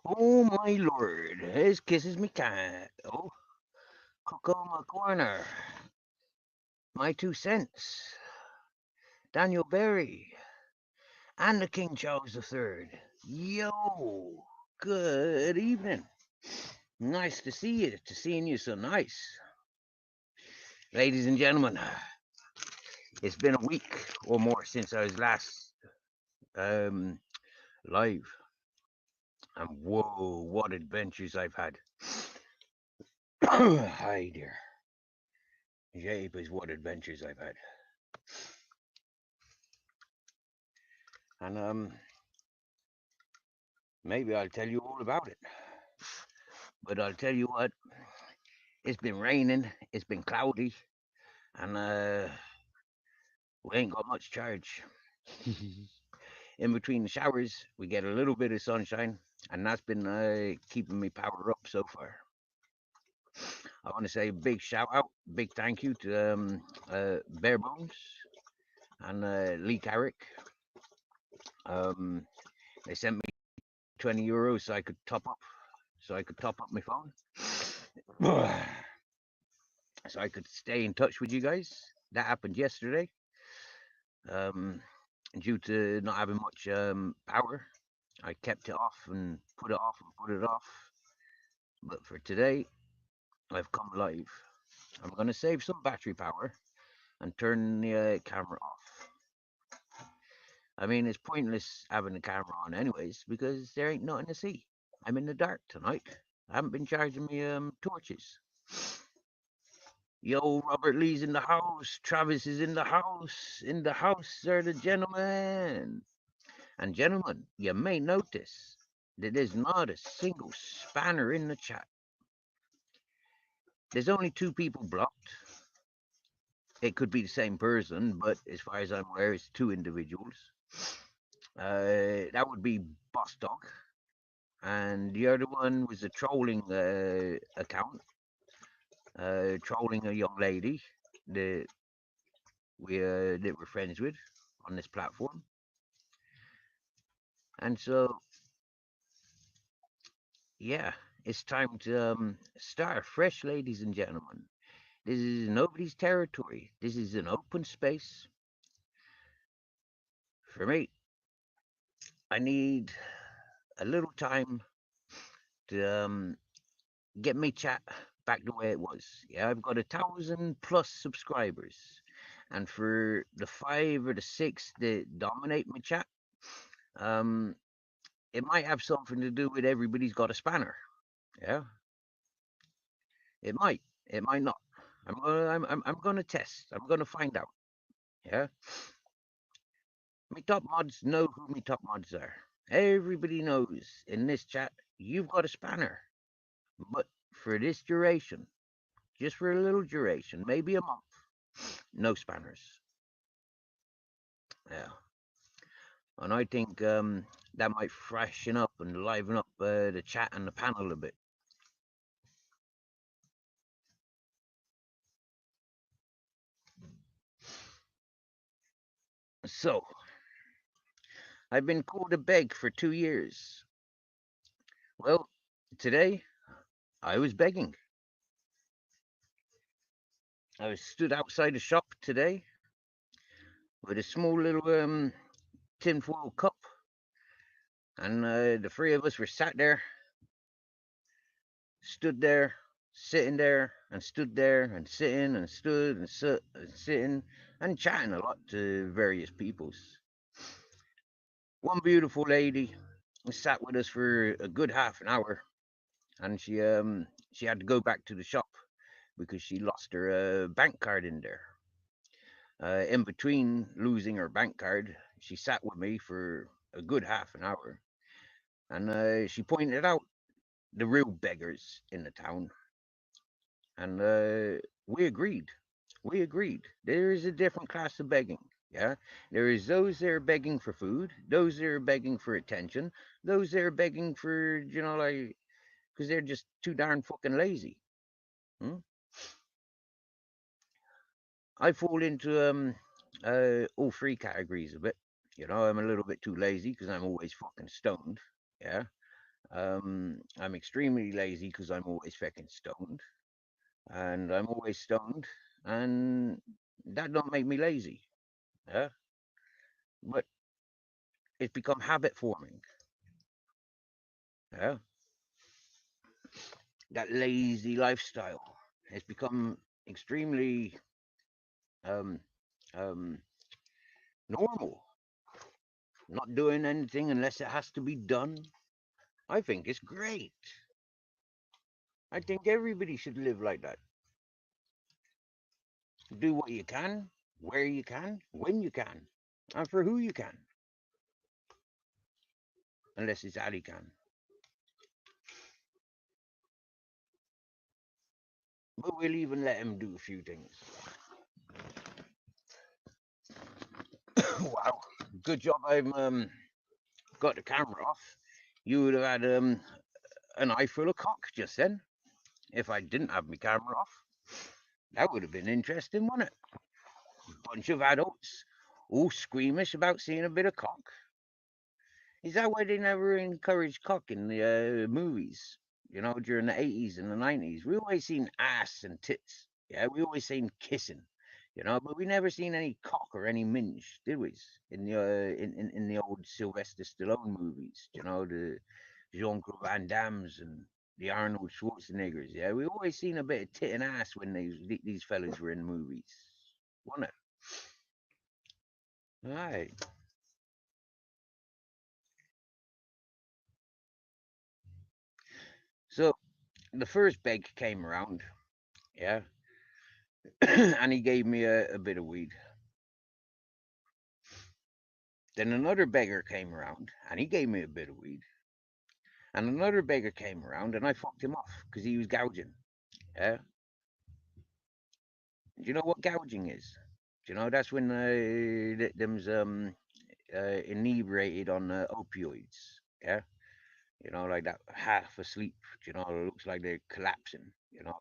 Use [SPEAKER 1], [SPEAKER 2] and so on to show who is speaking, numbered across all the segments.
[SPEAKER 1] Oh my lord, his kisses me cat. Oh, Coco my corner. My 2 cents. Daniel Berry. And the King Charles III. Yo, good evening. Nice to see you, to seeing you so nice. Ladies and gentlemen, it's been a week or more since I was last um, live. And whoa, what adventures I've had. Hi dear. Japers, what adventures I've had. And maybe I'll tell you all about it. But I'll tell you what, it's been raining, it's been cloudy, and we ain't got much charge. In between the showers, we get a little bit of sunshine, and that's been keeping me powered up so far. I want to say a big shout out, big thank you to Bare Bones and Lee Carrick. Um, they sent me €20 so I could top up my phone, so I could stay in touch with you guys. That happened yesterday. Um, Due to not having much power, I kept it off and put it off and put it off. But for today, I've come live. I'm going to save some battery power and turn the camera off. I mean, it's pointless having the camera on, anyways, because there ain't nothing to see. I'm in the dark tonight. I haven't been charging me torches. Yo, Robert Lee's in the house. Travis is in the house. In the house, sir, the gentlemen. And gentlemen, you may notice that there's not a single spanner in the chat. There's only 2 people blocked. It could be the same person, but as far as I'm aware, it's 2 individuals. That would be Boss Dog, and the other one was a trolling account, trolling a young lady that we're friends with on this platform. And so, yeah, it's time to start fresh, ladies and gentlemen. This is nobody's territory. This is an open space. For me, I need a little time to get me chat back the way it was. Yeah, I've got 1,000+ subscribers, and for the 5 or 6 that dominate my chat, um, it might have something to do with everybody's got a spanner. Yeah, it might. It might not. I'm gonna test. I'm gonna find out. Yeah, me top mods know who me top mods are. Everybody knows in this chat you've got a spanner, but for this duration, just for a little duration, maybe a month, no spanners. Yeah, and I think that might freshen up and liven up the chat and the panel a bit. So, I've been called a beg for 2 years. Well, today I was begging. I was stood outside a shop today with a small little tinfoil cup, and the 3 of us were sat there, stood there, sitting there, and stood there, and sitting, and stood, and, and sitting, and chatting a lot to various peoples. One beautiful lady sat with us for a good half an hour, and she had to go back to the shop because she lost her bank card in there. In between losing her bank card, she sat with me for a good half an hour, and she pointed out the real beggars in the town, and we agreed. We agreed. There is a different class of begging. Yeah, there is those that are begging for food, those that are begging for attention, those that are begging for like because they're just too darn fucking lazy. Hmm? I fall into all 3 categories a bit. I'm a little bit too lazy because I'm always fucking stoned. Yeah. I'm extremely lazy because I'm always fucking stoned, and I'm always stoned, and that don't make me lazy. Yeah, but it's become habit forming. Yeah, that lazy lifestyle has become extremely um um normal. Not doing anything unless it has to be done. I think it's great. I think everybody should live like that. Do what you can, where you can, when you can, and for who you can, unless it's Ali can. But we'll even let him do a few things. Wow, good job I've got the camera off. You would have had an eye full of cock just then if I didn't have my camera off. That would have been interesting, wouldn't it? Bunch of adults all squeamish about seeing a bit of cock. Is that why they never encouraged cock in the movies? You know, during the 80s and the 90s, we always seen ass and tits. Yeah, we always seen kissing. You know, but we never seen any cock or any minge, did we? In the in the old Sylvester Stallone movies, you know, the Jean-Claude Van Damme's and the Arnold Schwarzeneggers. Yeah, we always seen a bit of tit and ass when these fellas were in movies, wasn't it? All right. So the first beg came around, yeah, and he gave me a bit of weed. Then another beggar came around, and he gave me a bit of weed. And another beggar came around, and I fucked him off because he was gouging. Yeah. Do you know what gouging is? Do you know that's when them's inebriated on opioids. Yeah. You know, like that half asleep. You know, it looks like they're collapsing. You know.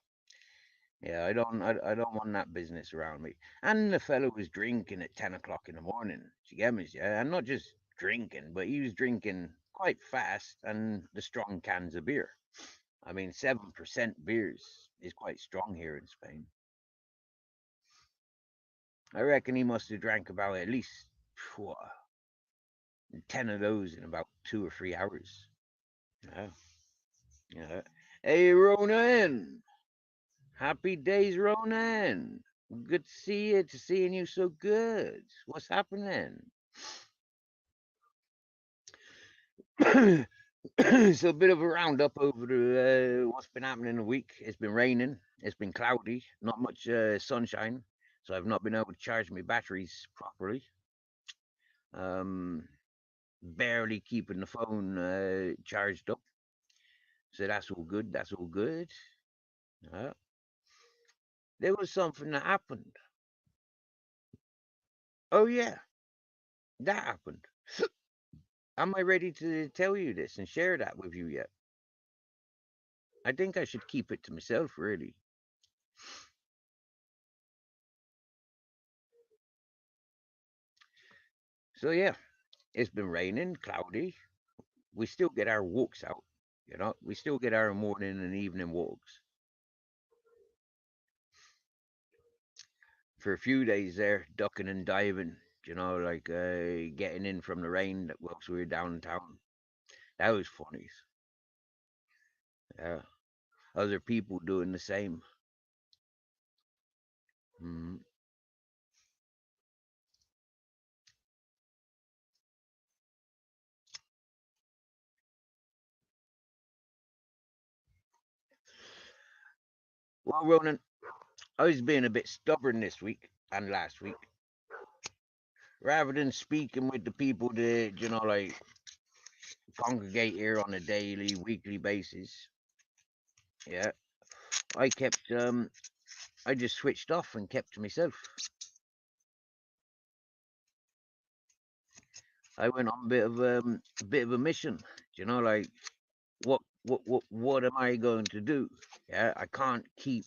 [SPEAKER 1] Yeah, I don't want that business around me. And the fellow was drinking at 10 o'clock in the morning. Do you get me? Yeah, and not just drinking, but he was drinking quite fast and the strong cans of beer. I mean, 7% beers is quite strong here in Spain. I reckon he must have drank about at least phew, 10 of those in about 2 or 3 hours. Yeah, yeah. Hey, Ronan. Happy days, Ronan. Good to see you. To seeing you so good. What's happening? So a bit of a roundup over what's been happening in the week. It's been raining. It's been cloudy. Not much sunshine. So I've not been able to charge my batteries properly. Um, barely keeping the phone charged up. So that's all good. That's all good. Uh, there was something that happened. Oh yeah, that happened. Am I ready to tell you this and share that with you yet? I think I should keep it to myself, really. So yeah, it's been raining, cloudy. We still get our walks out. You know, we still get our morning and evening walks. For a few days there, ducking and diving. You know, like getting in from the rain whilst we were downtown. That was funny. Yeah, other people doing the same. Mm. Well, Ronan, I was being a bit stubborn this week and last week. Rather than speaking with the people that like congregate here on a daily, weekly basis, yeah, I kept I just switched off and kept to myself. I went on a bit of a mission. Like what am I going to do? Yeah, I can't keep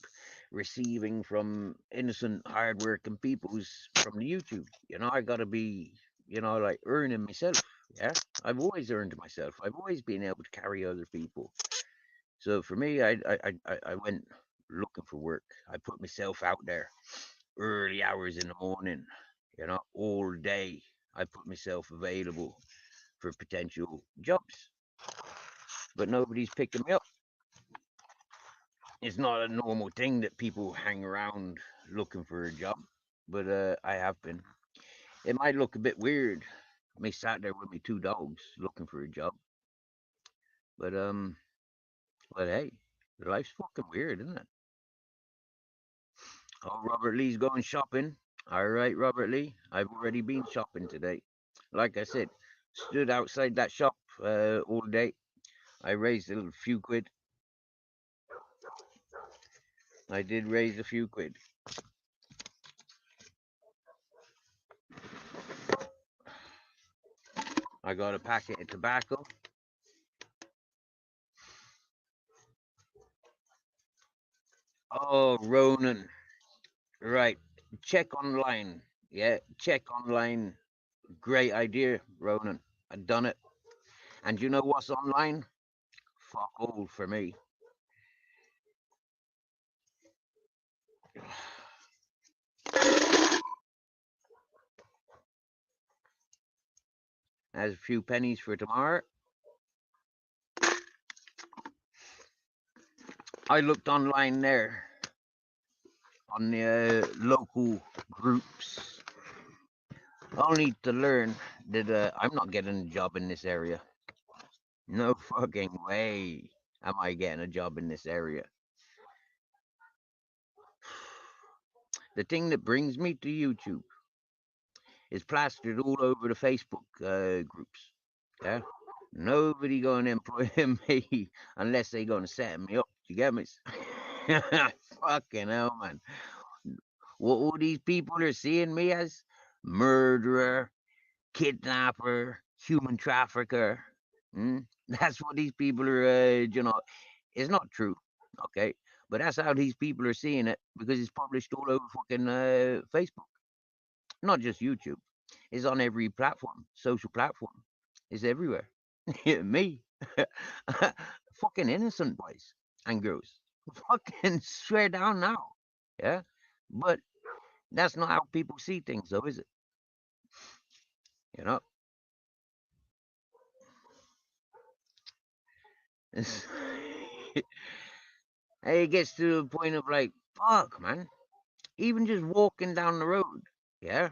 [SPEAKER 1] receiving from innocent, hardworking peoples from the YouTube. I got to be like earning myself. Yeah, I've always earned myself. I've always been able to carry other people. So for me, I went looking for work. I put myself out there early hours in the morning, all day. I put myself available for potential jobs, but nobody's picking me up. It's not a normal thing that people hang around looking for a job, but I have been. It might look a bit weird, me sat there with me two dogs looking for a job, but hey, life's fucking weird, isn't it? Oh, Robert Lee's going shopping. All right, Robert Lee, I've already been shopping today. Like I said, stood outside that shop all day. I raised a little few quid. I did raise a few quid. I got a packet of tobacco. Oh, Ronan. Right. Check online. Yeah, check online. Great idea, Ronan. I've done it. And you know what's online? Fuck all for me. Has a few pennies for tomorrow. I looked online there on the local groups, only to learn that I'm not getting a job in this area. No fucking way am I getting a job in this area. The thing that brings me to YouTube is plastered all over the Facebook groups. Yeah, nobody gonna employ me unless they gonna set me up. You get me? Fucking hell, man. What all these people are seeing me as? Murderer, kidnapper, human trafficker. That's what these people are, it's not true, okay? But that's how these people are seeing it because it's published all over fucking Facebook, not just YouTube. It's on every platform, social platform. It's everywhere. Me, fucking innocent boys and girls, fucking swear down now, yeah. But that's not how people see things, though, is it? You know, It's- it gets to the point of like, fuck, man. Even just walking down the road, yeah,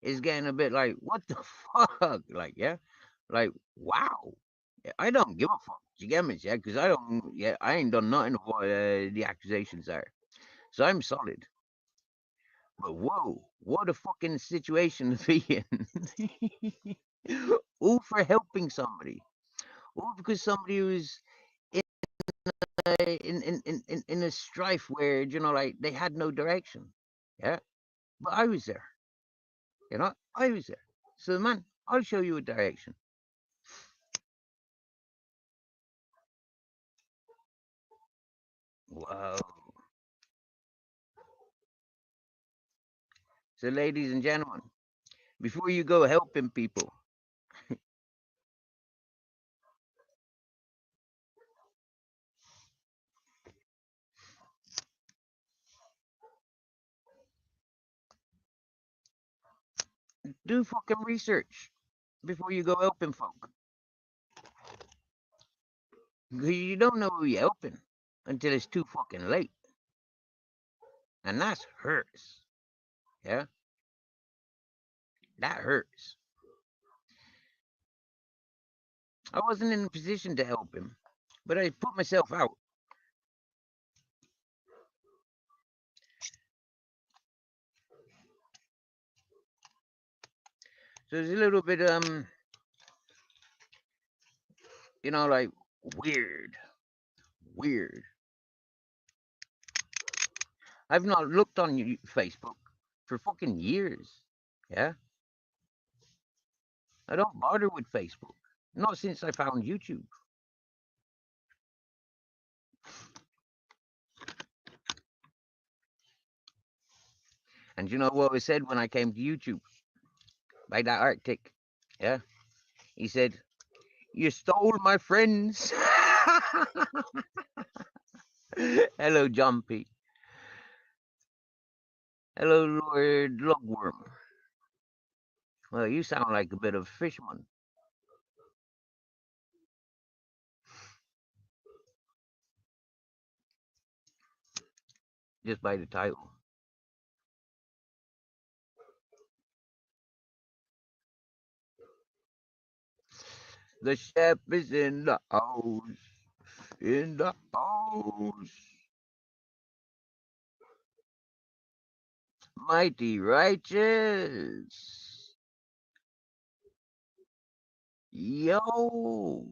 [SPEAKER 1] is getting a bit like, what the fuck, like, yeah, like, wow. Yeah, I don't give a fuck. You get me, yeah? Because I don't, yeah, I ain't done nothing of what the accusations are. So I'm solid. But whoa, what a fucking situation to be in. All for helping somebody. All because somebody was in a strife where, like they had no direction. Yeah. But I was there. I was there. So, man, I'll show you a direction. Wow. So, ladies and gentlemen, before you go helping people, do fucking research before you go helping folk. 'Cause you don't know who you're helping until it's too fucking late. And that hurts. Yeah, that hurts. I wasn't in a position to help him, but I put myself out. So it's a little bit, like weird, weird. I've not looked on Facebook for fucking years. Yeah, I don't bother with Facebook. Not since I found YouTube. And you know what was said when I came to YouTube by that Arctic? Yeah, He said, "You stole my friends." Hello, Jumpy. Hello, Lord Lugworm. Well, you sound like a bit of a fisherman, just by the title. The chef is in the house, in the house. Mighty righteous. Yo.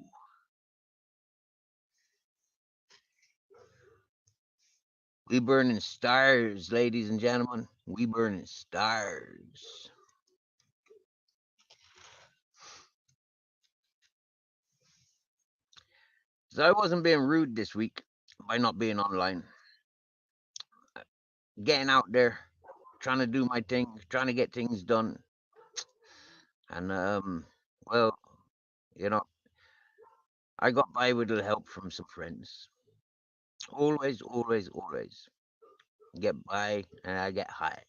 [SPEAKER 1] We burning stars, ladies and gentlemen. We burning stars. So I wasn't being rude this week by not being online. Getting out there, trying to do my thing, trying to get things done. And well, you know, I got by with a little help from some friends. Always, always, always. Get by and I get high.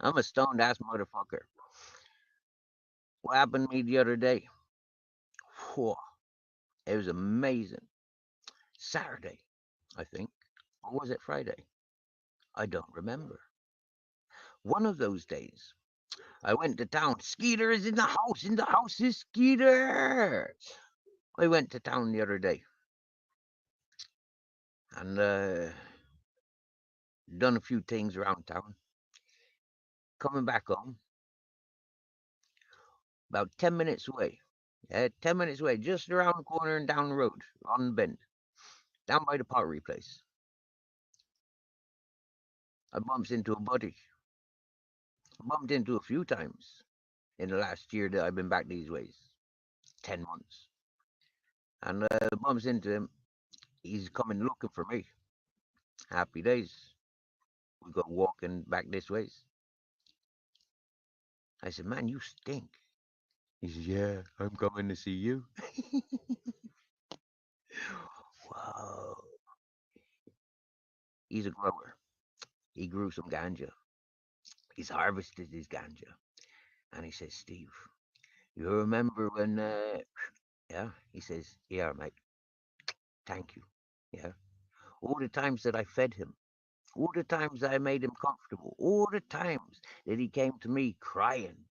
[SPEAKER 1] I'm a stoned ass motherfucker. What happened to me the other day? Whew, it was amazing. Saturday, I think. Or was it Friday? I don't remember. One of those days, I went to town. Skeeter is in the house. In the house is Skeeter. I went to town the other day and done a few things around town. Coming back home, about 10 minutes away. Yeah, 10 minutes away, just around the corner and down the road, on the bend, down by the pottery place. I bumps into a buddy. I bumped into a few times in the last year that I've been back these ways. 10 months. And bumps into him. He's coming looking for me. Happy days. We go walking back this ways. I said, "Man, you stink." He says, "Yeah, I'm coming to see you." Wow. He's a grower. He grew some ganja. He's harvested his ganja. And he says, "Steve, you remember when, yeah?" He says, "Yeah, mate. Thank you. Yeah. All the times that I fed him, all the times I made him comfortable, all the times that he came to me crying.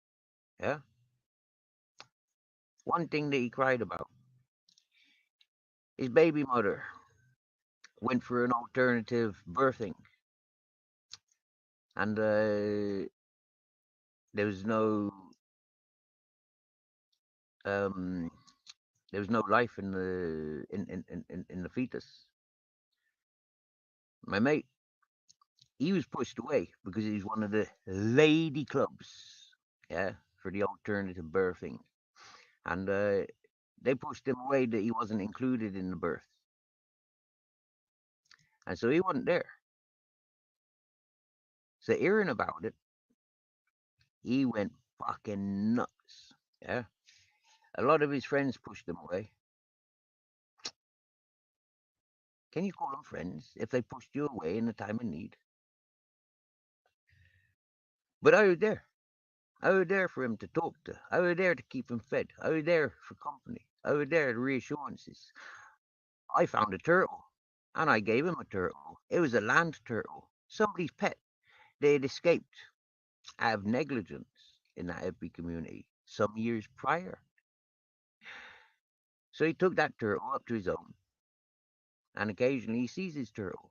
[SPEAKER 1] Yeah. One thing that he cried about, his baby mother went for an alternative birthing, and there was no um, there was no life in the fetus. My mate, he was pushed away because he's one of the lady clubs, yeah, for the alternative birthing, and they pushed him away that he wasn't included in the birth, and so he wasn't there. So hearing about it, he went fucking nuts. Yeah, a lot of his friends pushed him away. Can you call them friends if they pushed you away in a time of need? But I was there. I was there for him to talk to. I was there to keep him fed. I was there for company. I was there to reassurances. I found a turtle, and I gave him a turtle. It was a land turtle, somebody's pet. They had escaped out of negligence in that Epi community some years prior. So he took that turtle up to his own, and occasionally he sees his turtle.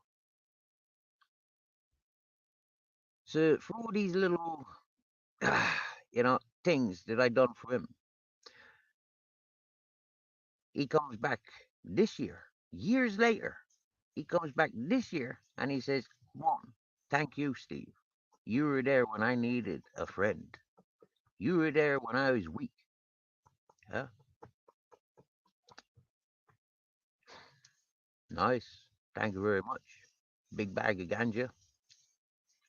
[SPEAKER 1] So for all these little, things that I done for him, he comes back this year, years later. He comes back this year and he says, "One, thank you, Steve. You were there when I needed a friend. You were there when I was weak." Huh? Nice. Thank you very much. Big bag of ganja.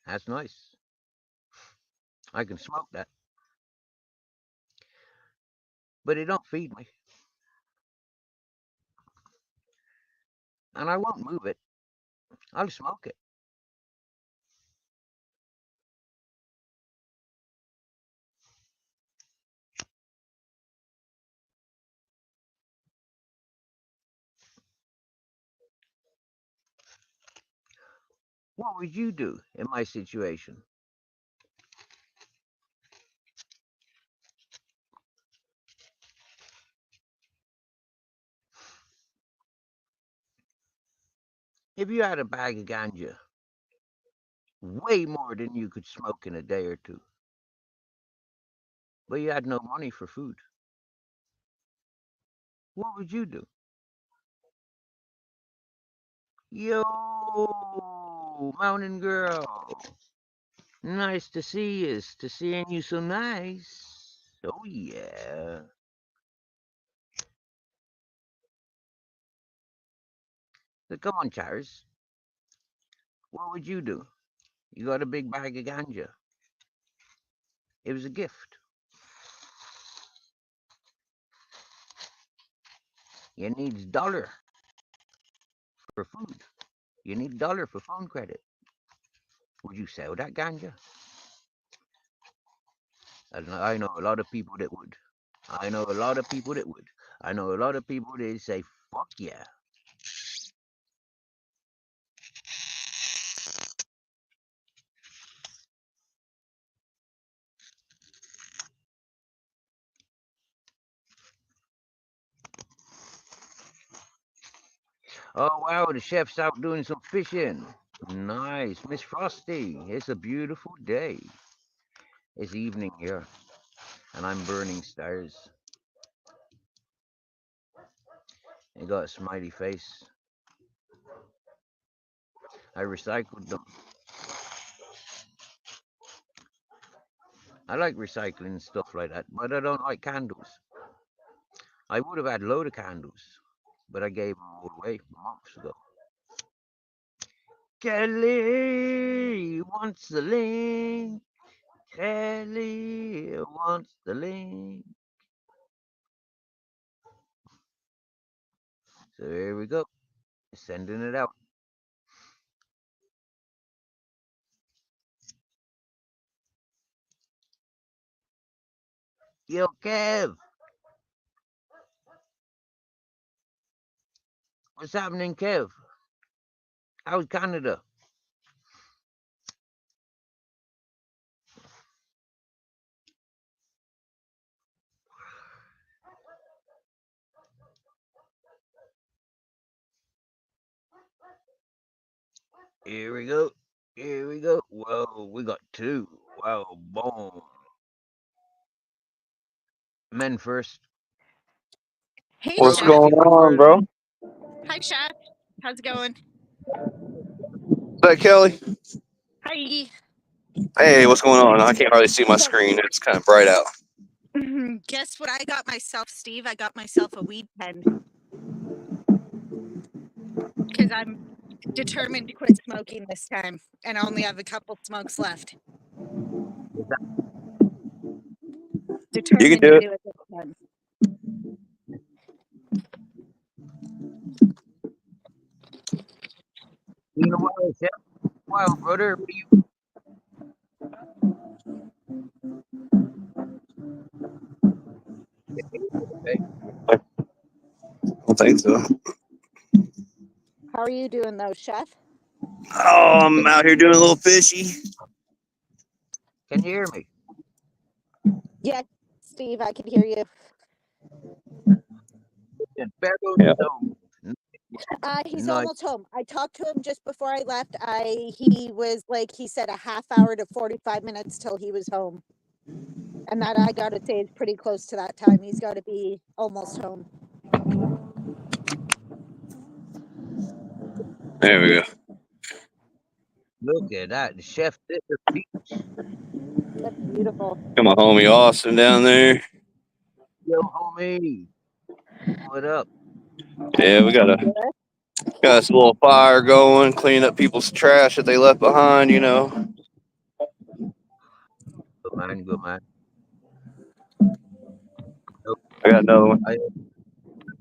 [SPEAKER 1] That's nice. I can smoke that. but it don't feed me, and I won't move it. I'll smoke it. What would you do in my situation? If you had a bag of ganja, way more than you could smoke in a day or two, but you had no money for food, what would you do? Yo, mountain girl. Nice to see you. To seeing you so nice. Oh yeah. So come on, Charles. What would you do? You got a big bag of ganja. It was a gift. You need dollar for food. You need dollar for phone credit. Would you sell that ganja? I know a lot of people that would. I know a lot of people that would. I know a lot of people that say, fuck yeah. Oh wow, the chef's out doing some fishing. Nice, Miss Frosty. It's a beautiful day. It's evening here, and I'm burning stars. I got a smiley face. I recycled them. I like recycling stuff like that, but I don't like candles. I would have had a load of candles, but I gave them all away months ago. Kelly wants the link. Kelly wants the link. So here we go. Sending it out. Yo, Kev. What's happening, Kev? How's Canada? Here we go. Here we go. Whoa, we got two. Wow, boom. Men first.
[SPEAKER 2] Hey,
[SPEAKER 3] What's
[SPEAKER 1] Brothers
[SPEAKER 2] Chef.
[SPEAKER 3] going
[SPEAKER 1] before
[SPEAKER 3] on,
[SPEAKER 1] murder.
[SPEAKER 3] bro?
[SPEAKER 2] Hi, Chef. How's it going?
[SPEAKER 3] Is that Kelly?
[SPEAKER 2] Hi.
[SPEAKER 3] Hey, what's going on? I can't hardly see my screen. It's kind of bright out.
[SPEAKER 2] Guess what I got myself, Steve? I got myself a weed pen because I'm determined to quit smoking this time and I only have a couple smokes left.
[SPEAKER 3] You can
[SPEAKER 2] Determined
[SPEAKER 3] do
[SPEAKER 2] to
[SPEAKER 3] it.
[SPEAKER 2] do it this time.
[SPEAKER 1] You know what, Chef? Wow, brother. What do
[SPEAKER 3] I don't think so.
[SPEAKER 2] How are you doing, though, Chef?
[SPEAKER 3] Oh, I'm out here doing a little fishy.
[SPEAKER 1] Can you hear me?
[SPEAKER 2] Yes, Steve, I can hear you.
[SPEAKER 3] Yeah.
[SPEAKER 2] He's
[SPEAKER 1] Nice.
[SPEAKER 2] almost home. I talked to him just before I left. He was like, he said a half hour to 45 minutes till he was home. And that I got to say is pretty close to that time. He's got to be almost home.
[SPEAKER 3] There we go.
[SPEAKER 1] Look at that. The chef did the beach.
[SPEAKER 2] That's beautiful.
[SPEAKER 3] Got my homie Austin down there.
[SPEAKER 1] Yo, homie. What up?
[SPEAKER 3] Yeah, we got this little fire going, cleaning up people's trash that they left behind. You know.
[SPEAKER 1] Good man, good man.
[SPEAKER 3] I got another one.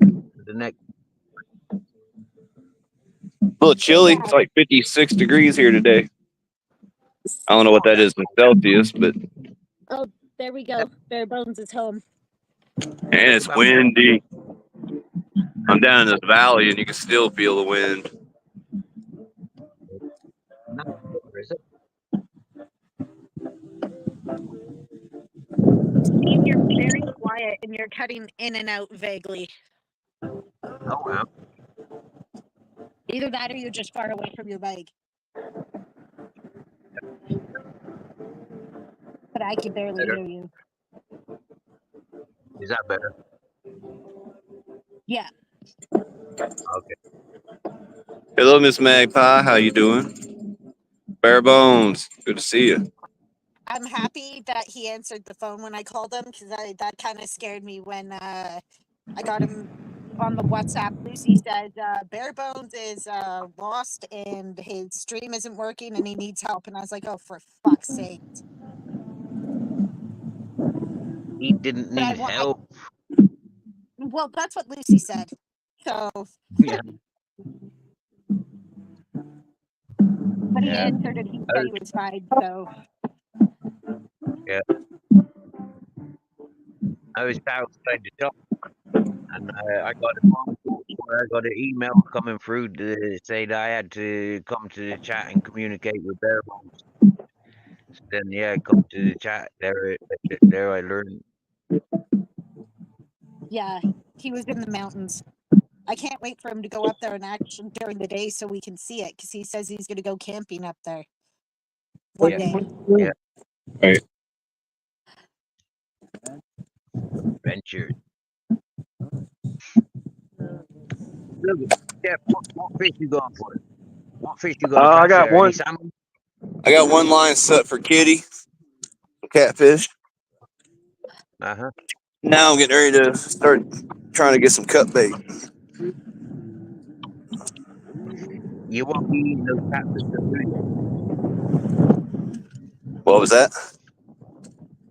[SPEAKER 1] The next.
[SPEAKER 3] A little chilly.
[SPEAKER 2] Yeah.
[SPEAKER 3] It's like 56 degrees here today. I don't know what that is in Celsius, but
[SPEAKER 2] Oh, there we go. Bare Bones is home.
[SPEAKER 3] and it's
[SPEAKER 1] About
[SPEAKER 3] windy. I'm down in this valley, and you can still feel the wind.
[SPEAKER 1] not sure, is it?
[SPEAKER 2] Steve, you're very quiet and you're cutting in and out vaguely.
[SPEAKER 1] Oh, wow.
[SPEAKER 2] Either that or you're just far away from your mic. But I can barely
[SPEAKER 1] Better.
[SPEAKER 2] hear you.
[SPEAKER 1] Is that better?
[SPEAKER 2] Yeah.
[SPEAKER 1] Okay.
[SPEAKER 3] Hello, Miss Magpie. How you doing? Bare Bones. Good to see you.
[SPEAKER 2] I'm happy that he answered the phone when I called him because that kind of scared me when I got him on the WhatsApp. Lucy said Bare Bones is lost and his stream isn't working and he needs help. And I was like, oh, for fuck's sake.
[SPEAKER 1] He didn't
[SPEAKER 2] But
[SPEAKER 1] need help.
[SPEAKER 2] well, that's what Lucy said. So,
[SPEAKER 1] Yeah.
[SPEAKER 2] but he
[SPEAKER 1] Yeah.
[SPEAKER 2] answered and he said he was fine. So,
[SPEAKER 1] Yeah. I was outside the shop, and I got a phone call, or I got an email coming through to say that I had to come to the chat and communicate with Bare Bones. So then, yeah, I come to the chat. There I learned.
[SPEAKER 2] yeah, he was in the mountains. I can't wait for him to go up there and action during the day so we can see it because he says he's going to go camping up there one
[SPEAKER 1] Yeah.
[SPEAKER 2] day.
[SPEAKER 1] Yeah.
[SPEAKER 3] Right.
[SPEAKER 1] Adventures. Look, yeah. What fish you going for? What fish you gonna
[SPEAKER 3] I
[SPEAKER 1] catch
[SPEAKER 3] got
[SPEAKER 1] there? Any
[SPEAKER 3] one.
[SPEAKER 1] salmon?
[SPEAKER 3] I got one line set for Kitty, catfish.
[SPEAKER 1] Uh huh.
[SPEAKER 3] Now I'm getting ready to start trying to get some cut bait.
[SPEAKER 1] You won't be eating those catfish, will you?
[SPEAKER 3] What was that?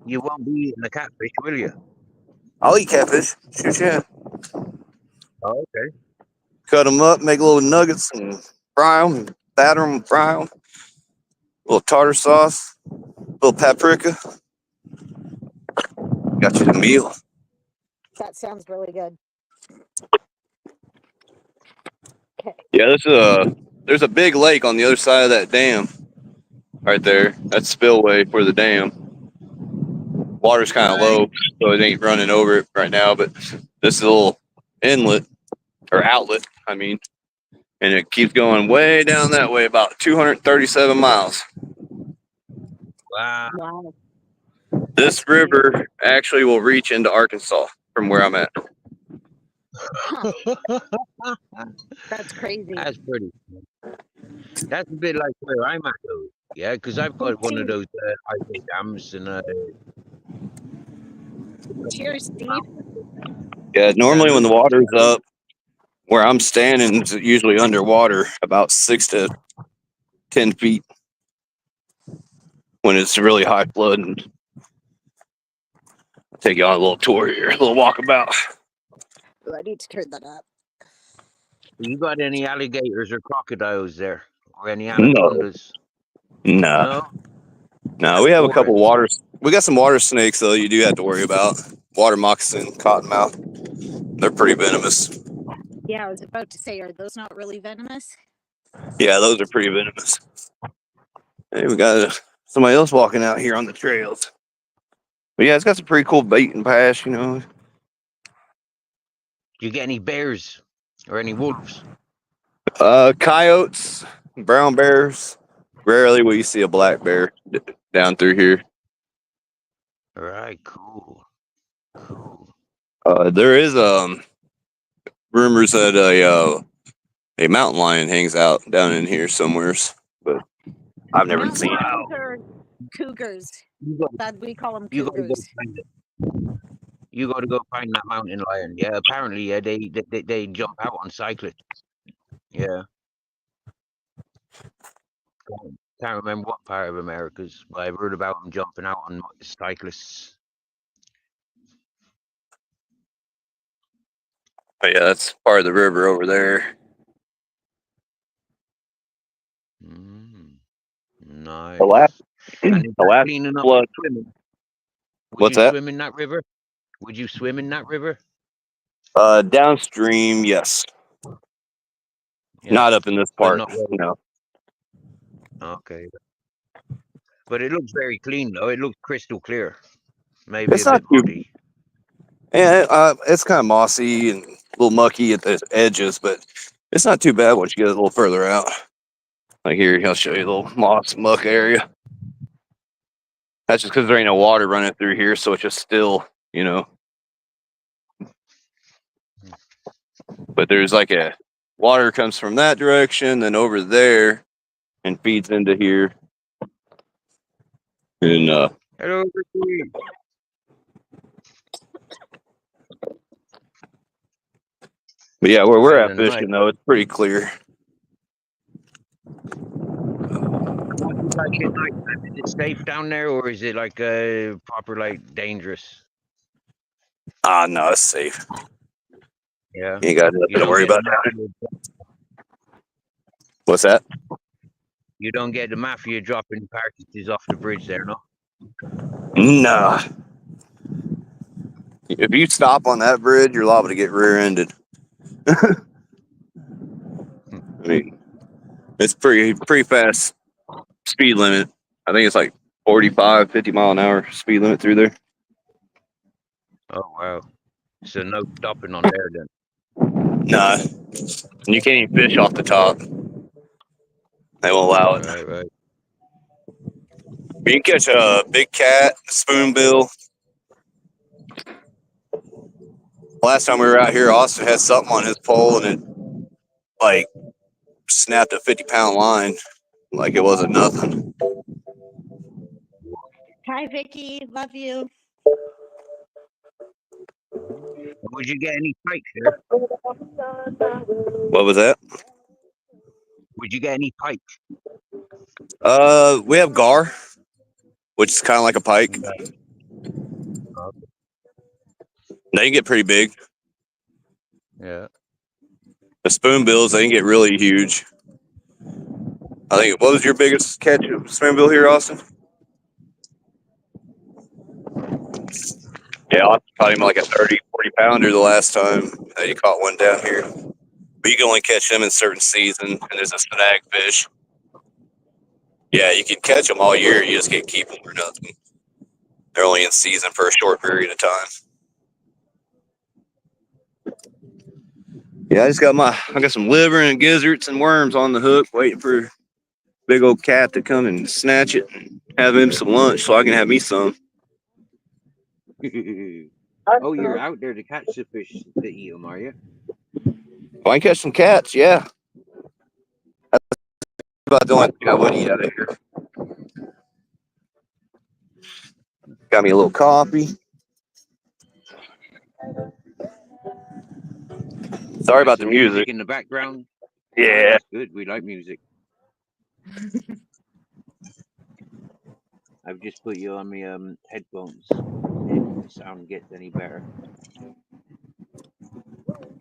[SPEAKER 1] You won't be eating the catfish, will you?
[SPEAKER 3] I'll eat catfish. Shoot, yeah.
[SPEAKER 1] Oh, okay.
[SPEAKER 3] Cut them up, make little nuggets, and fry them, batter them, fry them. Little tartar sauce, little paprika. Got you the meal.
[SPEAKER 2] That sounds really good. Okay.
[SPEAKER 3] Yeah, there's a big lake on the other side of that dam, right there. That's spillway for the dam. Water's kind of
[SPEAKER 1] Right.
[SPEAKER 3] low, so it ain't running over it right now. But this is a little inlet or outlet, I mean, and it keeps going way down that way, about 237 miles.
[SPEAKER 1] Wow.
[SPEAKER 2] Wow.
[SPEAKER 3] This
[SPEAKER 2] That's crazy.
[SPEAKER 3] river actually will reach into Arkansas from where I'm at.
[SPEAKER 2] Huh. That's crazy.
[SPEAKER 1] That's pretty. That's a bit like where I'm at, though. Yeah, because I've got one of
[SPEAKER 2] Cheers,
[SPEAKER 1] those high dams, and
[SPEAKER 2] cheers, Steve.
[SPEAKER 3] Yeah,
[SPEAKER 1] yeah,
[SPEAKER 3] normally when
[SPEAKER 1] look,
[SPEAKER 3] the water's up, where I'm standing is usually underwater, about 6 to 10 feet when it's really high flood. And I'll take you on a little tour here, a little walkabout.
[SPEAKER 2] Oh, I need to turn that up.
[SPEAKER 1] you got any alligators or crocodiles there, or any
[SPEAKER 3] No,
[SPEAKER 1] anacondas?
[SPEAKER 3] nah,
[SPEAKER 1] No,
[SPEAKER 3] no.
[SPEAKER 1] no
[SPEAKER 3] We have a couple
[SPEAKER 1] forest.
[SPEAKER 3] waters. We got some water snakes though. You do have to worry about water moccasin, cottonmouth. They're pretty venomous.
[SPEAKER 2] Yeah, I was about to say, are those not really venomous?
[SPEAKER 3] Yeah, those are pretty venomous. Hey, we got somebody else walking out here on the trails. But yeah, it's got some pretty cool bait and pass, you know.
[SPEAKER 1] Do you get any bears or any wolves?
[SPEAKER 3] Coyotes, brown bears. Rarely will you see a black bear down through here.
[SPEAKER 1] All right, cool, cool.
[SPEAKER 3] There is rumors that a mountain lion hangs out down in here somewheres, but I've never
[SPEAKER 2] Mountain
[SPEAKER 3] seen it.
[SPEAKER 2] lions
[SPEAKER 1] Wow.
[SPEAKER 2] are cougars.
[SPEAKER 1] You got,
[SPEAKER 2] That we call them
[SPEAKER 1] you got to go
[SPEAKER 2] cougars.
[SPEAKER 1] find it. You got to go find that mountain lion. Yeah, apparently, yeah, they jump out on cyclists. Yeah. Can't remember what part of America's, but I've heard about them jumping out on cyclists.
[SPEAKER 3] Oh yeah, that's part of the river over there.
[SPEAKER 1] Nice.
[SPEAKER 3] The last,
[SPEAKER 1] And is
[SPEAKER 3] the
[SPEAKER 1] that
[SPEAKER 3] last
[SPEAKER 1] clean enough
[SPEAKER 3] flood.
[SPEAKER 1] for swimming? Would
[SPEAKER 3] What's
[SPEAKER 1] you
[SPEAKER 3] that?
[SPEAKER 1] swim in that river? Would you swim in that river?
[SPEAKER 3] Downstream, yes.
[SPEAKER 1] Yeah,
[SPEAKER 3] Not up in this
[SPEAKER 1] but
[SPEAKER 3] part.
[SPEAKER 1] not really.
[SPEAKER 3] No,
[SPEAKER 1] Okay. But it looks very clean, though. It looks crystal clear. Maybe
[SPEAKER 3] it's
[SPEAKER 1] a
[SPEAKER 3] not
[SPEAKER 1] bit
[SPEAKER 3] too.
[SPEAKER 1] muddy.
[SPEAKER 3] Yeah, it's kind of mossy and a little mucky at the edges, but it's not too bad once you get a little further out. Like here, I'll show you a little moss muck area. That's just because there ain't no water running through here, so it's just still, you know. But there's like a water comes from that direction, then over there, and feeds into here. And
[SPEAKER 1] Hello, Ricky.
[SPEAKER 3] but yeah, where
[SPEAKER 1] It's
[SPEAKER 3] we're
[SPEAKER 1] kind
[SPEAKER 3] at
[SPEAKER 1] of nice.
[SPEAKER 3] fishing though, it's pretty clear.
[SPEAKER 1] What's it like at night time? Is it safe down there, or is it like proper like dangerous?
[SPEAKER 3] No, it's safe.
[SPEAKER 1] Yeah.
[SPEAKER 3] You ain't got
[SPEAKER 1] You
[SPEAKER 3] nothing to
[SPEAKER 1] don't
[SPEAKER 3] worry
[SPEAKER 1] get the
[SPEAKER 3] about down there.
[SPEAKER 1] mafia.
[SPEAKER 3] What's that?
[SPEAKER 1] You don't get the mafia dropping carcasses off the bridge there, no?
[SPEAKER 3] Nah. If you stop on that bridge, you're liable to get rear-ended. I mean, it's pretty fast speed limit. I think it's like 45, 50 mile an hour speed limit through there.
[SPEAKER 1] Oh wow. So no stopping on there then.
[SPEAKER 3] Nah. And you can't even fish off the top. They won't allow it.
[SPEAKER 1] Right.
[SPEAKER 3] But you can catch a big cat, a spoonbill. Last time we were out here, Austin had something on his pole and it like snapped a 50-pound line like it wasn't nothing.
[SPEAKER 2] Hi, Vicky. Love you.
[SPEAKER 1] Would you get any pikes here?
[SPEAKER 3] What was that?
[SPEAKER 1] Would you get any pikes?
[SPEAKER 3] We have gar, which is kind of like a pike. They can get pretty big.
[SPEAKER 1] Yeah.
[SPEAKER 3] The spoonbills, they can get really huge. I think, what was your biggest catch of spoonbill here, Austin? Yeah, Austin caught him like a 30, 40 pounder the last time that he caught one down here. But you can only catch them in certain seasons, and there's a snag fish. Yeah, you can catch them all year. You just can't keep them or nothing. They're only in season for a short period of time. Yeah, I got some liver and gizzards and worms on the hook, waiting for big old cat to come and snatch it and have him some lunch so I can have me some.
[SPEAKER 1] Oh, you're out there to catch the fish to eat them, are you?
[SPEAKER 3] If I can catch some cats, yeah. That's about the only thing I would eat out of here. Got me a little coffee. Sorry about the
[SPEAKER 1] Some
[SPEAKER 3] music.
[SPEAKER 1] in the background.
[SPEAKER 3] Yeah.
[SPEAKER 1] Oh, that's good. We like music. I've just put you on my headphones. See if the sound gets any better.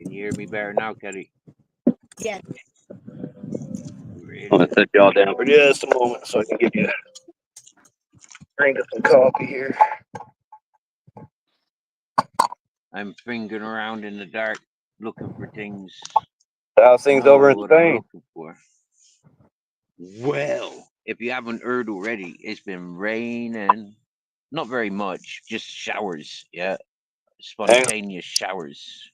[SPEAKER 1] Can you hear me better now, Kelly?
[SPEAKER 2] Yeah.
[SPEAKER 3] I'm going to set y'all down for just a moment so I can give you a drink of some coffee here.
[SPEAKER 1] I'm fingering around in the dark looking for things.
[SPEAKER 3] How's things over in
[SPEAKER 1] What I'm
[SPEAKER 3] Spain?
[SPEAKER 1] looking for. Well, if you haven't heard already, it's been raining. Not very much, just showers. Yeah, spontaneous showers,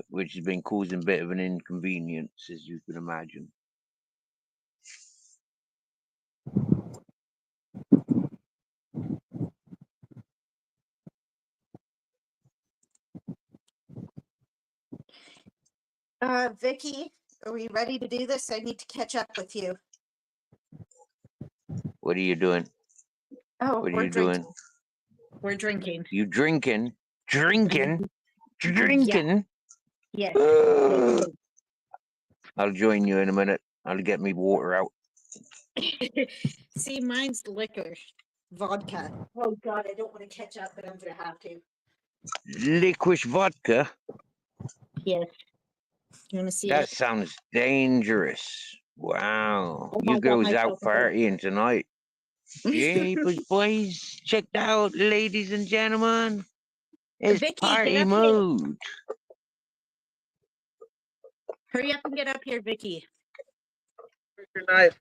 [SPEAKER 1] which has been causing a bit of an inconvenience, as you can imagine.
[SPEAKER 2] Vicky, are we ready to do this? I need to catch up with you.
[SPEAKER 1] What are you doing?
[SPEAKER 2] Oh,
[SPEAKER 1] What are
[SPEAKER 2] we're
[SPEAKER 1] you
[SPEAKER 2] drinking.
[SPEAKER 1] doing?
[SPEAKER 2] We're drinking.
[SPEAKER 1] You drinking? Drinking? Drinking?
[SPEAKER 2] Yes.
[SPEAKER 1] I'll join you in a minute. I'll get me water out.
[SPEAKER 2] See, mine's liquor, vodka. Oh God, I don't want to catch up, but I'm gonna have to.
[SPEAKER 1] Licorice vodka?
[SPEAKER 2] Yes. You want to see
[SPEAKER 1] That
[SPEAKER 2] it?
[SPEAKER 1] sounds dangerous. Wow.
[SPEAKER 2] Oh
[SPEAKER 1] You
[SPEAKER 2] my God,
[SPEAKER 1] girls
[SPEAKER 2] my
[SPEAKER 1] out
[SPEAKER 2] phone broke.
[SPEAKER 1] partying tonight. Jeepers, boys. Check it out, ladies and gentlemen. It's
[SPEAKER 2] Vicky, get
[SPEAKER 1] party
[SPEAKER 2] up here.
[SPEAKER 1] mode.
[SPEAKER 2] Hurry up and get up here, Vicky.
[SPEAKER 3] Your knife.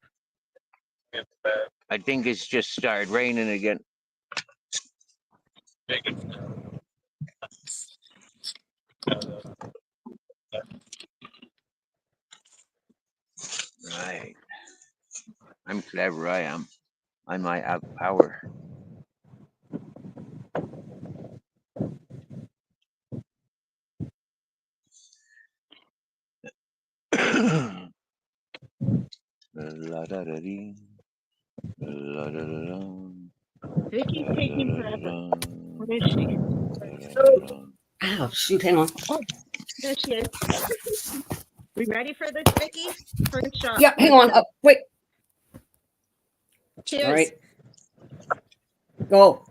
[SPEAKER 1] I think it's just started raining again. Right. I'm clever, I am. I might have power. La-da-da-dee. La-da-da-da.
[SPEAKER 2] Vicky's taking forever. Where is she?
[SPEAKER 4] Oh, shoot, hang on.
[SPEAKER 2] Oh, there she is. We ready for this, Vicky? First shot.
[SPEAKER 4] Yeah, hang on. Wait.
[SPEAKER 2] Cheers.
[SPEAKER 4] All right. Go.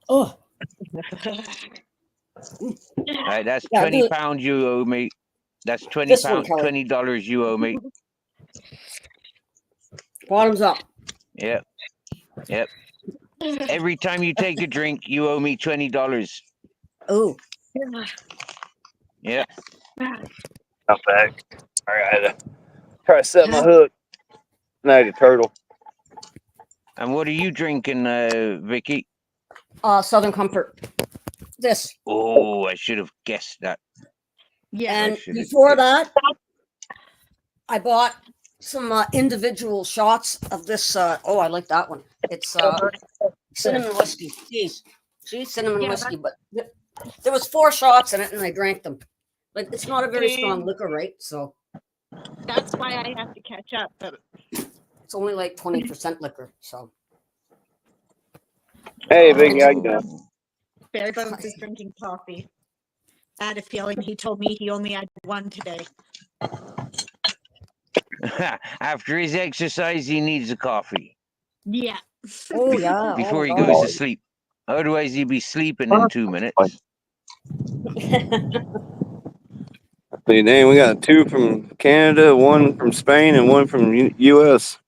[SPEAKER 4] Oh,
[SPEAKER 1] All right, that's
[SPEAKER 4] yeah,
[SPEAKER 1] 20
[SPEAKER 4] do it.
[SPEAKER 1] pounds you owe me. That's 20
[SPEAKER 4] This one,
[SPEAKER 1] pounds,
[SPEAKER 4] Kelly.
[SPEAKER 1] $20 you owe me.
[SPEAKER 4] Bottoms up.
[SPEAKER 1] Yep. Yep. Every time you take a drink, you owe me $20.
[SPEAKER 4] Oh,
[SPEAKER 1] Yep.
[SPEAKER 3] I'm back. All right, I had to try to set my hook. Snagged a turtle.
[SPEAKER 1] And what are you drinking, Vicky?
[SPEAKER 4] Southern Comfort. This.
[SPEAKER 1] Oh, I should have guessed that.
[SPEAKER 2] Yeah.
[SPEAKER 4] And
[SPEAKER 1] should've
[SPEAKER 4] before
[SPEAKER 1] guessed.
[SPEAKER 4] that, I bought some individual shots of this. Oh, I like that one. It's cinnamon whiskey. Jeez. See, cinnamon
[SPEAKER 2] Yeah,
[SPEAKER 4] whiskey. But there was 4 shots in it, and I drank them. But it's not a very strong liquor, right? So
[SPEAKER 2] That's why I have to catch up. But
[SPEAKER 4] it's only like 20% liquor. So
[SPEAKER 3] Hey, Vicky, how you doing?
[SPEAKER 2] Bear Bones is drinking coffee. I had a feeling he told me he only had one today.
[SPEAKER 1] After his exercise, he needs a coffee
[SPEAKER 2] Yeah.
[SPEAKER 4] oh yeah.
[SPEAKER 1] before he
[SPEAKER 4] oh,
[SPEAKER 1] goes to sleep. Otherwise, he'll be sleeping in 2 minutes.
[SPEAKER 3] See, dang, we got 2 from Canada, 1 from Spain, and 1 from U.S.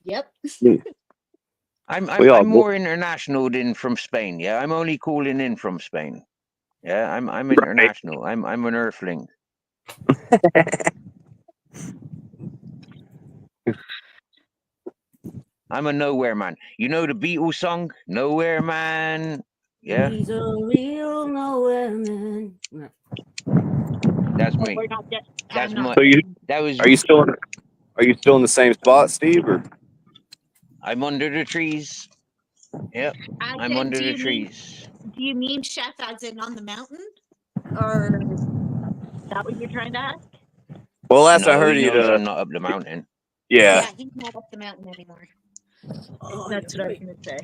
[SPEAKER 2] Yep.
[SPEAKER 3] We all
[SPEAKER 1] I'm more international than from Spain. Yeah, I'm only calling in from Spain. Yeah, I'm international. I'm an earthling. I'm a nowhere man. You know the Beatles song, Nowhere Man? Yeah,
[SPEAKER 4] He's a real nowhere man.
[SPEAKER 1] that's
[SPEAKER 2] Oh,
[SPEAKER 1] me.
[SPEAKER 2] we're not yet.
[SPEAKER 1] That's
[SPEAKER 2] I'm not.
[SPEAKER 3] So
[SPEAKER 1] that was
[SPEAKER 3] are you still in the same spot, Steve? Or
[SPEAKER 1] I'm under the trees. Yep,
[SPEAKER 2] I
[SPEAKER 1] I'm
[SPEAKER 2] said,
[SPEAKER 1] under
[SPEAKER 2] do
[SPEAKER 1] the
[SPEAKER 2] you mean
[SPEAKER 1] trees.
[SPEAKER 2] chef as in on the mountain? Or is that what you're trying to ask?
[SPEAKER 3] well, last I
[SPEAKER 1] No,
[SPEAKER 3] heard
[SPEAKER 1] he
[SPEAKER 3] he'd
[SPEAKER 1] knows I'm not up the mountain.
[SPEAKER 3] yeah.
[SPEAKER 2] Yeah, he's not up the mountain anymore. That's what I was gonna say.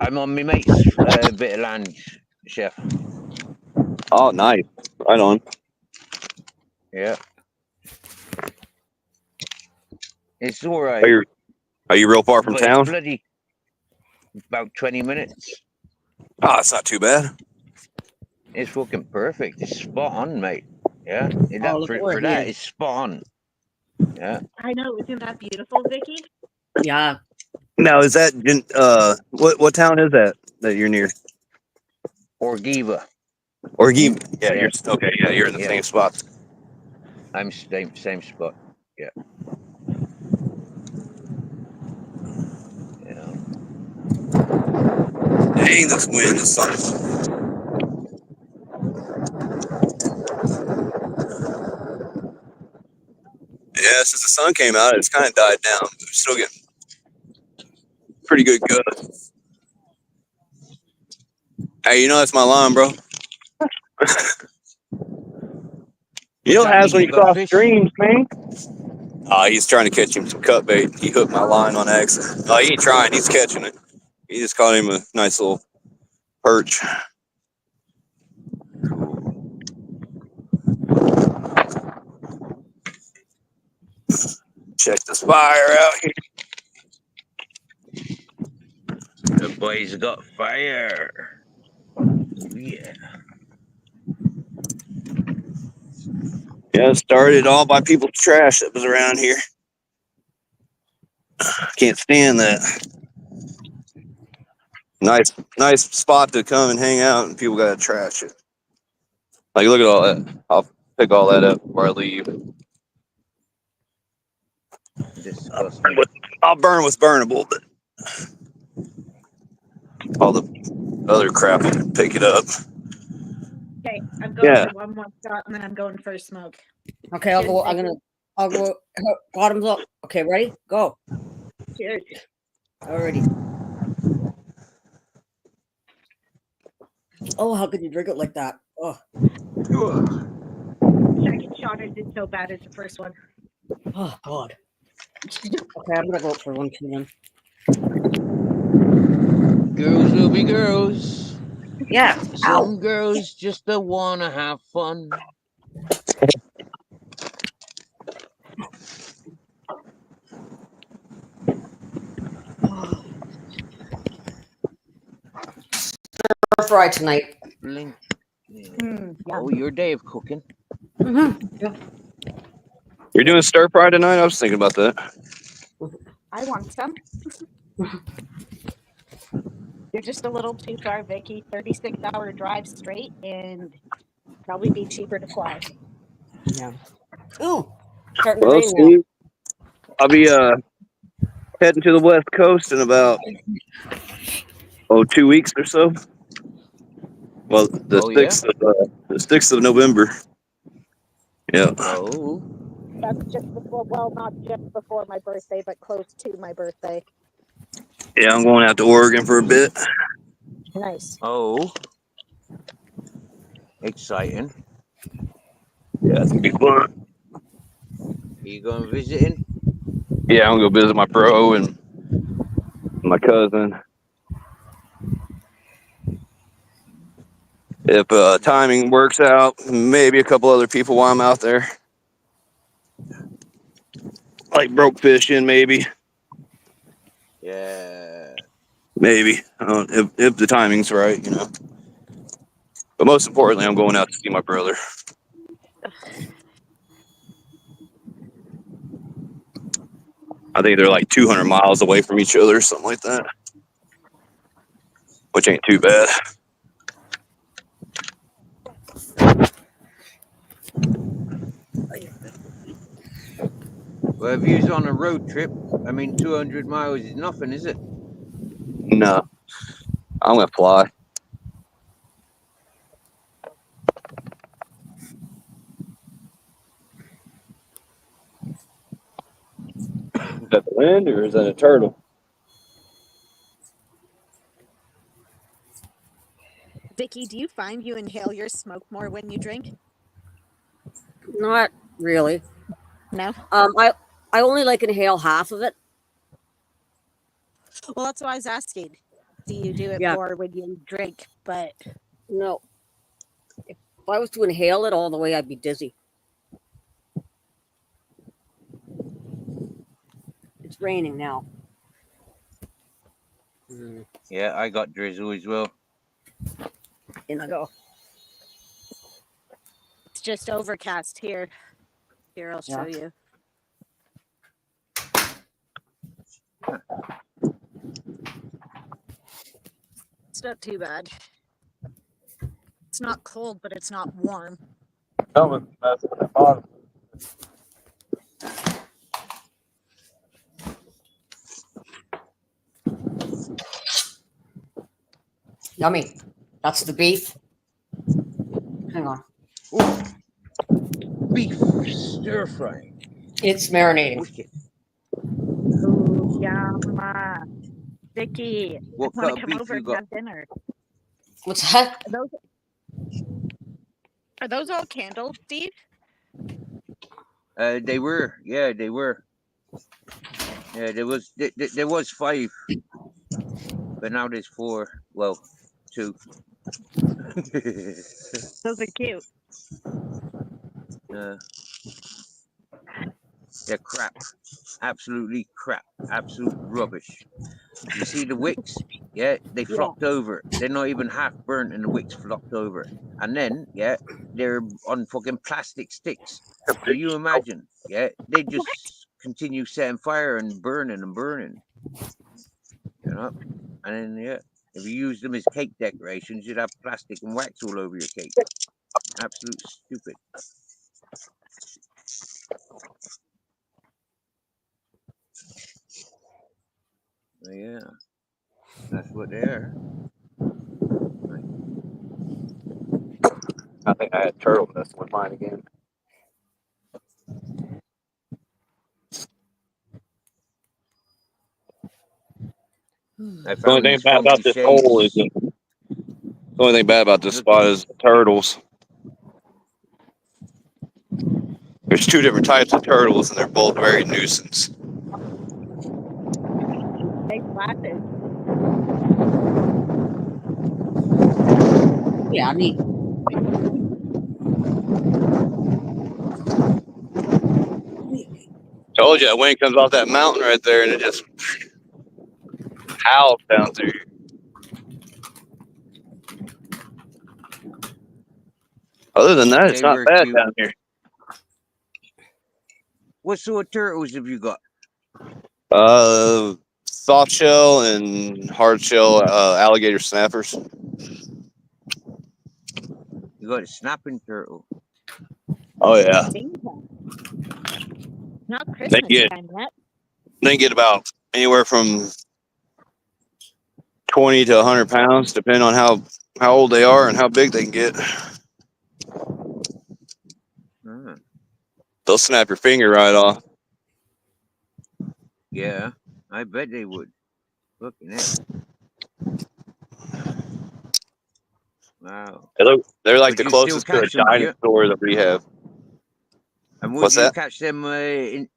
[SPEAKER 1] I'm on my mate's bit of land, chef.
[SPEAKER 3] Oh, nice. Right on.
[SPEAKER 1] Yeah, it's all
[SPEAKER 3] Are
[SPEAKER 1] right,
[SPEAKER 3] you real far from
[SPEAKER 1] but it's
[SPEAKER 3] town?
[SPEAKER 1] bloody about 20 minutes.
[SPEAKER 3] Oh, it's not too bad.
[SPEAKER 1] It's fucking perfect. It's spot on, mate. Yeah,
[SPEAKER 4] Oh, look at where
[SPEAKER 1] for
[SPEAKER 4] he
[SPEAKER 1] that,
[SPEAKER 4] is.
[SPEAKER 1] it's spot on. Yeah,
[SPEAKER 2] I know, isn't that beautiful, Vicky?
[SPEAKER 4] Yeah.
[SPEAKER 3] Now, is that what town is that you're near?
[SPEAKER 1] Orgiva.
[SPEAKER 3] Or yeah,
[SPEAKER 1] Yeah,
[SPEAKER 3] you're okay. Yeah, you're in the
[SPEAKER 1] yeah.
[SPEAKER 3] same spot.
[SPEAKER 1] I'm same spot. Yeah. Yeah.
[SPEAKER 3] Dang, this wind is something. Yeah, since the sun came out, it's kind of died down. But we're still getting pretty good gusts. Hey, that's my line, bro. You
[SPEAKER 1] Does
[SPEAKER 3] know what
[SPEAKER 1] that
[SPEAKER 3] happens
[SPEAKER 1] mean
[SPEAKER 3] when
[SPEAKER 1] you
[SPEAKER 3] you
[SPEAKER 1] got
[SPEAKER 3] cross
[SPEAKER 1] fish?
[SPEAKER 3] streams, man? He's trying to catch him some cut bait. He hooked my line on accident. He ain't trying. He's catching it. He just caught him a nice little perch.
[SPEAKER 1] Cool.
[SPEAKER 3] Check this fire out here.
[SPEAKER 1] The boys got fire. Yeah.
[SPEAKER 3] Yeah, it started all by people's trash that was around here. Can't stand that. Nice spot to come and hang out, and people gotta trash it. Like, look at all that. I'll pick all that up before I leave.
[SPEAKER 1] Disgusting.
[SPEAKER 3] I'll burn what's burnable, but all the other crap, I can pick it up.
[SPEAKER 2] Okay, I'm going
[SPEAKER 3] Yeah.
[SPEAKER 2] for one more shot and then I'm going for a smoke.
[SPEAKER 4] Okay, I'll go.
[SPEAKER 2] Cheers,
[SPEAKER 4] I'll go. Bottoms up. Okay, ready? Go.
[SPEAKER 2] Cheers.
[SPEAKER 4] Alrighty. Oh, how could you drink it like that? Oh,
[SPEAKER 2] Second shot I did so bad as the first one.
[SPEAKER 4] oh God. Okay, I'm gonna go for one too then.
[SPEAKER 1] Girls will be girls.
[SPEAKER 4] Yeah.
[SPEAKER 1] Some
[SPEAKER 4] Ow.
[SPEAKER 1] girls just don't want to have fun.
[SPEAKER 4] Stir fry tonight.
[SPEAKER 1] Blink. Yeah.
[SPEAKER 2] Mm, yeah.
[SPEAKER 1] Oh, your day of cooking.
[SPEAKER 4] Yeah.
[SPEAKER 3] You're doing stir fry tonight? I was thinking about that.
[SPEAKER 2] I want some. You're just a little too far, Vicky. 36-hour drive straight and probably be cheaper to fly.
[SPEAKER 4] Yeah. Ooh, starting to
[SPEAKER 3] Well,
[SPEAKER 4] rain now.
[SPEAKER 3] Steve, I'll be heading to the West Coast in about 2 weeks or so. Well, the
[SPEAKER 1] Oh, yeah?
[SPEAKER 3] 6th of November. Yeah.
[SPEAKER 1] Oh.
[SPEAKER 2] That's just before, well, not just before my birthday, but close to my birthday.
[SPEAKER 3] Yeah, I'm going out to Oregon for a bit.
[SPEAKER 2] Nice.
[SPEAKER 1] Oh. Exciting.
[SPEAKER 3] Yeah, it's gonna be fun.
[SPEAKER 1] Are you going visiting?
[SPEAKER 3] Yeah, I'm gonna go visit my bro and my cousin. If timing works out, maybe a couple other people while I'm out there. Like broke fishing, maybe.
[SPEAKER 1] Yeah.
[SPEAKER 3] Maybe. If the timing's right, you know. But most importantly, I'm going out to see my brother. I think they're like 200 miles away from each other, something like that. Which ain't too bad.
[SPEAKER 1] Well, if you're on a road trip, 200 miles is nothing, is it?
[SPEAKER 3] No, I'm gonna fly. Is that the wind or is that a turtle?
[SPEAKER 2] Vicky, do you find you inhale your smoke more when you drink?
[SPEAKER 4] Not really.
[SPEAKER 2] No?
[SPEAKER 4] I only like inhale half of it.
[SPEAKER 2] Well, that's what I was asking. Do you do it
[SPEAKER 4] Yeah.
[SPEAKER 2] more when you drink? But
[SPEAKER 4] No. If I was to inhale it all the way, I'd be dizzy. It's raining now.
[SPEAKER 1] Yeah, I got drizzle as well.
[SPEAKER 4] In I go.
[SPEAKER 2] it's just overcast here. Here, I'll show you. It's not too bad. It's not cold, but it's not warm.
[SPEAKER 4] Yummy. That's the beef. Hang on.
[SPEAKER 1] Ooh. Beef stir fry.
[SPEAKER 4] It's marinating.
[SPEAKER 1] Wicked.
[SPEAKER 2] Ooh, yum. Vicky,
[SPEAKER 1] What
[SPEAKER 2] I want
[SPEAKER 1] kind
[SPEAKER 2] to
[SPEAKER 1] of
[SPEAKER 2] come
[SPEAKER 1] beef
[SPEAKER 2] over
[SPEAKER 1] you
[SPEAKER 2] and
[SPEAKER 1] got?
[SPEAKER 2] have dinner.
[SPEAKER 4] What's that?
[SPEAKER 2] Are those all candles, Steve?
[SPEAKER 1] They were. Yeah, they were. Yeah, there was 5, but now there's 4. Well, 2.
[SPEAKER 2] Those are cute.
[SPEAKER 1] They're crap. Absolutely crap. Absolute rubbish. You see the wicks? Yeah, they
[SPEAKER 2] Yeah.
[SPEAKER 1] flopped over. They're not even half burnt and the wicks flopped over. And then, yeah, they're on fucking plastic sticks. So you imagine, yeah, they just continue setting fire and burning and burning, you know? And then, yeah, if you use them as cake decorations, you'd have plastic and wax all over your cake. Absolute stupid. But yeah, that's what they are. Right.
[SPEAKER 3] I think I had turtle mess with mine again.
[SPEAKER 1] I
[SPEAKER 3] The only
[SPEAKER 1] found
[SPEAKER 3] thing
[SPEAKER 1] these
[SPEAKER 3] bad about
[SPEAKER 1] funky
[SPEAKER 3] this hole is
[SPEAKER 1] shades.
[SPEAKER 3] the only thing bad about this
[SPEAKER 1] Look,
[SPEAKER 3] spot is the turtles. There's two different types of turtles, and they're both very nuisance.
[SPEAKER 2] Nice glasses.
[SPEAKER 4] Yeah, neat.
[SPEAKER 3] Told you, that wind comes off that mountain right there, and it just howls down through. Other than that, it's
[SPEAKER 1] they
[SPEAKER 3] not
[SPEAKER 1] were
[SPEAKER 3] bad
[SPEAKER 1] cute.
[SPEAKER 3] down here.
[SPEAKER 1] What sort of turtles have you got?
[SPEAKER 3] Soft shell and hard shell alligator snappers.
[SPEAKER 1] You got a snapping turtle.
[SPEAKER 3] Oh yeah,
[SPEAKER 2] Springtime. Not
[SPEAKER 3] they
[SPEAKER 2] Christmas
[SPEAKER 3] get
[SPEAKER 2] time yet.
[SPEAKER 3] about anywhere from 20 to 100 pounds, depending on how old they are and how big they can get.
[SPEAKER 1] Ah,
[SPEAKER 3] They'll snap your finger right off.
[SPEAKER 1] yeah, I bet they would. Fucking hell. Wow.
[SPEAKER 3] They're like
[SPEAKER 1] But
[SPEAKER 3] the
[SPEAKER 1] you still
[SPEAKER 3] closest to a
[SPEAKER 1] catch them, do you?
[SPEAKER 3] dinosaur that we have.
[SPEAKER 1] And would
[SPEAKER 3] What's
[SPEAKER 1] you
[SPEAKER 3] that?
[SPEAKER 1] catch them?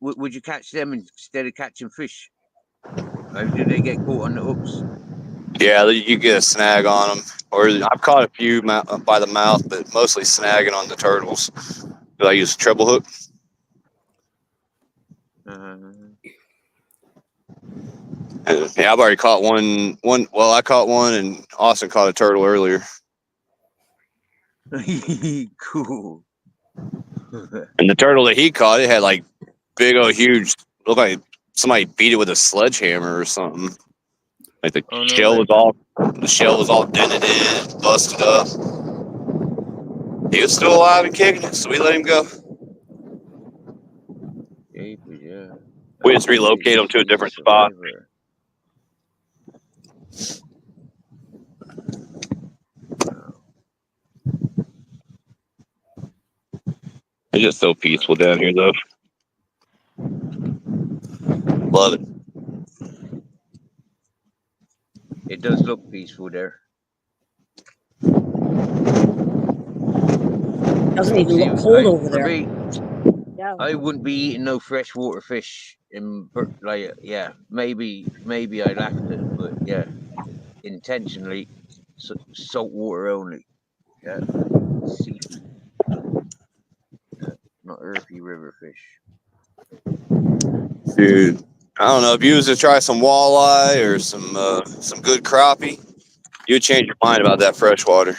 [SPEAKER 1] Would you catch them instead of catching fish? Like, do they get caught on the hooks?
[SPEAKER 3] Yeah, you get a snag on them. Or I've caught a few by the mouth, but mostly snagging on the turtles. I use a treble hook.
[SPEAKER 1] Uh,
[SPEAKER 3] Yeah, I've already caught one. Well, I caught one, and Austin caught a turtle earlier.
[SPEAKER 1] cool.
[SPEAKER 3] And the turtle that he caught, it had like big old huge, looked like somebody beat it with a sledgehammer or something. Like
[SPEAKER 1] Oh no way.
[SPEAKER 3] the shell was all dented in, busted up. He was still alive and kicking it, so we let him go.
[SPEAKER 1] Yeah.
[SPEAKER 3] We
[SPEAKER 1] Oh,
[SPEAKER 3] just relocate him to a
[SPEAKER 1] he's a
[SPEAKER 3] different spot.
[SPEAKER 1] survivor. Wow.
[SPEAKER 3] It's just so peaceful down here, though. Love it.
[SPEAKER 1] It does look peaceful there.
[SPEAKER 4] Doesn't even
[SPEAKER 1] See,
[SPEAKER 4] look cold over
[SPEAKER 1] for
[SPEAKER 4] there.
[SPEAKER 1] me,
[SPEAKER 2] Yeah.
[SPEAKER 1] I wouldn't be eating no freshwater fish like, yeah, maybe I'd have to, but yeah, intentionally salt water only. Yeah, seafood. Yeah, not earthy river fish.
[SPEAKER 3] Dude, I don't know if you was to try some walleye or some good crappie, you'd change your mind about that freshwater.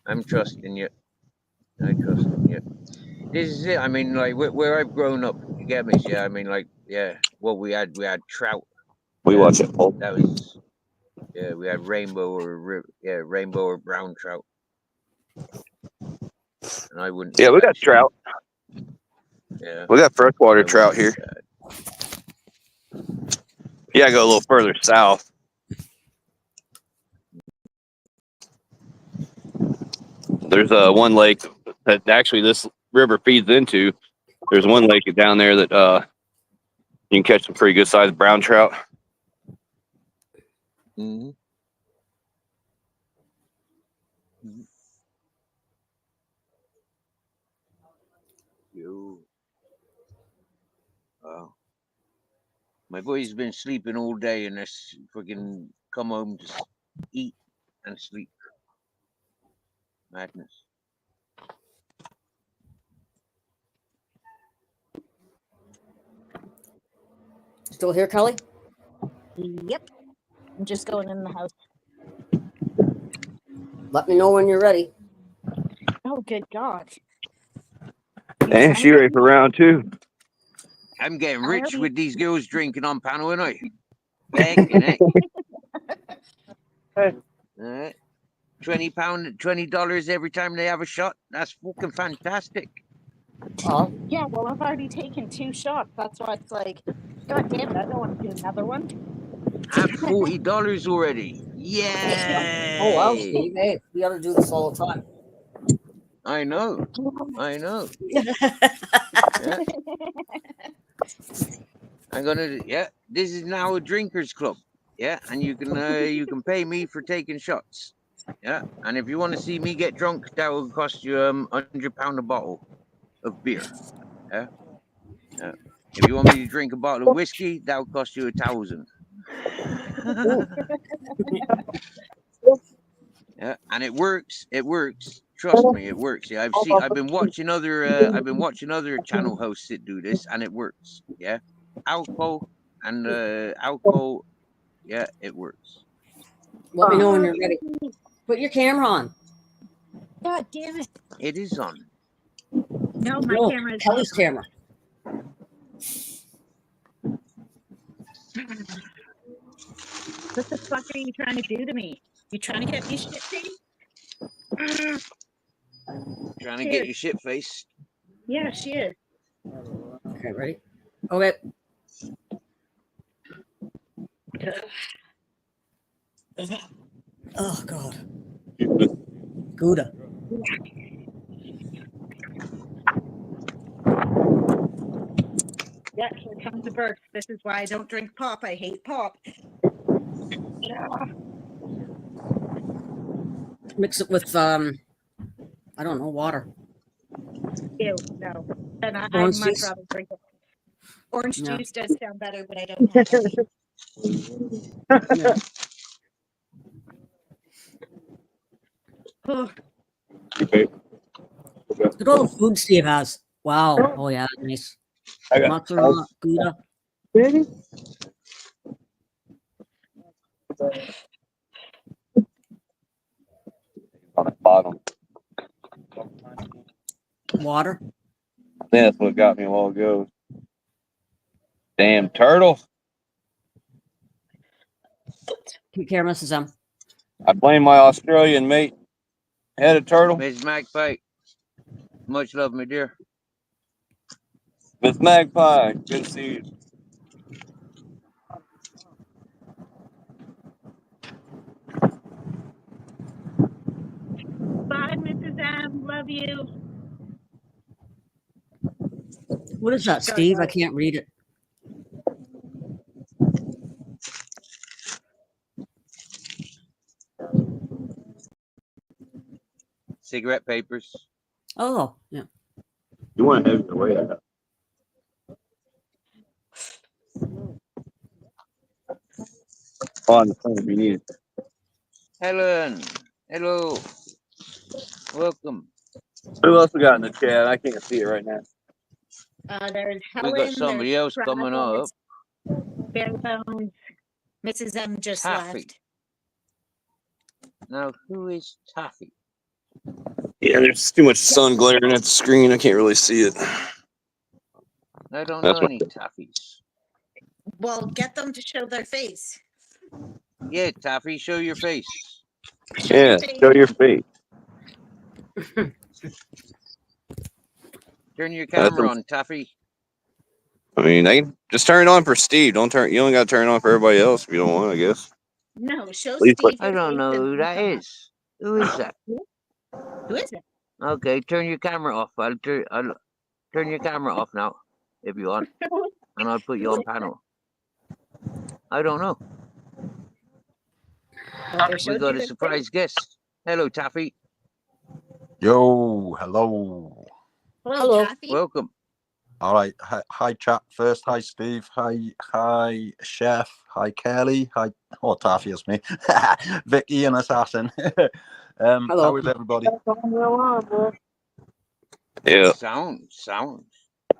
[SPEAKER 1] I'm trusting you. I trust in you. This is it. I mean, like where I've grown up, you get me? Yeah, I mean, like, yeah. Well, we had trout.
[SPEAKER 3] We
[SPEAKER 1] Yeah,
[SPEAKER 3] watch it.
[SPEAKER 1] that was, yeah. We had rainbow or brown trout, and I wouldn't
[SPEAKER 3] Yeah, we got
[SPEAKER 1] scratch them.
[SPEAKER 3] trout.
[SPEAKER 1] Yeah,
[SPEAKER 3] We got freshwater
[SPEAKER 1] I wouldn't
[SPEAKER 3] trout
[SPEAKER 1] do
[SPEAKER 3] here.
[SPEAKER 1] that.
[SPEAKER 3] You gotta go a little further south. There's one lake that actually this river feeds into. There's one lake down there that you can catch some pretty good sized brown trout.
[SPEAKER 1] Mm-hmm. Mm-hmm. Yo, wow. My boy's been sleeping all day, and this freaking come home to eat and sleep. Madness.
[SPEAKER 4] Still here, Kelly?
[SPEAKER 2] Yep. I'm just going in the house.
[SPEAKER 4] Let me know when you're ready.
[SPEAKER 2] Oh, good God.
[SPEAKER 3] And she ready for round 2.
[SPEAKER 1] I'm getting
[SPEAKER 2] I
[SPEAKER 1] rich
[SPEAKER 2] already-
[SPEAKER 1] with these girls drinking on panel, ain't I? Heckin' heck. All right. $20 every time they have a shot. That's fucking fantastic.
[SPEAKER 4] Oh,
[SPEAKER 2] Yeah, well, I've already taken 2 shots. That's why it's like, God damn it, I don't want to do another one.
[SPEAKER 1] I'm $40 already.
[SPEAKER 4] oh wow,
[SPEAKER 1] Yay!
[SPEAKER 4] Steve. Hey, we ought to do this all the time.
[SPEAKER 1] I know. I know. Yeah. I'm gonna. Yeah. This is now a drinkers club. Yeah, and you can pay me for taking shots. Yeah, and if you want to see me get drunk, that will cost you £100 a bottle of beer. Yeah. Yeah. If you want me to drink a bottle of whiskey, that will cost you 1,000.
[SPEAKER 4] Ooh,
[SPEAKER 1] Yeah, and it works. It works. Trust me, it works. Yeah, I've been watching other channel hosts that do this, and it works. Yeah, alcohol and alcohol. Yeah, it works.
[SPEAKER 4] let me know when you're ready. Put your camera on.
[SPEAKER 2] God damn it.
[SPEAKER 1] It is on.
[SPEAKER 2] No, my
[SPEAKER 4] No,
[SPEAKER 2] camera is not
[SPEAKER 4] Kelly's
[SPEAKER 2] on.
[SPEAKER 4] camera.
[SPEAKER 2] What the fuck are you trying to do to me? You trying to get me shit faced?
[SPEAKER 1] Trying to
[SPEAKER 2] She
[SPEAKER 1] get
[SPEAKER 2] is.
[SPEAKER 1] your shit faced.
[SPEAKER 2] Yeah, she is.
[SPEAKER 4] Okay, ready? Okay. Oh God. Gouda.
[SPEAKER 2] Yeah, here comes the burst. This is why I don't drink pop. I hate pop.
[SPEAKER 4] Mix it with I don't know, water.
[SPEAKER 2] Ew, no. Then I'd
[SPEAKER 4] Orange
[SPEAKER 2] much
[SPEAKER 4] juice.
[SPEAKER 2] rather drink it. Orange
[SPEAKER 4] Yeah.
[SPEAKER 2] juice does sound better, but I don't have any.
[SPEAKER 4] Yeah.
[SPEAKER 2] Oh,
[SPEAKER 3] Okay.
[SPEAKER 4] Look at all the food Steve has. Wow. Oh yeah, nice.
[SPEAKER 3] I got
[SPEAKER 4] Mozzarella, Gouda.
[SPEAKER 3] on the bottom.
[SPEAKER 4] Water.
[SPEAKER 3] That's what got me a while ago. Damn turtle.
[SPEAKER 4] Take care, Mrs. M.
[SPEAKER 3] I blame my Australian mate. Had a turtle.
[SPEAKER 1] Miss Magpie, much love, my dear.
[SPEAKER 3] Miss Magpie. Good to see you.
[SPEAKER 2] bye, Mrs. M. Love you.
[SPEAKER 4] What is that,
[SPEAKER 2] She's gotta
[SPEAKER 4] Steve? I
[SPEAKER 2] go.
[SPEAKER 4] can't read it.
[SPEAKER 1] Cigarette papers.
[SPEAKER 4] Oh, yeah.
[SPEAKER 3] You want to have your way? On the phone if you need it.
[SPEAKER 1] Helen, hello, welcome.
[SPEAKER 3] Who else we got in the chat? I can't see it right now.
[SPEAKER 2] There's
[SPEAKER 1] We got
[SPEAKER 2] Helen, there's
[SPEAKER 1] somebody else coming up.
[SPEAKER 2] Travis, Barebones. Mrs. M just
[SPEAKER 1] Taffy.
[SPEAKER 2] left.
[SPEAKER 1] Now, who is Taffy?
[SPEAKER 3] Yeah, there's too much sun glaring at the screen. I can't really see it.
[SPEAKER 1] I don't
[SPEAKER 3] That's
[SPEAKER 1] know
[SPEAKER 3] what.
[SPEAKER 1] any Taffies.
[SPEAKER 2] Well, get them to show their face.
[SPEAKER 1] Yeah, Taffy, show your face.
[SPEAKER 2] Show
[SPEAKER 3] Yeah,
[SPEAKER 2] your face.
[SPEAKER 3] show your face.
[SPEAKER 1] Turn your
[SPEAKER 3] That's
[SPEAKER 1] camera on, Taffy.
[SPEAKER 3] I mean, they just turn it on for Steve. Don't turn. You only got to turn it on for everybody else if you don't want. I guess.
[SPEAKER 2] No, show
[SPEAKER 3] At least,
[SPEAKER 2] Steve
[SPEAKER 1] I
[SPEAKER 2] your
[SPEAKER 1] don't
[SPEAKER 2] face
[SPEAKER 1] know
[SPEAKER 2] and
[SPEAKER 1] who
[SPEAKER 2] then
[SPEAKER 1] that
[SPEAKER 2] come up.
[SPEAKER 1] is. Who is that?
[SPEAKER 2] Who is it?
[SPEAKER 1] Okay, turn your camera off. I'll turn your camera off now, if you want, and I'll put you on panel. I don't know.
[SPEAKER 2] They
[SPEAKER 1] We
[SPEAKER 2] showed
[SPEAKER 1] got
[SPEAKER 2] you
[SPEAKER 1] a
[SPEAKER 2] their
[SPEAKER 1] surprise guest. Hello, Taffy.
[SPEAKER 5] Yo, hello.
[SPEAKER 2] Hello,
[SPEAKER 4] Hello.
[SPEAKER 2] Taffy.
[SPEAKER 1] Welcome.
[SPEAKER 5] All right. Hi, chat. First, hi, Steve. Hi, Chef. Hi, Kelly. Hi, oh, Taffy is me. Vicky and Assassin.
[SPEAKER 4] Hello.
[SPEAKER 5] How is everybody?
[SPEAKER 3] yeah.
[SPEAKER 1] Sound.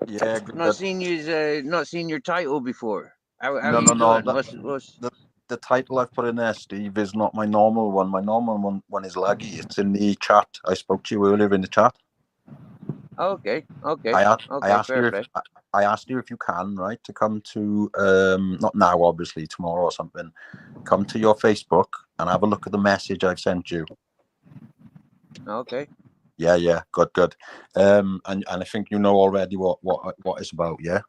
[SPEAKER 5] Yeah,
[SPEAKER 1] Not
[SPEAKER 5] good.
[SPEAKER 1] seen you. Not seen your title before. How
[SPEAKER 5] No,
[SPEAKER 1] you
[SPEAKER 5] no.
[SPEAKER 1] doing? What's
[SPEAKER 5] The title I've put in there, Steve, is not my normal one. My normal one is Laggy. It's in the chat. I spoke to you earlier in the chat.
[SPEAKER 1] okay?
[SPEAKER 5] I
[SPEAKER 1] Okay,
[SPEAKER 5] asked
[SPEAKER 1] fair
[SPEAKER 5] you
[SPEAKER 1] play.
[SPEAKER 5] I asked you if you can, right, to come to not now, obviously, tomorrow or something. Come to your Facebook and have a look at the message I've sent you.
[SPEAKER 1] Okay.
[SPEAKER 5] Yeah, good. And I think you know already what it's about, yeah.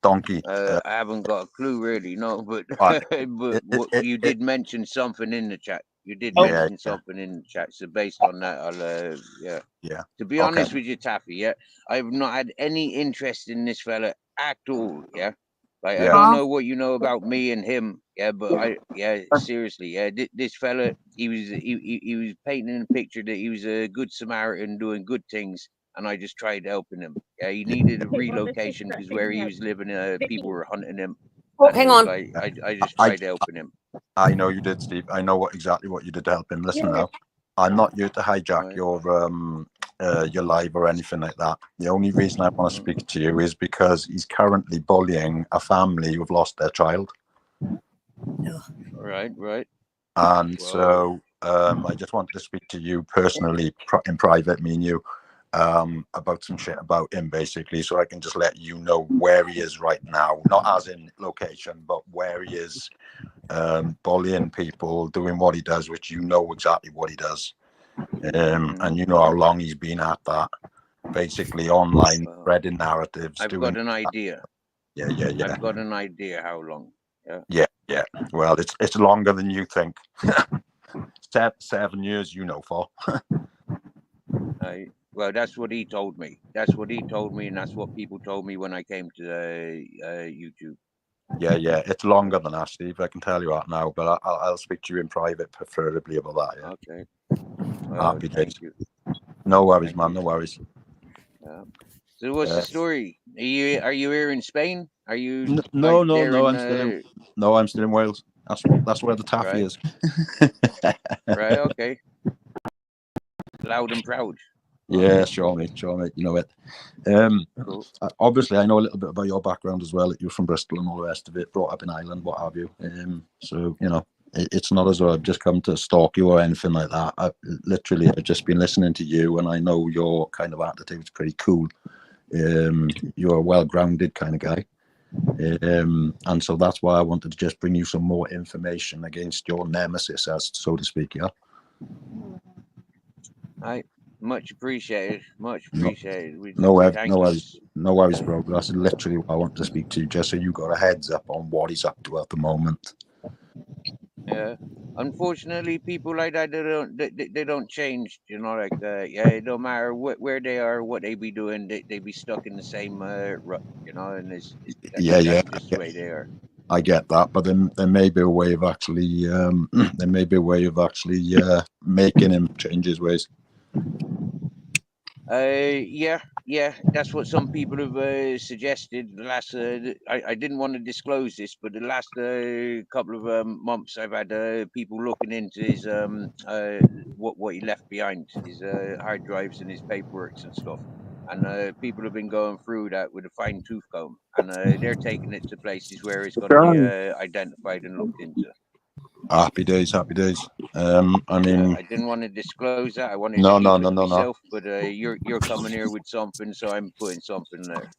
[SPEAKER 5] Donkey.
[SPEAKER 1] I haven't got a clue really, no, but
[SPEAKER 5] Right.
[SPEAKER 1] but what, you
[SPEAKER 5] It,
[SPEAKER 1] did mention something in the chat. You did
[SPEAKER 5] yeah,
[SPEAKER 1] mention something in the chat. So based on that, I'll
[SPEAKER 5] yeah.
[SPEAKER 1] To be
[SPEAKER 5] Okay.
[SPEAKER 1] honest with you, Taffy, yeah, I've not had any interest in this fella at all. Yeah, like I
[SPEAKER 5] Yeah.
[SPEAKER 1] don't know what you know about me and him. Yeah, but seriously, yeah, this fella, he was painting a picture that he was a good Samaritan doing good things, and I just tried helping him. Yeah, he needed a relocation because where he was living, people were hunting him,
[SPEAKER 4] Oh,
[SPEAKER 1] and it
[SPEAKER 4] hang
[SPEAKER 1] was
[SPEAKER 4] on.
[SPEAKER 1] like I just
[SPEAKER 5] I
[SPEAKER 1] tried helping him.
[SPEAKER 5] I know you did, Steve. I know exactly what you did to help him. Listen now, I'm not here to hijack
[SPEAKER 1] Right.
[SPEAKER 5] your live or anything like that. The only reason I want to speak to you is because he's currently bullying a family who've lost their child,
[SPEAKER 1] Right.
[SPEAKER 5] and
[SPEAKER 1] Whoa.
[SPEAKER 5] so I just wanted to speak to you personally in private, me and you, about some shit about him, basically, so I can just let you know where he is right now, not as in location, but where he is. Bullying people, doing what he does, which you know exactly what he does, and you know how long he's been at that, basically online,
[SPEAKER 1] Well,
[SPEAKER 5] spreading narratives,
[SPEAKER 1] I've
[SPEAKER 5] doing
[SPEAKER 1] got an idea.
[SPEAKER 5] yeah.
[SPEAKER 1] I've got an idea how long. Yeah.
[SPEAKER 5] Yeah. Well, it's longer than you think. 7 years, you know, for.
[SPEAKER 1] Well, that's what he told me. That's what he told me, and that's what people told me when I came to YouTube.
[SPEAKER 5] Yeah, it's longer than that, Steve. I can tell you that now, but I'll speak to you in private, preferably about that. Yeah.
[SPEAKER 1] Okay.
[SPEAKER 5] Happy days.
[SPEAKER 1] Thank you.
[SPEAKER 5] No worries,
[SPEAKER 1] Thank
[SPEAKER 5] man.
[SPEAKER 1] you.
[SPEAKER 5] No worries.
[SPEAKER 1] So what's the story? Are you here in Spain? Are you
[SPEAKER 5] No.
[SPEAKER 1] in
[SPEAKER 5] I'm still in Wales. That's where the taffy
[SPEAKER 1] right?
[SPEAKER 5] is.
[SPEAKER 1] Right. Okay. Loud and proud.
[SPEAKER 5] Yeah, sure, mate. You know it.
[SPEAKER 1] Cool.
[SPEAKER 5] Obviously, I know a little bit about your background as well. That you're from Bristol and all the rest of it. Brought up in Ireland, what have you. So you know, it's not as though I've just come to stalk you or anything like that. I've just been listening to you, and I know your kind of attitude's pretty cool. You're a well-grounded kind of guy. And so that's why I wanted to just bring you some more information against your nemesis, as so to speak. Yeah.
[SPEAKER 1] Much appreciated. Much appreciated.
[SPEAKER 5] No
[SPEAKER 1] Thank you.
[SPEAKER 5] worries, bro. That's literally what I want to speak to you, just so you got a heads up on what he's up to at the moment.
[SPEAKER 1] Yeah. Unfortunately, people like that they don't change. You know, like it don't matter where they are, what they be doing. They be stuck in the same rut. You know, and that's just the way they are.
[SPEAKER 5] I get that, but then there may be a way of actually making him change his ways.
[SPEAKER 1] Yeah, that's what some people have suggested. The last, I didn't want to disclose this, but the last couple of months, I've had people looking into his what he left behind, his hard drives and his paperwork and stuff, and people have been going through that with a fine tooth comb, and they're taking it to places where it's going to be identified and looked into.
[SPEAKER 5] Happy days. I mean,
[SPEAKER 1] I didn't want to disclose that. I wanted to
[SPEAKER 5] no,
[SPEAKER 1] keep it myself. But you're coming here with something, so I'm putting something there.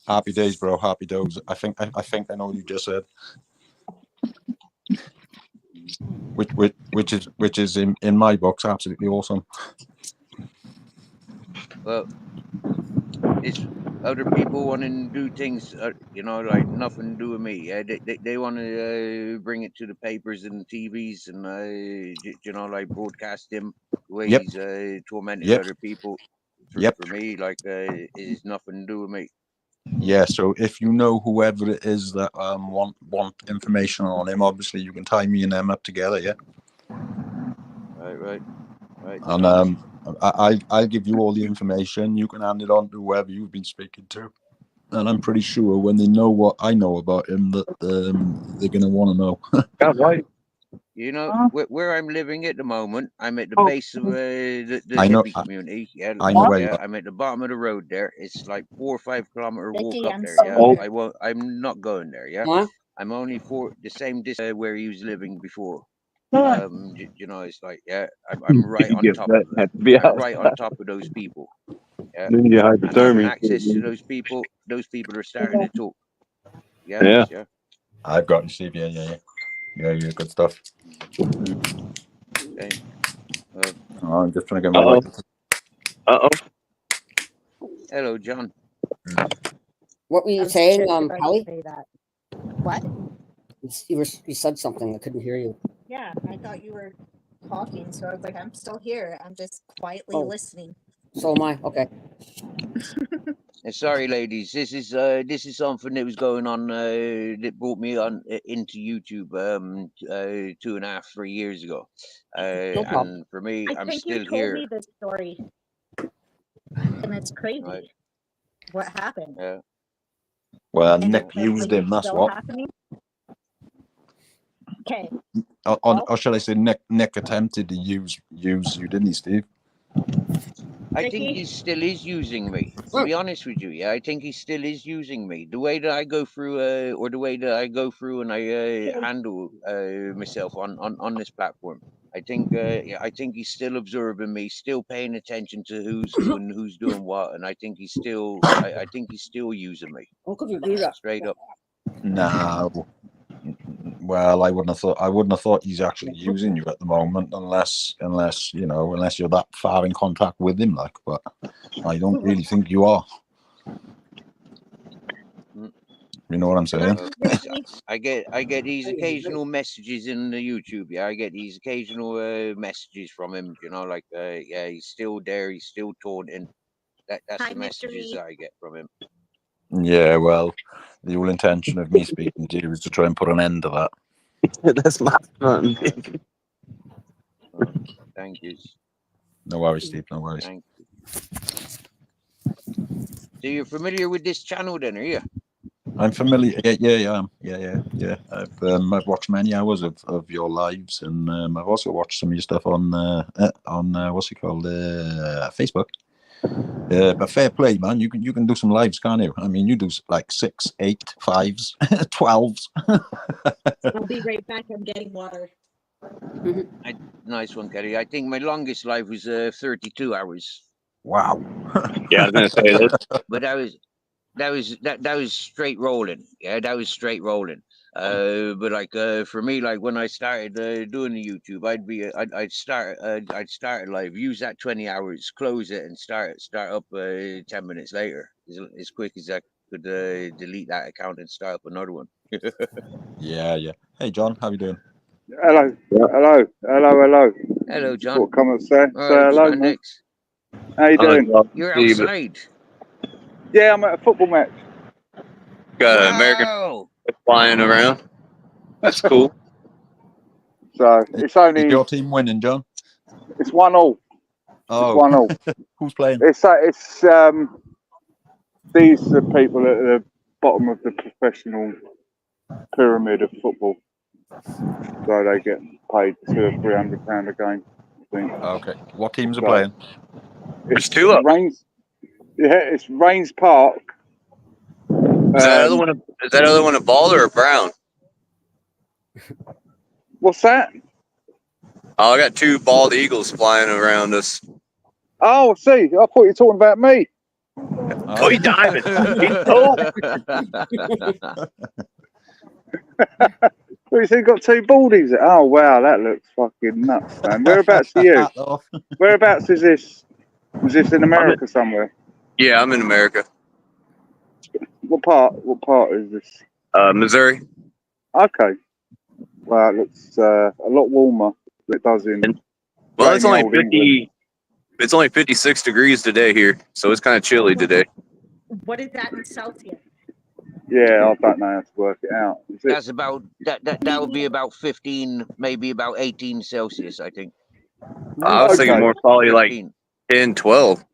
[SPEAKER 5] Happy days, bro. Happy days. I think I know what you just said. Which is in my books absolutely awesome.
[SPEAKER 1] Well, it's other people wanting to do things, you know, like nothing to do with me. Yeah, they want to bring it to the papers and the TVs, and you know, like broadcast him the way
[SPEAKER 5] Yep.
[SPEAKER 1] he's tormented
[SPEAKER 5] Yep.
[SPEAKER 1] other people.
[SPEAKER 5] Yep.
[SPEAKER 1] For me, like it is nothing to do with me.
[SPEAKER 5] Yeah, so if you know whoever it is that want information on him, obviously you can tie me and them up together, yeah.
[SPEAKER 1] Right.
[SPEAKER 5] And I'll give you all the information. You can hand it on to whoever you've been speaking to, and I'm pretty sure when they know what I know about him, that they're gonna want to know.
[SPEAKER 1] Right. You know, where I'm living at the moment, I'm at the base of the
[SPEAKER 5] I know.
[SPEAKER 1] hippie community. Yeah,
[SPEAKER 5] I know where you
[SPEAKER 1] yeah.
[SPEAKER 5] are.
[SPEAKER 1] I'm at the bottom of the road there. It's like 4 or 5 kilometer walk
[SPEAKER 2] Vicky,
[SPEAKER 1] up
[SPEAKER 2] I'm
[SPEAKER 1] there.
[SPEAKER 2] so
[SPEAKER 1] Yeah,
[SPEAKER 2] here.
[SPEAKER 1] I won't. I'm not going there. Yeah,
[SPEAKER 4] Huh?
[SPEAKER 1] I'm only for the same distance where he was living before. You know, it's like I'm right
[SPEAKER 3] You
[SPEAKER 1] on
[SPEAKER 3] get
[SPEAKER 1] top
[SPEAKER 3] that
[SPEAKER 1] of
[SPEAKER 3] and have to be
[SPEAKER 1] I'm right on
[SPEAKER 3] outside.
[SPEAKER 1] top of those people. Yeah,
[SPEAKER 3] Then you
[SPEAKER 1] and having
[SPEAKER 3] hypothermia.
[SPEAKER 1] access to those people are starting to talk. Yeah,
[SPEAKER 3] Yeah.
[SPEAKER 1] yeah.
[SPEAKER 5] I've got you, Steve. Yeah. Good stuff.
[SPEAKER 1] Okay.
[SPEAKER 5] Oh, I'm just trying to get my
[SPEAKER 3] Uh-oh.
[SPEAKER 5] wife.
[SPEAKER 3] Uh-oh.
[SPEAKER 1] Hello, John.
[SPEAKER 4] What were
[SPEAKER 2] I
[SPEAKER 4] you
[SPEAKER 2] was
[SPEAKER 4] saying,
[SPEAKER 2] just about to
[SPEAKER 4] Kelly?
[SPEAKER 2] say that. What?
[SPEAKER 4] You said something. I couldn't hear you.
[SPEAKER 2] Yeah, I thought you were talking, so I was like, I'm still here. I'm just quietly
[SPEAKER 4] Oh.
[SPEAKER 2] listening.
[SPEAKER 4] So am I. Okay.
[SPEAKER 1] Sorry, ladies. This is something that was going on that brought me on into YouTube 2.5, 3 years ago.
[SPEAKER 4] No problem.
[SPEAKER 1] And for me,
[SPEAKER 2] I
[SPEAKER 1] I'm
[SPEAKER 2] think you
[SPEAKER 1] still
[SPEAKER 2] told
[SPEAKER 1] here.
[SPEAKER 2] me this story, and it's crazy.
[SPEAKER 1] Right?
[SPEAKER 2] What happened?
[SPEAKER 1] Yeah.
[SPEAKER 5] Well,
[SPEAKER 2] And
[SPEAKER 5] Nick
[SPEAKER 2] it's
[SPEAKER 5] used
[SPEAKER 2] like
[SPEAKER 5] him. That's
[SPEAKER 2] still
[SPEAKER 5] what.
[SPEAKER 2] happening. Okay.
[SPEAKER 5] Or shall I say, Nick attempted to use you, didn't he, Steve?
[SPEAKER 1] I think
[SPEAKER 2] Vicky?
[SPEAKER 1] he still is using me. To be honest with you, yeah, I think he still is using me. The way that I go through, or the way that I go through and I handle myself on this platform. I think, yeah, I think he's still observing me, still paying attention to who's who and who's doing what, and I think he's still, I think he's still using me.
[SPEAKER 4] How could you do that?
[SPEAKER 1] Straight up.
[SPEAKER 5] No. Well, I wouldn't have thought he's actually using you at the moment, unless you're that far in contact with him, like. But I don't really think you are. You know what I'm saying?
[SPEAKER 1] I get these occasional messages in the YouTube. Yeah, I get these occasional messages from him. You know, like yeah, he's still there. He's still taunting. That's
[SPEAKER 2] Hi,
[SPEAKER 1] the messages
[SPEAKER 2] Mystery.
[SPEAKER 1] that I get from him.
[SPEAKER 5] Yeah. Well, the whole intention of me speaking to you is to try and put an end to that.
[SPEAKER 3] That's my fun.
[SPEAKER 1] Thank you.
[SPEAKER 5] No worries, Steve. No worries.
[SPEAKER 1] Thank you. So you're familiar with this channel, then, are you?
[SPEAKER 5] I'm familiar. Yeah. I've watched many hours of your lives, and I've also watched some of your stuff on what's it called, Facebook. But fair play, man. You can do some lives, can't you? I mean, you do like 6, 8, 5s, 12s.
[SPEAKER 2] I'll be right back. I'm getting water.
[SPEAKER 1] Nice one, Kelly. I think my longest live was 32 hours.
[SPEAKER 5] Wow.
[SPEAKER 3] Yeah, I was gonna say this.
[SPEAKER 1] But that was straight rolling. Yeah, that was straight rolling. But like for me, like when I started doing the YouTube, I'd start live, use that 20 hours, close it, and start up 10 minutes later, as quick as I could delete that account and start up another one.
[SPEAKER 5] Yeah. Hey, John, how you doing?
[SPEAKER 6] Hello.
[SPEAKER 1] Hello,
[SPEAKER 6] Just
[SPEAKER 1] John.
[SPEAKER 6] thought come and say
[SPEAKER 1] All right,
[SPEAKER 6] hello, man.
[SPEAKER 1] Spandex.
[SPEAKER 6] How you doing?
[SPEAKER 1] You're outside.
[SPEAKER 6] Yeah, I'm at a football match.
[SPEAKER 3] Got an American
[SPEAKER 1] Wow.
[SPEAKER 3] flying around. That's cool.
[SPEAKER 6] So it's
[SPEAKER 5] Is
[SPEAKER 6] only
[SPEAKER 5] your team winning, John?
[SPEAKER 6] it's 1-1.
[SPEAKER 5] Oh,
[SPEAKER 6] It's 1-1.
[SPEAKER 5] who's playing?
[SPEAKER 6] It's these are people at the bottom of the professional pyramid of football. So they get paid £200 or £300 a game, I think.
[SPEAKER 5] Okay. What teams are
[SPEAKER 6] So
[SPEAKER 5] playing?
[SPEAKER 3] There's two up.
[SPEAKER 6] It's Rains Park.
[SPEAKER 3] Is that other one a ball or a brown?
[SPEAKER 6] What's that?
[SPEAKER 3] Oh, I got two bald eagles flying around us.
[SPEAKER 6] Oh, I see. I thought you were talking about me.
[SPEAKER 3] Oh, he's diving. He's
[SPEAKER 6] Well, you said you got two baldies. Oh, wow, that looks fucking nuts, man. Whereabouts are you? Whereabouts is this? Is this in America somewhere?
[SPEAKER 3] Yeah, I'm in America.
[SPEAKER 6] What part? What part is this?
[SPEAKER 3] Missouri.
[SPEAKER 6] Okay. Well, it looks a lot warmer than it does in.
[SPEAKER 3] Well, it's
[SPEAKER 6] rainy
[SPEAKER 3] only
[SPEAKER 6] old
[SPEAKER 3] 50.
[SPEAKER 6] England.
[SPEAKER 3] It's only 56 degrees today here, so it's kind of chilly today.
[SPEAKER 2] What is that in Celsius?
[SPEAKER 6] Yeah, I don't know how to work it out.
[SPEAKER 1] That's about that would be about 15, maybe about 18 Celsius, I think.
[SPEAKER 3] I was thinking more probably
[SPEAKER 1] 15.
[SPEAKER 3] like 10, 12,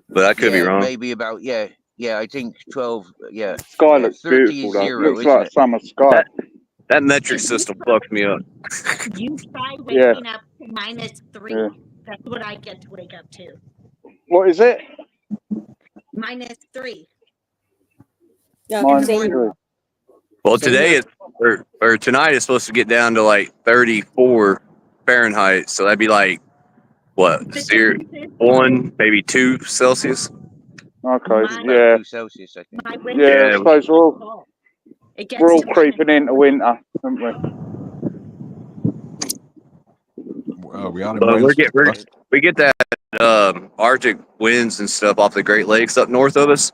[SPEAKER 3] but I could be wrong.
[SPEAKER 1] Maybe about I think 12. Yeah.
[SPEAKER 6] Sky
[SPEAKER 1] yeah,
[SPEAKER 6] looks
[SPEAKER 1] 30
[SPEAKER 6] beautiful
[SPEAKER 1] is
[SPEAKER 6] though.
[SPEAKER 1] 0,
[SPEAKER 6] Looks
[SPEAKER 1] isn't
[SPEAKER 6] like
[SPEAKER 1] it?
[SPEAKER 6] summer sky.
[SPEAKER 3] That metric
[SPEAKER 2] And you
[SPEAKER 3] system fucks me up.
[SPEAKER 2] try
[SPEAKER 6] Yeah.
[SPEAKER 2] waking up to -3.
[SPEAKER 6] Yeah.
[SPEAKER 2] That's what I get to wake up to.
[SPEAKER 6] What is it?
[SPEAKER 2] -3.
[SPEAKER 4] Yeah,
[SPEAKER 6] Minus
[SPEAKER 4] same.
[SPEAKER 6] 3.
[SPEAKER 3] Well,
[SPEAKER 4] Same
[SPEAKER 3] today
[SPEAKER 4] here.
[SPEAKER 3] is or tonight is supposed to get down to like 34 Fahrenheit, so that'd be like what
[SPEAKER 2] The
[SPEAKER 3] 0,
[SPEAKER 2] difference is
[SPEAKER 3] 1, maybe 2 Celsius.
[SPEAKER 6] Okay.
[SPEAKER 2] My-
[SPEAKER 1] About
[SPEAKER 6] Yeah.
[SPEAKER 1] 2 Celsius, I think.
[SPEAKER 2] my winter
[SPEAKER 6] Yeah. I
[SPEAKER 3] Yeah.
[SPEAKER 6] suppose
[SPEAKER 2] it
[SPEAKER 6] we're
[SPEAKER 2] gets
[SPEAKER 6] all
[SPEAKER 2] to
[SPEAKER 6] creeping into
[SPEAKER 2] -4.
[SPEAKER 6] winter, aren't we?
[SPEAKER 5] Well, we are in
[SPEAKER 3] But
[SPEAKER 5] Wales.
[SPEAKER 3] we get that Arctic winds and stuff off the Great Lakes up north of us.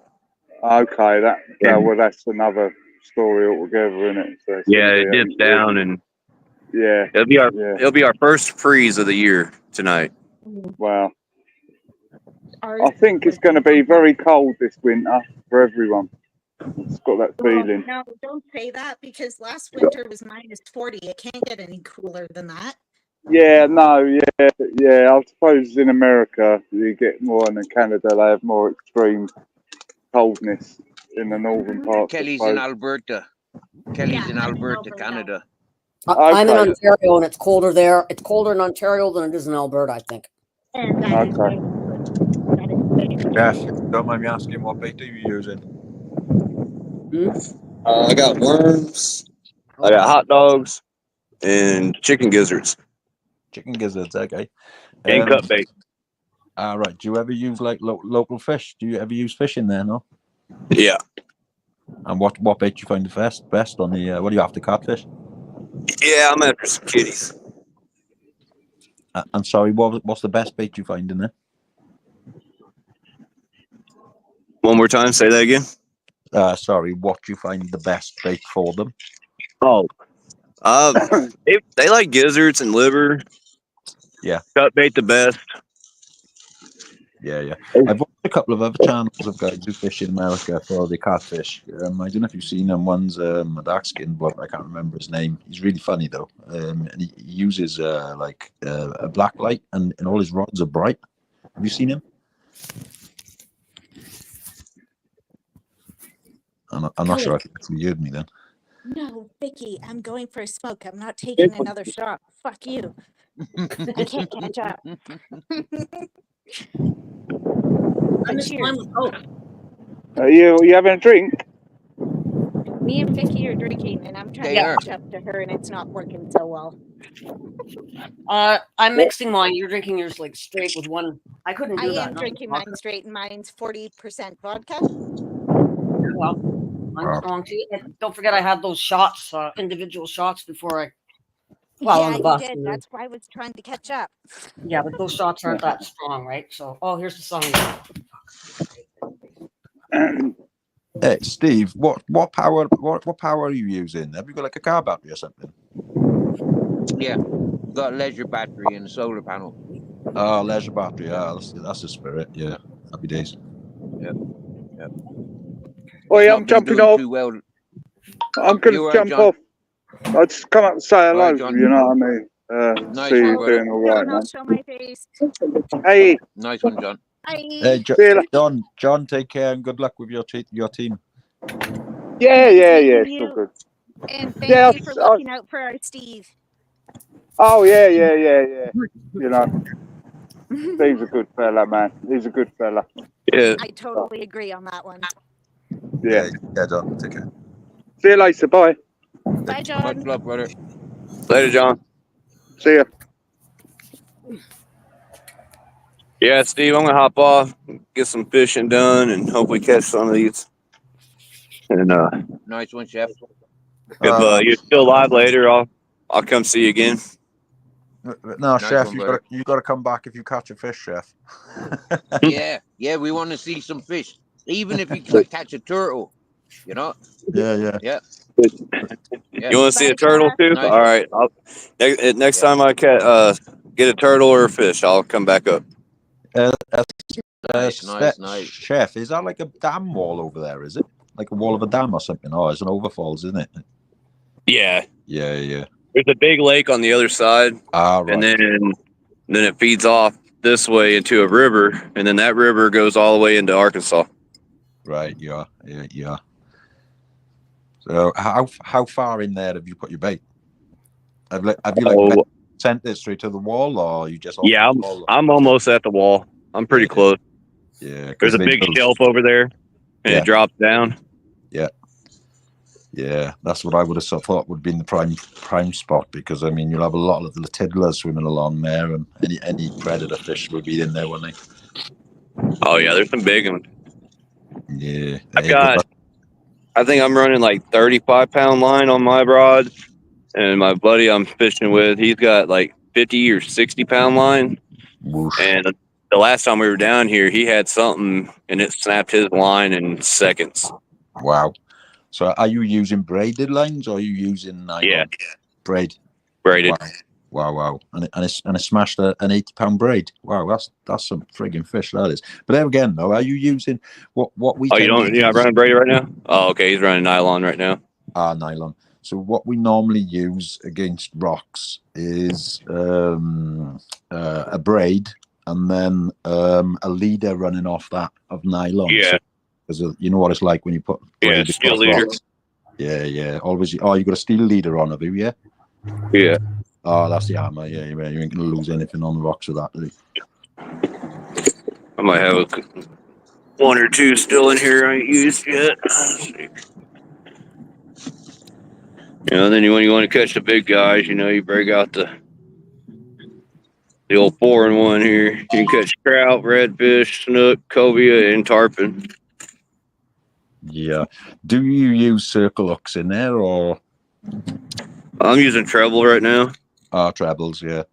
[SPEAKER 6] Okay.
[SPEAKER 3] Yeah.
[SPEAKER 6] Well, that's another story altogether, isn't it? So it's
[SPEAKER 3] Yeah,
[SPEAKER 6] gonna
[SPEAKER 3] it
[SPEAKER 6] be
[SPEAKER 3] dips down, and
[SPEAKER 6] Yeah. Yeah.
[SPEAKER 3] it'll be our first freeze of the year tonight.
[SPEAKER 6] Wow.
[SPEAKER 2] Ours
[SPEAKER 6] I think it's
[SPEAKER 2] was-
[SPEAKER 6] going to be very cold this winter for everyone. It's got that
[SPEAKER 2] Well,
[SPEAKER 6] feeling.
[SPEAKER 2] no, don't say that because last winter was -40. It can't get any cooler than that.
[SPEAKER 6] Yeah, no, yeah. I suppose in America you get more, and in Canada they have more extreme coldness in the northern parts. I
[SPEAKER 1] Kelly's in
[SPEAKER 6] suppose.
[SPEAKER 1] Alberta. Kelly's in
[SPEAKER 2] I'm in
[SPEAKER 1] Alberta,
[SPEAKER 2] Alberta.
[SPEAKER 1] Canada.
[SPEAKER 4] I'm in
[SPEAKER 6] Okay.
[SPEAKER 4] Ontario, and it's colder there. It's colder in Ontario than it is in Alberta, I think.
[SPEAKER 2] And that is
[SPEAKER 6] Okay.
[SPEAKER 2] very good. That is very good.
[SPEAKER 5] Jeff, don't mind me asking, what bait are you using?
[SPEAKER 3] I got worms, I got hot dogs, and chicken gizzards
[SPEAKER 5] Chicken gizzards, okay.
[SPEAKER 3] and cut bait.
[SPEAKER 5] Right. Do you ever use like local fish? Do you ever use fish in there? No.
[SPEAKER 3] Yeah,
[SPEAKER 5] And what bait do you find the best on the? What do you have to catfish?
[SPEAKER 3] yeah. I'm after some kitties.
[SPEAKER 5] I'm sorry. What's the best bait you find in there?
[SPEAKER 3] One more time, say that again.
[SPEAKER 5] Sorry. What do you find the best bait for them?
[SPEAKER 3] Oh, they like gizzards and liver.
[SPEAKER 5] Yeah.
[SPEAKER 3] Cut bait the best.
[SPEAKER 5] Yeah. I've watched a couple of other channels of guys who fish in America for the catfish. I don't know if you've seen them. One's a dark skinned bloke. I can't remember his name. He's really funny though. And he uses a black light, and all his rods are bright. Have you seen him? I'm not sure if you heard me then.
[SPEAKER 2] No, Vicky, I'm going for a smoke. I'm not taking another shot. Fuck you. I can't catch up.
[SPEAKER 4] I'm just fine with Coke.
[SPEAKER 6] Are you having a drink?
[SPEAKER 2] Me and Vicky are drinking, and I'm trying
[SPEAKER 1] They
[SPEAKER 2] to
[SPEAKER 1] are.
[SPEAKER 2] catch up to her, and it's not working so well.
[SPEAKER 4] I'm mixing mine. You're drinking yours like straight with one. I couldn't
[SPEAKER 2] I
[SPEAKER 4] do that.
[SPEAKER 2] am
[SPEAKER 4] no.
[SPEAKER 2] drinking mine straight, and mine's 40% vodka.
[SPEAKER 4] Well, I'm strong too. And don't forget, I had those shots, individual shots before I. Well, on
[SPEAKER 2] Yeah,
[SPEAKER 4] the bus.
[SPEAKER 2] you did. That's why I was trying to catch up.
[SPEAKER 4] Yeah, but those shots aren't that strong, right? So, here's the song.
[SPEAKER 5] Hey, Steve, what power are you using? Have you got like a car battery or something?
[SPEAKER 1] Yeah. Got a leisure battery and a solar panel.
[SPEAKER 5] Oh, leisure battery. Yeah, that's the spirit. Yeah, happy days.
[SPEAKER 1] Yep.
[SPEAKER 6] Oi,
[SPEAKER 1] Not
[SPEAKER 6] I'm
[SPEAKER 1] been
[SPEAKER 6] jumping
[SPEAKER 1] doing
[SPEAKER 6] off.
[SPEAKER 1] too well.
[SPEAKER 6] I'm going
[SPEAKER 1] You
[SPEAKER 6] to
[SPEAKER 1] all right,
[SPEAKER 6] jump
[SPEAKER 1] John?
[SPEAKER 6] off. I just come up and say hello.
[SPEAKER 1] All right, John.
[SPEAKER 6] You know what I mean?
[SPEAKER 1] Nice
[SPEAKER 6] See
[SPEAKER 1] one,
[SPEAKER 6] you
[SPEAKER 1] brother.
[SPEAKER 6] doing all right,
[SPEAKER 2] John, I'll
[SPEAKER 6] man.
[SPEAKER 2] show my face.
[SPEAKER 6] Hey,
[SPEAKER 1] Nice one, John.
[SPEAKER 5] Hey,
[SPEAKER 6] See you later.
[SPEAKER 5] John, take care and good luck with your team.
[SPEAKER 6] Yeah,
[SPEAKER 2] Nice
[SPEAKER 6] yeah,
[SPEAKER 2] meeting
[SPEAKER 6] yeah. It's all
[SPEAKER 2] you,
[SPEAKER 6] good.
[SPEAKER 2] and thank
[SPEAKER 6] Yeah,
[SPEAKER 2] you for looking out for our Steve.
[SPEAKER 6] oh yeah. You know, Steve's a good fella, man. He's a good fella.
[SPEAKER 3] Yeah.
[SPEAKER 2] I totally agree on that one.
[SPEAKER 6] Yeah.
[SPEAKER 5] Yeah, John, take care.
[SPEAKER 6] See you later. Bye.
[SPEAKER 2] Bye,
[SPEAKER 1] Much
[SPEAKER 2] John.
[SPEAKER 1] love, brother.
[SPEAKER 3] Later, John.
[SPEAKER 6] See ya.
[SPEAKER 3] Yeah, Steve, I'm gonna hop off, get some fishing done, and hopefully catch some of these. And
[SPEAKER 1] Nice one, Chef.
[SPEAKER 3] if you're still live later, I'll come see you again.
[SPEAKER 5] No,
[SPEAKER 1] Nice
[SPEAKER 5] Chef,
[SPEAKER 1] one,
[SPEAKER 5] you
[SPEAKER 1] brother.
[SPEAKER 5] got to come back if you catch a fish, Chef.
[SPEAKER 1] Yeah, we want to see some fish. Even if you catch a turtle, you know?
[SPEAKER 5] Yeah.
[SPEAKER 1] Yeah.
[SPEAKER 3] You want to see a
[SPEAKER 2] Bye,
[SPEAKER 3] turtle
[SPEAKER 2] Chef.
[SPEAKER 3] too?
[SPEAKER 1] Nice
[SPEAKER 3] All
[SPEAKER 1] one.
[SPEAKER 3] right. Next
[SPEAKER 1] Yeah.
[SPEAKER 3] time I get a turtle or a fish, I'll come back up.
[SPEAKER 1] Nice.
[SPEAKER 5] Chef, is that like a dam wall over there? Is it like a wall of a dam or something? Oh, it's an overfalls, isn't it?
[SPEAKER 3] Yeah.
[SPEAKER 5] Yeah.
[SPEAKER 3] There's a big lake on the other side,
[SPEAKER 5] Right.
[SPEAKER 3] and then it feeds off this way into a river, and then that river goes all the way into Arkansas.
[SPEAKER 5] Right. Yeah. So How far in there have you put your bait? Have you sent it straight to the wall, or you just off
[SPEAKER 3] Yeah,
[SPEAKER 5] the wall?
[SPEAKER 3] I'm almost at the wall. I'm pretty close.
[SPEAKER 5] Yeah,
[SPEAKER 3] There's a big shelf over there, and it drops down.
[SPEAKER 5] Yeah, that's what I would have thought would be in the prime spot, because I mean you'll have a lot of the tiddlers swimming along there, and any predator fish would be in there, wouldn't they?
[SPEAKER 3] Oh yeah, there's some big ones.
[SPEAKER 5] Yeah,
[SPEAKER 3] I think I'm running like 35-pound line on my rod, and my buddy I'm fishing with, he's got like 50 or 60-pound line.
[SPEAKER 5] Whoosh.
[SPEAKER 3] And the last time we were down here, he had something, and it snapped his line in seconds.
[SPEAKER 5] Wow. So are you using braided lines, or are you using nylon?
[SPEAKER 3] Yeah,
[SPEAKER 5] braided. Wow. And it smashed an 80-pound braid. Wow, that's some frigging fish, that is. But there again, though, are you using what we?
[SPEAKER 3] Oh, you're not running braided right now? Oh, okay, he's running nylon right now.
[SPEAKER 5] Nylon. So what we normally use against rocks is a braid, and then a leader running off that of nylon.
[SPEAKER 3] Yeah.
[SPEAKER 5] Because you know what it's like when you put
[SPEAKER 3] steel leader.
[SPEAKER 5] Rocks. Yeah. Always. Oh, you got a steel leader on, have you? Yeah.
[SPEAKER 3] Yeah.
[SPEAKER 5] Oh, that's the armor. Yeah, you ain't gonna lose anything on the rocks with that, really.
[SPEAKER 3] I might have one or two still in here I ain't used yet. Then when you want to catch the big guys, you break out the old 4-in-1 here. You can catch trout, redfish, snook, cobia, and tarpon.
[SPEAKER 5] Yeah. Do you use circle hooks in there, or?
[SPEAKER 3] I'm using treble right now.
[SPEAKER 5] Trebles, yeah.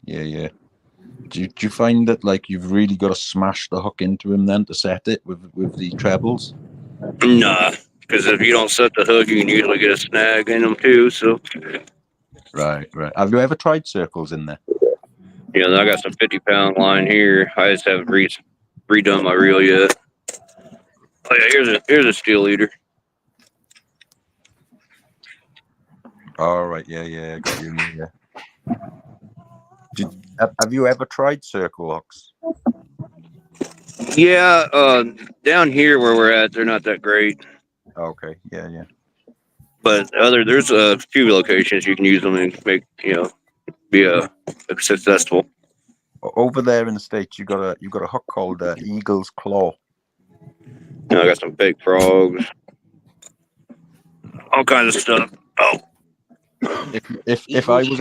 [SPEAKER 5] Do you find that like you've really got to smash the hook into him then to set it with the trebles?
[SPEAKER 3] Nah, because if you don't set the hook, you can usually get a snag in them too. So.
[SPEAKER 5] Right. Have you ever tried circles in there?
[SPEAKER 3] Yeah, I got some 50-pound line here. I just haven't redone my reel yet. Oh yeah, here's a steel leader.
[SPEAKER 5] All right, yeah, got you. Yeah. Have you ever tried circle hooks?
[SPEAKER 3] Yeah, down here where we're at, they're not that great.
[SPEAKER 5] Okay, yeah.
[SPEAKER 3] But there's a few locations you can use them and make be successful.
[SPEAKER 5] Over there in the States, you got a hook called Eagle's Claw.
[SPEAKER 3] I got some fake frogs, all kinds of stuff. Oh,
[SPEAKER 5] if I was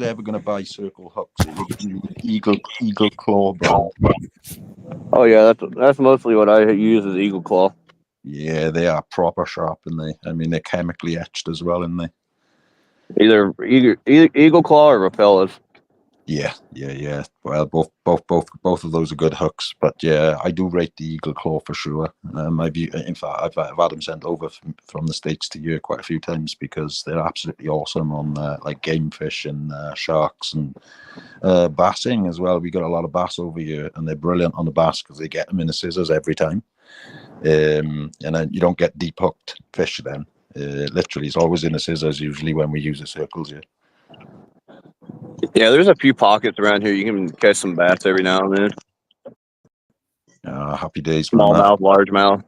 [SPEAKER 5] ever gonna buy circle hooks, it would be Eagle Claw brand.
[SPEAKER 3] Oh yeah, that's mostly what I use is Eagle Claw.
[SPEAKER 5] Yeah, they are proper sharp, and they're chemically etched as well, and they
[SPEAKER 3] either Eagle Claw or Rapellas.
[SPEAKER 5] Yeah. Well, both of those are good hooks, but yeah, I do rate the Eagle Claw for sure. In fact, I've had them sent over from the States to you quite a few times because they're absolutely awesome on like game fish and sharks and bassing as well. We got a lot of bass over here, and they're brilliant on the bass because they get them in the scissors every time, and then you don't get deep hooked fish then. Literally, it's always in the scissors usually when we use the circles here.
[SPEAKER 3] Yeah, there's a few pockets around here. You can catch some bass every now and then.
[SPEAKER 5] Happy days.
[SPEAKER 3] Smallmouth, largemouth.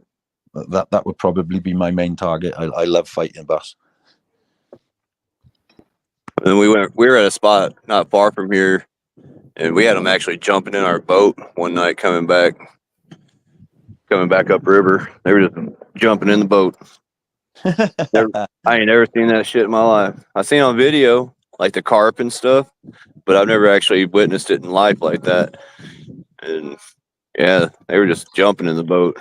[SPEAKER 5] That would probably be my main target. I love fighting bass.
[SPEAKER 3] And we were at a spot not far from here, and we had them actually jumping in our boat one night coming back upriver. They were just jumping in the boat. I ain't never seen that shit in my life. I seen on video like the carp and stuff, but I've never actually witnessed it in life like that. And yeah, they were just jumping in the boat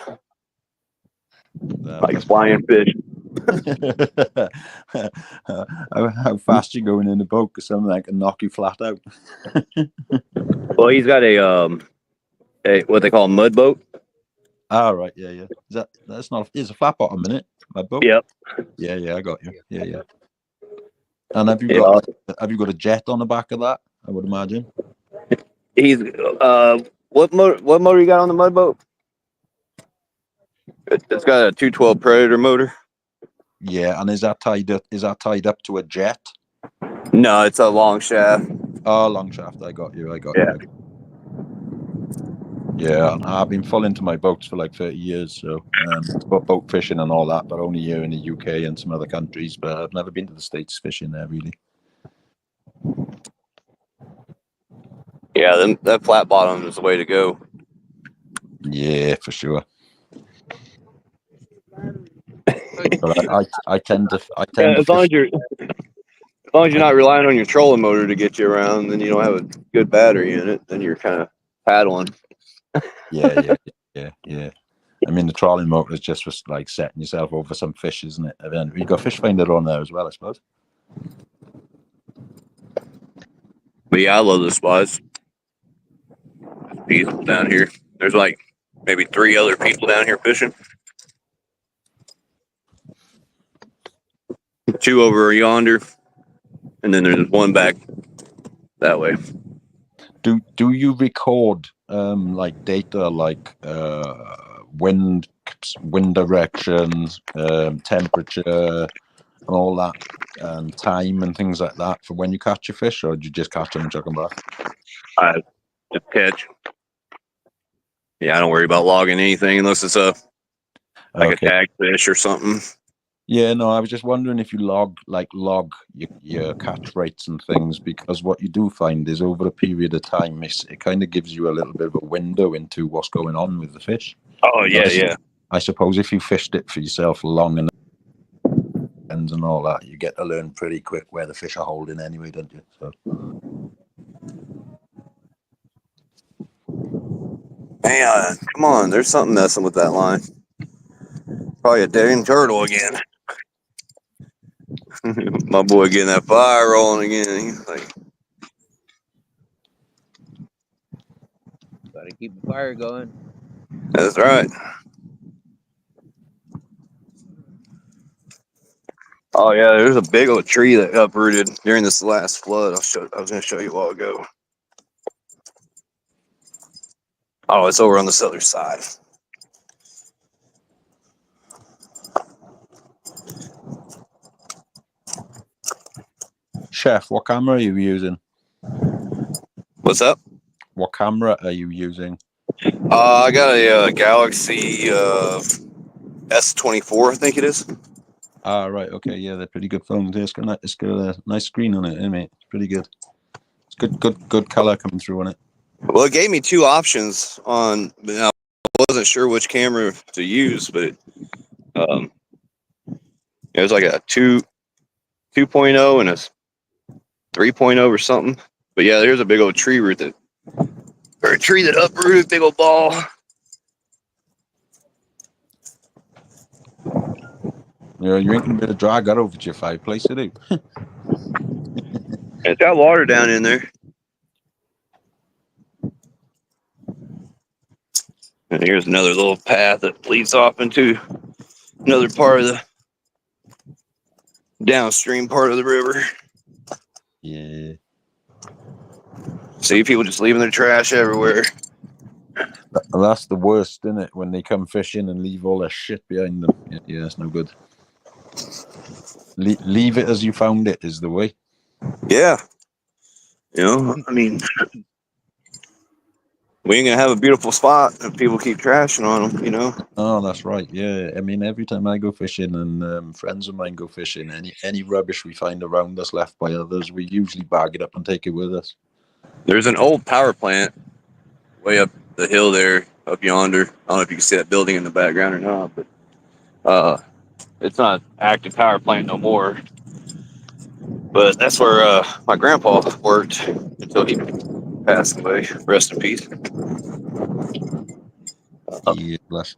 [SPEAKER 3] like flying fish.
[SPEAKER 5] How fast you going in the boat? Because something that can knock you flat out.
[SPEAKER 3] Well, he's got a what they call a mud boat.
[SPEAKER 5] Oh, right, yeah. It's a flat bottom, isn't it? Mud boat.
[SPEAKER 3] Yep.
[SPEAKER 5] Yeah, I got you. Yeah. And have you got a jet on the back of that? I would imagine.
[SPEAKER 3] He's what motor you got on the mud boat? It's got a 212 Predator motor.
[SPEAKER 5] Yeah, and is that tied up to a jet?
[SPEAKER 3] No, it's a long shaft.
[SPEAKER 5] Oh, long shaft. I got you.
[SPEAKER 3] Yeah.
[SPEAKER 5] Yeah, I've been full into my boats for like 30 years, so boat fishing and all that, but only here in the UK and some other countries. But I've never been to the States fishing there, really.
[SPEAKER 3] Yeah, that flat bottom is the way to go.
[SPEAKER 5] Yeah, for sure.
[SPEAKER 1] Good.
[SPEAKER 5] But I tend to
[SPEAKER 3] Yeah, as long
[SPEAKER 5] fish.
[SPEAKER 3] as you're not relying on your trolling motor to get you around, then you don't have a good battery in it. Then you're kind of paddling.
[SPEAKER 5] Yeah. I mean, the trolling motor is just for like setting yourself over some fish, isn't it? And then you've got fish finder on there as well, I suppose.
[SPEAKER 3] But yeah, I love the spots. It's peaceful down here. There's like maybe 3 other people down here fishing. 2 over yonder, and then there's 1 back that way.
[SPEAKER 5] Do you record like data like wind directions, temperature, and all that, and time and things like that for when you catch your fish, or do you just catch them and chuck them back?
[SPEAKER 3] I just catch. Yeah, I don't worry about logging anything unless it's a
[SPEAKER 5] Okay.
[SPEAKER 3] tag fish or something.
[SPEAKER 5] Yeah, no, I was just wondering if you log your catch rates and things, because what you do find is over a period of time, it kind of gives you a little bit of a window into what's going on with the fish.
[SPEAKER 3] Oh yeah.
[SPEAKER 5] I suppose if you fished it for yourself long and all that, you get to learn pretty quick where the fish are holding anyway, don't you? So.
[SPEAKER 3] Man, come on, there's something messing with that line. Probably a dang turtle again. My boy getting that fire rolling again. He's like,
[SPEAKER 1] Gotta keep the fire going.
[SPEAKER 3] that's right. Oh yeah, there's a big old tree that uprooted during this last flood. I was going to show you a while ago. Oh, it's over on this other side.
[SPEAKER 5] Chef, what camera are you using?
[SPEAKER 3] What's up?
[SPEAKER 5] What camera are you using?
[SPEAKER 3] I got a Galaxy S24, I think it is.
[SPEAKER 5] Ah, right. Okay. Yeah, they're pretty good phones. It's got a nice screen on it, mate. It's pretty good. It's good color coming through on it.
[SPEAKER 3] Well, it gave me 2 options on. I wasn't sure which camera to use, but it was like a 2.0 and a 3.0 or something. But yeah, there's a big old tree that uprooted, big old ball.
[SPEAKER 5] You ain't gonna be able to drag that over to your fireplace, are you?
[SPEAKER 3] It's got water down in there. And here's another little path that leads off into another part of the downstream part of the river.
[SPEAKER 5] Yeah.
[SPEAKER 3] See people just leaving their trash everywhere.
[SPEAKER 5] That's the worst, isn't it? When they come fishing and leave all their shit behind them. Yeah, it's no good. Leave it as you found it is the way.
[SPEAKER 3] Yeah. I mean, we ain't gonna have a beautiful spot if people keep trashing on them,
[SPEAKER 5] Oh, that's right. Yeah, I mean, every time I go fishing and friends of mine go fishing, any rubbish we find around us left by others, we usually bag it up and take it with us.
[SPEAKER 3] There's an old power plant way up the hill there, up yonder. I don't know if you can see that building in the background or not, but it's not an active power plant no more. But that's where my grandpa worked until he passed away. Rest in peace.
[SPEAKER 5] Yeah, bless.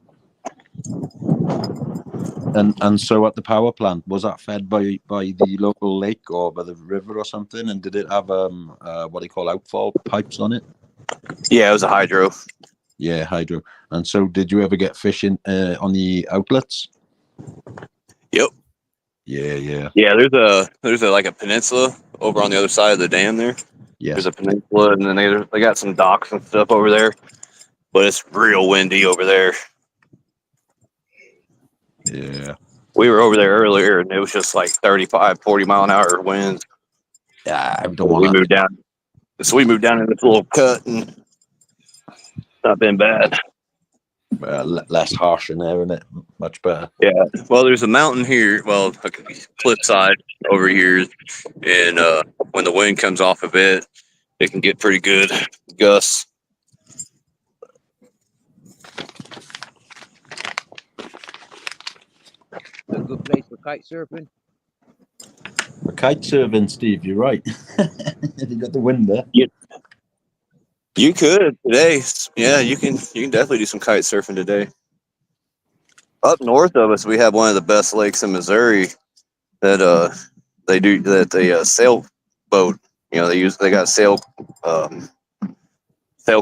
[SPEAKER 5] And so at the power plant, was that fed by the local lake or by the river or something? And did it have what do you call outfall pipes on it?
[SPEAKER 3] Yeah, it was a hydro.
[SPEAKER 5] Yeah, hydro. And so did you ever get fishing on the outlets?
[SPEAKER 3] Yep.
[SPEAKER 5] Yeah.
[SPEAKER 3] Yeah, there's a like a peninsula over on the other side of the dam there.
[SPEAKER 5] Yeah.
[SPEAKER 3] There's a peninsula, and then they got some docks and stuff over there. But it's real windy over there.
[SPEAKER 5] Yeah.
[SPEAKER 3] We were over there earlier, and it was just like 35, 40 mile an hour winds.
[SPEAKER 5] Yeah, I don't
[SPEAKER 3] So
[SPEAKER 5] want
[SPEAKER 3] we
[SPEAKER 5] that.
[SPEAKER 3] moved down. So we moved down in this little cut and Not been bad.
[SPEAKER 5] Less harsh in there, isn't it? Much better.
[SPEAKER 3] Yeah. Well, there's a mountain here. Well, a cliffside over here, and when the wind comes off of it, it can get pretty good gusts.
[SPEAKER 1] A good place for kite surfing.
[SPEAKER 5] For kite surfing, Steve, you're right. You got the wind there.
[SPEAKER 3] You could today. Yeah, you can definitely do some kite surfing today. Up north of us, we have one of the best lakes in Missouri that they sail boat. You know, they got sail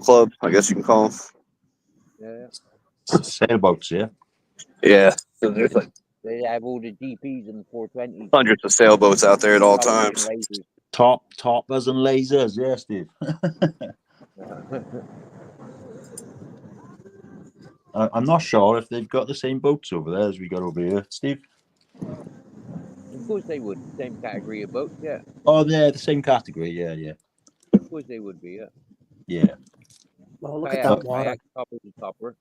[SPEAKER 3] club, I guess you can call them.
[SPEAKER 1] Yeah.
[SPEAKER 5] Sailboats, yeah.
[SPEAKER 3] Yeah. So there's like
[SPEAKER 1] They have all the DPs and 420s.
[SPEAKER 3] hundreds of sailboats out there at all times.
[SPEAKER 5] Toppers and lasers, yeah, Steve. I'm not sure if they've got the same boats over there as we got over here, Steve.
[SPEAKER 1] Of course they would. Same category of boats, yeah.
[SPEAKER 5] Oh, they're the same category, yeah.
[SPEAKER 1] Of course they would be, yeah.
[SPEAKER 5] Yeah.
[SPEAKER 4] Well, look at
[SPEAKER 1] Kayak,
[SPEAKER 4] that water.
[SPEAKER 1] kayak, topper to topper.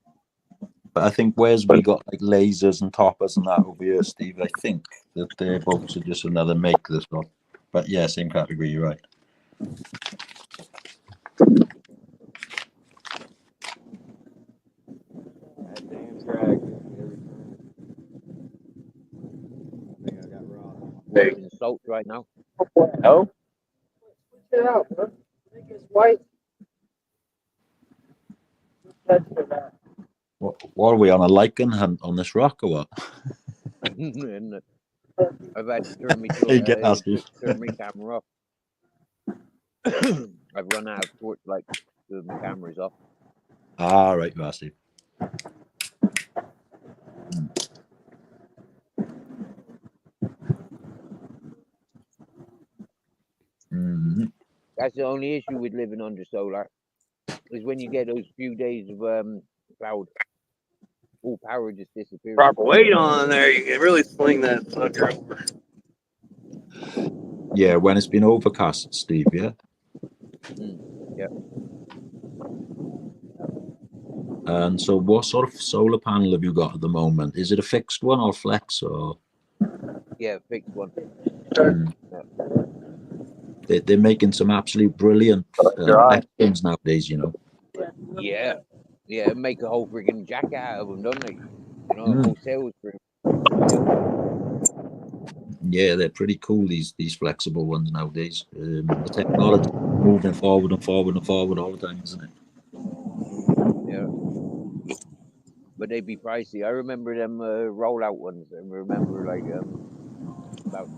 [SPEAKER 5] But I think where's we got like lasers and toppers and that over here, Steve, I think that their boats are just another make this one. But yeah, same category, you're right.
[SPEAKER 7] That damn drag. I think I got robbed.
[SPEAKER 1] Watching salt right now.
[SPEAKER 3] No.
[SPEAKER 7] Get out, bro. I think it's white.
[SPEAKER 5] What are we on, a lichen hunt on this rock or what?
[SPEAKER 1] And I've had to turn
[SPEAKER 5] You get that, Steve.
[SPEAKER 1] turn my camera off. I've run out of torchlight, so my camera's off.
[SPEAKER 5] Ah, right, you are, Steve. Mm-hmm.
[SPEAKER 1] That's the only issue with living under solar, is when you get those few days of cloud, all power just disappears.
[SPEAKER 3] Proper weight on there, you can really sling that sucker over.
[SPEAKER 5] Yeah, when it's been overcast, Steve, yeah?
[SPEAKER 1] Yeah.
[SPEAKER 5] And so what sort of solar panel have you got at the moment? Is it a fixed one or flex or?
[SPEAKER 1] Yeah, fixed one.
[SPEAKER 5] They're making some absolute brilliant things nowadays, you know.
[SPEAKER 1] Yeah. Yeah, make a whole freaking jacket out of them, don't they? You know, a whole sales crew.
[SPEAKER 5] Yeah, they're pretty cool, these flexible ones nowadays. The technology moving forward and forward and forward all the time, isn't it?
[SPEAKER 1] Yeah. But they'd be pricey. I remember them rollout ones. I remember like about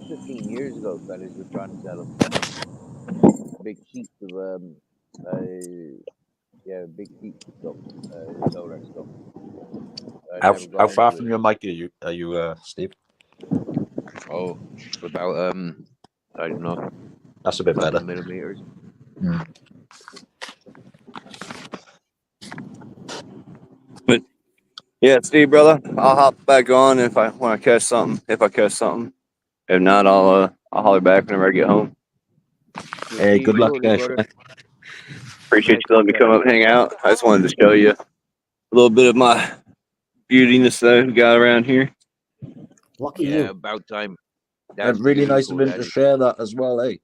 [SPEAKER 1] 15 years ago, fellas were trying to sell them. Big sheets of big sheets of stuff, solar stuff.
[SPEAKER 5] How far from your mic are you, Steve?
[SPEAKER 1] Oh, about I don't know.
[SPEAKER 5] That's a bit better.
[SPEAKER 1] Millimeters.
[SPEAKER 3] But yeah, Steve, brother, I'll hop back on when I catch something. If I catch something, if not, I'll holler back whenever I get home.
[SPEAKER 5] Hey, good luck, guys.
[SPEAKER 3] Appreciate you letting me come up and hang out. I just wanted to show you a little bit of my beautiness that we got around here.
[SPEAKER 4] Lucky
[SPEAKER 1] Yeah,
[SPEAKER 4] you.
[SPEAKER 1] about time.
[SPEAKER 5] That's really nice of him to share that as well, eh?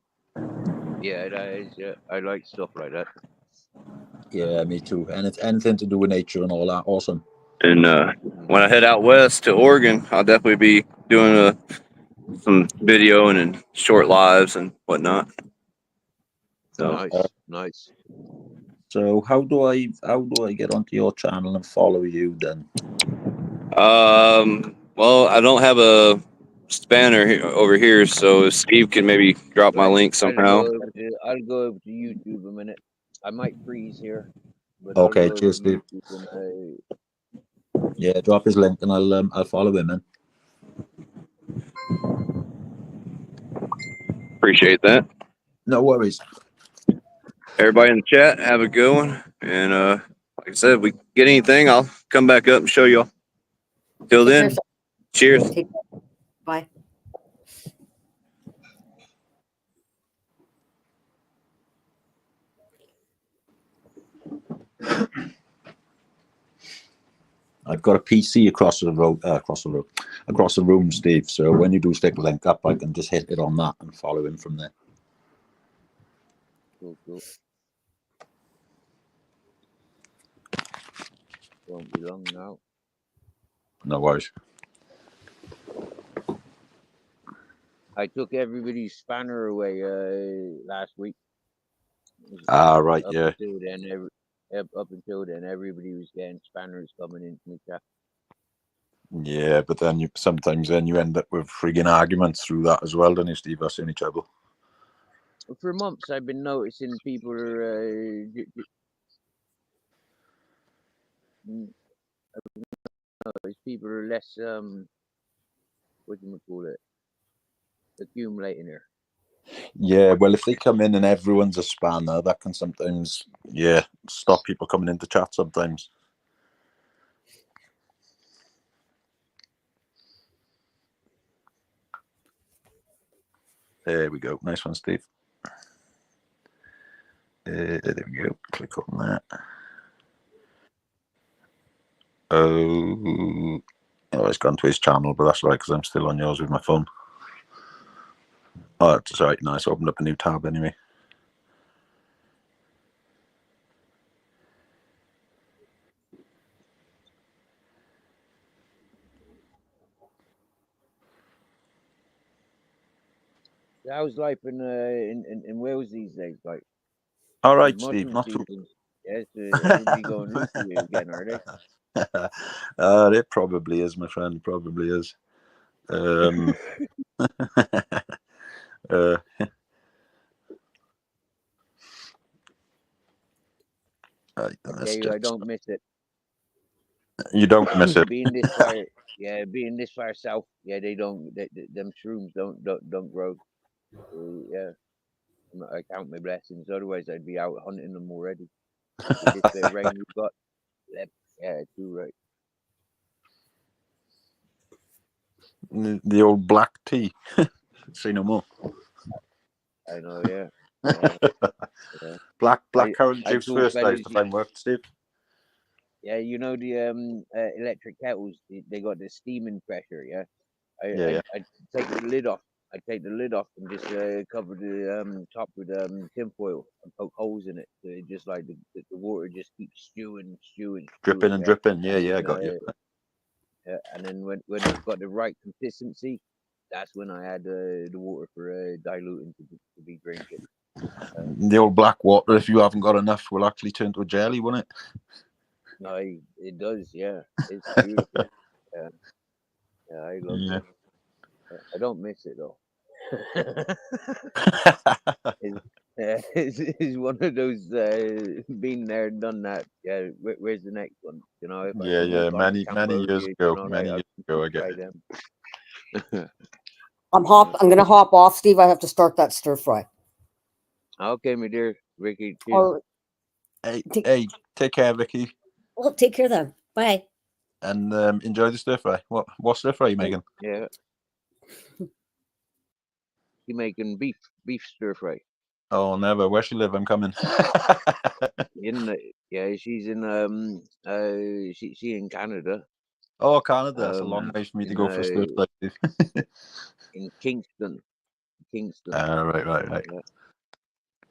[SPEAKER 1] Yeah, that is. Yeah, I like stuff like that.
[SPEAKER 5] Yeah, me too. And it's anything to do with nature and all that. Awesome.
[SPEAKER 3] And when I head out west to Oregon, I'll definitely be doing some video and short lives and whatnot. So
[SPEAKER 1] Nice.
[SPEAKER 5] So how do I get onto your channel and follow you then?
[SPEAKER 3] well, I don't have a spanner over here, so Steve can maybe drop my link somehow.
[SPEAKER 1] I'll go over to YouTube a minute. I might freeze here. But
[SPEAKER 5] Okay, cheers, Steve. Yeah, drop his link and I'll follow him, man.
[SPEAKER 3] Appreciate that.
[SPEAKER 5] No worries.
[SPEAKER 3] Everybody in the chat, have a good one. And like I said, if we get anything, I'll come back up and show y'all. Till then, cheers.
[SPEAKER 4] Bye.
[SPEAKER 5] I've got a PC across the room, Steve. So when you do stick link up, I can just hit it on that and follow him from there.
[SPEAKER 1] Cool, cool. Won't be long now.
[SPEAKER 5] No worries.
[SPEAKER 1] I took everybody's spanner away last week.
[SPEAKER 5] Right,
[SPEAKER 1] up
[SPEAKER 5] yeah.
[SPEAKER 1] Up until then, everybody was getting spanners coming into the chat.
[SPEAKER 5] Yeah, but then sometimes you end up with frigging arguments through that as well, don't you, Steve? That's the only trouble.
[SPEAKER 1] For months, I've been noticing people are people are less what do you call it, accumulating here.
[SPEAKER 5] Yeah, well, if they come in and everyone's a spanner, that can sometimes, stop people coming into chat sometimes. There we go. Nice one, Steve. There we go. Click on that. Oh, it's gone to his channel, but that's right, because I'm still on yours with my phone. Oh, that's right. Nice. Opened up a new tab anyway.
[SPEAKER 1] How's life in Wales these days? Like,
[SPEAKER 5] All
[SPEAKER 1] the
[SPEAKER 5] right, Steve.
[SPEAKER 1] mushroom
[SPEAKER 5] Not too.
[SPEAKER 1] season. Yes, everybody going loose with you again, are they?
[SPEAKER 5] It probably is, my friend. Probably is. Uh,
[SPEAKER 1] I tell you, I don't miss it.
[SPEAKER 5] You don't miss it.
[SPEAKER 1] being this far south, they don't. Them shrooms don't grow. Yeah, I count my blessings. Otherwise, I'd be out hunting them already. With this bit of rain we've got, yeah, too right.
[SPEAKER 5] The old black tea. Say no more.
[SPEAKER 1] I know, yeah. Yeah.
[SPEAKER 5] Black currant
[SPEAKER 1] I
[SPEAKER 5] juice
[SPEAKER 1] thought,
[SPEAKER 5] first. I
[SPEAKER 1] fellas,
[SPEAKER 5] used to find worked, Steve.
[SPEAKER 1] yeah, you know the electric kettles. They got the steaming pressure. Yeah,
[SPEAKER 5] Yeah.
[SPEAKER 1] I take the lid off. I take the lid off and just cover the top with tin foil and poke holes in it. So it just like the water just keeps stewing.
[SPEAKER 5] Dripping and
[SPEAKER 1] Yeah,
[SPEAKER 5] dripping. Yeah, I got you.
[SPEAKER 1] yeah, and then when it's got the right consistency, that's when I add the water for diluting to be drinking.
[SPEAKER 5] The old black water, if you haven't got enough, will actually turn to a jelly, won't it?
[SPEAKER 1] No, it does. Yeah, it's beautiful. Yeah, yeah, I love it. I don't miss it though. It's one of those been there, done that. Yeah, where's the next one? You know, if I could
[SPEAKER 5] Yeah.
[SPEAKER 1] have gone to
[SPEAKER 5] Many years
[SPEAKER 1] Cambodia,
[SPEAKER 5] ago.
[SPEAKER 1] you know,
[SPEAKER 5] Many
[SPEAKER 1] like
[SPEAKER 5] years
[SPEAKER 1] I
[SPEAKER 5] ago, I
[SPEAKER 1] could
[SPEAKER 5] get
[SPEAKER 1] try
[SPEAKER 5] it.
[SPEAKER 1] them.
[SPEAKER 4] I'm gonna hop off, Steve. I have to start that stir fry.
[SPEAKER 1] Okay, my dear Ricky. Cheers.
[SPEAKER 4] Or
[SPEAKER 5] Hey, take care, Vicky,
[SPEAKER 4] well, take care then. Bye.
[SPEAKER 5] and enjoy the stir fry. What stir fry are you making?
[SPEAKER 1] Yeah, you making beef stir fry.
[SPEAKER 5] Oh, never. Where she live? I'm coming.
[SPEAKER 1] Yeah, she's in she in Canada.
[SPEAKER 5] Oh, Canada. That's a long way for me to go for a stir fry.
[SPEAKER 1] In Kingston.
[SPEAKER 5] Right.
[SPEAKER 1] Yeah.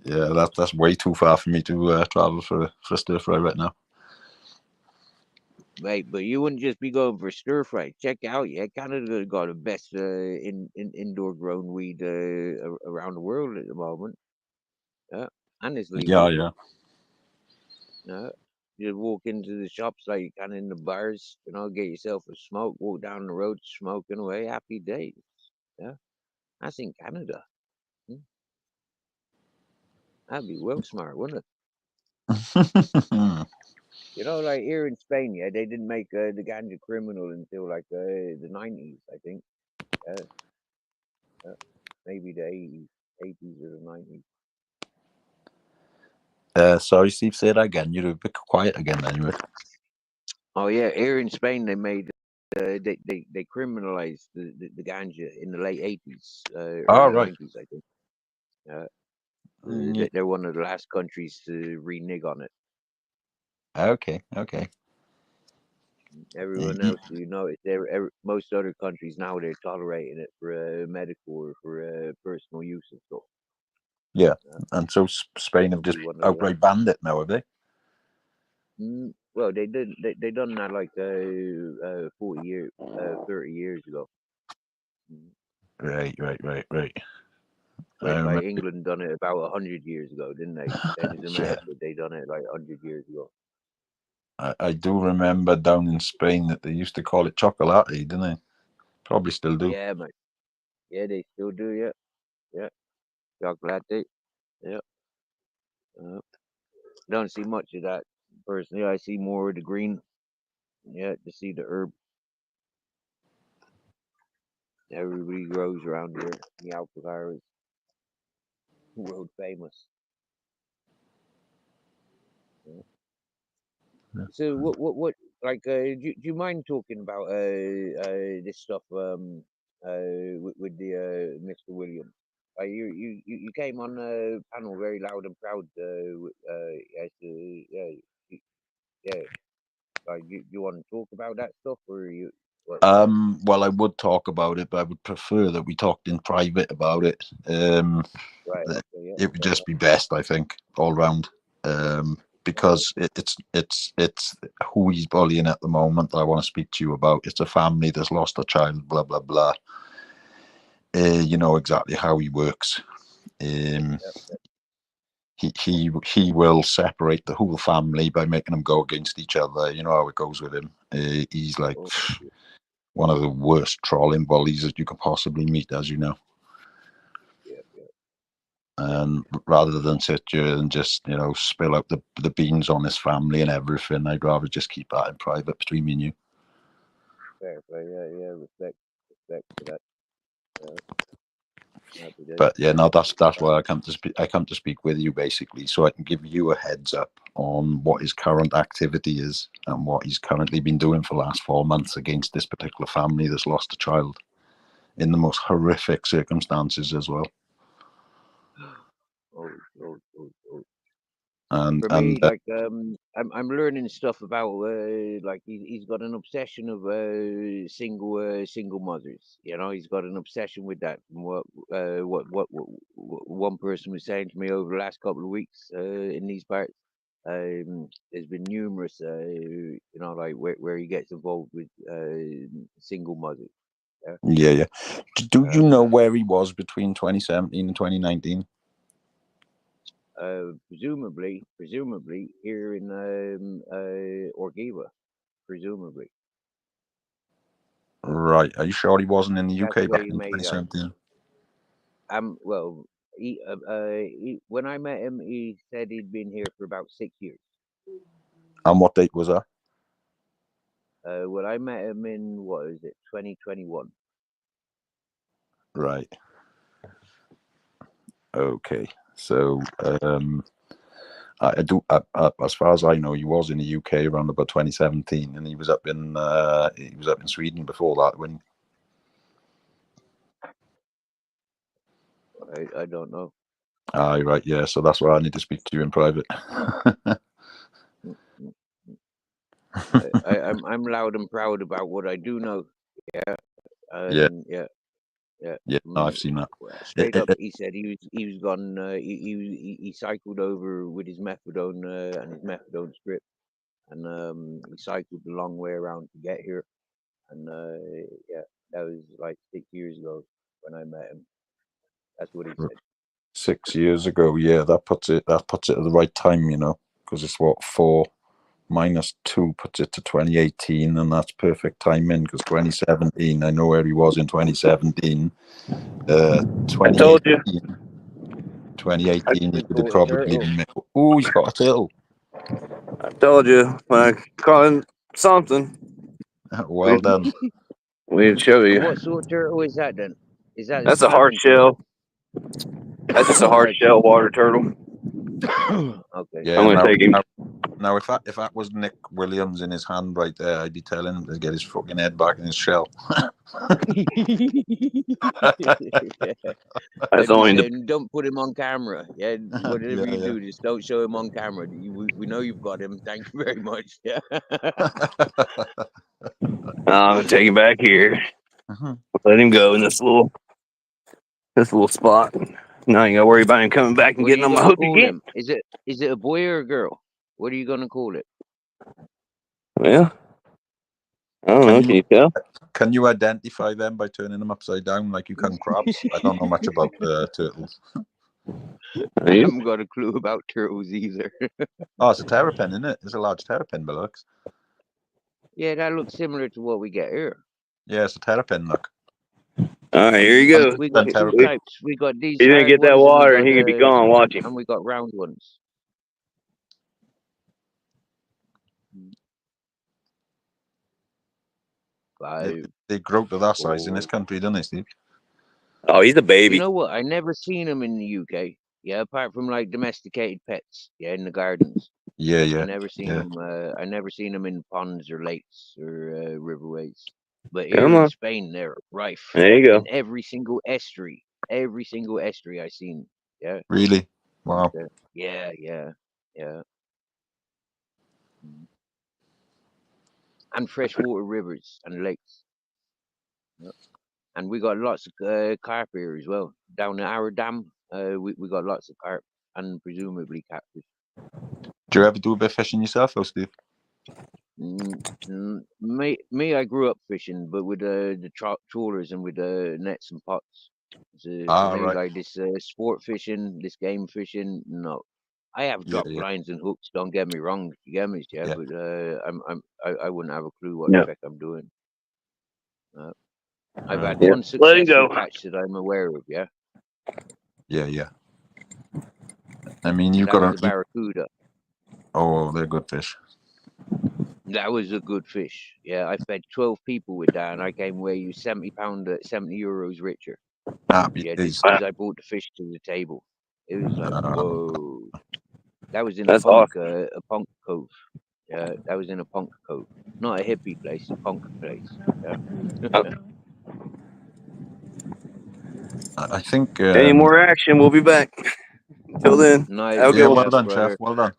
[SPEAKER 5] Yeah, that's way too far for me to travel for a stir fry right now.
[SPEAKER 1] Right, but you wouldn't just be going for stir fry. Check out, Canada got the best indoor grown weed around the world at the moment. Yeah, and it's legal.
[SPEAKER 5] Yeah.
[SPEAKER 1] Yeah, you walk into the shops like you can in the bars. You know, get yourself a smoke, walk down the road smoking away, happy days. Yeah, that's in Canada. Hmm. That'd be well smart, wouldn't it? You know, like here in Spain, they didn't make the ganja criminal until like the 90s, I think. Maybe the 80s or the 90s.
[SPEAKER 5] Sorry, Steve. Say that again. You're a bit quiet again. Anyway.
[SPEAKER 1] Oh yeah, here in Spain they made they criminalized the ganja in the late 80s, early
[SPEAKER 5] Right.
[SPEAKER 1] 90s, I think.
[SPEAKER 5] Yeah.
[SPEAKER 1] They're one of the last countries to renege on it.
[SPEAKER 5] Okay.
[SPEAKER 1] Everyone else, you know, most other countries now they're tolerating it for medical or for personal use and stuff.
[SPEAKER 5] Yeah, and so Spain have
[SPEAKER 1] It'll
[SPEAKER 5] just
[SPEAKER 1] be one of the
[SPEAKER 5] outright banned it now, have they?
[SPEAKER 1] well, they did. They done that like 40 years, 30 years ago. Mm.
[SPEAKER 5] Right. I
[SPEAKER 1] Like
[SPEAKER 5] remember.
[SPEAKER 1] England done it about 100 years ago, didn't they? Same as
[SPEAKER 5] Yeah,
[SPEAKER 1] America, they done it like 100 years ago.
[SPEAKER 5] I do remember down in Spain that they used to call it chocolate, didn't they? Probably still do.
[SPEAKER 1] Yeah, mate. Yeah, they still do. Yeah, yeah. Chocolate. Yeah. Uh, don't see much of that personally. I see more of the green. Yeah, to see the herb. Everybody grows around here. The Alcavar is world famous. Yeah.
[SPEAKER 5] Yeah.
[SPEAKER 1] So what like do you mind talking about this stuff with the Mr. Williams? You came on a panel very loud and proud as yeah yeah like you want to talk about that stuff or you what
[SPEAKER 5] Well, I would talk about it, but I would prefer that we talked in private about it.
[SPEAKER 1] right okay yeah
[SPEAKER 5] It would
[SPEAKER 1] fair
[SPEAKER 5] just
[SPEAKER 1] enough
[SPEAKER 5] be best, I think, all round.
[SPEAKER 1] okay
[SPEAKER 5] Because it's who he's bullying at the moment that I want to speak to you about. It's a family that's lost a child, blah blah blah. You know exactly how he works. Um,
[SPEAKER 1] yep, yep.
[SPEAKER 5] he will separate the whole family by making them go against each other. You know how it goes with him. He's like
[SPEAKER 1] Oh,
[SPEAKER 5] one of the worst trolling bullies that you could possibly meet, as you know.
[SPEAKER 1] yeah yeah yeah
[SPEAKER 5] And rather than sit here and just spill out the beans on his family and everything, I'd rather just keep that in private between me and you.
[SPEAKER 1] fair play yeah respect for that happy days.
[SPEAKER 5] But yeah, no, that's why I come to speak. I come to speak with you basically, so I can give you a heads up on what his current activity is and what he's currently been doing for the last 4 months against this particular family that's lost a child in the most horrific circumstances as well.
[SPEAKER 1] oh, oh, oh, oh.
[SPEAKER 5] And
[SPEAKER 1] For me, like I'm learning stuff about like he's got an obsession of single mothers. You know, he's got an obsession with that. From what one person was saying to me over the last couple of weeks in these parts. There's been numerous, like where he gets involved with single mothers. Yeah.
[SPEAKER 5] yeah. Do you know
[SPEAKER 1] Um,
[SPEAKER 5] where he was between 2017 and 2019?
[SPEAKER 1] presumably here in Orgiva, presumably.
[SPEAKER 5] Right. Are you sure he wasn't in the
[SPEAKER 1] That's
[SPEAKER 5] UK
[SPEAKER 1] where
[SPEAKER 5] back
[SPEAKER 1] he
[SPEAKER 5] in
[SPEAKER 1] made out.
[SPEAKER 5] 2017?
[SPEAKER 1] Well, when I met him, he said he'd been here for about 6 years.
[SPEAKER 5] And what date was that?
[SPEAKER 1] Well, I met him in, what is it, 2021.
[SPEAKER 5] Right. Okay. So, I do. As far as I know, he was in the UK around about 2017, and he was up in Sweden before that. When
[SPEAKER 1] I don't know.
[SPEAKER 5] right, yeah. So that's why I need to speak to you in private.
[SPEAKER 1] Mm, mm, mm. I'm loud and proud about what I do know. Yeah,
[SPEAKER 5] Yeah,
[SPEAKER 1] and yeah.
[SPEAKER 5] yeah. No, I've seen that.
[SPEAKER 1] Well,
[SPEAKER 5] It,
[SPEAKER 1] straight
[SPEAKER 5] it,
[SPEAKER 1] up,
[SPEAKER 5] it-
[SPEAKER 1] he said he was gone. He cycled over with his methadone and his methadone script, and he cycled the long way around to get here. And yeah, that was like 6 years ago when I met him. That's what he said.
[SPEAKER 5] 6 years ago, yeah, that puts it at the right time, because it's what 4 - 2 puts it to 2018, and that's perfect timing because 2017. I know where he was in 2017.
[SPEAKER 3] I told you.
[SPEAKER 5] 2018. 2018, he
[SPEAKER 1] He
[SPEAKER 5] would have
[SPEAKER 1] caught a
[SPEAKER 5] probably
[SPEAKER 1] turtle.
[SPEAKER 5] been. Oh, he's got a turtle.
[SPEAKER 3] I told you when I caught him something.
[SPEAKER 5] Well done.
[SPEAKER 3] We'd show you.
[SPEAKER 1] What sort of turtle is that then? Is that a
[SPEAKER 3] That's a hard
[SPEAKER 1] snapping turtle?
[SPEAKER 3] shell. That's just a hard
[SPEAKER 1] Right.
[SPEAKER 3] shell water turtle.
[SPEAKER 1] Okay.
[SPEAKER 3] I'm
[SPEAKER 5] Yeah.
[SPEAKER 3] gonna take him.
[SPEAKER 5] Now, if that was Nick Williams in his hand right there, I'd be telling him to get his fucking head back in his shell.
[SPEAKER 3] That's
[SPEAKER 1] I'd be
[SPEAKER 3] only the.
[SPEAKER 1] saying, don't put him on camera. Yeah, whatever you
[SPEAKER 5] Yeah.
[SPEAKER 1] do, just don't show him on camera. We know you've got him. Thank you very much. Yeah.
[SPEAKER 3] I'm gonna take him back here.
[SPEAKER 5] Mhm.
[SPEAKER 3] Let him go in this little spot. Now you gotta worry about him coming back and
[SPEAKER 1] What are
[SPEAKER 3] getting
[SPEAKER 1] you
[SPEAKER 3] on my
[SPEAKER 1] gonna
[SPEAKER 3] hook
[SPEAKER 1] call
[SPEAKER 3] again.
[SPEAKER 1] him? Is it a boy or a girl? What are you gonna call it?
[SPEAKER 3] Well, I don't
[SPEAKER 5] Can
[SPEAKER 3] know.
[SPEAKER 5] you
[SPEAKER 3] Can you tell?
[SPEAKER 5] can you identify them by turning them upside down like you can crabs? I don't know much about turtles.
[SPEAKER 3] Are
[SPEAKER 1] I
[SPEAKER 3] you?
[SPEAKER 1] haven't got a clue about turtles either.
[SPEAKER 5] Oh, it's a terrapin, isn't it? It's a large terrapin, but looks.
[SPEAKER 1] Yeah, that looks similar to what we get here.
[SPEAKER 5] Yeah, it's a terrapin. Look,
[SPEAKER 3] All right, here you go.
[SPEAKER 1] We got
[SPEAKER 5] 100%
[SPEAKER 1] two
[SPEAKER 5] terrapin.
[SPEAKER 1] types. We got these
[SPEAKER 3] He's gonna
[SPEAKER 1] hard
[SPEAKER 3] get that
[SPEAKER 1] ones, and
[SPEAKER 3] water, and he could be gone. Watch him.
[SPEAKER 1] we got round ones.
[SPEAKER 5] Yeah,
[SPEAKER 1] 5,
[SPEAKER 5] they grow to that size in
[SPEAKER 1] 4.
[SPEAKER 5] this country, don't they, Steve?
[SPEAKER 3] Oh, he's a
[SPEAKER 1] You
[SPEAKER 3] baby.
[SPEAKER 1] know what? I never seen them in the UK. Yeah, apart from like domesticated pets. Yeah, in the gardens.
[SPEAKER 5] Yeah,
[SPEAKER 1] I
[SPEAKER 5] yeah,
[SPEAKER 1] never seen
[SPEAKER 5] yeah.
[SPEAKER 1] them. I never seen them in ponds or lakes or riverways. But here
[SPEAKER 3] Come
[SPEAKER 1] in
[SPEAKER 3] on.
[SPEAKER 1] Spain, they're rife
[SPEAKER 3] There you
[SPEAKER 1] in
[SPEAKER 3] go.
[SPEAKER 1] every single estuary. Every single estuary I seen. Yeah,
[SPEAKER 5] Really?
[SPEAKER 1] and
[SPEAKER 5] Wow.
[SPEAKER 1] yeah, yeah, yeah. Mm. And freshwater rivers and lakes. Yeah. And we got lots of carp here as well. Down at our dam, we got lots of carp and presumably catfish.
[SPEAKER 5] Do you ever do a bit of fishing yourself, though, Steve?
[SPEAKER 1] Me, I grew up fishing, but with the trawlers and with nets and pots. To
[SPEAKER 5] Ah,
[SPEAKER 1] me,
[SPEAKER 5] right.
[SPEAKER 1] like this sport fishing, this game fishing, no. I have
[SPEAKER 5] Yeah,
[SPEAKER 1] dropped
[SPEAKER 5] yeah,
[SPEAKER 1] lines and hooks. Don't get me wrong, you get me, yeah.
[SPEAKER 5] yeah,
[SPEAKER 1] But I wouldn't have a clue what the
[SPEAKER 3] Yeah.
[SPEAKER 1] feck I'm doing. Uh, I've
[SPEAKER 5] uh,
[SPEAKER 1] had
[SPEAKER 3] Yeah.
[SPEAKER 1] one
[SPEAKER 3] Let him
[SPEAKER 1] successful
[SPEAKER 3] go.
[SPEAKER 1] catch that I'm aware of, yeah,
[SPEAKER 5] yeah, yeah. I mean,
[SPEAKER 1] and
[SPEAKER 5] you've
[SPEAKER 1] that
[SPEAKER 5] got
[SPEAKER 1] was
[SPEAKER 5] a.
[SPEAKER 1] a barracuda.
[SPEAKER 5] Oh, they're good fish.
[SPEAKER 1] That was a good fish. Yeah, I fed 12 people with that, and I came away you £70 €70 richer.
[SPEAKER 5] Happy
[SPEAKER 1] Yeah, just
[SPEAKER 5] days.
[SPEAKER 1] because I brought the fish to the table. It was like,
[SPEAKER 5] Uh,
[SPEAKER 1] whoa. That was in
[SPEAKER 3] That's awesome.
[SPEAKER 1] a punk cove. Yeah, that was in a punk cove. Not a hippie place, a punk place. Yeah.
[SPEAKER 5] I think.
[SPEAKER 3] Any more action? We'll be back. Until then,
[SPEAKER 1] Nice
[SPEAKER 3] have a good
[SPEAKER 5] Yeah,
[SPEAKER 3] one.
[SPEAKER 5] well
[SPEAKER 1] stuff,
[SPEAKER 5] done, chef.
[SPEAKER 1] brother.
[SPEAKER 5] Well done.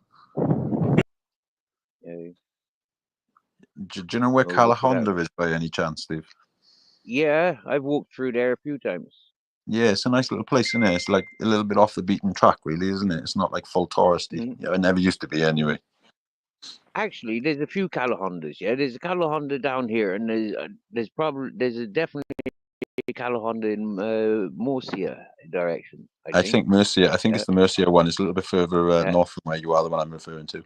[SPEAKER 1] Yeah.
[SPEAKER 5] Do you know where
[SPEAKER 1] Oh, look at that.
[SPEAKER 5] Calahonda is by any chance, Steve?
[SPEAKER 1] Yeah, I've walked through there a few times.
[SPEAKER 5] Yeah, it's a nice little place, isn't it? It's like a little bit off the beaten track, really, isn't it? It's not like full touristy.
[SPEAKER 1] Mhm.
[SPEAKER 5] Yeah, it never used to be anyway.
[SPEAKER 1] Actually, there's a few Calahondas. Yeah, there's a Calahonda down here, and there's a definitely a Calahonda in Murcia direction. I
[SPEAKER 5] I
[SPEAKER 1] think.
[SPEAKER 5] think Mercia. I think
[SPEAKER 1] Yeah.
[SPEAKER 5] it's the Mercia one. It's a little bit further
[SPEAKER 1] Yeah.
[SPEAKER 5] north from where you are, the one I'm referring to.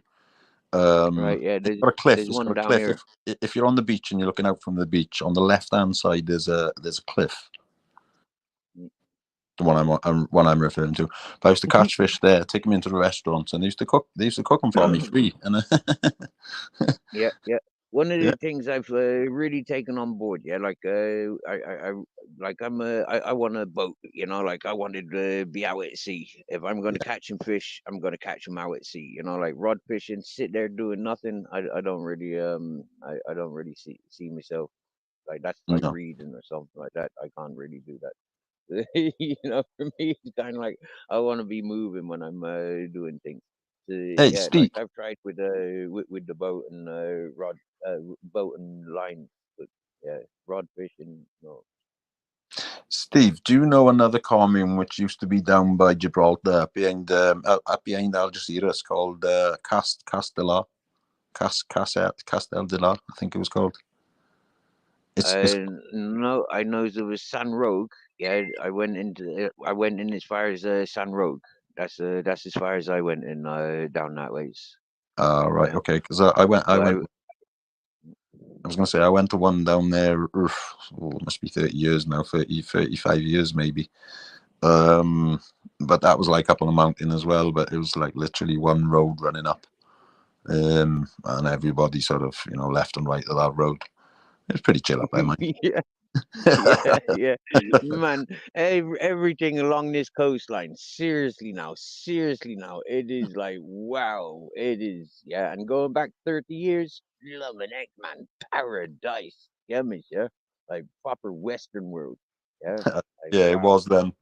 [SPEAKER 1] Right. Yeah.
[SPEAKER 5] It's got a cliff.
[SPEAKER 1] There's
[SPEAKER 5] It's got
[SPEAKER 1] one
[SPEAKER 5] a
[SPEAKER 1] down
[SPEAKER 5] cliff.
[SPEAKER 1] here.
[SPEAKER 5] If you're on the beach and you're looking out from the beach, on the left hand side there's a cliff.
[SPEAKER 1] Mm.
[SPEAKER 5] The one I'm referring to. But I used to catch fish there, take them into the restaurants, and they used to cook. They used to cook them for me free. And
[SPEAKER 1] Yeah, yeah. One of
[SPEAKER 5] yeah,
[SPEAKER 1] the things I've really taken on board, yeah, like like I want a boat, you know, like I wanted to be out at sea. If I'm going to catch some fish, I'm going to catch them out at sea, you know, like rod fishing, sit there doing nothing. I don't really I don't really see myself like that's like
[SPEAKER 5] no.
[SPEAKER 1] reading or something like that. I can't really do that. You know, for me, it's kind of like I want to be moving when I'm doing things. So,
[SPEAKER 5] Hey,
[SPEAKER 1] yeah, like
[SPEAKER 5] Steve.
[SPEAKER 1] I've tried with the boat and rod, boat and line, but yeah, rod fishing. No,
[SPEAKER 5] Steve, do you know another commune which used to be down by Gibraltar, behind Algeciras, called Castel de la, I think it was called. It's
[SPEAKER 1] no, I know there was San Roque. Yeah, I went in as far as San Roque. That's as far as I went in down that ways.
[SPEAKER 5] right,
[SPEAKER 1] Yeah,
[SPEAKER 5] okay, because I went.
[SPEAKER 1] but
[SPEAKER 5] I was going to say I went to one down there. It must be 30 years now, 35 years maybe. But that was like up on a mountain as well. But it was like literally one road running up, and everybody sort of left and right of that road. It was pretty chill up there, man.
[SPEAKER 1] yeah. Yeah, yeah, man. Everything along this coastline. Seriously now, it is like wow. It is, yeah. And going back 30 years, loving it, man. Paradise. Yeah, me, yeah. Like proper Western world. Yeah, like
[SPEAKER 5] Yeah, it
[SPEAKER 1] wow.
[SPEAKER 5] was then.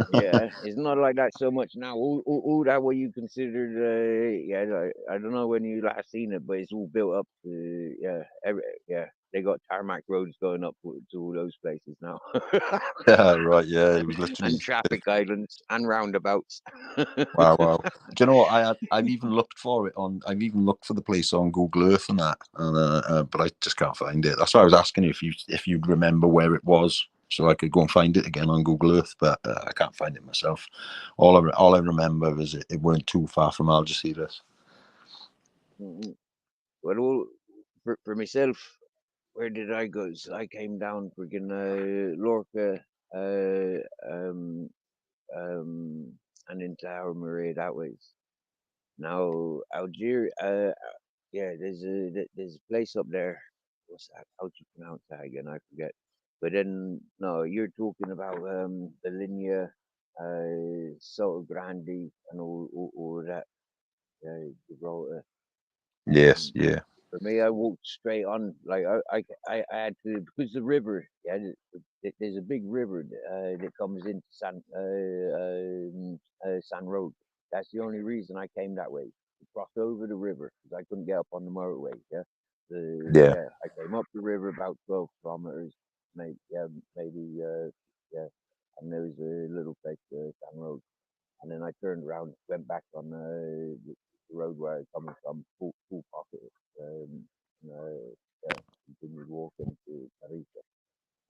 [SPEAKER 1] Yeah, it's not like that so much now. All that what you considered, yeah. I don't know when you last seen it, but it's all built up. Yeah, yeah. they got tarmac roads going up to all those places now,
[SPEAKER 5] Yeah, right. Yeah, it was
[SPEAKER 1] and
[SPEAKER 5] literally.
[SPEAKER 1] traffic islands and roundabouts.
[SPEAKER 5] Wow, wow. Do you know what? I've even looked for it on. I've even looked for the place on Google Earth and that, and but I just can't find it. That's why I was asking you if you'd remember where it was, so I could go and find it again on Google Earth. But I can't find it myself. All I remember is it weren't too far from Algeciras.
[SPEAKER 1] Mhm. Well, all, for myself, where did I go? So I came down friggin' Lorca, and into Maria that ways. Now Algeria, yeah, there's a place up there. What's that? How do you pronounce that again? I forget. But then no, you're talking about the Linea, Soto Grande, and all of that. Gibraltar.
[SPEAKER 5] Yes,
[SPEAKER 1] Um,
[SPEAKER 5] yeah,
[SPEAKER 1] for me, I walked straight on. Like I had to because the river. Yeah, there's a big river that comes into San Road. That's the only reason I came that way to cross over the river because I couldn't get up on the motorway. Yeah,
[SPEAKER 5] yeah.
[SPEAKER 1] yeah. I came up the river about 12 kilometers, maybe maybe yeah, and there was a little place, San Road, and then I turned around, went back on the road where I was coming from, full pocket, and yeah, continued walking to Tarifa.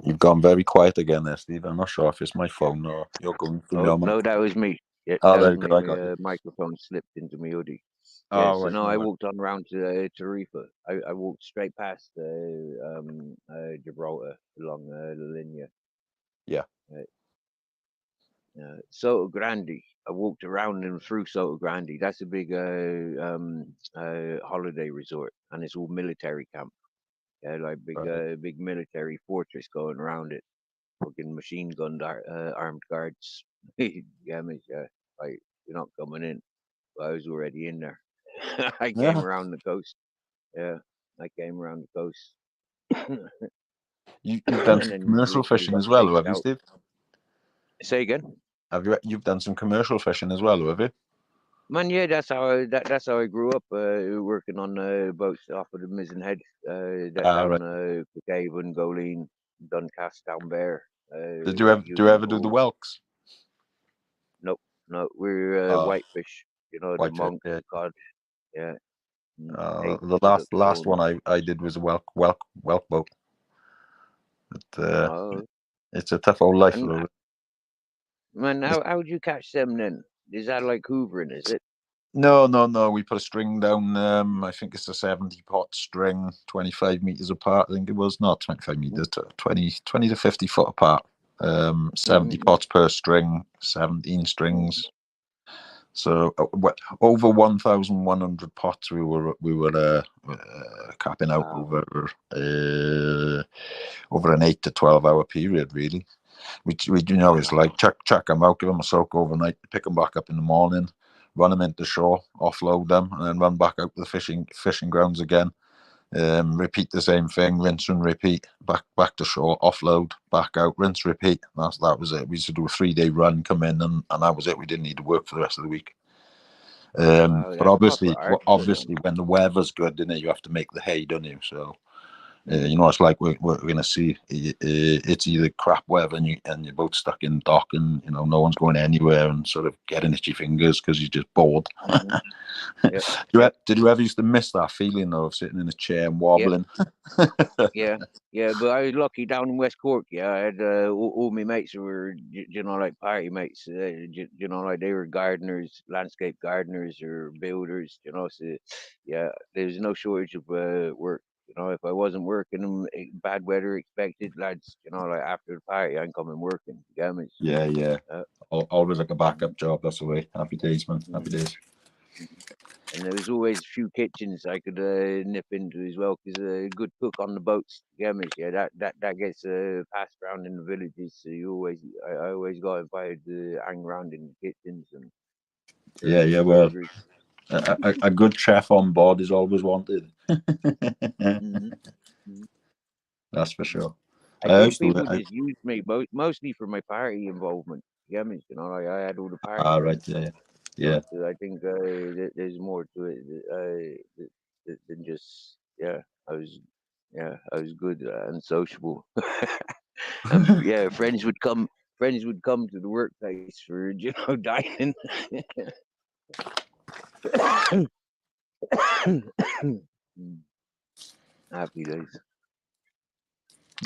[SPEAKER 5] You've gone very quiet again there, Steve. I'm not sure if it's my phone or you're going through
[SPEAKER 1] Oh
[SPEAKER 5] your mic.
[SPEAKER 1] no, that was me. Yeah,
[SPEAKER 5] Oh,
[SPEAKER 1] that
[SPEAKER 5] there
[SPEAKER 1] was
[SPEAKER 5] you
[SPEAKER 1] me.
[SPEAKER 5] go. I got you.
[SPEAKER 1] My microphone slipped into my hoodie. Yeah,
[SPEAKER 5] Oh,
[SPEAKER 1] so
[SPEAKER 5] right.
[SPEAKER 1] no, I
[SPEAKER 5] No,
[SPEAKER 1] walked on around to Tarifa. I walked straight past Gibraltar along the linear.
[SPEAKER 5] yeah,
[SPEAKER 1] Uh, Soto Grande. I walked around and through Soto Grande. That's a big holiday resort, and it's all military camp. Yeah, like
[SPEAKER 5] right.
[SPEAKER 1] big military fortress going around it. Fucking machine gun armed guards. Yeah, me, yeah, like you're not coming in. But I was already in there. I came
[SPEAKER 5] Yeah,
[SPEAKER 1] around the coast. Yeah, I came around the coast,
[SPEAKER 5] you've done
[SPEAKER 1] and
[SPEAKER 5] some
[SPEAKER 1] then
[SPEAKER 5] commercial
[SPEAKER 1] literally
[SPEAKER 5] fishing
[SPEAKER 1] got
[SPEAKER 5] as well,
[SPEAKER 1] chased
[SPEAKER 5] have you,
[SPEAKER 1] out.
[SPEAKER 5] Steve?
[SPEAKER 1] Say again.
[SPEAKER 5] You've done some commercial fishing as well, have you?
[SPEAKER 1] Man, yeah, that's how I grew up, working on boats off of the Mizzen Head,
[SPEAKER 5] Ah, right.
[SPEAKER 1] down Caven, Goleen, Duncast, down there.
[SPEAKER 5] Do you ever do the
[SPEAKER 1] All,
[SPEAKER 5] whelks?
[SPEAKER 1] nope, no, we're
[SPEAKER 5] Uh,
[SPEAKER 1] whitefish, the
[SPEAKER 5] whitefish.
[SPEAKER 1] monk,
[SPEAKER 5] Yeah.
[SPEAKER 1] the cod, yeah, hake,
[SPEAKER 5] The
[SPEAKER 1] haddock,
[SPEAKER 5] last
[SPEAKER 1] prawns.
[SPEAKER 5] one I did was a whelk boat. But,
[SPEAKER 1] Oh,
[SPEAKER 5] it's a tough old life,
[SPEAKER 1] and
[SPEAKER 5] though.
[SPEAKER 1] man,
[SPEAKER 5] It's,
[SPEAKER 1] how would you catch them then? Is that like hoovering? Is it?
[SPEAKER 5] no. We put a string down. I think it's a 70 pot string, 25 meters apart. I think it was not 25 meters, 20 to 50 foot apart. 70
[SPEAKER 1] Mm-hmm.
[SPEAKER 5] pots per string, 17 strings. So over 1,100 pots we were capping out
[SPEAKER 1] Wow.
[SPEAKER 5] over an 8 to 12 hour period. Really, we it's
[SPEAKER 1] Wow.
[SPEAKER 5] like chuck them out, give them a soak overnight, pick them back up in the morning, run them into shore, offload them, and then run back out to the fishing grounds again. Repeat the same thing, rinse and repeat, back to shore, offload, back out, rinse, repeat. That was it. We used to do a 3 day run, come in, and that was it. We didn't need to work for the rest of the week.
[SPEAKER 1] Wow,
[SPEAKER 5] But
[SPEAKER 1] that's proper hardship, man.
[SPEAKER 5] obviously, when the weather's good, then you have to make the hay, don't you? So
[SPEAKER 1] Mm.
[SPEAKER 5] it's like we're going to see. It's either crap weather and your boat's stuck in dock, and no one's going anywhere, and sort of getting itchy fingers because you're just bored.
[SPEAKER 1] Mm-hmm. Yep. Yep.
[SPEAKER 5] Did you ever used to miss that feeling though of sitting in a chair and
[SPEAKER 1] Yep.
[SPEAKER 5] wobbling?
[SPEAKER 1] Yeah, yeah, but I was lucky down in West Cork. Yeah, I had all my mates who were, like party mates. Like they were gardeners, landscape gardeners, or builders. So yeah, there's no shortage of work. If I wasn't working, bad weather expected, lads. Like after the party, I'm coming working. Gamage.
[SPEAKER 5] Yeah.
[SPEAKER 1] Uh,
[SPEAKER 5] Always like a
[SPEAKER 1] mhm,
[SPEAKER 5] backup job. That's the way. Happy days, man. Happy
[SPEAKER 1] mhm,
[SPEAKER 5] days.
[SPEAKER 1] mhm. And there was always a few kitchens I could nip into as well, because a good cook on the boats, Gamish, yeah, that gets passed around in the villages. So I always got invited to hang around in the kitchens and
[SPEAKER 5] Yeah,
[SPEAKER 1] service
[SPEAKER 5] yeah.
[SPEAKER 1] the
[SPEAKER 5] Well,
[SPEAKER 1] burgers.
[SPEAKER 5] a good chef on board is always wanted.
[SPEAKER 1] Hmm. Hmm.
[SPEAKER 5] That's for sure.
[SPEAKER 1] I
[SPEAKER 5] I
[SPEAKER 1] think
[SPEAKER 5] used to.
[SPEAKER 1] people just used me mostly for my party involvement. Gamish, like I had all the party
[SPEAKER 5] Right.
[SPEAKER 1] mates.
[SPEAKER 5] Yeah. Yeah.
[SPEAKER 1] So I think there's more to it than just, yeah. I was Yeah, I was good and sociable. Yeah, friends would come to the workplace for dining. Mm, Happy days.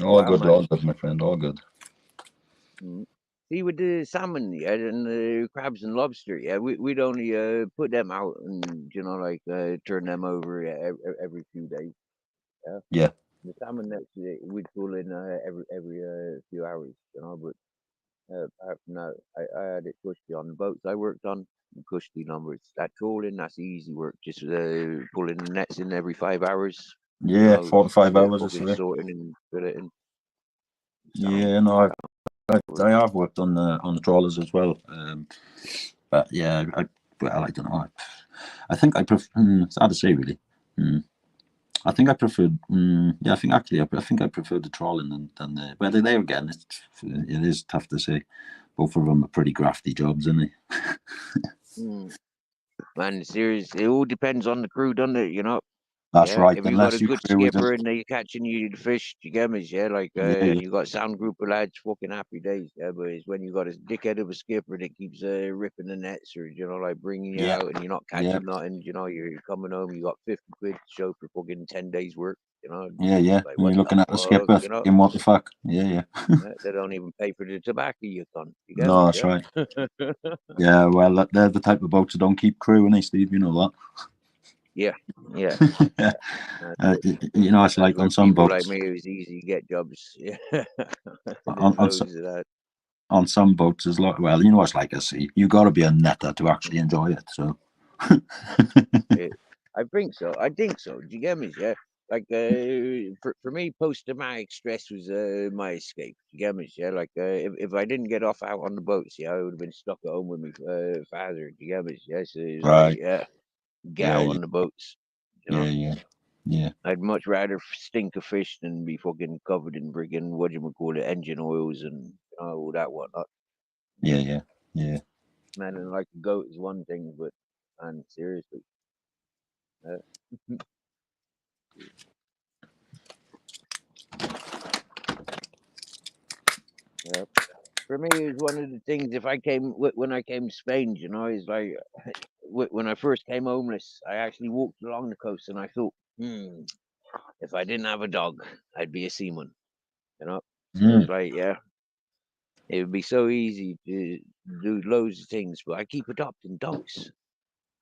[SPEAKER 1] Wow, man.
[SPEAKER 5] all good, my friend, all good.
[SPEAKER 1] Mm. See, with the salmon, yeah, and the crabs and lobster, yeah, we'd only put them out and like turn them over every few days. Yeah,
[SPEAKER 5] Yeah,
[SPEAKER 1] the salmon nets we'd pull in every few hours, But apart from that, I had it cushy on the boats I worked on. Cushy numbers. That trawling, that's easy work. Just pulling the nets in every 5 hours.
[SPEAKER 5] yeah, 4 to 5 hours or
[SPEAKER 1] Fucking
[SPEAKER 5] so.
[SPEAKER 1] sorting and put it in. Sound.
[SPEAKER 5] Yeah, no, I have worked on the trawlers as well. But yeah, well, I don't know. I think I prefer. It's hard to say, really. Mm. I think I preferred. Yeah, I think actually, I think I prefer the trawling than the. Well, there again, it is tough to say. Both of them are pretty grafty jobs, aren't they?
[SPEAKER 1] Mm. Man, seriously, it all depends on the crew, doesn't it?
[SPEAKER 5] That's
[SPEAKER 1] Yeah,
[SPEAKER 5] right.
[SPEAKER 1] if you got
[SPEAKER 5] Unless
[SPEAKER 1] a
[SPEAKER 5] you
[SPEAKER 1] good
[SPEAKER 5] crew with them.
[SPEAKER 1] skipper and they're catching you the fish, you get me, yeah,
[SPEAKER 5] Yeah,
[SPEAKER 1] and
[SPEAKER 5] yeah,
[SPEAKER 1] you got a sound group of lads, fucking happy days, yeah. But it's when you got a dickhead of a skipper that keeps ripping the nets or bringing you
[SPEAKER 5] yeah,
[SPEAKER 1] out and you're not
[SPEAKER 5] yeah,
[SPEAKER 1] catching nothing. You're coming home, you got 50 quid to show for fucking 10 days work.
[SPEAKER 5] yeah, yeah.
[SPEAKER 1] Like
[SPEAKER 5] And
[SPEAKER 1] what
[SPEAKER 5] you're
[SPEAKER 1] the
[SPEAKER 5] looking at the
[SPEAKER 1] fuck,
[SPEAKER 5] skipper, thinking, what the fuck? Yeah, yeah.
[SPEAKER 1] They don't even pay for the tobacco you con. You get
[SPEAKER 5] No,
[SPEAKER 1] me,
[SPEAKER 5] that's
[SPEAKER 1] yeah.
[SPEAKER 5] right. Yeah, well, they're the type of boats that don't keep crew, and they, Steve, you know
[SPEAKER 1] Yeah, yeah.
[SPEAKER 5] that.
[SPEAKER 1] That's
[SPEAKER 5] It's
[SPEAKER 1] that's
[SPEAKER 5] like
[SPEAKER 1] where
[SPEAKER 5] on some
[SPEAKER 1] people like
[SPEAKER 5] boats.
[SPEAKER 1] me, it was easy to get jobs. Yeah,
[SPEAKER 5] On,
[SPEAKER 1] there's
[SPEAKER 5] on,
[SPEAKER 1] loads of that.
[SPEAKER 5] on some boats, there's like, well, you know, it's like a sea. You got to be a netter to actually enjoy it. So,
[SPEAKER 1] Eh, I think so. I think so. Do you get me? Yeah. Like for me, post traumatic stress was my escape. Do you get me? Yeah. Like if I didn't get off out on the boats, yeah, I would have been stuck at home with my father. Do you get me? Yeah. So it was like,
[SPEAKER 5] right,
[SPEAKER 1] yeah, get
[SPEAKER 5] yeah,
[SPEAKER 1] out
[SPEAKER 5] yeah,
[SPEAKER 1] on the boats.
[SPEAKER 5] yeah, yeah, yeah,
[SPEAKER 1] I'd much rather stink of fish than be fucking covered in friggin' what you call it, engine oils and all that whatnot.
[SPEAKER 5] yeah, yeah, yeah.
[SPEAKER 1] Man, and like a goat is one thing, but man, seriously, uh, yeah. For me, it was one of the things. If I came when I came to Spain, it's like when I first came homeless, I actually walked along the coast and I thought, if I didn't have a dog, I'd be a seaman. So
[SPEAKER 5] Mm,
[SPEAKER 1] it's like, yeah, it would be so easy to do loads of things, but I keep adopting dogs.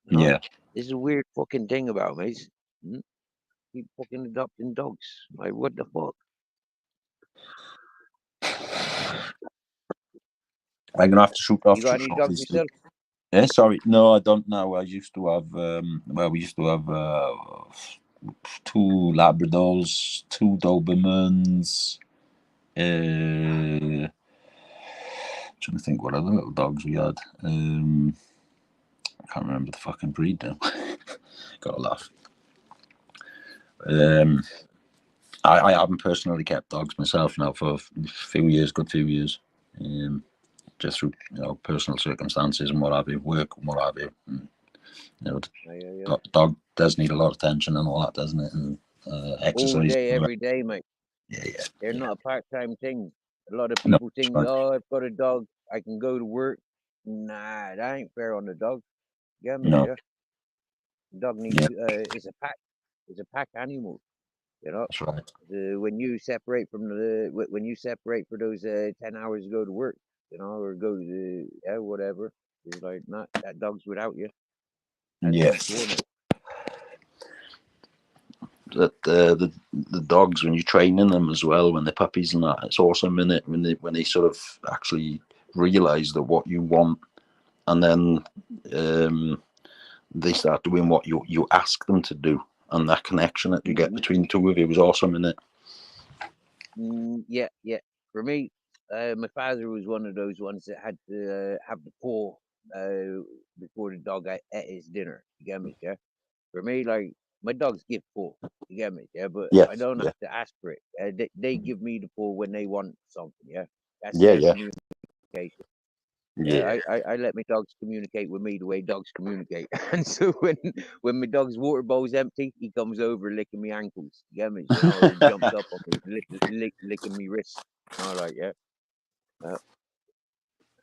[SPEAKER 1] You know,
[SPEAKER 5] yeah.
[SPEAKER 1] this is a weird fucking thing about me. Keep fucking adopting dogs. Like, what the fuck?
[SPEAKER 5] I'm gonna have to shoot
[SPEAKER 1] You
[SPEAKER 5] off
[SPEAKER 1] got any
[SPEAKER 5] shortly,
[SPEAKER 1] dogs
[SPEAKER 5] Steve.
[SPEAKER 1] yourself?
[SPEAKER 5] Yeah, sorry. No, I don't know. I used to have. Well, we used to have two Labradors, two Dobermans. Trying to think what other little dogs we had. I can't remember the fucking breed now. Got to laugh. Um, I haven't personally kept dogs myself now for a few years, good few years. Just through personal circumstances and what have you, work and what have you. And,
[SPEAKER 1] Yeah.
[SPEAKER 5] dog does need a lot of attention and all that, doesn't it? And
[SPEAKER 1] All
[SPEAKER 5] exercise.
[SPEAKER 1] day, every day, mate.
[SPEAKER 5] Yeah, yeah,
[SPEAKER 1] They're
[SPEAKER 5] yeah.
[SPEAKER 1] not a part-time thing. A lot of
[SPEAKER 5] No,
[SPEAKER 1] people
[SPEAKER 5] that's
[SPEAKER 1] think,
[SPEAKER 5] right.
[SPEAKER 1] oh, I've got a dog, I can go to work. Nah, that ain't fair on the dog. Yeah, me,
[SPEAKER 5] No,
[SPEAKER 1] yeah. Dog needs
[SPEAKER 5] yeah,
[SPEAKER 1] it's a pack. It's a pack animal. You know,
[SPEAKER 5] that's right.
[SPEAKER 1] when you separate from when you separate for those 10 hours to go to work, or go to whatever. It's like not that dog's without you. That's
[SPEAKER 5] Yeah,
[SPEAKER 1] for sure, mate.
[SPEAKER 5] that the dogs when you're training them as well when they're puppies and that, it's awesome in it when they sort of actually realize that what you want, and then they start doing what you ask them to do, and that connection that you get
[SPEAKER 1] Mm-hmm.
[SPEAKER 5] between the two of you was awesome in it.
[SPEAKER 1] Yeah, yeah. For me, my father was one of those ones that had to have the paw before the dog ate his dinner. You get me? Yeah. For me, like my dogs give paw. You get me? Yeah. But
[SPEAKER 5] Yeah,
[SPEAKER 1] I don't
[SPEAKER 5] yeah,
[SPEAKER 1] have to ask for it. They give me the paw when they want something. Yeah. That's
[SPEAKER 5] yeah,
[SPEAKER 1] their
[SPEAKER 5] yeah,
[SPEAKER 1] communication.
[SPEAKER 5] Yeah.
[SPEAKER 1] I let my dogs communicate with me the way dogs communicate. And so when my dog's water bowl's empty, he comes over licking me ankles. You get me? You know, or he jumps up on me, licking me wrist. And I'm like, yeah,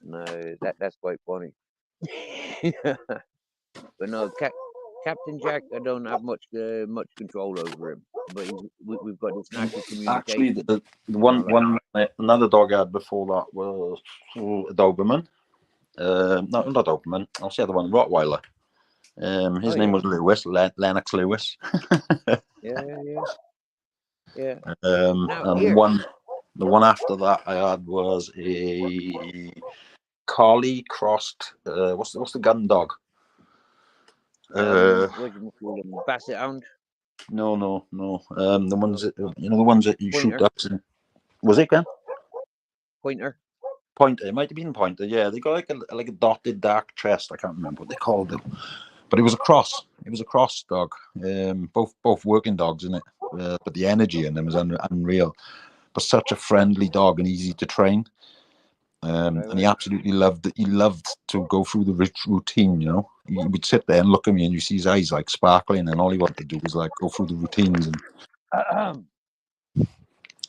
[SPEAKER 1] no, that's quite funny. But no, Captain Jack, I don't have much control over him. But we've got this natural
[SPEAKER 5] Actually,
[SPEAKER 1] communication.
[SPEAKER 5] the
[SPEAKER 1] You know, like
[SPEAKER 5] another dog I had before that was a Doberman. No, not Doberman. What's the other one? Rottweiler.
[SPEAKER 1] oh
[SPEAKER 5] His name
[SPEAKER 1] yeah,
[SPEAKER 5] was Lewis, Lennox Lewis.
[SPEAKER 1] yeah, yeah, yeah. Now
[SPEAKER 5] And
[SPEAKER 1] here,
[SPEAKER 5] the one after that I had was a collie crossed. What's the gun dog?
[SPEAKER 1] what do you call them? Basset Hound,
[SPEAKER 5] No. The ones that the ones that you shoot
[SPEAKER 1] Pointer,
[SPEAKER 5] ducks in. Was it Ken?
[SPEAKER 1] Pointer.
[SPEAKER 5] Pointer. It might have been Pointer. Yeah, they got like a dotted dark chest. I can't remember what they called them, but it was a cross. It was a cross dog. Both working dogs in it, but the energy in them was unreal. But such a friendly dog and easy to train.
[SPEAKER 1] Right,
[SPEAKER 5] And he
[SPEAKER 1] right.
[SPEAKER 5] absolutely loved it. He loved to go through the routine. He would sit there and look at me, and you see his eyes like sparkling, and all he wanted to do was like go through the routines and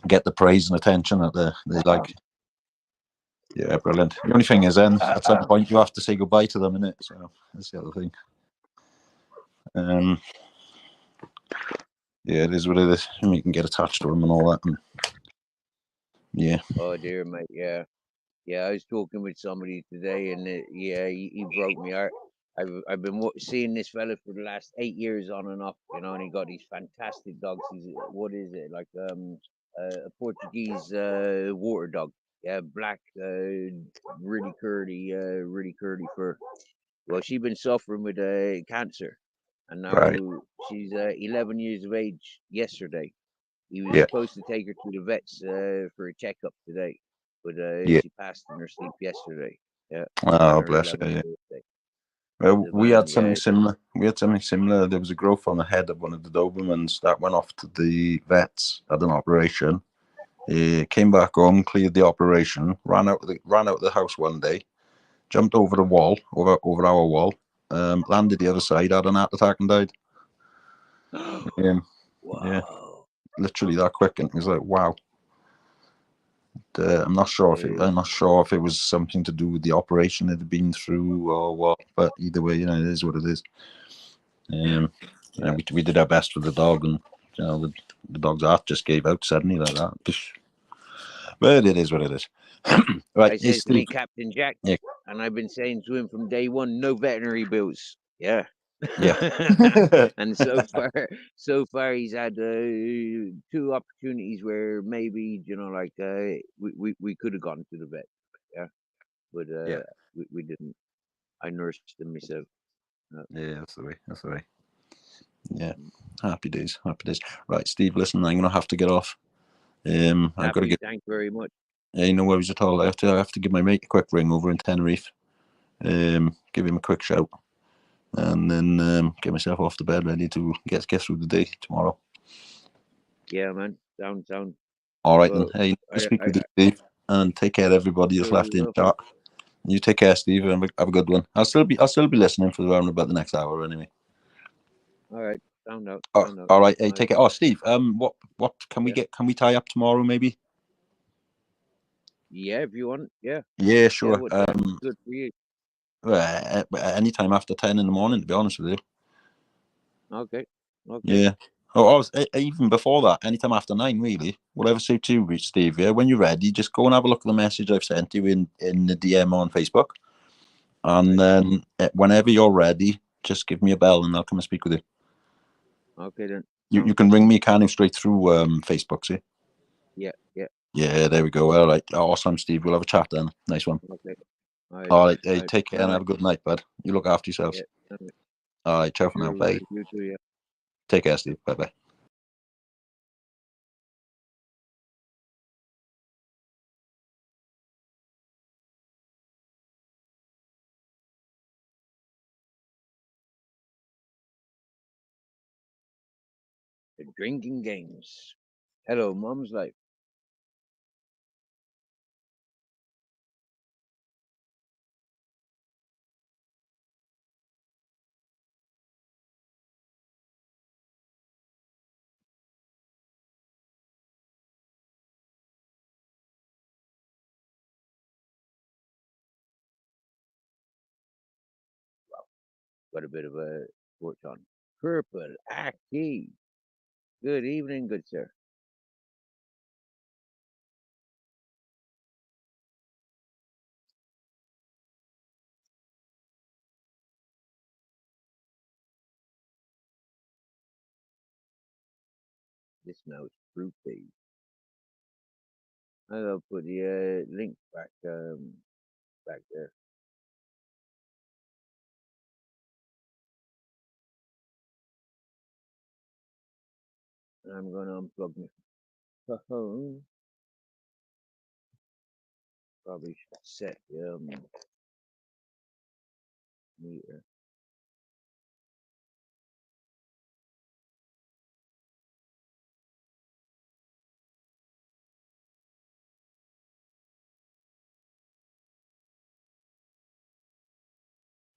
[SPEAKER 5] get the praise and attention that they like. Yeah, brilliant. The only thing is, then at some point you have to say goodbye to them, innit? So that's the other thing. Um, yeah, it is what it is. And you can get attached to them and all that. And yeah,
[SPEAKER 1] Oh dear, mate. Yeah, yeah. I was talking with somebody today, and yeah, he broke me heart. I've been seeing this fella for the last 8 years on and off, and he got these fantastic dogs. He's what is it like a Portuguese water dog? Yeah, black, really curly fur. Well, she's been suffering with cancer, and
[SPEAKER 5] right.
[SPEAKER 1] now she's 11 years of age. Yesterday, he was
[SPEAKER 5] Yeah,
[SPEAKER 1] supposed to take her to the vets for a checkup today, but
[SPEAKER 5] yeah.
[SPEAKER 1] she passed in her sleep yesterday. Yeah, on
[SPEAKER 5] Oh,
[SPEAKER 1] her
[SPEAKER 5] bless her.
[SPEAKER 1] 11th
[SPEAKER 5] Yeah.
[SPEAKER 1] birthday.
[SPEAKER 5] Well,
[SPEAKER 1] The
[SPEAKER 5] we had
[SPEAKER 1] man,
[SPEAKER 5] something
[SPEAKER 1] yeah,
[SPEAKER 5] similar. There was a growth on the head of one of the Dobermans that went off to the vets, had an operation. He came back home, cleared the operation, ran out of the house one day, jumped over the wall, over our wall, landed the other side, had an heart attack and died. Yeah,
[SPEAKER 1] wow.
[SPEAKER 5] literally that quick, and it was like, wow. I'm not sure if
[SPEAKER 1] Uh,
[SPEAKER 5] it was something to do with the operation it had been through or what, but either way, it is what it is.
[SPEAKER 1] yeah,
[SPEAKER 5] We did our best for the dog, and the dog's heart just gave out suddenly like that. But it is what it is. Right,
[SPEAKER 1] I
[SPEAKER 5] hey
[SPEAKER 1] says to
[SPEAKER 5] Steve.
[SPEAKER 1] me, Captain Jack,
[SPEAKER 5] Yeah,
[SPEAKER 1] and I've been saying to him from day one, no veterinary bills. Yeah.
[SPEAKER 5] yeah,
[SPEAKER 1] And so far he's had two opportunities where maybe like we could have gone to the vet, yeah, but
[SPEAKER 5] yeah,
[SPEAKER 1] we didn't. I nursed him myself.
[SPEAKER 5] yeah. That's the way. That's the way. Yeah, happy days, happy days. Right, Steve. Listen, I'm gonna have to get off. I've got to
[SPEAKER 1] Happy,
[SPEAKER 5] get.
[SPEAKER 1] thank you very much.
[SPEAKER 5] No worries at all. I have to give my mate a quick ring over in Tenerife. Give him a quick shout, and then get myself off to bed, ready to get through the day tomorrow.
[SPEAKER 1] Yeah, man. Sound.
[SPEAKER 5] All right then.
[SPEAKER 1] Well,
[SPEAKER 5] Hey,
[SPEAKER 1] I
[SPEAKER 5] to speak
[SPEAKER 1] I,
[SPEAKER 5] with you, Steve, and take care, everybody that's
[SPEAKER 1] sure
[SPEAKER 5] left
[SPEAKER 1] we
[SPEAKER 5] in
[SPEAKER 1] will.
[SPEAKER 5] chat. You take care, Steve, and have a good one. I'll still be listening for around about the next hour anyway.
[SPEAKER 1] All right, sound out,
[SPEAKER 5] Oh,
[SPEAKER 1] sound out.
[SPEAKER 5] all right. Hey,
[SPEAKER 1] All right,
[SPEAKER 5] take it. Oh, Steve. What can we
[SPEAKER 1] yeah,
[SPEAKER 5] get? Can we tie up tomorrow, maybe?
[SPEAKER 1] yeah. If you want, yeah,
[SPEAKER 5] Yeah,
[SPEAKER 1] yeah.
[SPEAKER 5] sure.
[SPEAKER 1] What time is good for you?
[SPEAKER 5] Anytime after 10 in the morning, to be honest with you.
[SPEAKER 1] Okay, okay.
[SPEAKER 5] Yeah. Even before that, anytime after 9, really. Whatever suits you, Steve. Yeah. When you're ready, just go and have a look at the message I've sent you in the DM on Facebook, and
[SPEAKER 1] Right.
[SPEAKER 5] then whenever you're ready, just give me a bell, and I'll come and speak with you.
[SPEAKER 1] Okay then.
[SPEAKER 5] You
[SPEAKER 1] Sound.
[SPEAKER 5] can ring me, can't you, straight through Facebook, see?
[SPEAKER 1] Yeah, yeah.
[SPEAKER 5] Yeah, there we go. All right. Awesome, Steve. We'll have a chat then. Nice one.
[SPEAKER 1] Okay. All right.
[SPEAKER 5] All right.
[SPEAKER 1] All
[SPEAKER 5] Hey,
[SPEAKER 1] right.
[SPEAKER 5] take care
[SPEAKER 1] All
[SPEAKER 5] and
[SPEAKER 1] right.
[SPEAKER 5] have a good night, bud. You look after yourselves.
[SPEAKER 1] Yeah. All right.
[SPEAKER 5] All right. Ciao for now.
[SPEAKER 1] Sure
[SPEAKER 5] Bye.
[SPEAKER 1] will. You too. Yeah.
[SPEAKER 5] Take care, Steve. Bye bye.
[SPEAKER 1] The drinking games. Hello, Mom's life. got a bit of a torch on. Purple Aki. Good evening, good sir. This smells fruity. I'll put the link back back there. I'm gonna unplug my phone. Probably should set the meter.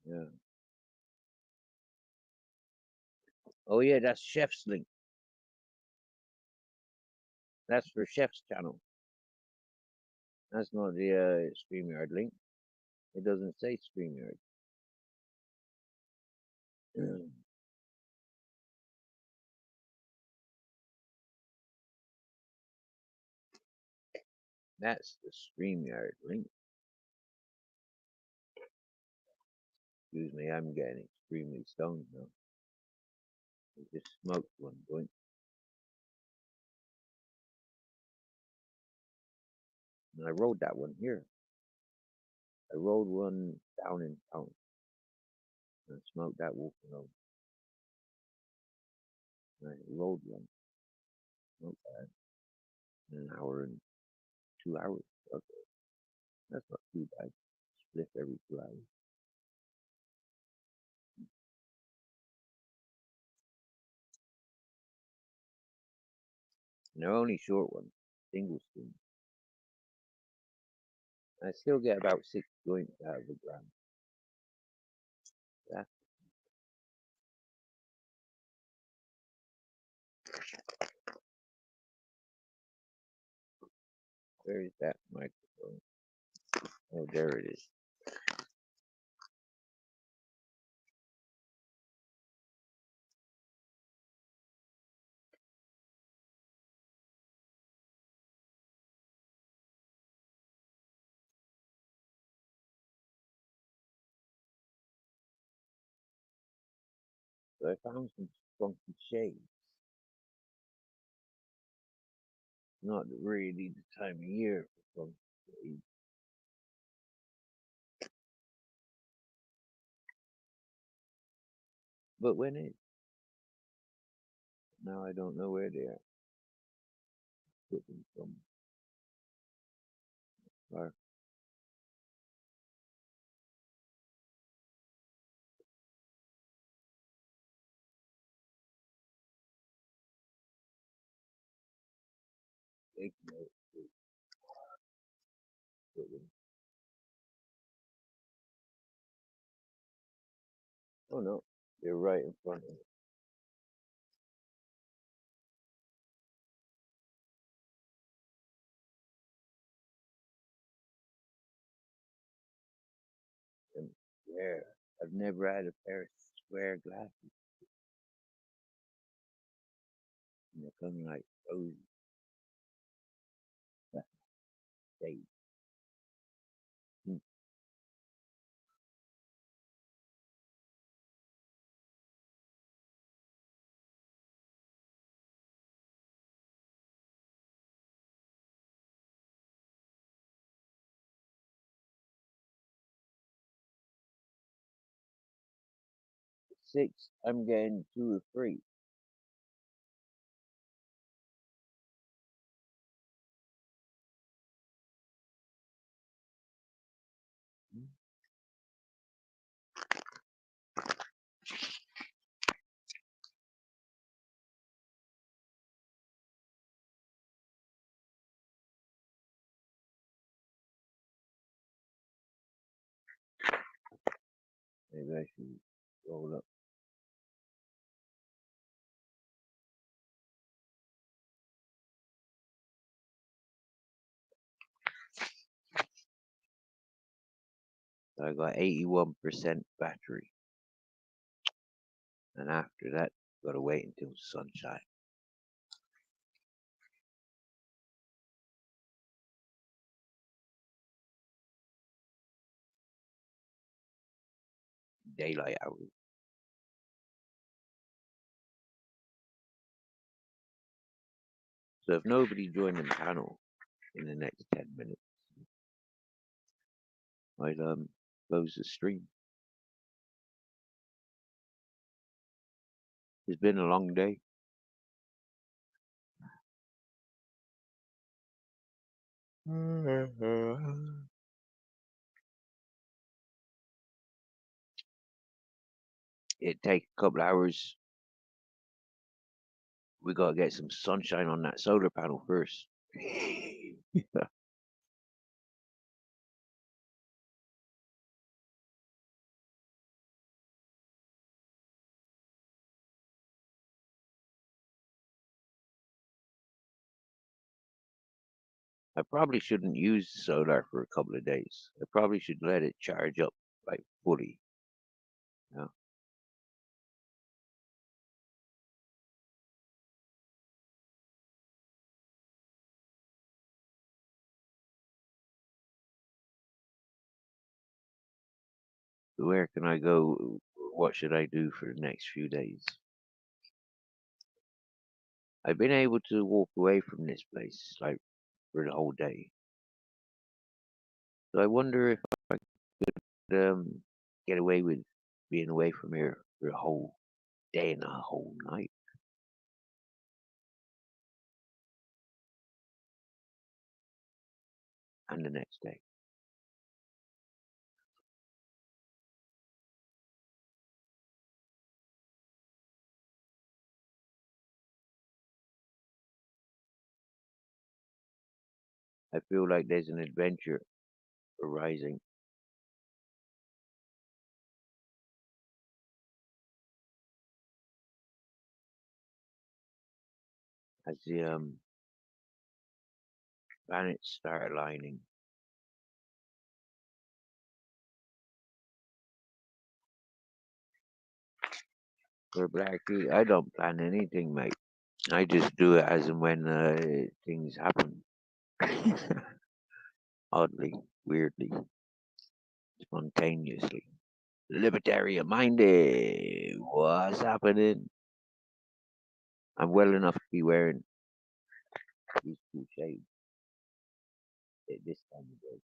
[SPEAKER 1] Yeah. Oh yeah, that's Chef's link. That's for Chef's channel. That's not the StreamYard link. It doesn't say StreamYard. That's the StreamYard link. Excuse me, I'm getting extremely stoned now. I just smoked one joint. And I rode that one here. I rode one down in town. And I smoked that walking home. And I rode one. Smoked that in an hour and 2 hours. Okay. That's not too bad. Split every 2 hours. And they're only short ones. Single spoon. I still get about 6 joints out of a gram. Yeah. Where is that microphone? Oh, there it is. So I found some funky shades. Not really the time of year for funky shades. But when it now I don't know where they are. Put them from or take note. Put them. Oh no, they're right in front of me. And there. I've never had a pair of square glasses. And they come like rosy shades. Hmm. 6, I'm getting 2 or 3. Hmm. Maybe I should roll up. So I got 81% battery. and after that, gotta wait until sunshine. Daylight hours. So if nobody joined the panel in the next 10 minutes, I'd close the stream. It's been a long day. It take a couple hours. We gotta get some sunshine on that solar panel first. I probably shouldn't use solar for a couple of days. I probably should let it charge up like fully. You know? Where can I go? What should I do for the next few days? I've been able to walk away from this place like for the whole day. So I wonder if I could get away with being away from here for a whole day and a whole night. And the next day. I feel like there's an adventure arising as the planets start aligning. For Blackie, I don't plan anything, mate. I just do it as and when things happen. Oddly, weirdly, spontaneously. Libertarian minded. What's happening? I'm well enough to be wearing these two shades at this time of day.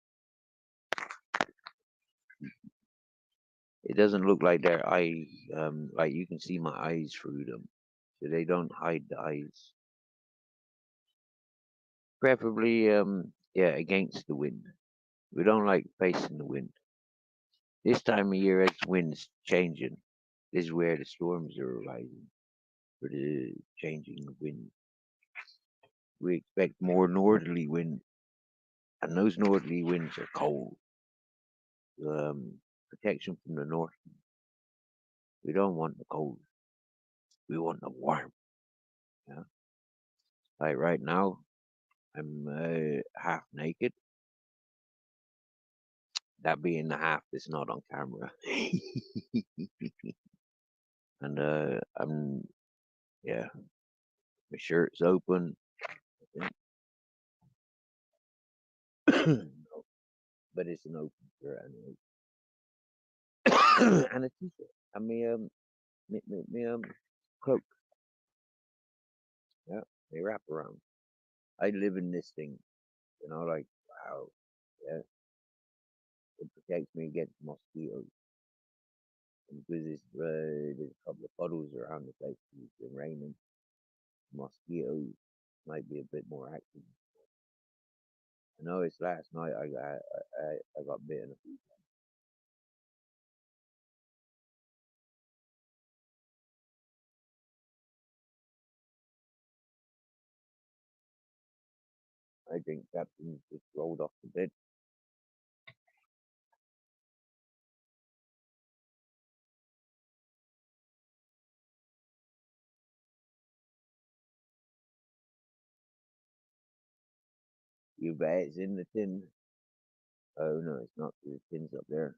[SPEAKER 1] It doesn't look like their eyes, like you can see my eyes through them. So they don't hide the eyes. Preferably, yeah, against the wind. We don't like facing the wind. This time of year, as the wind's changing, this is where the storms are arising for the changing of wind. We expect more northerly wind, and those northerly winds are cold. Protection from the north. We don't want the cold. We want the warm. Yeah. Like right now, I'm half naked. That being the half that's not on camera. And I'm yeah, my shirt's open. No, but it's an open shirt anyway. And a t-shirt. And me cloak. Yeah, they wrap around. I live in this thing, like wow, yeah. It protects me against mosquitoes. And because there's a couple of puddles around the place, it's been raining. Mosquitoes might be a bit more active. I know it's last night I got bitten. I think Captain just rolled off the bed. You bet it's in the tin. Oh no, it's not. The tin's up there.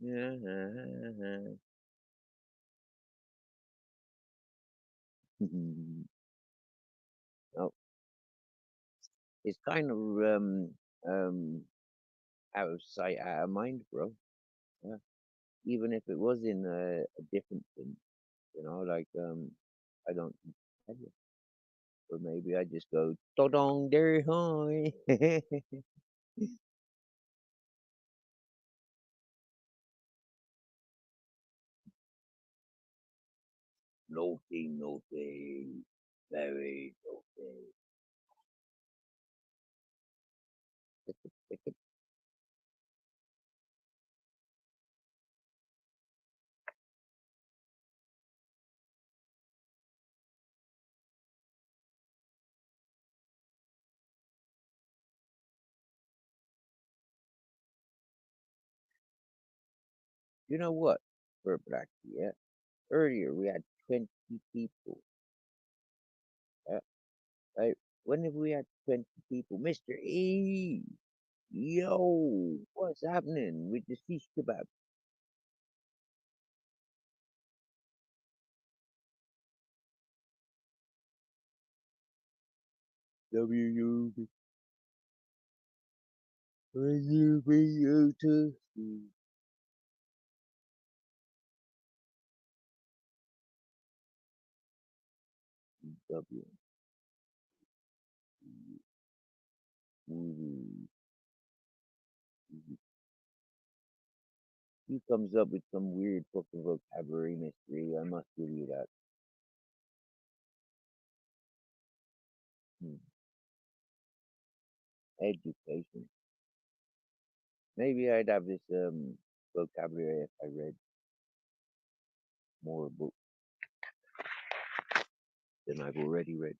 [SPEAKER 1] Yeah. Oh, it's kind of out of sight, out of mind, bro. Yeah. Even if it was in a different thing, like I don't tell you, or maybe I just go dong there, hi. Naughty, naughty, very naughty. You know what? For Black, yeah. Earlier we had 20 people. Uh, right? When have we had 20 people? Mr. E! Yo! What's happening with the shish kebab? W-U-B. W-B-U-T. W. He comes up with some weird fucking vocabulary mystery. I must give you that. Hmm. Education. Maybe I'd have this vocabulary if I read more books than I've already read.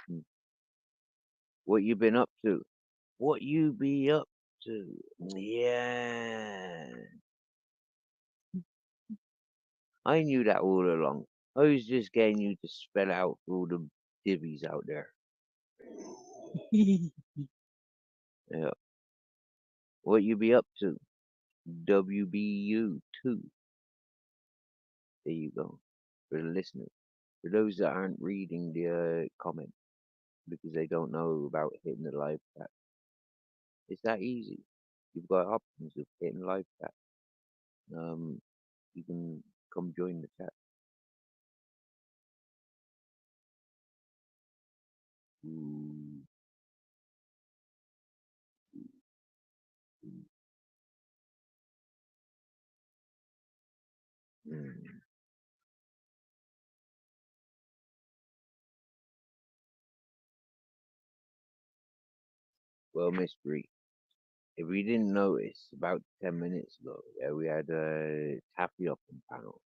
[SPEAKER 1] Hmm. What you been up to? What you be up to? Yeah. I knew that all along. I was just getting you to spell out for all the divvies out there. Yeah. What you be up to? WBU 2. There you go. For the listeners. For those that aren't reading the comment because they don't know about hitting the live chat. It's that easy. You've got options of hitting live chat. Um, you can come join the chat. Ooh, ooh, mm. Well, Miss Bree, if we didn't notice, about 10 minutes ago, yeah, we had a taffy up in panel,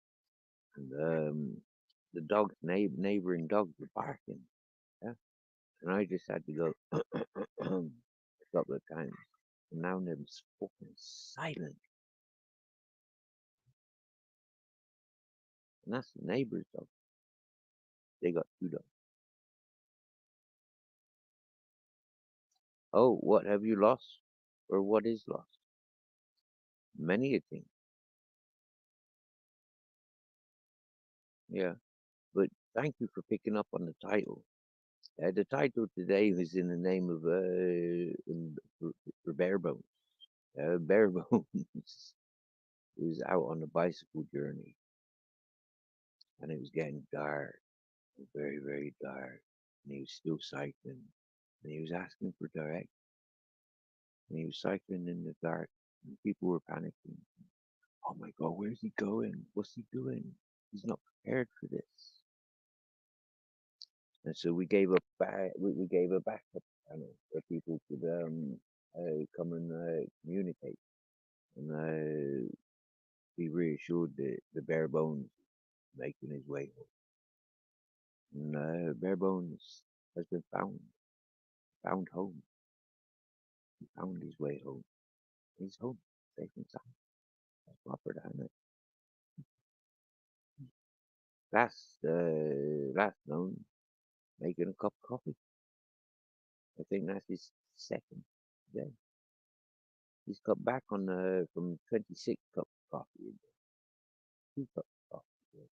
[SPEAKER 1] and the dogs, neighboring dogs were barking, yeah, and I just had to go a couple of times, and now they're fucking silent, and that's the neighbor's dog. They got two dogs. Oh, what have you lost, or what is lost? Many a thing, yeah. But thank you for picking up on the title. The title today was in the name of for Barebones. Barebones was out on a bicycle journey, and it was getting dark, very very dark, and he was still cycling, and he was asking for directions, and he was cycling in the dark, and people were panicking. Oh my God, where's he going? What's he doing? He's not prepared for this. And so we gave a backup channel where people could come and communicate and be reassured that the bare bones making his way home. And bare bones has been found home. He found his way home. He's home, safe and sound. That's proper, damn it. Last known making a cup of coffee. I think that's his second day. He's cut back on from 26 cups of coffee a day, 2 cups of coffee a day.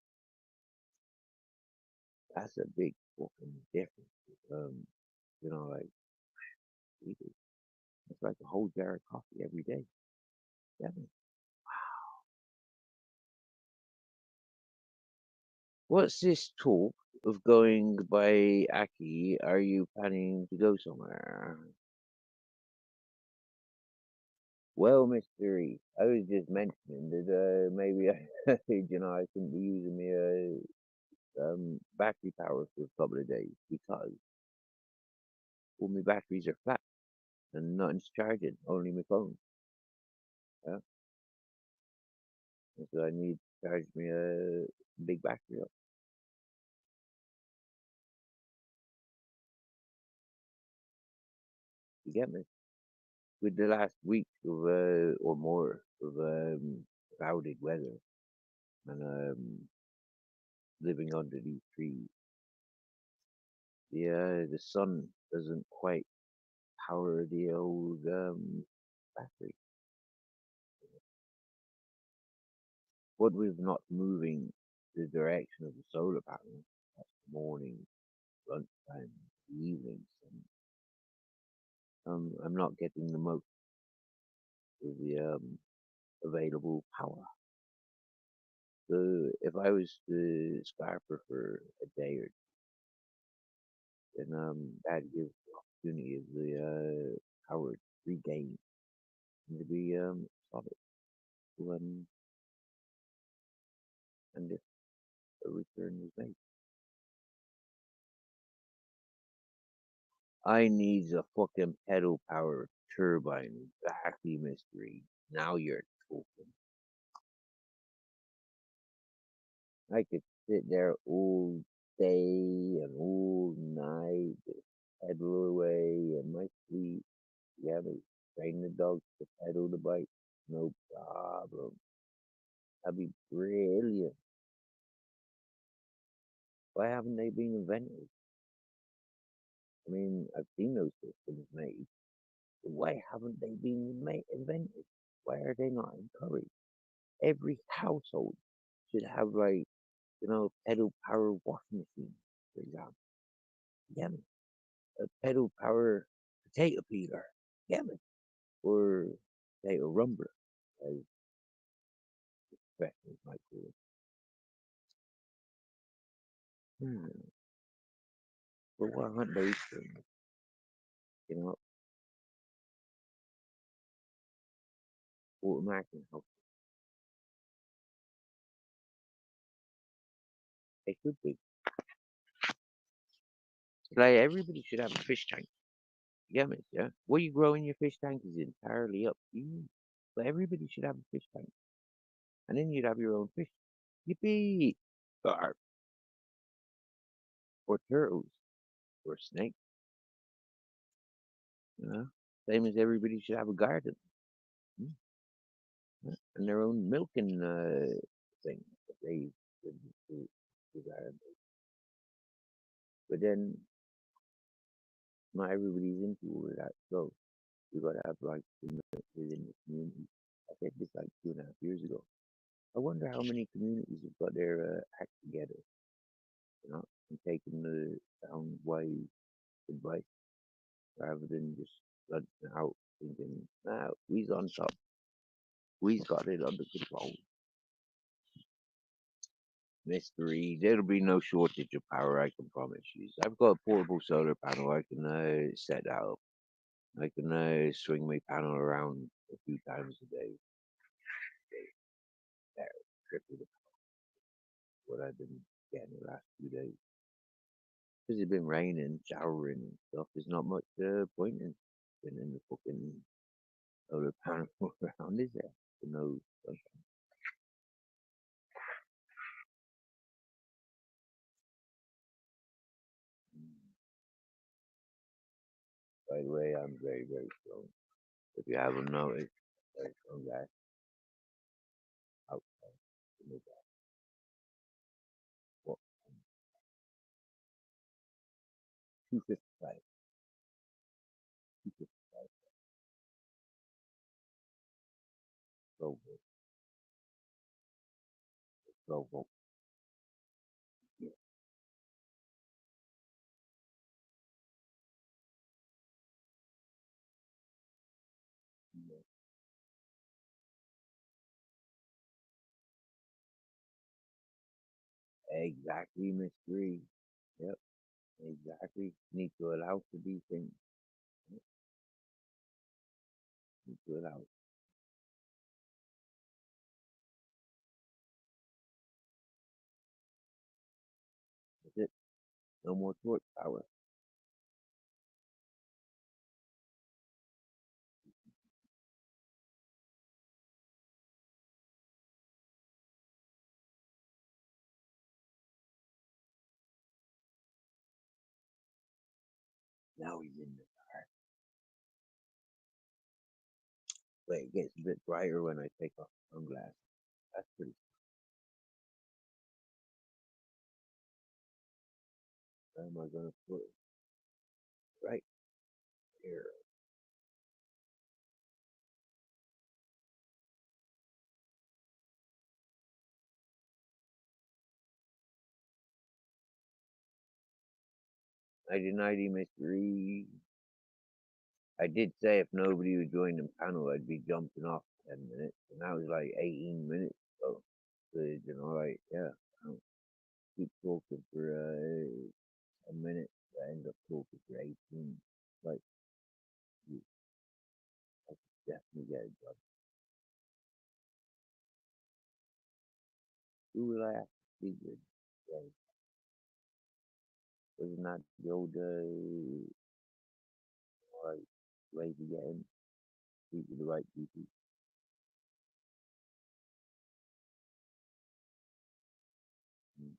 [SPEAKER 1] That's a big fucking difference. Um, like we do. It's like a whole jar of coffee every day. Yeah. What's this talk of going by Aki? Are you planning to go somewhere? Well, Mr. E, I was just mentioning that maybe I shouldn't be using my battery power for a couple of days because all my batteries are flat and nothing's charging, only my phone. Yeah, and so I need to charge me a big battery up. You get me? With the last week of or more of clouded weather and living under these trees, the sun doesn't quite power the old battery. What with not moving the direction of the solar panel, that's morning, lunchtime, evenings, and I'm not getting the most of the available power. So if I was to scarper for a day or two, then that'd give the opportunity of the power to regain and to be solid. When and if a return was made, I needs a fucking pedal power turbine. Exactly, mystery. Now you're talking. I could sit there all day and all night, just pedal away in my sleep. Yeah, but train the dogs to pedal the bike, no problem. That'd be brilliant. Why haven't they been invented? I mean, I've seen those systems made, but why haven't they been invented? Why are they not encouraged? Every household should have like, pedal power washing machine, for example. Yeah, a pedal power potato peeler. Yeah, or potato rumber, as professionals might call it. But why aren't those things? You know, automatically help. They should be. Like everybody should have a fish tank. Yeah, mate, yeah. What you grow in your fish tank is entirely up to you. But everybody should have a fish tank. And then you'd have your own fish. Yippee! Or, or turtles. Or snakes. You know? Same as everybody should have a garden. Mm, yeah, and their own milking thing that they desire. But then not everybody's into all of that. So you gotta have like the milk within the community. I said this like 2.5 years ago. I wonder how many communities have got their act together, and taking the sound wise advice rather than just lunching out thinking, we's on top, we's got it under control. Mystery, there'll be no shortage of power, I can promise you. I've got a portable solar panel, I can set that up. I can swing my panel around a few times a day. There, triple the what I've been getting the last few days. Because it's been raining, showering and stuff, there's not much point in spinning the fucking solar panel around, is there? For no sunshine. By the way, I'm very, very strong. If you haven't noticed, very strong guy outside in the dark. What? 255. 255. Provo. Provo. Yeah. Yeah. Exactly, Miss Green. Yep, exactly. Need to allow for these things. Yep, need to allow. That's it. No more torch power. Now he's in the dark. But it gets a bit brighter when I take off the sunglasses. That's pretty. Where am I gonna put it? Right here. Nighty nighty, Mr. I did say if nobody would join the panel, I'd be jumping off 10 minutes, and that was like 18 minutes. So, like, yeah, I'll keep talking for 10 minutes. I end up talking for 18. Like, I could definitely get a job. Who will I have to speak with? Yeah, wasn't that the old, like, way to get in? Speak with the right people. Mm.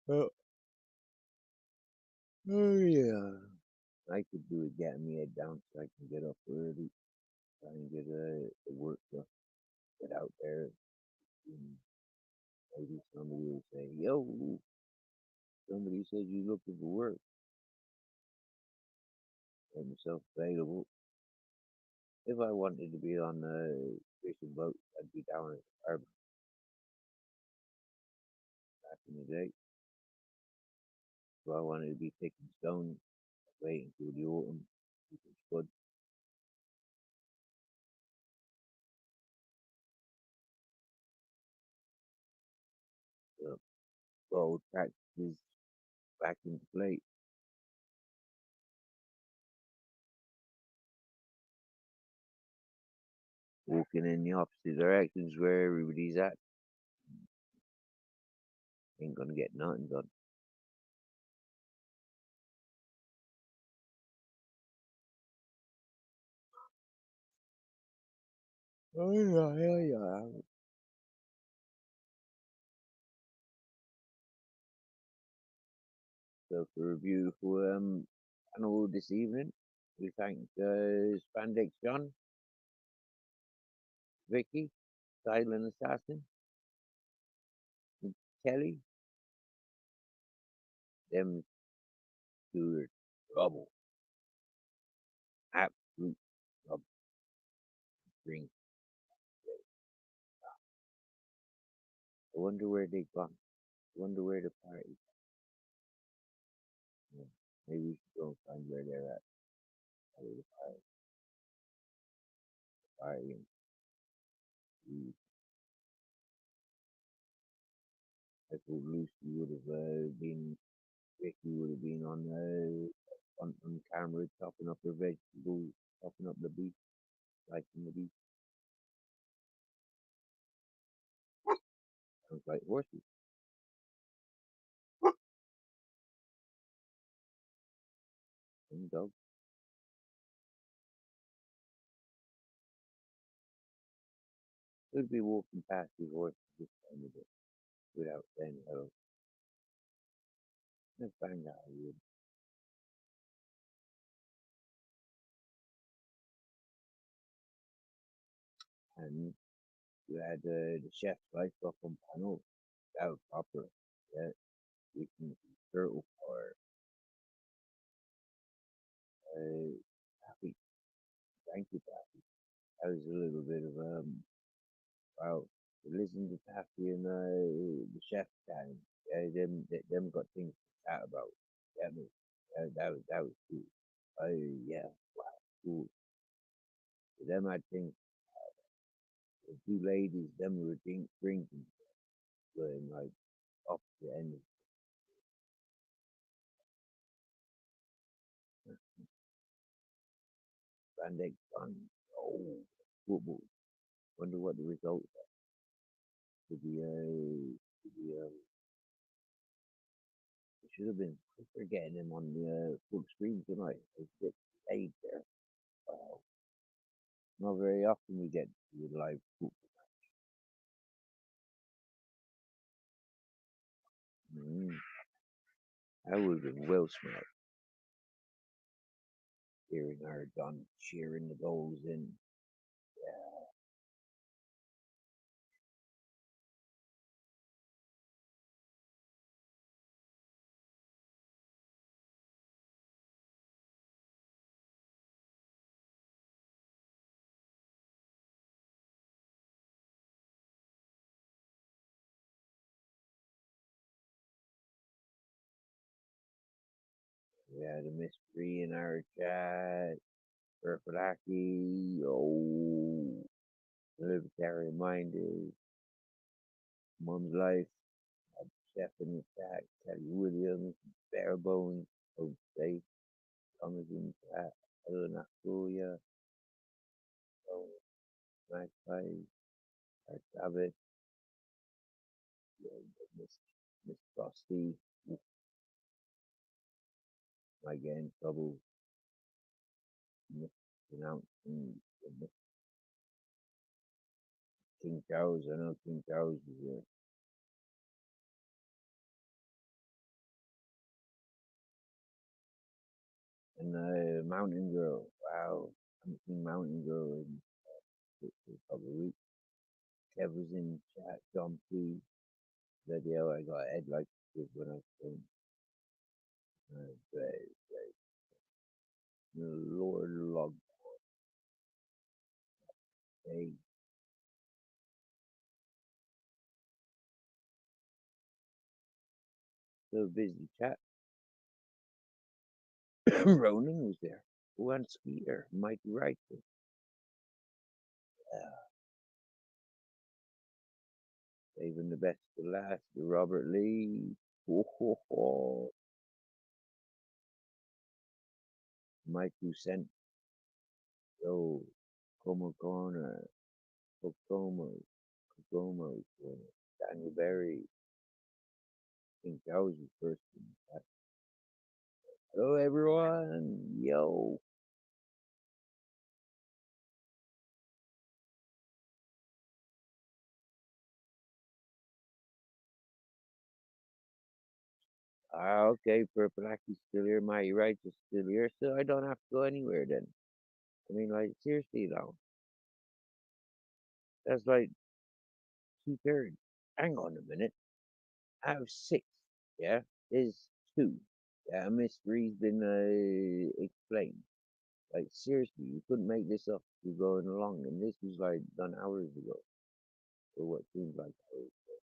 [SPEAKER 1] Oh, oh, yeah. I could do it getting me head down so I can get up early, try and get the work done, get out there. And maybe somebody will say, yo, somebody says you're looking for work. Make myself available. If I wanted to be on the fishing boat, I'd be down at the harbor back in the day. If I wanted to be picking stones, I'd wait until the autumn, keep it spud. So, old practices back into play. Walking in the opposite directions where everybody's at ain't gonna get nothing done. Oh yeah, yeah, yeah. So for a beautiful panel this evening, we thank Spandex John, Vicky, Silent Assassin, and Kelly. Them two are trouble, absolute trouble. Bring. I wonder where they gone. I wonder where the party. Yeah. Maybe we should go and find where they're at. Where the party and see. I thought Lucy would have been, Vicky would have been on camera chopping up her vegetables, chopping up the beef, slicing the beef. Sounds like horses and dogs. Could be walking past these horses this time of day without saying hello. Let's find out who would. And we had the chef's wife up on panel. That was proper. Yeah, we can turtle or happy. Thank you, Pappy. That was a little bit of wow. Listen to Pappy and the chef time. Yeah, them got things to chat about. Yeah, me. That was cool. Yeah, wow, cool. Them I think the two ladies, them were drinking, going like up the end of Van Dyke Fun. Oh, football. Wonder what the result could be. Could be it should have been quicker getting him on the full screen tonight. It's a bit late there. Wow. Not very often we get the live football. Mm. That would have been well smart. Hearing our done cheering the goals in. We had a mystery in our chat. Purpleaki. Oh, libertarian minded. Mom's life. Chef in the chat. Kelly Williams. Bare bones. Jose. Thomas in the chat. Hello, Nakuya. Oh, Magpie. Our Sabbath. Miss Miss Frosty. Might get in trouble. Mispronouncing King Charles. I know King Charles is here. And Mountain Girl. Wow. I haven't seen Mountain Girl in a couple of weeks. Kev was in chat. John P. Bloody hell, I got a head like this when I came. Great, great. Lord Log. Hey, so busy chat. Ronan was there. One Skeeter. Mighty Right. Saving the best for last. Robert Lee. Ho, ho, ho. My 2 cents. Yo, Como Corner. Kokomo. Kokomo. Daniel Berry. I think that was his first one. Hello, everyone. Yo. Okay, Purple Aki's still here. Mighty Rights is still here, so I don't have to go anywhere then. I mean, like, seriously, though. That's like 2/3. Hang on a minute. Out of 6, yeah, is 2. Yeah, a mystery's been explained. Like, seriously, you couldn't make this up. You're going along, and this was like done hours ago. Or what seems like hours ago.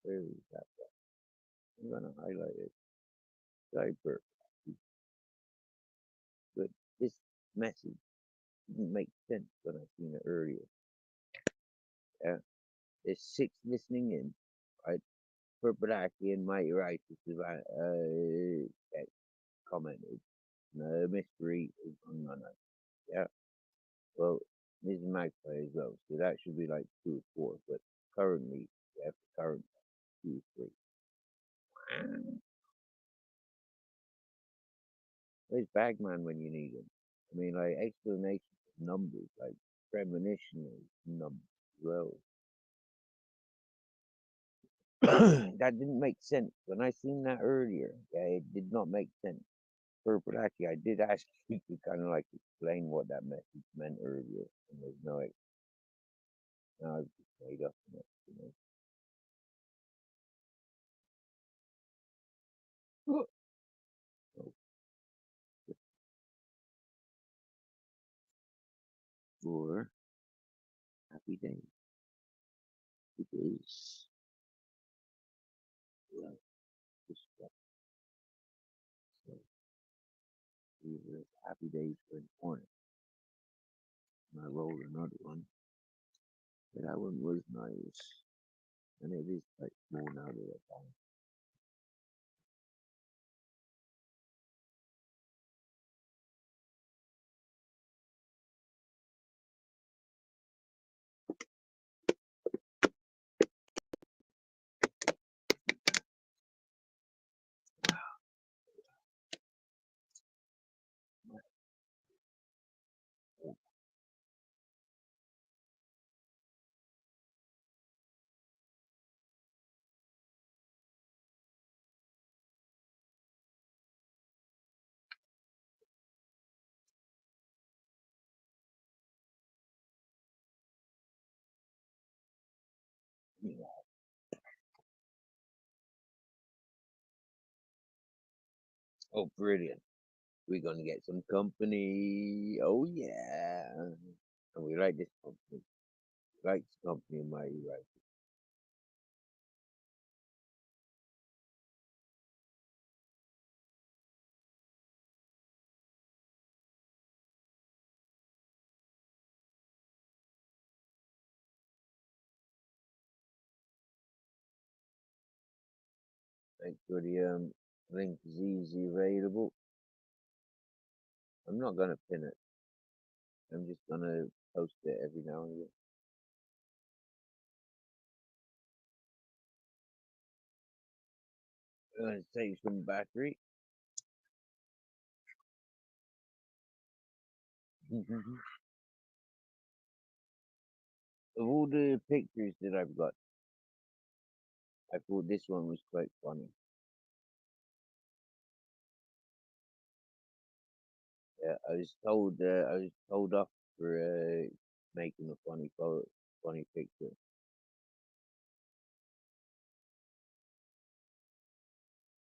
[SPEAKER 1] Where is that? I'm gonna highlight it. Cyber. But this message didn't make sense when I seen it earlier. Yeah, there's 6 listening in, right? Purple Aki and Mighty Righteous have commented. No mystery is on none. Yeah. Well, this is Magpie as well, so that should be like 2 or 4. But currently, yeah, for current 2 or 3. Where's Bagman when you need him? I mean, like explanation of numbers, like premonition of numbers as well. That didn't make sense when I seen that earlier. Yeah, it did not make sense. Purple Aki, I did ask you to kind of like explain what that message meant earlier, and there's no, I've just made up on it, you know. for happy days. Because well, this stuff. So we were happy days for the corner. And I rolled another one. But that one was nice. And it is quite small now that I found. Yeah. Oh, brilliant. We're going to get some company. Oh, yeah. And we like this company. We like this company, am I right? Thanks for the link is easy available. I'm not going to pin it. I'm just going to post it every now and again. It takes some battery. Of all the pictures that I've got, I thought this one was quite funny. Yeah, I was told off for making a funny photo, funny picture.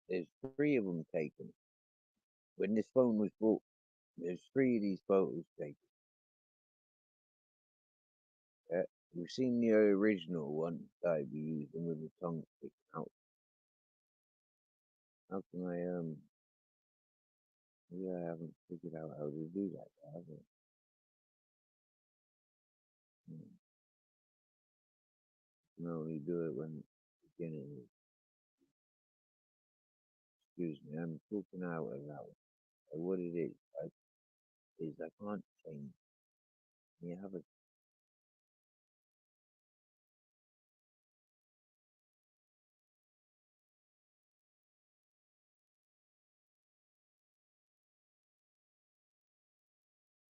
[SPEAKER 1] There's 3 of them taken. When this phone was bought, there's 3 of these photos taken. Yeah, we've seen the original one that I'd be using with the tongue sticking out. How can I yeah, I haven't figured out how to do that, have I? Hmm. I can only do it when beginning. Excuse me, I'm talking out loud. What it is, is I can't change. You have a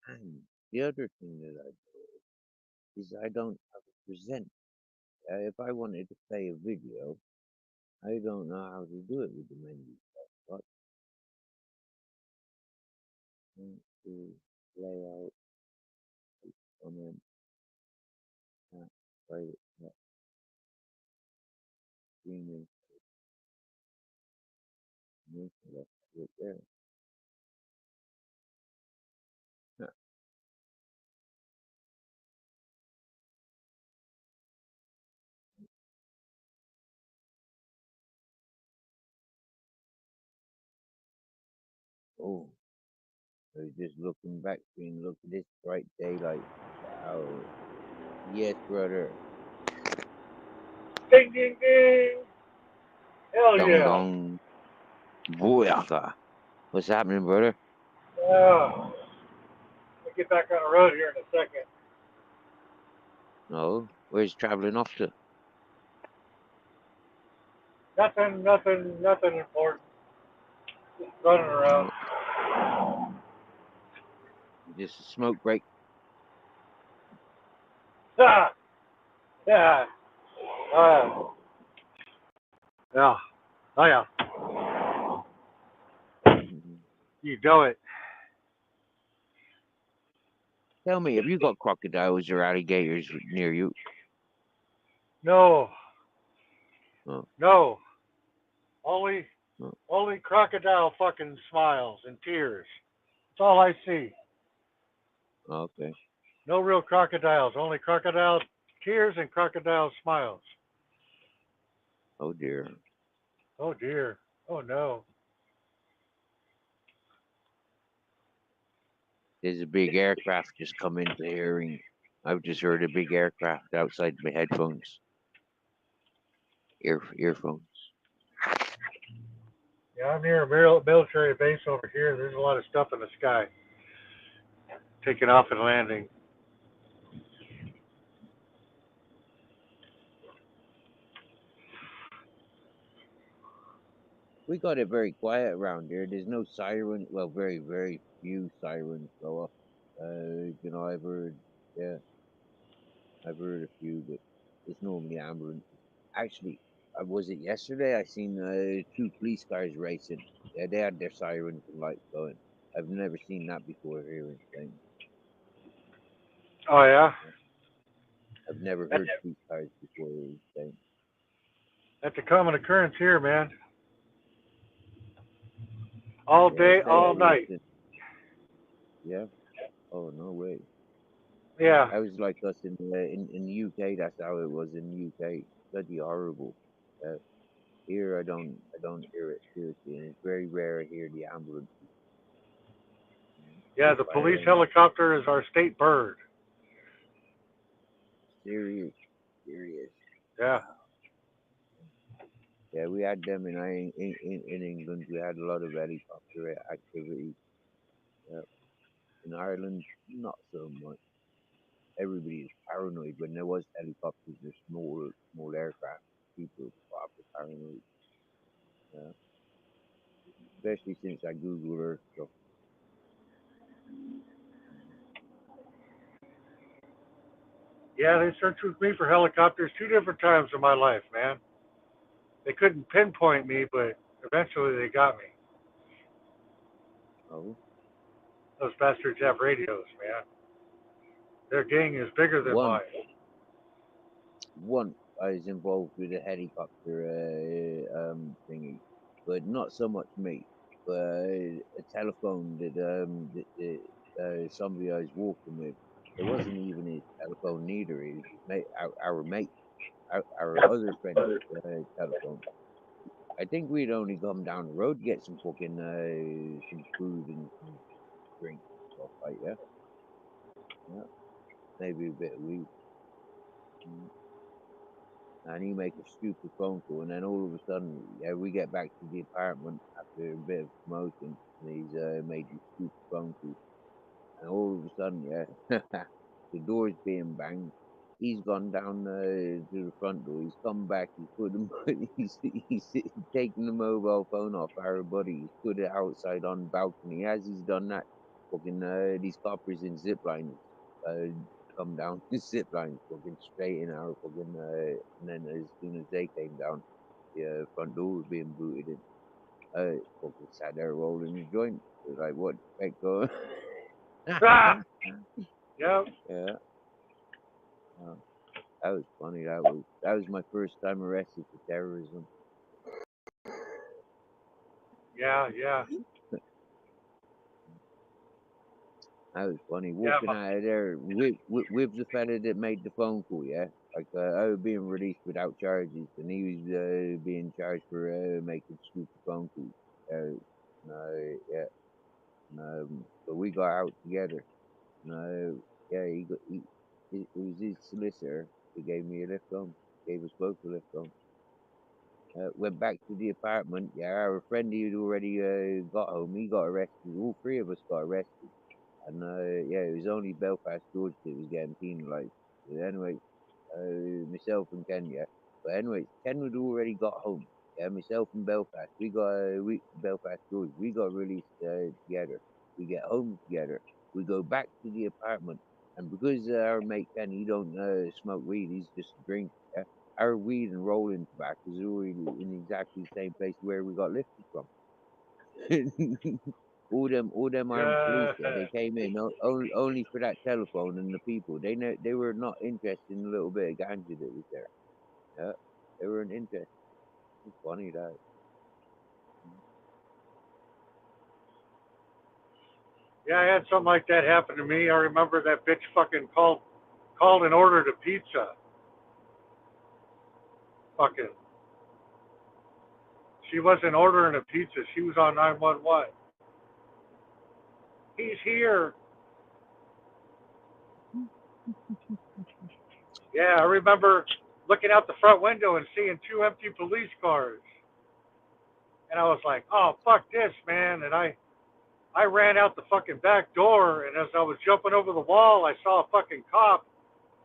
[SPEAKER 1] and the other thing that I do is I don't have a present. If I wanted to play a video, I don't know how to do it with the menu. But to layout, comment, chat, private chat, streaming, left it there. Huh. Oh, I was just looking back screen. Look at this bright daylight. Wow. Yes, brother.
[SPEAKER 8] Ding, ding, ding. Hell
[SPEAKER 1] Dong
[SPEAKER 8] yeah.
[SPEAKER 1] dong. Booyaka. What's happening, brother?
[SPEAKER 8] I'll get back on the road here in a second.
[SPEAKER 1] No. Where's traveling off to?
[SPEAKER 8] Nothing important. Just running around.
[SPEAKER 1] No. Just a smoke break.
[SPEAKER 8] Ah, yeah. Yeah. Oh, yeah.
[SPEAKER 1] Mhm.
[SPEAKER 8] You know it.
[SPEAKER 1] Tell me, have you got crocodiles or alligators near you?
[SPEAKER 8] No.
[SPEAKER 1] Oh,
[SPEAKER 8] No. Only,
[SPEAKER 1] oh.
[SPEAKER 8] only crocodile fucking smiles and tears. That's all I see.
[SPEAKER 1] Okay.
[SPEAKER 8] No real crocodiles, only crocodile tears and crocodile smiles.
[SPEAKER 1] Oh dear.
[SPEAKER 8] Oh dear. Oh no.
[SPEAKER 1] There's a big aircraft just come into hearing. I've just heard a big aircraft outside my headphones, earphones.
[SPEAKER 8] Yeah, I'm near a military base over here. There's a lot of stuff in the sky, taking off and landing.
[SPEAKER 1] We got it very quiet around here. There's no siren. Well, very, very few sirens go off. I've heard, yeah, I've heard a few, but it's normally ambulances. Actually, was it yesterday? I seen two police cars racing. Yeah, they had their sirens and lights going. I've never seen that before here in Spain.
[SPEAKER 8] Oh yeah,
[SPEAKER 1] Yeah. I've never
[SPEAKER 8] that's,
[SPEAKER 1] heard police cars before here in Spain.
[SPEAKER 8] that's a common occurrence here, man. All
[SPEAKER 1] Yeah,
[SPEAKER 8] day,
[SPEAKER 1] same
[SPEAKER 8] all
[SPEAKER 1] here.
[SPEAKER 8] night.
[SPEAKER 1] Yeah. Oh no way.
[SPEAKER 8] Yeah,
[SPEAKER 1] I was like us in the UK. That's how it was in the UK. Bloody horrible. Uh, Here I don't hear it seriously, and it's very rare I hear the ambulance.
[SPEAKER 8] yeah.
[SPEAKER 1] Or
[SPEAKER 8] The
[SPEAKER 1] fire
[SPEAKER 8] police
[SPEAKER 1] engine.
[SPEAKER 8] helicopter is our state bird.
[SPEAKER 1] Serious, serious.
[SPEAKER 8] Yeah.
[SPEAKER 1] Wow. Yeah, we had them in England. We had a lot of helicopter activity. Yeah. In Ireland, not so much. Everybody is paranoid. When there was helicopters or small aircraft, people were proper paranoid. Yeah. Especially since I Googled Earth stuff.
[SPEAKER 8] Yeah, they searched with me for helicopters two different times in my life, man. They couldn't pinpoint me, but eventually they got me.
[SPEAKER 1] Oh,
[SPEAKER 8] Those bastards have radios, man. Their gang is bigger than
[SPEAKER 1] one
[SPEAKER 8] mine.
[SPEAKER 1] once I was involved with a helicopter thingy, but not so much me, but a telephone that somebody I was walking with. It wasn't even his telephone neither. It was his mate, our mate, our other friend's telephone. I think we'd only come down the road to get some fucking some food and some drink stuff like that. Yeah, maybe a bit of weed. Mm. And he make a stupid phone call, and then all of a sudden, yeah, we get back to the apartment after a bit of commotion, and he's made this stupid phone call, and all of a sudden, yeah, the door's being banged. He's gone down to the front door. He's come back. He's put him. He's taking the mobile phone off our buddy. He's put it outside on the balcony. As he's done that, fucking these coppers in zip lines come down the zip lines, fucking straight in our fucking. And then as soon as they came down, the front door was being booted in. Fucking sat there rolling the joint. It was like, what the heck going?
[SPEAKER 8] Ah! Yep.
[SPEAKER 1] Yeah. That was funny. That was my first time arrested for terrorism.
[SPEAKER 8] Yeah, yeah.
[SPEAKER 1] That was funny.
[SPEAKER 8] Yeah,
[SPEAKER 1] Walking out of there with the fella that made the phone call. Yeah, like I was being released without charges, and he was being charged for making stupid phone calls. No, yeah. But we got out together. No, yeah. It was his solicitor. He gave me a lift home. Gave us both a lift home. Went back to the apartment. Yeah, our friend who'd already got home, he got arrested. All three of us got arrested. And yeah, it was only Belfast George that was getting penalised. But anyway, myself and Ken, yeah. But anyway, Ken had already got home. Yeah, myself and Belfast, we Belfast George, we got released together. We get home together. We go back to the apartment, and because our mate Ken, he don't smoke weed, he's just a drink. Yeah? Our weed and rolling tobacco is already in exactly the same place where we got lifted from. all them armed police,
[SPEAKER 8] yeah.
[SPEAKER 1] yeah, they came in only for that telephone and the people. They were not interested in a little bit of ganja that was there. Yeah, they weren't interested. It's funny that.
[SPEAKER 8] Yeah, I had something like that happen to me. I remember that bitch fucking called and ordered a pizza. Fucking, she wasn't ordering a pizza. She was on 911. He's here. Yeah, I remember looking out the front window and seeing two empty police cars. And I was like, oh, fuck this, man. And I ran out the fucking back door, and as I was jumping over the wall, I saw a fucking cop.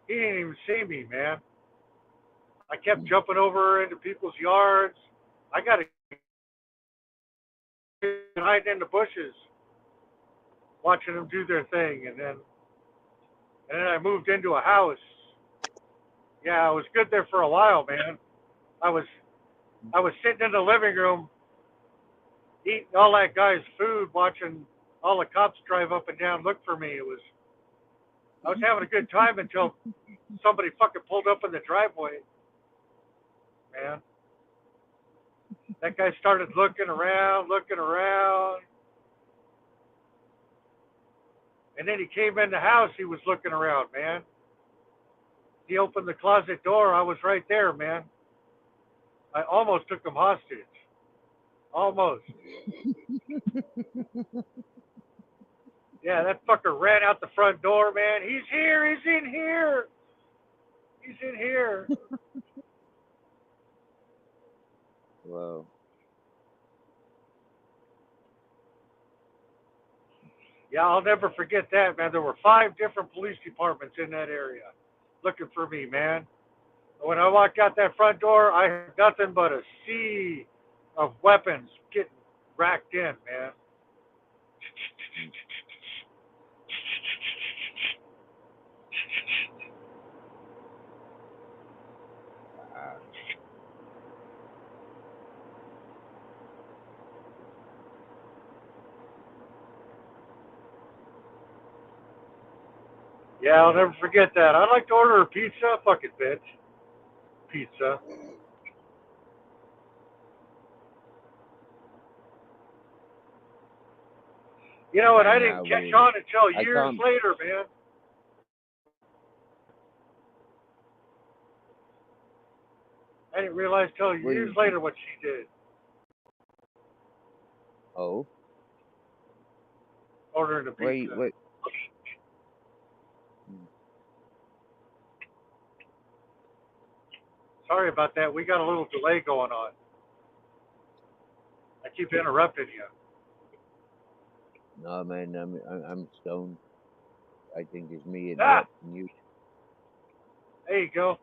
[SPEAKER 8] He didn't even see me, man. I kept jumping over into people's yards. I got to hide in the bushes, watching them do their thing, and then I moved into a house. Yeah, I was good there for a while, man. I was sitting in the living room, eating all that guy's food, watching all the cops drive up and down, look for me. I was having a good time until somebody fucking pulled up in the driveway, man. That guy started looking around, and then he came in the house. He was looking around, man. He opened the closet door. I was right there, man. I almost took him hostage. Almost. Yeah, that fucker ran out the front door, man. He's here. He's in here. He's in here.
[SPEAKER 1] Wow.
[SPEAKER 8] Yeah, I'll never forget that, man. There were 5 different police departments in that area looking for me, man. When I walked out that front door, I had nothing but a sea of weapons getting racked in, man. Yeah, I'll never forget that. I'd like to order a pizza. Fuck it, bitch. Pizza. You know, and I didn't catch on until
[SPEAKER 1] I
[SPEAKER 8] years
[SPEAKER 1] can't.
[SPEAKER 8] later, man. I didn't realize till years
[SPEAKER 1] Wait.
[SPEAKER 8] later what she did.
[SPEAKER 1] Oh.
[SPEAKER 8] Ordering a pizza.
[SPEAKER 1] Wait.
[SPEAKER 8] Sorry about that. We got a little delay going on. I keep interrupting you.
[SPEAKER 1] No, man. I'm stoned. I think it's me
[SPEAKER 8] Ah,
[SPEAKER 1] interrupting you.
[SPEAKER 8] there you go.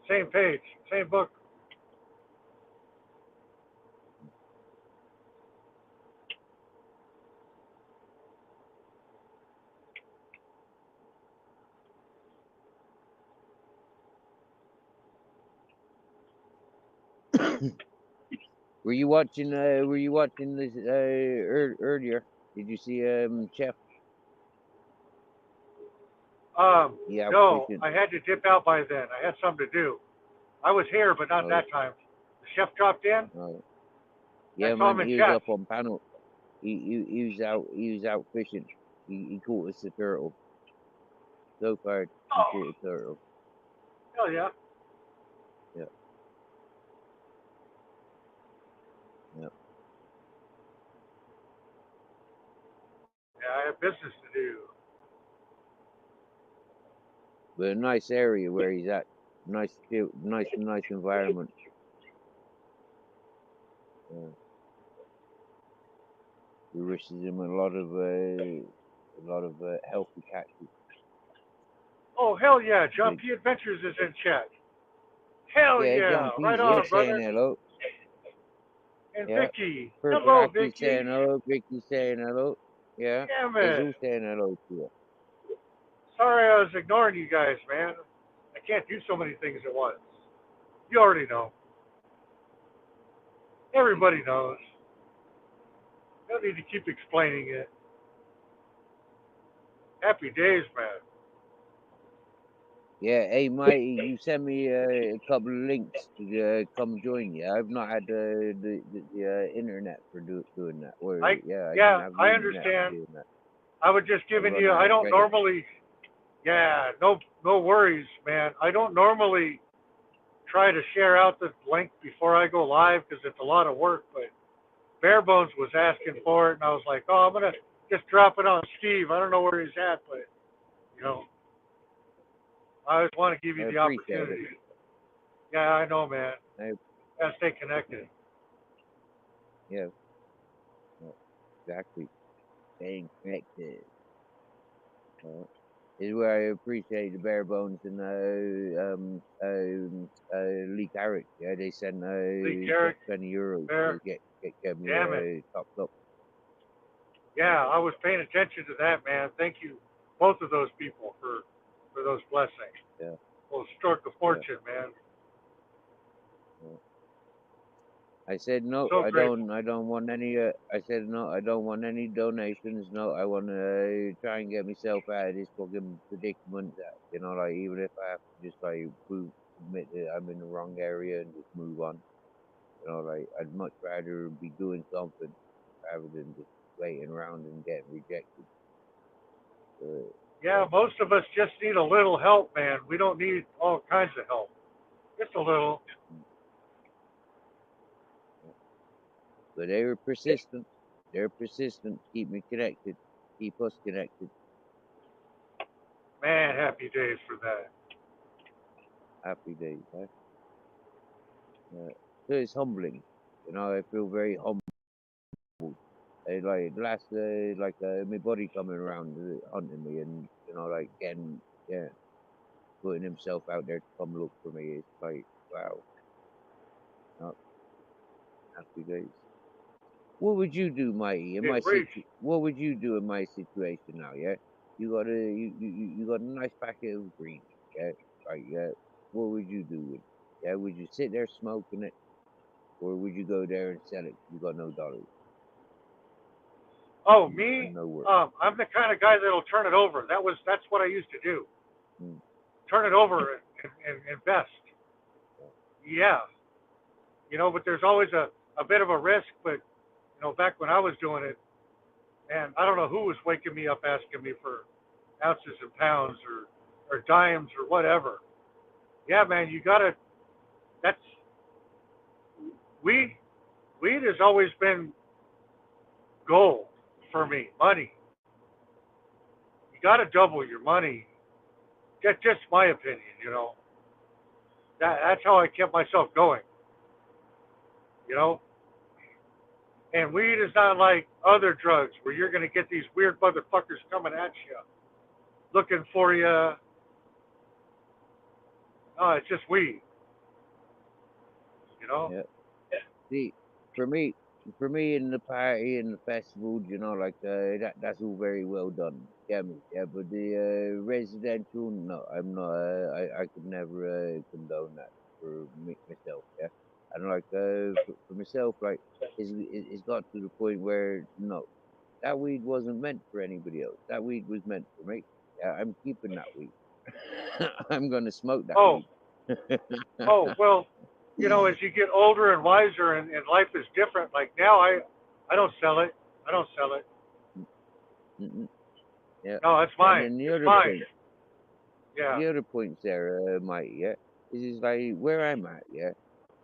[SPEAKER 8] Same page, same book.
[SPEAKER 1] Were you watching? Were you watching this earlier? Did you see Chef? Yeah,
[SPEAKER 8] No,
[SPEAKER 1] fishing.
[SPEAKER 8] I had to dip out by then. I had something to do. I was here, but not
[SPEAKER 1] Oh,
[SPEAKER 8] that time. The chef dropped in.
[SPEAKER 1] oh.
[SPEAKER 8] I
[SPEAKER 1] Yeah,
[SPEAKER 8] saw
[SPEAKER 1] man.
[SPEAKER 8] him in
[SPEAKER 1] He was
[SPEAKER 8] chat.
[SPEAKER 1] up on panel. He was out. He was out fishing. He caught us a turtle. So far, he
[SPEAKER 8] Oh,
[SPEAKER 1] caught a turtle.
[SPEAKER 8] hell yeah.
[SPEAKER 1] Yeah, yeah.
[SPEAKER 8] Yeah, I have business to do.
[SPEAKER 1] But a nice area where he's at. Nice, nice environment. Yeah. We wishes him a lot of healthy catches.
[SPEAKER 8] Oh, hell yeah. John P. Adventures is in chat. Hell
[SPEAKER 1] Yeah,
[SPEAKER 8] yeah.
[SPEAKER 1] John P's
[SPEAKER 8] Right
[SPEAKER 1] here
[SPEAKER 8] on,
[SPEAKER 1] saying
[SPEAKER 8] brother.
[SPEAKER 1] hello.
[SPEAKER 8] And
[SPEAKER 1] Yeah.
[SPEAKER 8] Vicky.
[SPEAKER 1] Purple
[SPEAKER 8] Hello,
[SPEAKER 1] Hacky
[SPEAKER 8] Vicky.
[SPEAKER 1] saying hello. Vicky saying hello. Yeah.
[SPEAKER 8] Damn
[SPEAKER 1] It's
[SPEAKER 8] it.
[SPEAKER 1] all saying hello to you.
[SPEAKER 8] Sorry I was ignoring you guys, man. I can't do so many things at once. You already know. Everybody knows. No need to keep explaining it. Happy days, man.
[SPEAKER 1] Yeah, hey Mighty, you send me a couple of links to come join you. I've not had the internet for doing that. Or
[SPEAKER 8] I
[SPEAKER 1] yeah, I
[SPEAKER 8] yeah,
[SPEAKER 1] didn't have the
[SPEAKER 8] I
[SPEAKER 1] internet for
[SPEAKER 8] understand.
[SPEAKER 1] doing that.
[SPEAKER 8] I was just
[SPEAKER 1] I'll
[SPEAKER 8] giving
[SPEAKER 1] run
[SPEAKER 8] you.
[SPEAKER 1] out
[SPEAKER 8] I
[SPEAKER 1] of
[SPEAKER 8] don't
[SPEAKER 1] credit.
[SPEAKER 8] normally. Yeah, no worries, man. I don't normally try to share out the link before I go live because it's a lot of work. But Barebones was asking for it, and I was like, oh, I'm gonna just drop it on Steve. I don't know where he's at, but you know, I just want to give
[SPEAKER 1] I
[SPEAKER 8] you the
[SPEAKER 1] appreciate it.
[SPEAKER 8] opportunity. Yeah, I know, man.
[SPEAKER 1] I,
[SPEAKER 8] Gotta stay connected.
[SPEAKER 1] yeah, yeah, exactly. Staying connected. Is where I appreciate the bare bones and Lee Carrick. Yeah, they sent
[SPEAKER 8] Lee
[SPEAKER 1] what
[SPEAKER 8] Carrick,
[SPEAKER 1] €20 to
[SPEAKER 8] there.
[SPEAKER 1] get me
[SPEAKER 8] Damn it.
[SPEAKER 1] topped up.
[SPEAKER 8] Yeah, I was paying attention to that, man. Thank you, both of those people, for those blessings.
[SPEAKER 1] Yeah,
[SPEAKER 8] Well, stroke of
[SPEAKER 1] yeah,
[SPEAKER 8] fortune, man.
[SPEAKER 1] yeah. I said no,
[SPEAKER 8] So grateful.
[SPEAKER 1] I don't want any. I said no, I don't want any donations. No, I want to try and get myself out of this fucking predicament. That, you know, like even if I have to just like admit that I'm in the wrong area and just move on. You know, like I'd much rather be doing something rather than just waiting around and getting rejected.
[SPEAKER 8] Yeah, most of us just need a little help, man. We don't need all kinds of help. Just a little.
[SPEAKER 1] But they were persistent. They're persistent. Keep me connected. Keep us connected.
[SPEAKER 8] Man, happy days for that.
[SPEAKER 1] Happy days, huh? So it's humbling. You know, I feel very humble. Like last, my buddy coming around hunting me, and you know, like getting, yeah, putting himself out there to come look for me. It's like, wow, you know, happy days. What would you do, Mikey?
[SPEAKER 8] It reached.
[SPEAKER 1] What would you do in my situation now? Yeah, you got a nice packet of green. Yeah, right. Yeah, what would you do with it? Yeah, would you sit there smoking it, or would you go there and sell it? You got no dollars
[SPEAKER 8] Oh,
[SPEAKER 1] and
[SPEAKER 8] me?
[SPEAKER 1] no work.
[SPEAKER 8] I'm the kind of guy that'll turn it over. That's what I used to do.
[SPEAKER 1] Mm,
[SPEAKER 8] Turn it over and invest.
[SPEAKER 1] yeah,
[SPEAKER 8] Yeah, but there's always a bit of a risk. But back when I was doing it, and I don't know who was waking me up asking me for ounces and pounds or dimes or whatever. Yeah, man, you gotta. That's weed. Weed has always been gold for me. Money. You gotta double your money. Just my opinion. That's how I kept myself going. You know. And weed is not like other drugs where you're gonna get these weird motherfuckers coming at you, looking for you. No, it's just weed. You know.
[SPEAKER 1] yeah. See, for me, in the party and the festival, you know, like that's all very well done. Yeah, me, yeah. But the residential, no, I'm not. I could never condone that for myself. Yeah, and like for myself, like it's got to the point where no, that weed wasn't meant for anybody else. That weed was meant for me. Yeah, I'm keeping that weed. I'm gonna smoke that
[SPEAKER 8] Oh,
[SPEAKER 1] weed.
[SPEAKER 8] well, as you get older and wiser and life is different. Like now, I don't sell it. I don't sell it.
[SPEAKER 1] Mm-mm, yeah.
[SPEAKER 8] No, it's
[SPEAKER 1] And
[SPEAKER 8] mine.
[SPEAKER 1] then
[SPEAKER 8] It's mine. Yeah.
[SPEAKER 1] the other points there, Mike, yeah, is like where I'm at, yeah,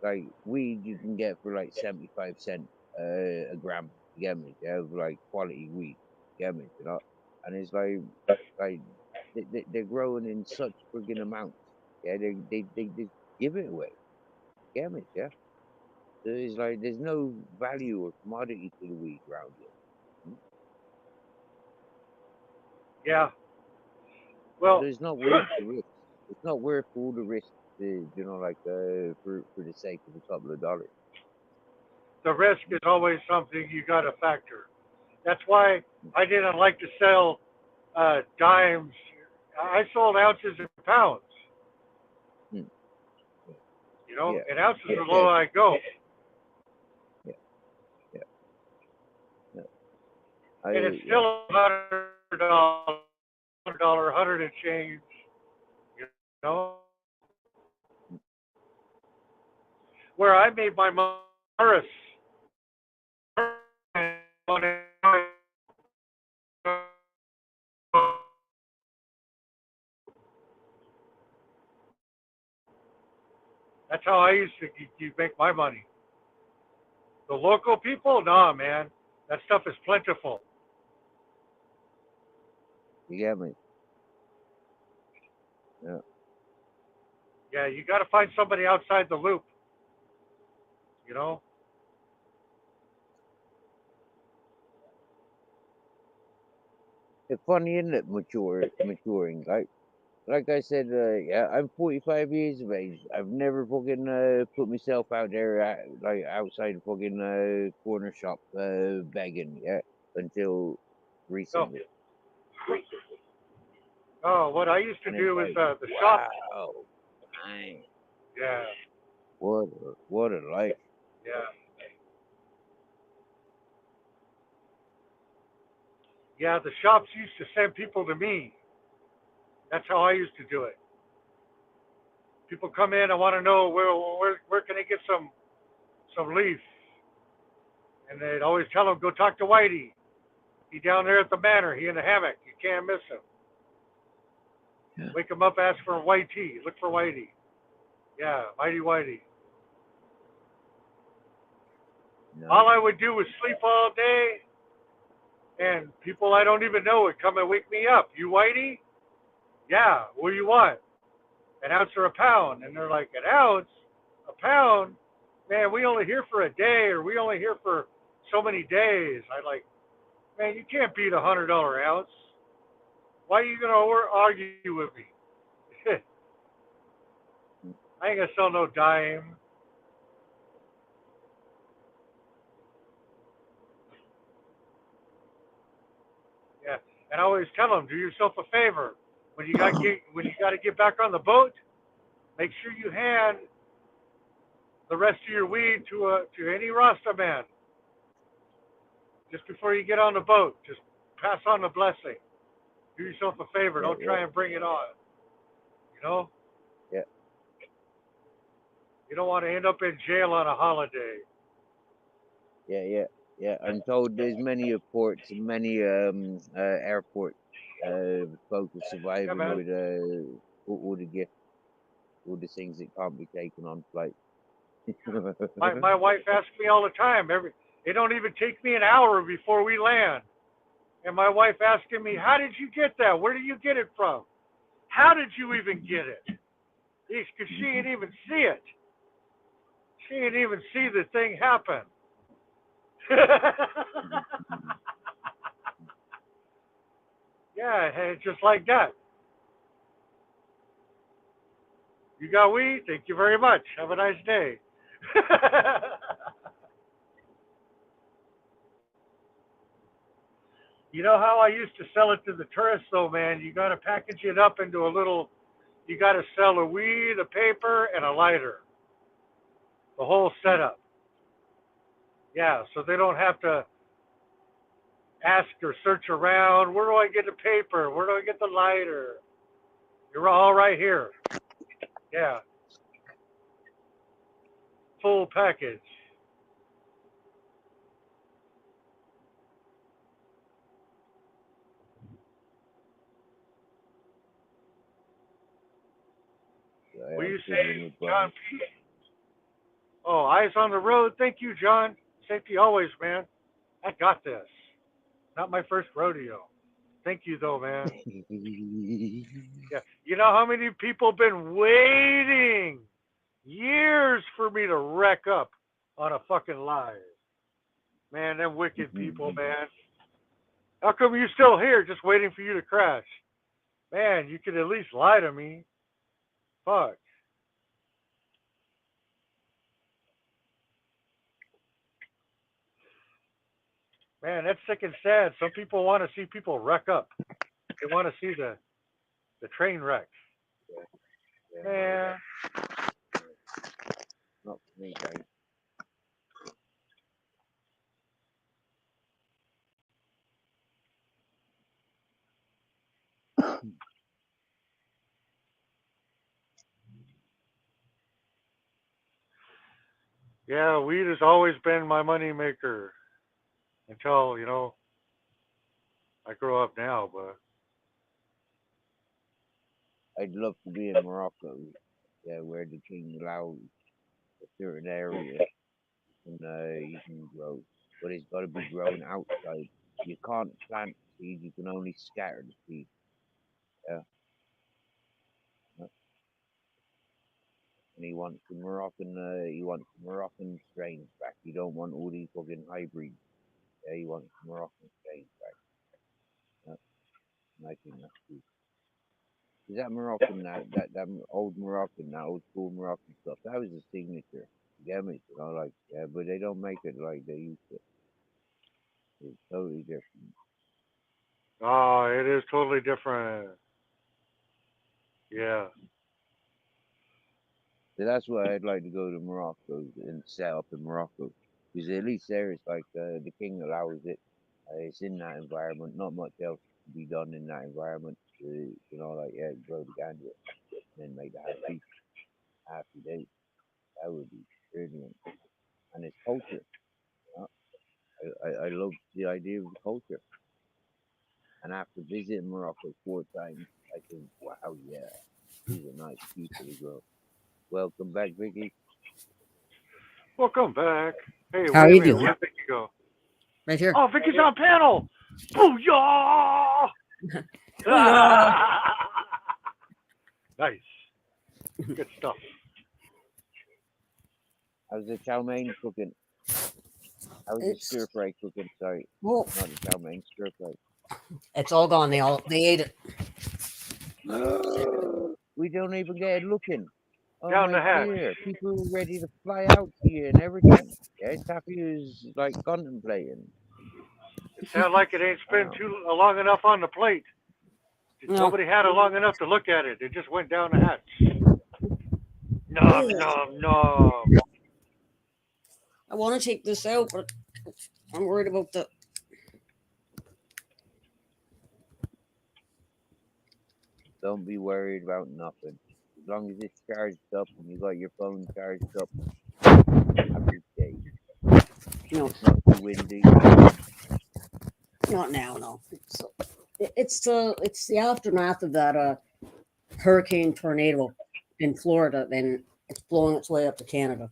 [SPEAKER 1] like weed you can get for like 75 cents a gram, you get me, yeah, of like quality weed, you get me, and it's like they're growing in such friggin' amounts, yeah, they just give it away, you get me, yeah. So it's like there's no value or commodity to the weed around here. Mm.
[SPEAKER 8] Yeah.
[SPEAKER 1] So
[SPEAKER 8] Well,
[SPEAKER 1] it's not worth the risk. It's not worth all the risk, like for the sake of a couple of dollars.
[SPEAKER 8] the risk is always something you got to factor. That's why I didn't like to sell dimes. I sold ounces and pounds.
[SPEAKER 1] Mm. Yeah,
[SPEAKER 8] And ounces are
[SPEAKER 1] yeah,
[SPEAKER 8] low I go.
[SPEAKER 1] yeah, yeah, yeah.
[SPEAKER 8] And it's
[SPEAKER 1] Yeah,
[SPEAKER 8] still $100, $100 and change. You know, where I made my money, That's how I used to make my money. The local people, nah, man, that stuff is plentiful.
[SPEAKER 1] You get me? Yeah.
[SPEAKER 8] Yeah, you got to find somebody outside the loop. You know.
[SPEAKER 1] It's funny, isn't it? Maturing. Like I said, yeah, I'm 45 years of age. I've never fucking put myself out there, like outside fucking corner shop begging, yeah, until
[SPEAKER 8] No.
[SPEAKER 1] recently.
[SPEAKER 8] Oh, what I used to
[SPEAKER 1] And it's
[SPEAKER 8] do is
[SPEAKER 1] like,
[SPEAKER 8] the shop.
[SPEAKER 1] wow, man,
[SPEAKER 8] Yeah,
[SPEAKER 1] what a life.
[SPEAKER 8] yeah, yeah. The shops used to send people to me. That's how I used to do it. People come in and want to know where can they get some leaf, and they'd always tell them go talk to Whitey. He down there at the manor. He in the hammock. You can't miss him.
[SPEAKER 1] Yeah.
[SPEAKER 8] Wake him up. Ask for Whitey. Look for Whitey. Yeah, Whitey.
[SPEAKER 1] No,
[SPEAKER 8] All I would do was sleep all day, and people I don't even know would come and wake me up. You Whitey? Yeah. What do you want? An ounce or a pound? And they're like, an ounce? A pound? Man, we only here for a day, or we only here for so many days. I like, man, you can't beat $100 ounce. Why are you gonna argue with me? I ain't gonna sell no dime. Yeah, and I always tell them, do yourself a favor. When you got to get back on the boat, make sure you hand the rest of your weed to any Rasta man just before you get on the boat. Just pass on the blessing. Do yourself a favor.
[SPEAKER 1] yeah,
[SPEAKER 8] Don't try and bring it on. You know,
[SPEAKER 1] yeah,
[SPEAKER 8] you don't want to end up in jail on a holiday.
[SPEAKER 1] yeah. I'm told there's many ports, many airports, folks are
[SPEAKER 8] Yeah,
[SPEAKER 1] surviving
[SPEAKER 8] man.
[SPEAKER 1] with all the gifts, all the things that can't be taken on flight.
[SPEAKER 8] My wife asks me all the time. It don't even take me an hour before we land. And my wife asking me, how did you get that? Where did you get it from? How did you even get it? Because she didn't even see it. She didn't even see the thing happen. Yeah, hey, just like that. You got weed? Thank you very much. Have a nice day. You know how I used to sell it to the tourists, though, man? You got to package it up into a little, you got to sell a weed, a paper, and a lighter. The whole setup. Yeah, so they don't have to ask or search around. Where do I get the paper? Where do I get the lighter? You're all right here. Yeah, full package.
[SPEAKER 1] I
[SPEAKER 8] Will
[SPEAKER 1] am
[SPEAKER 8] you
[SPEAKER 1] fiddling
[SPEAKER 8] say,
[SPEAKER 1] with
[SPEAKER 8] John
[SPEAKER 1] buttons.
[SPEAKER 8] P? Oh, eyes on the road. Thank you, John. Safety always, man. I got this. Not my first rodeo. Thank you, though, man. Yeah. You know how many people been waiting years for me to wreck up on a fucking live? Man, them wicked people, man. How come you still here just waiting for you to crash? Man, you could at least lie to me. Fuck. Man, that's sick and sad. Some people want to see people wreck up. They want to see the train wreck.
[SPEAKER 1] Yeah,
[SPEAKER 8] Man,
[SPEAKER 1] not for me, guys.
[SPEAKER 8] yeah, weed has always been my money maker until, I grow up now, but
[SPEAKER 1] I'd love to be in Morocco, yeah, where the king allows a certain area, and you can grow, but it's got to be grown outside. You can't plant seed; you can only scatter the seed. Yeah. And he wants the Moroccan strains back. You don't want all these fucking hybrids. Yeah, he wants the Moroccan strains back. Yeah. And I think that's good. Is that Moroccan that old Moroccan, that old school Moroccan stuff? That was the signature. You get me? You know, like yeah, but they don't make it like they used to. It's totally different.
[SPEAKER 8] Oh, it is totally different. Yeah.
[SPEAKER 1] So that's why I'd like to go to Morocco and set up in Morocco, because at least there it's like the king allows it. It's in that environment. Not much else to be done in that environment. You know, like yeah, grow the ganja and then make the happy day. That would be brilliant. And it's culture. You know? I love the idea of the culture. And after visiting Morocco 4 times, I think, wow, yeah, she's a nice, cute little girl. Welcome back, Vicky.
[SPEAKER 8] Welcome back. Hey,
[SPEAKER 4] How are
[SPEAKER 8] wait a
[SPEAKER 4] you
[SPEAKER 8] minute.
[SPEAKER 4] doing?
[SPEAKER 8] Where'd Vicky go?
[SPEAKER 4] Right here.
[SPEAKER 8] Oh, Vicky's on panel. Booyah!
[SPEAKER 4] Booyah!
[SPEAKER 8] Nice. Good stuff.
[SPEAKER 1] How's the chow mein cooking? How's the
[SPEAKER 4] It's
[SPEAKER 1] stir fry cooking? Sorry,
[SPEAKER 4] well,
[SPEAKER 1] not the chow mein, stir fry.
[SPEAKER 4] it's all gone. They ate it.
[SPEAKER 1] We don't even get it looking. Oh
[SPEAKER 8] Down
[SPEAKER 1] my
[SPEAKER 8] the hatch.
[SPEAKER 1] dear, people are ready to fly out to you and everything. Yeah, Taffy is like contemplating.
[SPEAKER 8] It sounded like it ain't spent
[SPEAKER 1] Wow.
[SPEAKER 8] too long enough on the plate.
[SPEAKER 4] No.
[SPEAKER 8] Nobody had it long enough to look at it. It just went down the hatch. Nom, nom, nom.
[SPEAKER 4] I want to take this out, but I'm worried about the.
[SPEAKER 1] Don't be worried about nothing. As long as it's charged up and you got your phone charged up, happy day.
[SPEAKER 4] You know,
[SPEAKER 1] It's not too windy.
[SPEAKER 4] not now. No. It's the aftermath of that hurricane tornado in Florida. Then it's blowing its way up to Canada.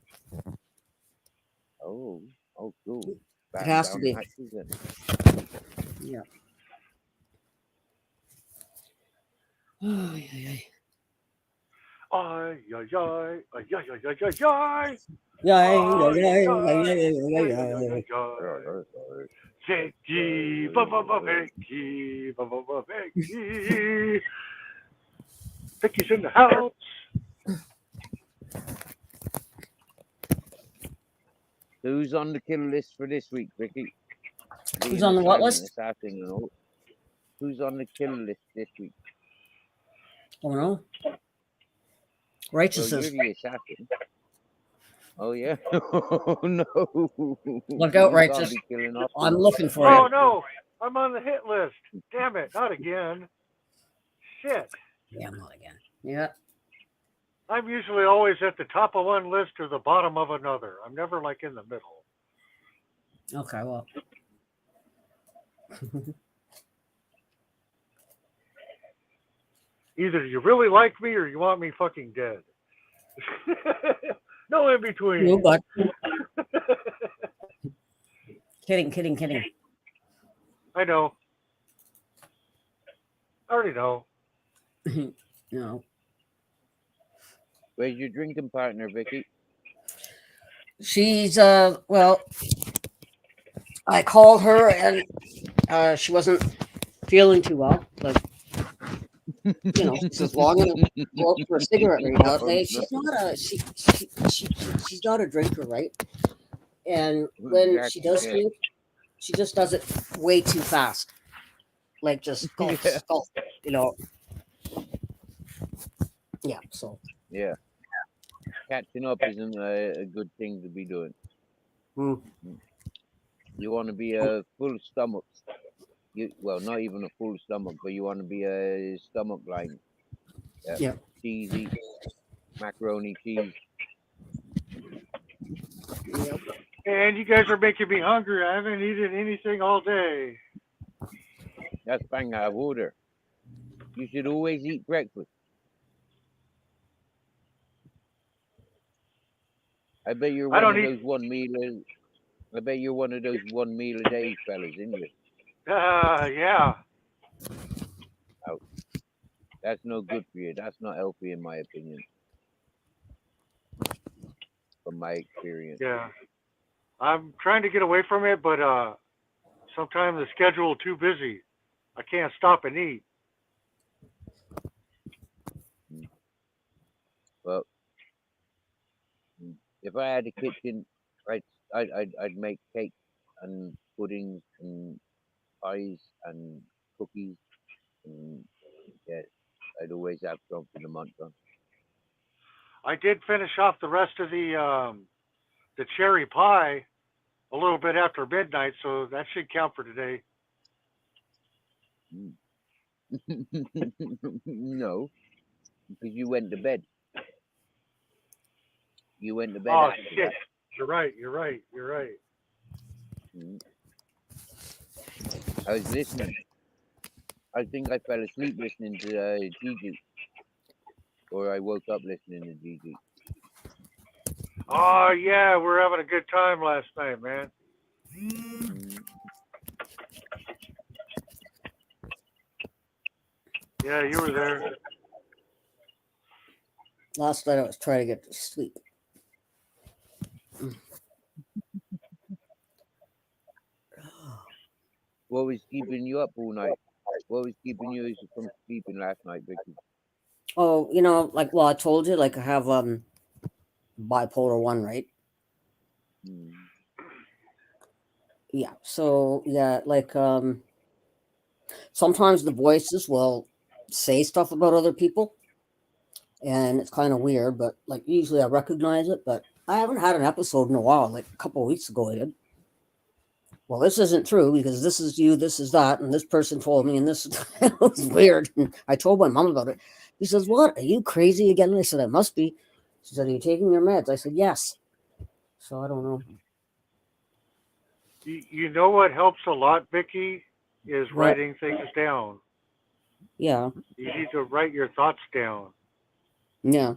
[SPEAKER 1] Oh, cool.
[SPEAKER 4] It
[SPEAKER 1] Batten
[SPEAKER 4] has to
[SPEAKER 1] down
[SPEAKER 4] be.
[SPEAKER 1] the hatches then.
[SPEAKER 4] Yeah. Ay, ay, ay.
[SPEAKER 8] Ay, ay, ay, ay, ay, ay, ay, ay, ay.
[SPEAKER 4] Yay,
[SPEAKER 8] Ay,
[SPEAKER 4] yay, yay,
[SPEAKER 8] ay,
[SPEAKER 4] yay, yay,
[SPEAKER 8] ay,
[SPEAKER 4] yay,
[SPEAKER 8] ay, ay,
[SPEAKER 4] yay.
[SPEAKER 8] ay. Vicky, Vicky, Vicky. Vicky's in the house.
[SPEAKER 1] Who's on the kill list for this week, Vicky?
[SPEAKER 4] Who's
[SPEAKER 1] Being
[SPEAKER 4] on
[SPEAKER 1] a
[SPEAKER 4] the what
[SPEAKER 1] silent
[SPEAKER 4] list?
[SPEAKER 1] assassin and all. Who's on the kill list this week?
[SPEAKER 4] Oh no.
[SPEAKER 1] Well,
[SPEAKER 4] Righteousness.
[SPEAKER 1] you're the assassin. Oh yeah. Oh no.
[SPEAKER 4] Look out,
[SPEAKER 1] You can't
[SPEAKER 4] Righteous.
[SPEAKER 1] be killing off
[SPEAKER 4] I'm
[SPEAKER 1] the
[SPEAKER 4] looking for
[SPEAKER 8] Oh
[SPEAKER 4] you.
[SPEAKER 8] no, I'm on the hit list. Damn it, not again. Shit.
[SPEAKER 4] Yeah, I'm not again. Yeah.
[SPEAKER 8] I'm usually always at the top of one list or the bottom of another. I'm never like in the middle.
[SPEAKER 4] Okay, well.
[SPEAKER 8] Either you really like me or you want me fucking dead. No in between.
[SPEAKER 4] No, but kidding.
[SPEAKER 8] I know. I already know.
[SPEAKER 4] No.
[SPEAKER 1] Where's your drinking partner, Vicky?
[SPEAKER 4] She's well, I called her and she wasn't feeling too well. Like, you know, she says, well, I'm gonna go out for a cigarette right now.
[SPEAKER 1] Oh,
[SPEAKER 4] She's
[SPEAKER 1] no.
[SPEAKER 4] not a she's not a drinker, right? And when she does
[SPEAKER 1] Yeah.
[SPEAKER 4] drink, she just does it way too fast. Like just gulp,
[SPEAKER 1] Yeah.
[SPEAKER 4] gulp, you know. Yeah, so
[SPEAKER 1] Yeah. Catching up isn't a good thing to be doing.
[SPEAKER 4] Hmm.
[SPEAKER 1] You want to be a full stomach. Well, not even a full stomach, but you want to be a stomach line. Yeah.
[SPEAKER 4] Yeah.
[SPEAKER 1] Cheesy, macaroni cheese.
[SPEAKER 4] Yep.
[SPEAKER 8] And you guys are making me hungry. I haven't eaten anything all day.
[SPEAKER 1] That's bang out of order. You should always eat breakfast. I bet you're
[SPEAKER 8] I
[SPEAKER 1] one
[SPEAKER 8] don't
[SPEAKER 1] of
[SPEAKER 8] eat.
[SPEAKER 1] those one meal. I bet you're one of those one meal a day fellas, isn't you?
[SPEAKER 8] Yeah.
[SPEAKER 1] Oh, that's no good for you. That's not healthy, in my opinion, from my experience.
[SPEAKER 8] Yeah. I'm trying to get away from it, but sometimes the schedule too busy. I can't stop and eat.
[SPEAKER 1] Mm. Well, mm, if I had a kitchen, right, I'd make cake and puddings and pies and cookies, and yeah, I'd always have something to munch on.
[SPEAKER 8] I did finish off the rest of the cherry pie a little bit after midnight, so that should count for today.
[SPEAKER 1] Mm. No, because you went to bed. You went to bed
[SPEAKER 8] Oh
[SPEAKER 1] after
[SPEAKER 8] shit!
[SPEAKER 1] that.
[SPEAKER 8] You're right. You're right. You're right.
[SPEAKER 1] Mm. I was listening. I think I fell asleep listening to Gigi, or I woke up listening to Gigi.
[SPEAKER 8] Oh yeah, we're having a good time last night, man.
[SPEAKER 1] Mm.
[SPEAKER 8] Yeah, you were there.
[SPEAKER 4] Last night I was trying to get to sleep.
[SPEAKER 1] What was keeping you up all night? What was keeping you from sleeping last night, Vicky?
[SPEAKER 4] Oh, like I told you, like I have bipolar 1, right?
[SPEAKER 1] Mm.
[SPEAKER 4] Yeah. So yeah, like sometimes the voices will say stuff about other people, and it's kind of weird, but like usually I recognize it, but I haven't had an episode in a while. Like a couple of weeks ago I did. Well, this isn't true because this is you, this is that, and this person told me, and this it was weird. And I told my mom about it. She says, "What? Are you crazy again?" And I said, "I must be." She said, "Are you taking your meds?" I said, "Yes." So I don't know.
[SPEAKER 8] You know what helps a lot, Vicky, is
[SPEAKER 4] What?
[SPEAKER 8] writing things down.
[SPEAKER 4] Yeah.
[SPEAKER 8] You need to write your thoughts down.
[SPEAKER 4] Yeah.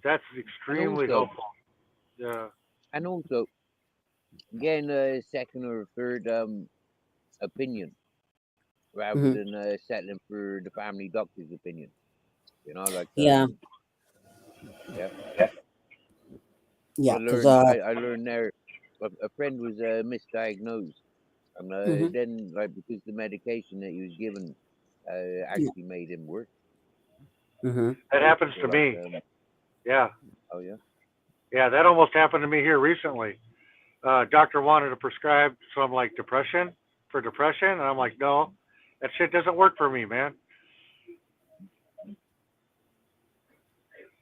[SPEAKER 8] That's
[SPEAKER 1] And
[SPEAKER 8] extremely
[SPEAKER 1] also,
[SPEAKER 8] helpful. Yeah.
[SPEAKER 1] and also, getting a second or third opinion rather
[SPEAKER 4] Hmm.
[SPEAKER 1] than settling for the family doctor's opinion. You know, like
[SPEAKER 4] Yeah.
[SPEAKER 1] yeah.
[SPEAKER 4] Yeah. Because
[SPEAKER 1] I learned there. A friend was misdiagnosed, and
[SPEAKER 4] hmm.
[SPEAKER 1] then like because the medication that he was given
[SPEAKER 4] Yeah.
[SPEAKER 1] actually made him worse.
[SPEAKER 4] Hmm.
[SPEAKER 8] That happens
[SPEAKER 1] So
[SPEAKER 8] to
[SPEAKER 1] like
[SPEAKER 8] me. Yeah.
[SPEAKER 1] oh yeah.
[SPEAKER 8] Yeah, that almost happened to me here recently. Doctor wanted to prescribe some like depression for depression, and I'm like, no, that shit doesn't work for me, man.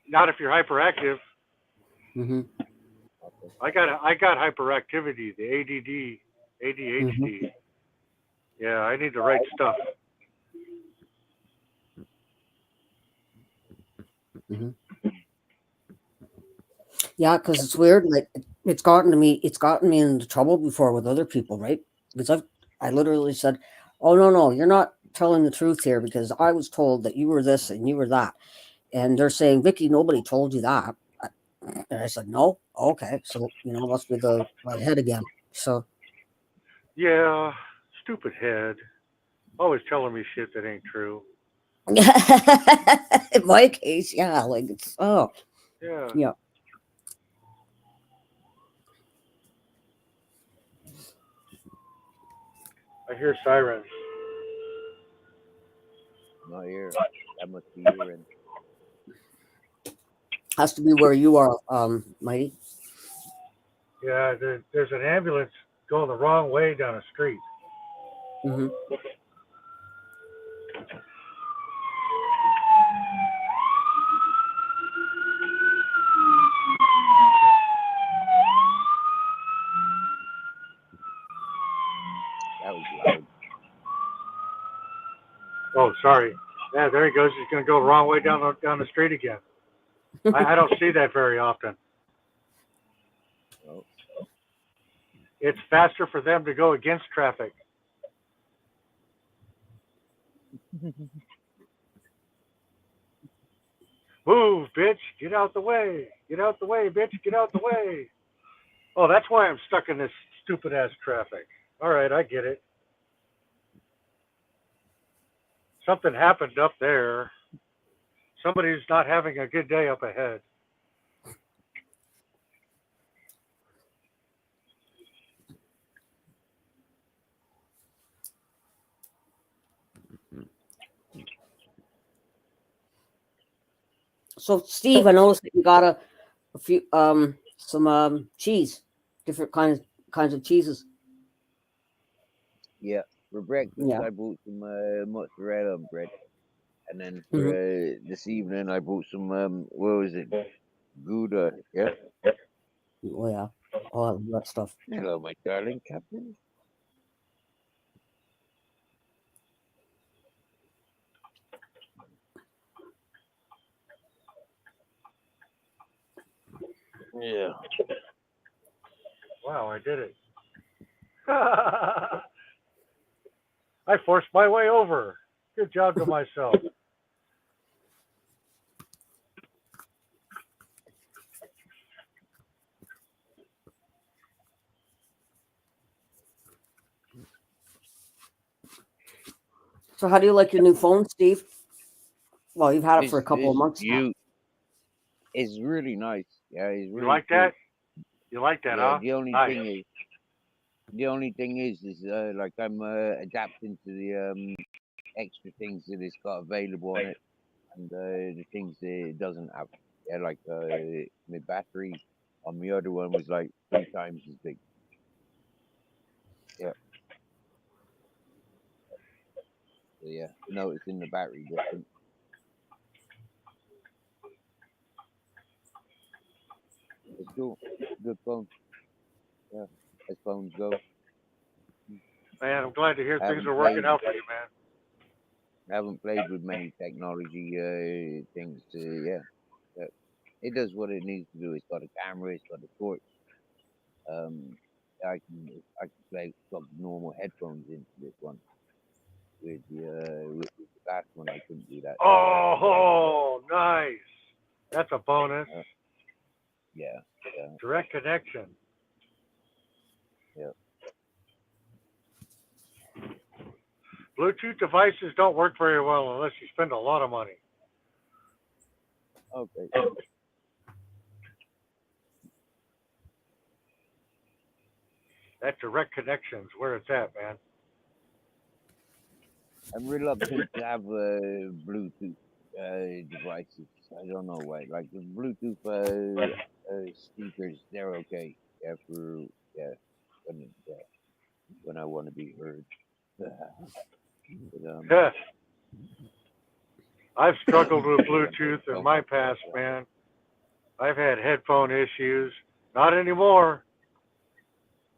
[SPEAKER 8] Not if you're hyperactive.
[SPEAKER 4] Hmm.
[SPEAKER 1] Okay.
[SPEAKER 8] I got hyperactivity, the ADD,
[SPEAKER 4] Hmm.
[SPEAKER 8] ADHD. Yeah, I need to write stuff.
[SPEAKER 4] Hmm. Yeah, because it's weird. Like it's gotten to me. It's gotten me into trouble before with other people, right? Because I literally said, "Oh no, no, you're not telling the truth here," because I was told that you were this and you were that, and they're saying, "Vicky, nobody told you that." And I said, "No, okay, so it must be the my head again." So
[SPEAKER 8] Yeah, stupid head. Always telling me shit that ain't true.
[SPEAKER 4] in my case, yeah, like it's
[SPEAKER 8] Yeah,
[SPEAKER 4] yeah.
[SPEAKER 8] I hear sirens.
[SPEAKER 1] Not here. That must be your end.
[SPEAKER 4] Has to be where you are, Mighty.
[SPEAKER 8] Yeah, there's an ambulance going the wrong way down the street.
[SPEAKER 4] Hmm.
[SPEAKER 1] That was loud.
[SPEAKER 8] Oh, sorry. Yeah, there he goes. He's gonna go the wrong way down the street again. I don't see that very often.
[SPEAKER 1] Oh.
[SPEAKER 8] It's faster for them to go against traffic. Move, bitch. Get out the way. Get out the way, bitch. Get out the way. Oh, that's why I'm stuck in this stupid ass traffic. All right, I get it. Something happened up there. Somebody's not having a good day up ahead.
[SPEAKER 4] So, Steve, I noticed that you got a few some cheese, different kinds of cheeses.
[SPEAKER 9] Yeah. For breakfast,
[SPEAKER 4] Yeah.
[SPEAKER 9] I bought some mozzarella bread, and then for
[SPEAKER 4] Hmm.
[SPEAKER 9] this evening, I bought some what was it? Gouda. Yeah.
[SPEAKER 4] Oh yeah. Oh, I love that stuff.
[SPEAKER 9] Hello, my darling captain. Yeah.
[SPEAKER 8] Wow, I did it. I forced my way over. Good job to myself.
[SPEAKER 4] So, how do you like your new phone, Steve? Well, you've had it for a couple of
[SPEAKER 9] It's
[SPEAKER 4] months now.
[SPEAKER 9] cute. It's really nice. Yeah, it's
[SPEAKER 8] You
[SPEAKER 9] really
[SPEAKER 8] like
[SPEAKER 9] cute.
[SPEAKER 8] that? You like that,
[SPEAKER 9] Yeah.
[SPEAKER 8] huh?
[SPEAKER 9] The
[SPEAKER 8] Nice.
[SPEAKER 9] only thing is like I'm adapting to the extra things that it's got available on it, and the things that it doesn't have. Yeah, like my battery on the other one was like 3 times as big. Yeah. So yeah, noticing the battery difference. It's cool. Good phone. Yeah, as phones go.
[SPEAKER 8] Man, I'm glad to hear things
[SPEAKER 9] Haven't
[SPEAKER 8] are working
[SPEAKER 9] played
[SPEAKER 8] out for you, man.
[SPEAKER 9] haven't played with many technology things. Yeah, yeah, it does what it needs to do. It's got a camera. It's got a torch. Um, I can play plug normal headphones into this one. With the last one, I couldn't do that.
[SPEAKER 8] Oh, nice. That's a bonus.
[SPEAKER 9] Uh, yeah, yeah,
[SPEAKER 8] Direct connection.
[SPEAKER 9] yeah.
[SPEAKER 8] Bluetooth devices don't work very well unless you spend a lot of money.
[SPEAKER 9] Okay.
[SPEAKER 8] That direct connection's where it's at, man.
[SPEAKER 9] I'm reluctant to have Bluetooth devices. I don't know why. Like the Bluetooth speakers, they're okay. Yeah, for yeah, when I want to be heard. But
[SPEAKER 8] Yeah. I've struggled with Bluetooth in
[SPEAKER 9] don't
[SPEAKER 8] my
[SPEAKER 9] fuck with
[SPEAKER 8] past,
[SPEAKER 9] that.
[SPEAKER 8] man. I've had headphone issues. Not anymore,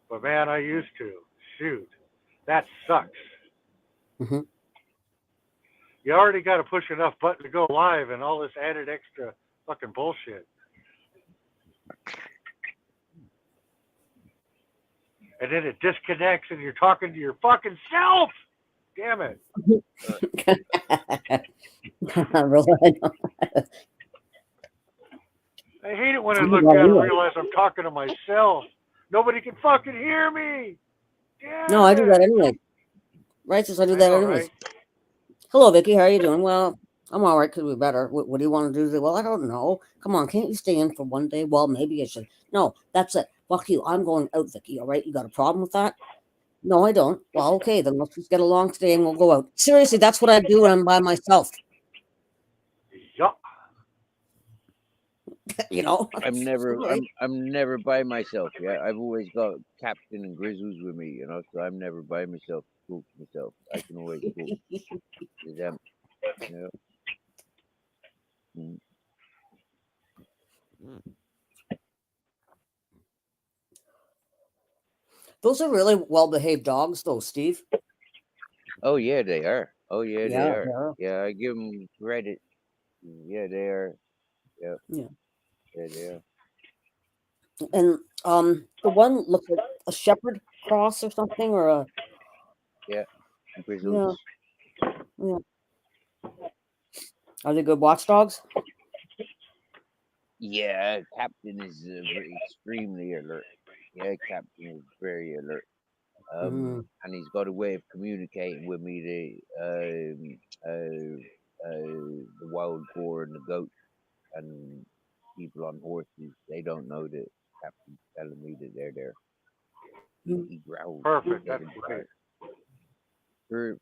[SPEAKER 8] but man, I used to. Shoot, that sucks.
[SPEAKER 4] Hmm.
[SPEAKER 8] You already got to push enough button to go live, and all this added extra fucking bullshit. And then it disconnects, and you're talking to your fucking self. Damn it!
[SPEAKER 4] Really, I know.
[SPEAKER 8] I hate it when
[SPEAKER 4] I
[SPEAKER 8] I
[SPEAKER 4] do
[SPEAKER 8] look
[SPEAKER 4] that
[SPEAKER 8] down and
[SPEAKER 4] anyway.
[SPEAKER 8] realize I'm talking to myself. Nobody can fucking hear me.
[SPEAKER 4] No,
[SPEAKER 8] Damn
[SPEAKER 4] I do that
[SPEAKER 8] it!
[SPEAKER 4] anyway. Right, since I do
[SPEAKER 8] I
[SPEAKER 4] that
[SPEAKER 8] know,
[SPEAKER 4] anyways.
[SPEAKER 8] right?
[SPEAKER 4] Hello, Vicky. How are you doing? Well, I'm all right. Could be better. What do you want to do? Well, I don't know. Come on, can't you stay in for one day? Well, maybe I should. No, that's it. Fuck you. I'm going out, Vicky. All right. You got a problem with that? No, I don't. Well, okay, then let's just get along today and we'll go out. Seriously, that's what I do when I'm by myself.
[SPEAKER 8] Yup.
[SPEAKER 4] You know.
[SPEAKER 9] I'm never
[SPEAKER 4] Sorry.
[SPEAKER 9] I'm never by myself. Yeah, I've always got Captain and Grizzles with me. So I'm never by myself. Talk to myself. I can always talk to them. You know. Mm.
[SPEAKER 4] Those are really well-behaved dogs, though, Steve.
[SPEAKER 9] Oh yeah, they are. Oh yeah, they
[SPEAKER 4] Yeah,
[SPEAKER 9] are.
[SPEAKER 4] yeah,
[SPEAKER 9] Yeah, I give them credit. Yeah, they are. Yeah,
[SPEAKER 4] yeah.
[SPEAKER 9] yeah, they are.
[SPEAKER 4] And the one looks like a shepherd cross or something, or a
[SPEAKER 9] Yeah,
[SPEAKER 4] yeah,
[SPEAKER 9] Grizzles.
[SPEAKER 4] yeah. Are they good watchdogs?
[SPEAKER 9] Yeah, Captain is extremely alert. Yeah, Captain is very alert. And he's got a way of communicating with me. The wild boar and the goat and people on horses, they don't know that Captain's telling me that they're there. He growls
[SPEAKER 8] Perfect.
[SPEAKER 9] dead
[SPEAKER 8] That's
[SPEAKER 9] in the
[SPEAKER 8] great.
[SPEAKER 9] dark.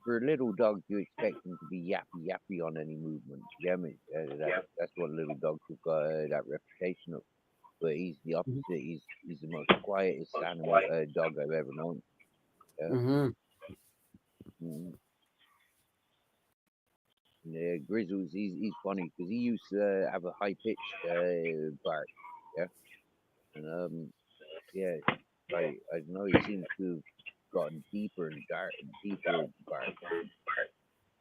[SPEAKER 9] For a little dog, you expect him to be yappy yappy on any movement. Yeah, I mean, that's what little dogs have got that reputation of. But he's the opposite. He's the most quietest animal dog I've ever known. Yeah.
[SPEAKER 4] Mm-hmm.
[SPEAKER 9] Mm. Yeah, Grizzles, he's funny because he used to have a high pitched bark. Yeah, and yeah, like I don't know, he seems to have gotten deeper and deeper bark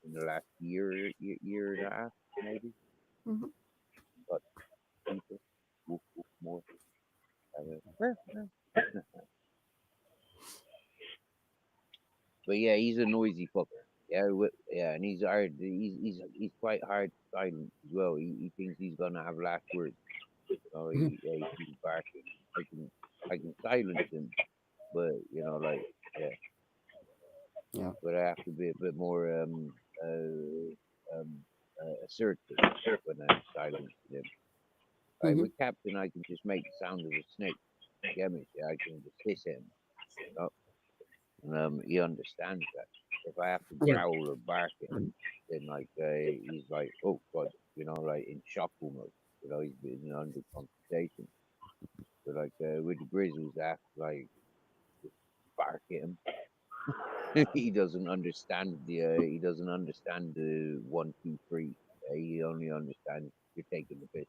[SPEAKER 9] in the last year and a half, maybe.
[SPEAKER 4] Mhm.
[SPEAKER 9] Got deeper, woof, woof, more. Uh, But yeah, he's a noisy fucker. Yeah, yeah, and he's hard. He's quite hard silent as well. He thinks he's gonna have last words. Oh, yeah, he keeps barking. I can silence him, but like yeah,
[SPEAKER 4] Yeah.
[SPEAKER 9] but I have to be a bit more assertive when I'm silencing him. Like
[SPEAKER 4] Mm-hmm.
[SPEAKER 9] with Captain, I can just make the sound of a snake. Get me? Yeah, I can just hiss him. Oh, and he understands that. If I have to
[SPEAKER 4] Yeah.
[SPEAKER 9] growl or bark at him, then like he's like, oh god, like in shock almost. He's been under confrontation. But like with the Grizzlies, I have to like bark at him. He doesn't understand the 1, 2, 3. He only understands you're taking the piss.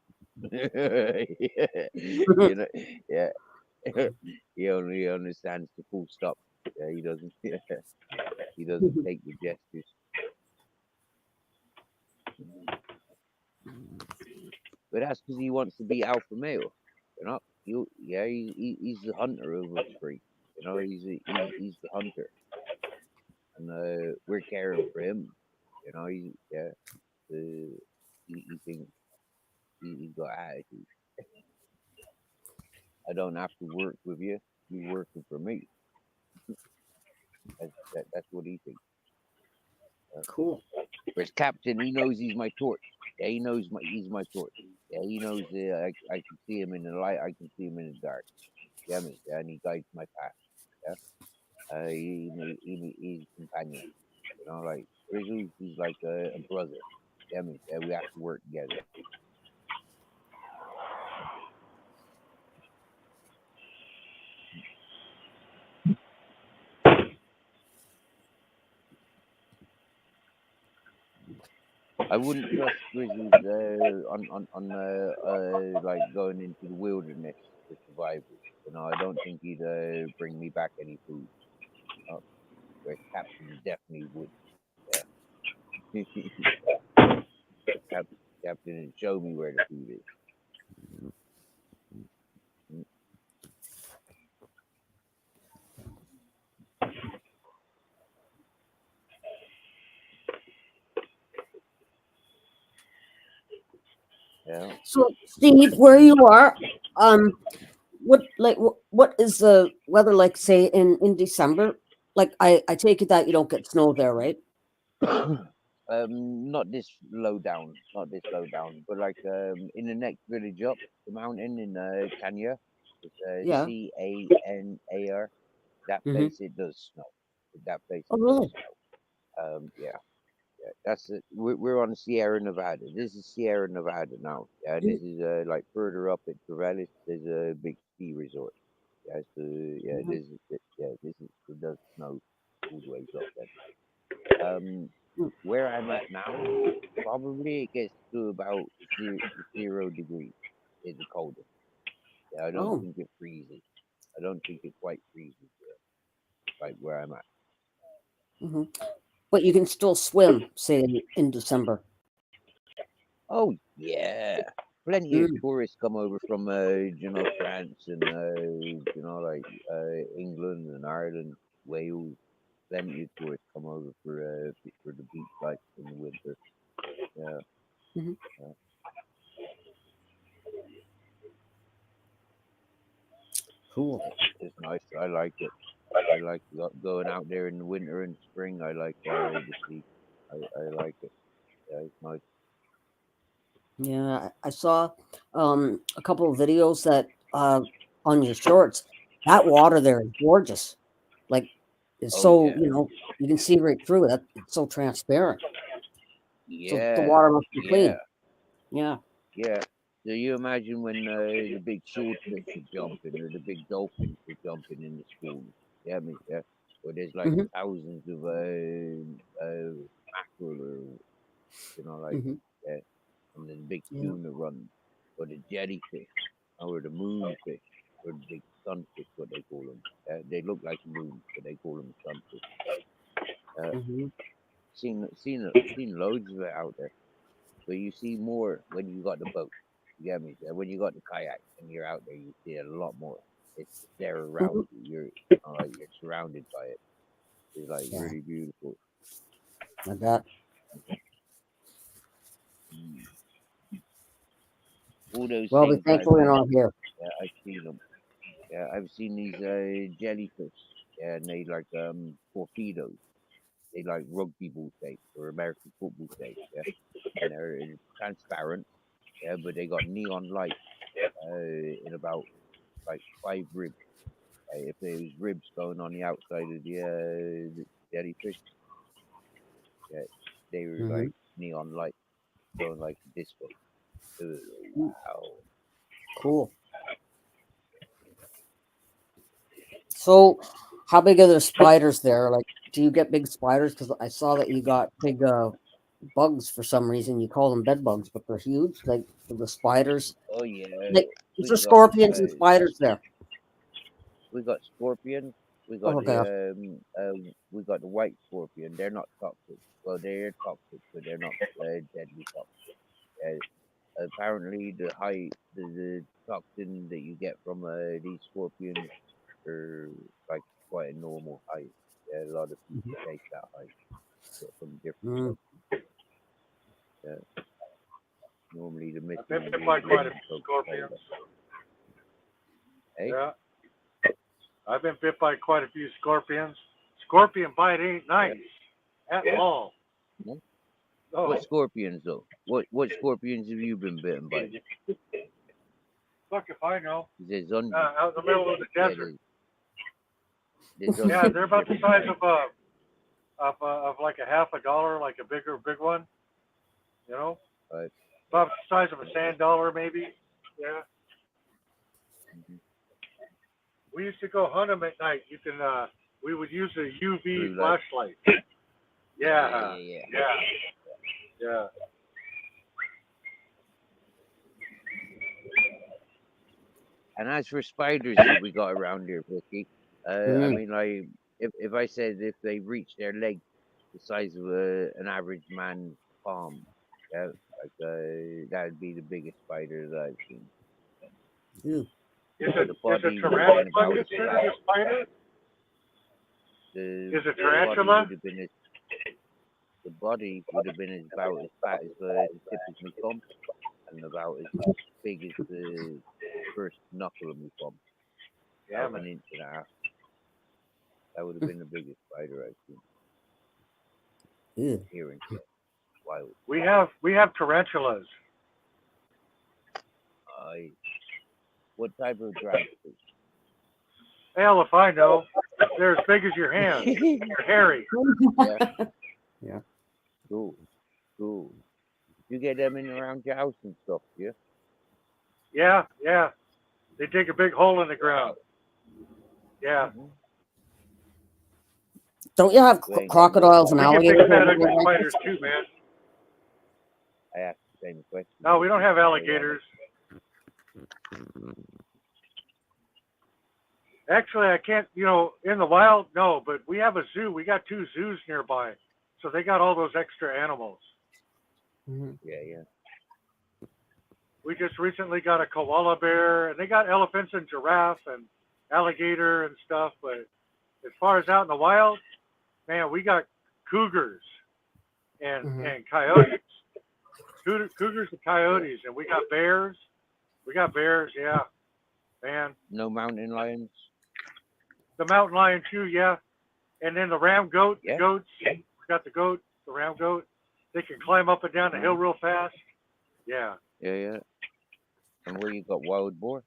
[SPEAKER 9] you know, yeah. He only understands the full stop. Yeah, he doesn't. He doesn't take the gestures. But that's because he wants to be alpha male. Yeah, he's the hunter of us three. He's the hunter, and we're caring for him. Yeah, uh, he thinks he's got attitude. I don't have to work with you. You working for me. That's what he thinks.
[SPEAKER 4] Cool.
[SPEAKER 9] Whereas Captain, he knows he's my torch. Yeah, he knows he's my torch. Yeah, he knows I can see him in the light. I can see him in the dark. Yeah, me. Yeah, and he guides my path. Yeah, he's a companion. Like Grizzlies, he's like a brother. Yeah, me. Yeah, we have to work together. I wouldn't trust Grizzlies on like going into the wilderness for survival. I don't think he'd bring me back any food. Uh, whereas Captain definitely would. Yeah, Captain would show me where the food is. Mm. Yeah.
[SPEAKER 4] So, Steve, where you are, um, what is the weather like? Say in December. Like, I take it that you don't get snow there, right?
[SPEAKER 9] Not this low down, but like in the next village up the mountain in Kenya, it's
[SPEAKER 4] Yeah.
[SPEAKER 9] Canar. That
[SPEAKER 4] Mm-hmm.
[SPEAKER 9] place it does snow. That place
[SPEAKER 4] Oh,
[SPEAKER 9] it does
[SPEAKER 4] really?
[SPEAKER 9] snow. Yeah, yeah. That's it. We're on Sierra Nevada. This is Sierra Nevada now. Yeah, this is like further up at Corvallis. There's a big ski resort. Yeah, so yeah,
[SPEAKER 4] Mhm.
[SPEAKER 9] this is it does snow all the way up there.
[SPEAKER 4] Mm.
[SPEAKER 9] Where I'm at now, probably it gets to about 0 degrees. Is the coldest. Yeah, I don't
[SPEAKER 4] Oh.
[SPEAKER 9] think it freezes. I don't think it quite freezes there, like where I'm at.
[SPEAKER 4] Hmm. But you can still swim, say in December.
[SPEAKER 9] Oh yeah, plenty of
[SPEAKER 4] Mm.
[SPEAKER 9] tourists come over from France and like England and Ireland, Wales. Plenty of tourists come over for the beach lights in the winter. Yeah,
[SPEAKER 4] Hmm.
[SPEAKER 9] yeah.
[SPEAKER 4] Cool.
[SPEAKER 9] It's nice. I like it. I like going out there in the winter and spring. I like the sea. I like it. Yeah, it's nice.
[SPEAKER 4] Yeah, I saw a couple of videos that on your shorts. That water there is gorgeous. Like it's
[SPEAKER 9] Oh
[SPEAKER 4] so,
[SPEAKER 9] yeah,
[SPEAKER 4] you can see right through it. It's so transparent. So the
[SPEAKER 9] yeah,
[SPEAKER 4] water must be
[SPEAKER 9] yeah,
[SPEAKER 4] clean. Yeah.
[SPEAKER 9] yeah. So you imagine when the big swordfish are jumping or the big dolphins are jumping in the school. Yeah, I mean, yeah, where there's like
[SPEAKER 4] Hmm.
[SPEAKER 9] thousands of mackerel or like
[SPEAKER 4] Hmm.
[SPEAKER 9] yeah, and then big
[SPEAKER 4] Yeah.
[SPEAKER 9] tuna run, or the jellyfish, or the moonfish, or the big sunfish, what they call them. They look like moons, but they call them sunfish.
[SPEAKER 4] Hmm.
[SPEAKER 9] Seen loads of it out there, but you see more when you got the boat. You get me? When you got the kayak and you're out there, you see a lot more. It's there
[SPEAKER 4] Hmm.
[SPEAKER 9] around you. You're surrounded by it. It's like
[SPEAKER 4] Yeah,
[SPEAKER 9] really beautiful.
[SPEAKER 4] I bet.
[SPEAKER 9] Mm. All those
[SPEAKER 4] Well, be
[SPEAKER 9] things I've
[SPEAKER 4] thankful you're not
[SPEAKER 9] mentioned,
[SPEAKER 4] here.
[SPEAKER 9] yeah, I've seen them. Yeah, I've seen these jellyfish. Yeah, and they like torpedoes. They like rugby ball shape or American football shape. Yeah, and they're transparent. Yeah, but they got neon light in about like 5 ribs. If there was ribs going on the outside of the jellyfish, yeah, they were
[SPEAKER 4] Hmm.
[SPEAKER 9] like neon light going like a disco. Wow.
[SPEAKER 4] Cool. So, how big are the spiders there? Like, do you get big spiders? Because I saw that you got big bugs for some reason. You call them bed bugs, but they're huge. Like the spiders.
[SPEAKER 9] Oh yeah,
[SPEAKER 4] Like, is
[SPEAKER 9] we
[SPEAKER 4] there
[SPEAKER 9] got
[SPEAKER 4] scorpions and spiders there?
[SPEAKER 9] we got scorpions. We got
[SPEAKER 4] Oh
[SPEAKER 9] the
[SPEAKER 4] gosh.
[SPEAKER 9] we got the white scorpion. They're not toxic. Well, they're toxic, but they're not deadly toxic. Apparently, the toxin that you get from these scorpions are like quite a normal height. Yeah, a lot of people take that height from different
[SPEAKER 4] Mm-hmm.
[SPEAKER 9] substances. Normally, the
[SPEAKER 8] I've been
[SPEAKER 9] missing
[SPEAKER 8] bit by quite a
[SPEAKER 9] ingredient
[SPEAKER 8] few
[SPEAKER 9] of
[SPEAKER 8] scorpions.
[SPEAKER 9] Coca-Cola. Hey,
[SPEAKER 8] Yeah, I've been bit by quite a few scorpions. Scorpion bite ain't
[SPEAKER 9] yeah.
[SPEAKER 8] nice at all.
[SPEAKER 9] No? What
[SPEAKER 8] No,
[SPEAKER 9] scorpions though? What scorpions have you been bitten by?
[SPEAKER 8] fuck if I know.
[SPEAKER 9] There's un
[SPEAKER 8] Out in the middle of the
[SPEAKER 9] yeah,
[SPEAKER 8] desert.
[SPEAKER 9] there's
[SPEAKER 8] Yeah,
[SPEAKER 9] un
[SPEAKER 8] they're about the size of like a half a dollar, like a big one. You know,
[SPEAKER 9] right.
[SPEAKER 8] about the size of a sand dollar maybe. Yeah.
[SPEAKER 9] Mhm.
[SPEAKER 8] We used to go hunt them at night. We would use a UV
[SPEAKER 9] Blue light.
[SPEAKER 8] flashlight.
[SPEAKER 9] Yeah,
[SPEAKER 8] Yeah,
[SPEAKER 9] yeah, yeah.
[SPEAKER 8] yeah, yeah.
[SPEAKER 9] And as for spiders that we got around here, Vicky, I
[SPEAKER 4] Mm-hmm.
[SPEAKER 9] mean, like, if I said if they reach their leg the size of an average man's palm, yeah, like that would be the biggest spider that I've seen. The
[SPEAKER 8] Is a
[SPEAKER 9] body would have been
[SPEAKER 8] tarantula
[SPEAKER 9] about as
[SPEAKER 8] considered
[SPEAKER 9] fat.
[SPEAKER 8] a spider?
[SPEAKER 9] The
[SPEAKER 8] Is a
[SPEAKER 9] the body
[SPEAKER 8] tarantula?
[SPEAKER 9] would have been as the body would have been as about as fat as the tip of my thumb, and about as big as the first knuckle of my thumb,
[SPEAKER 8] Yeah,
[SPEAKER 9] about
[SPEAKER 8] man.
[SPEAKER 9] an inch and a half. That would have been the biggest spider I've seen
[SPEAKER 4] Ew.
[SPEAKER 9] here in Kent. Wild.
[SPEAKER 8] We have tarantulas.
[SPEAKER 9] I what type of dragster?
[SPEAKER 8] Hell if I know. They're as big as your hand. They're hairy.
[SPEAKER 9] Yeah,
[SPEAKER 4] Yeah.
[SPEAKER 9] cool, cool. You get them in around your house and stuff, yeah?
[SPEAKER 8] Yeah, yeah. They dig a big hole in the ground. Yeah.
[SPEAKER 9] Mm-hmm.
[SPEAKER 4] Don't you have
[SPEAKER 9] You ain't got no
[SPEAKER 4] crocodiles and
[SPEAKER 8] We get big
[SPEAKER 4] alligators
[SPEAKER 8] fat
[SPEAKER 4] over
[SPEAKER 8] ugly
[SPEAKER 4] there?
[SPEAKER 8] spiders too, man.
[SPEAKER 9] I asked the same question.
[SPEAKER 8] No, we don't have alligators. Actually, I can't, in the wild, no, but we have a zoo. We got 2 zoos nearby. So they got all those extra animals.
[SPEAKER 4] Mm-hmm.
[SPEAKER 9] Yeah, yeah.
[SPEAKER 8] We just recently got a koala bear, and they got elephants and giraffe and alligator and stuff. But as far as out in the wild, man, we got cougars and,
[SPEAKER 4] Mm-hmm.
[SPEAKER 8] and coyotes. Cougars and coyotes, and we got bears. We got bears, yeah. man.
[SPEAKER 9] No mountain lions.
[SPEAKER 8] The mountain lion too, yeah. And then the ram goat, the
[SPEAKER 9] Yeah,
[SPEAKER 8] goats. We got the goat, the ram goat. They can climb up and down the hill real fast. Yeah.
[SPEAKER 9] yeah. And where you got wild boar?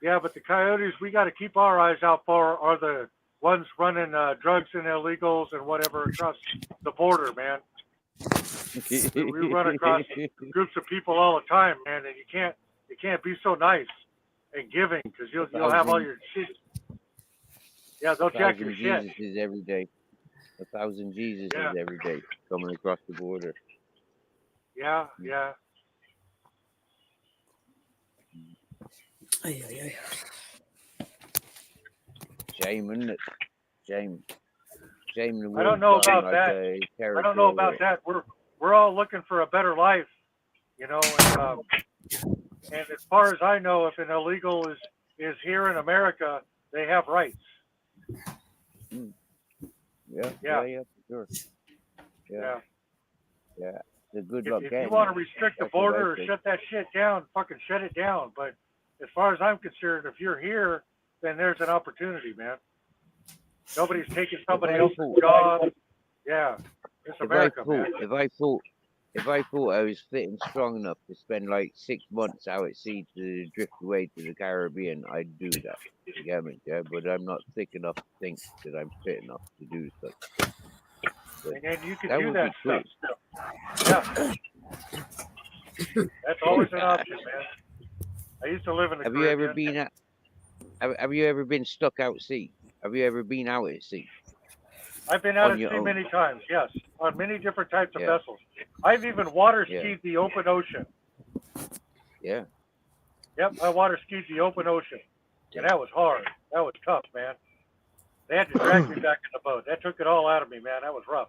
[SPEAKER 8] Yeah, but the coyotes we got to keep our eyes out for are the ones running drugs and illegals and whatever across the border, man. We run across groups of people all the time, man, and you can't be so nice and giving because you'll have all your shit. Yeah, they'll jack your shit.
[SPEAKER 9] Jesus is every day. 1,000 Jesus
[SPEAKER 8] Yeah,
[SPEAKER 9] is every day coming across the border.
[SPEAKER 8] yeah, yeah.
[SPEAKER 4] Ay, ay, ay.
[SPEAKER 9] Shame, isn't it? Shame. Shame the
[SPEAKER 8] I don't
[SPEAKER 9] world's
[SPEAKER 8] know
[SPEAKER 9] gone
[SPEAKER 8] about
[SPEAKER 9] like
[SPEAKER 8] that.
[SPEAKER 9] a
[SPEAKER 8] I don't know
[SPEAKER 9] terrible.
[SPEAKER 8] about that. We're all looking for a better life, you know, and as far as I know, if an illegal is here in America, they have rights.
[SPEAKER 9] Mm, yeah,
[SPEAKER 8] Yeah,
[SPEAKER 9] for sure. Yeah,
[SPEAKER 8] yeah.
[SPEAKER 9] yeah. It's a good
[SPEAKER 8] If
[SPEAKER 9] luck
[SPEAKER 8] if you
[SPEAKER 9] getting
[SPEAKER 8] want
[SPEAKER 9] it.
[SPEAKER 8] to restrict the
[SPEAKER 9] That's what I
[SPEAKER 8] border or
[SPEAKER 9] think.
[SPEAKER 8] shut that shit down, fucking shut it down. But as far as I'm concerned, if you're here, then there's an opportunity, man. Nobody's taking
[SPEAKER 9] If
[SPEAKER 8] somebody
[SPEAKER 9] I
[SPEAKER 8] else's
[SPEAKER 9] thought,
[SPEAKER 8] job. Yeah, it's
[SPEAKER 9] if I
[SPEAKER 8] America, man.
[SPEAKER 9] thought, if I thought, if I thought I was fit and strong enough to spend like 6 months out at sea to drift away to the Caribbean, I'd do that. You get me? Yeah, but I'm not thick enough to think that I'm fit enough to do such. But
[SPEAKER 8] And then you can
[SPEAKER 9] that
[SPEAKER 8] do
[SPEAKER 9] would
[SPEAKER 8] that
[SPEAKER 9] be
[SPEAKER 8] stuff
[SPEAKER 9] cool.
[SPEAKER 8] still. Yeah, that's always an option, man. I used to live in the
[SPEAKER 9] Have you ever
[SPEAKER 8] Caribbean.
[SPEAKER 9] been at? Have you ever been stuck out sea? Have you ever been out at sea
[SPEAKER 8] I've been out
[SPEAKER 9] on
[SPEAKER 8] at
[SPEAKER 9] your
[SPEAKER 8] sea
[SPEAKER 9] own?
[SPEAKER 8] many times, yes, on many different types of
[SPEAKER 9] Yeah,
[SPEAKER 8] vessels. I've even water
[SPEAKER 9] yeah,
[SPEAKER 8] skied the open ocean.
[SPEAKER 9] yeah.
[SPEAKER 8] Yep, I water skied the open ocean, and that was hard. That was tough, man. They had to drag me back in the boat. That took it all out of me, man. That was rough.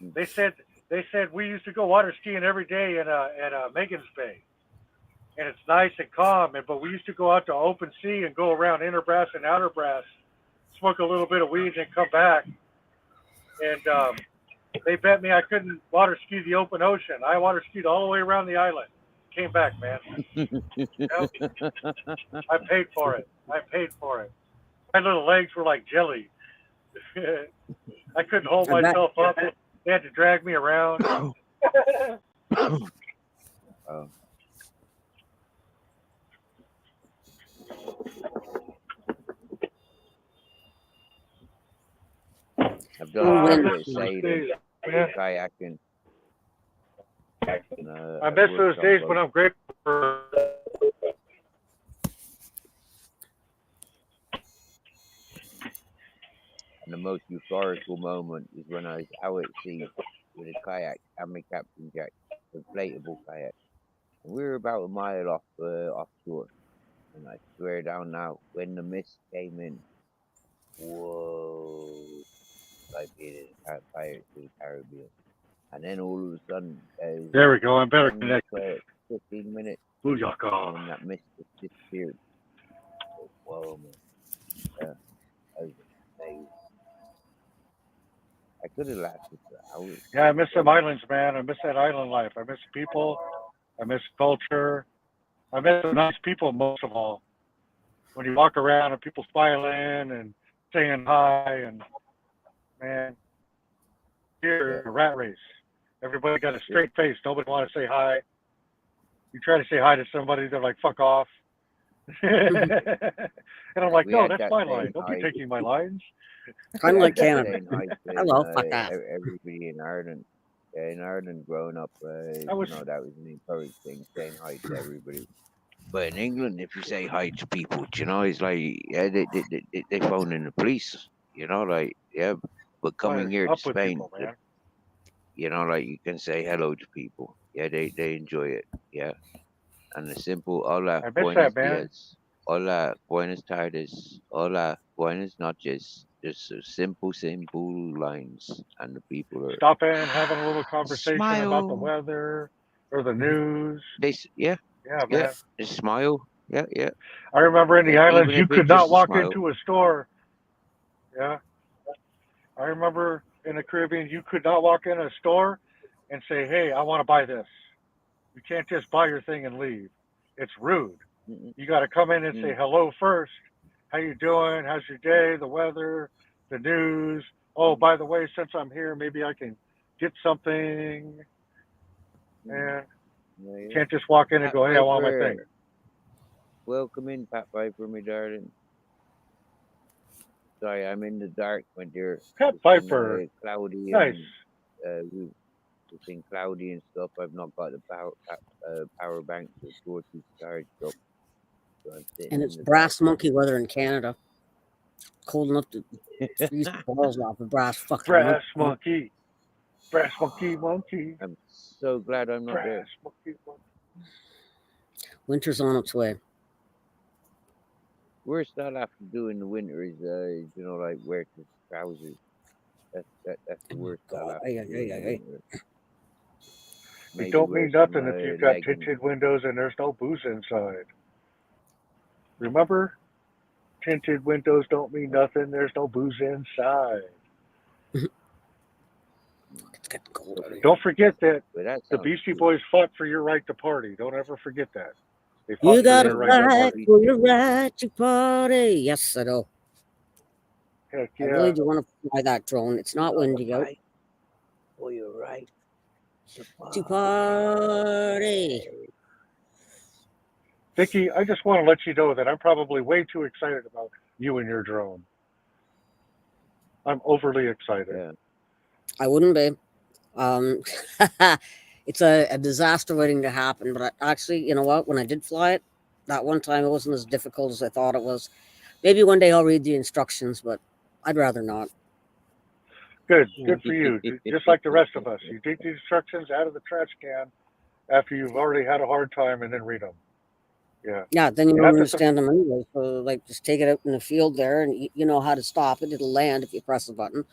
[SPEAKER 9] Mm.
[SPEAKER 8] They said we used to go water skiing every day in Megan's Bay, and it's nice and calm. But we used to go out to open sea and go around inner brass and outer brass, smoke a little bit of weed, and then come back. And they bet me I couldn't water ski the open ocean. I water skied all the way around the island. Came back, man. Yep, I paid for it. I paid for it. My little legs were like jelly. I couldn't hold
[SPEAKER 4] I bet.
[SPEAKER 8] myself up. They had to drag me around.
[SPEAKER 9] Oh, I've done
[SPEAKER 4] Oh,
[SPEAKER 9] a fair
[SPEAKER 4] wind.
[SPEAKER 9] bit of sailing,
[SPEAKER 8] Man.
[SPEAKER 9] kayaking, and
[SPEAKER 8] I
[SPEAKER 9] I've
[SPEAKER 8] miss
[SPEAKER 9] worked
[SPEAKER 8] those
[SPEAKER 9] on
[SPEAKER 8] days when
[SPEAKER 9] boats.
[SPEAKER 8] I'm grateful for.
[SPEAKER 9] And the most euphorical moment is when I was out at sea with a kayak and my captain jack, inflatable kayak. And we were about a mile offshore. And I swear down now, when the mist came in, whoa, like being in Pirates of the Caribbean. And then all of a sudden, there's
[SPEAKER 8] There we go. I'm better
[SPEAKER 9] 10,
[SPEAKER 8] connected.
[SPEAKER 9] 15 minutes,
[SPEAKER 8] Booyaka.
[SPEAKER 9] and then that mist just disappeared. Oh, whoa, man. Yeah, that was amazing. I could have lasted for hours.
[SPEAKER 8] Yeah, I miss them islands, man. I miss that island life. I miss people. I miss culture. I miss the nice people most of all. When you walk around and people smiling and saying hi, and man,
[SPEAKER 9] Yeah,
[SPEAKER 8] here a rat race. Everybody got a
[SPEAKER 9] yeah,
[SPEAKER 8] straight face. Nobody want to say hi. You try to say hi to somebody, they're like, "Fuck off." And I'm like,
[SPEAKER 9] we
[SPEAKER 8] "No,
[SPEAKER 9] had
[SPEAKER 8] that's
[SPEAKER 9] that
[SPEAKER 8] my line.
[SPEAKER 9] saying
[SPEAKER 8] Don't be
[SPEAKER 9] hi.
[SPEAKER 8] taking my lines."
[SPEAKER 4] Kind
[SPEAKER 9] We
[SPEAKER 4] of like
[SPEAKER 9] had that
[SPEAKER 4] Canada.
[SPEAKER 9] saying hi to
[SPEAKER 4] Hello, fuck off.
[SPEAKER 9] everybody in Ireland. Yeah, in Ireland, growing up,
[SPEAKER 8] I was
[SPEAKER 9] that was an encouraged thing, saying hi to everybody. But in England, if you say hi to people, it's like, yeah, they phone in the police, like, yeah. But
[SPEAKER 8] what is
[SPEAKER 9] coming here to
[SPEAKER 8] up with
[SPEAKER 9] Spain,
[SPEAKER 8] people, man.
[SPEAKER 9] like you can say hello to people. Yeah, they enjoy it. Yeah, and the simple hola,
[SPEAKER 8] I miss
[SPEAKER 9] buenos
[SPEAKER 8] that, man.
[SPEAKER 9] dias, hola, buenas tardes, hola, buenas noches. Just so simple lines, and the people are
[SPEAKER 8] Stopping, having a little conversation about the
[SPEAKER 9] smile.
[SPEAKER 8] weather or the news.
[SPEAKER 9] Yeah,
[SPEAKER 8] Yeah,
[SPEAKER 9] yeah,
[SPEAKER 8] man.
[SPEAKER 9] just smile. Yeah, yeah,
[SPEAKER 8] I remember in the
[SPEAKER 9] yeah.
[SPEAKER 8] islands,
[SPEAKER 9] Even
[SPEAKER 8] you
[SPEAKER 9] if
[SPEAKER 8] could
[SPEAKER 9] it's
[SPEAKER 8] not
[SPEAKER 9] just a
[SPEAKER 8] walk
[SPEAKER 9] smile.
[SPEAKER 8] into a store. Yeah. I remember in the Caribbean, you could not walk in a store and say, "Hey, I want to buy this." You can't just buy your thing and leave. It's rude. You got to come in and say
[SPEAKER 9] Mm.
[SPEAKER 8] hello first. How you doing? How's your day? The weather, the news. Oh, by the way, since I'm here, maybe I can get something. And
[SPEAKER 9] Yeah,
[SPEAKER 8] you
[SPEAKER 9] yeah.
[SPEAKER 8] can't just walk in and
[SPEAKER 9] Pat
[SPEAKER 8] go, "Hey, I want my
[SPEAKER 9] Piper,
[SPEAKER 8] thing."
[SPEAKER 9] welcome in, Pat Piper, my darling. Sorry, I'm in the dark when
[SPEAKER 8] Pat
[SPEAKER 9] it's been
[SPEAKER 8] Piper,
[SPEAKER 9] cloudy
[SPEAKER 8] nice.
[SPEAKER 9] and it's been cloudy and stuff. I've not got the power bank or torches charged up, so I'm
[SPEAKER 4] And
[SPEAKER 9] sitting
[SPEAKER 4] it's
[SPEAKER 9] in the dark.
[SPEAKER 4] brass monkey weather in Canada. Cold enough to freeze the balls off a brass fucking
[SPEAKER 8] Brass
[SPEAKER 4] monkey.
[SPEAKER 8] monkey, brass monkey, monkey,
[SPEAKER 9] I'm so glad I'm not there.
[SPEAKER 8] brass monkey, monkey.
[SPEAKER 4] Winter's on its way.
[SPEAKER 9] Worst I'll have to do in the winter is like wear just trousers. That's the worst I'll
[SPEAKER 4] God,
[SPEAKER 9] have
[SPEAKER 4] ay,
[SPEAKER 9] to
[SPEAKER 4] ay,
[SPEAKER 9] do
[SPEAKER 4] ay,
[SPEAKER 9] in the
[SPEAKER 4] ay,
[SPEAKER 9] winter.
[SPEAKER 8] It
[SPEAKER 9] Maybe
[SPEAKER 8] don't
[SPEAKER 9] wear
[SPEAKER 8] mean
[SPEAKER 9] some
[SPEAKER 8] nothing if you've got
[SPEAKER 9] leggings.
[SPEAKER 8] tinted windows and there's no booze inside. Remember? Tinted windows don't mean nothing. There's no booze inside.
[SPEAKER 4] ay. It's getting cold out of here.
[SPEAKER 8] Don't forget that
[SPEAKER 9] But that
[SPEAKER 8] the
[SPEAKER 9] sounds
[SPEAKER 8] Beastie
[SPEAKER 9] good.
[SPEAKER 8] Boys fought for your right to party. Don't ever forget that. They fought
[SPEAKER 4] You
[SPEAKER 8] for
[SPEAKER 4] gotta
[SPEAKER 8] your right to
[SPEAKER 9] Love the
[SPEAKER 4] fight
[SPEAKER 8] party.
[SPEAKER 4] for
[SPEAKER 9] Beastie
[SPEAKER 4] your
[SPEAKER 9] Boys.
[SPEAKER 4] right to party. Yes, I do.
[SPEAKER 8] Heck
[SPEAKER 4] I really
[SPEAKER 8] yeah.
[SPEAKER 4] do want to fly that drone. It's
[SPEAKER 9] You
[SPEAKER 4] not
[SPEAKER 9] gotta
[SPEAKER 4] windy out.
[SPEAKER 9] fight for your right to
[SPEAKER 4] To
[SPEAKER 9] party.
[SPEAKER 4] party.
[SPEAKER 8] Vicky, I just want to let you know that I'm probably way too excited about you and your drone. I'm overly excited.
[SPEAKER 9] Yeah.
[SPEAKER 4] I wouldn't be. Um, it's a disaster waiting to happen. But actually, you know what? When I did fly it, that one time it wasn't as difficult as I thought it was. Maybe one day I'll read the instructions, but I'd rather not.
[SPEAKER 8] Good.
[SPEAKER 4] You
[SPEAKER 8] Good
[SPEAKER 4] know?
[SPEAKER 8] for you. Just like the rest of us. You take the instructions out of the trash can after you've already had a hard time and then read them. Yeah.
[SPEAKER 4] Yeah, then you
[SPEAKER 8] You
[SPEAKER 4] don't
[SPEAKER 8] have to.
[SPEAKER 4] understand them anyway. So, like, just take it out in the field there, and you know how to stop it. It'll land if you press the button.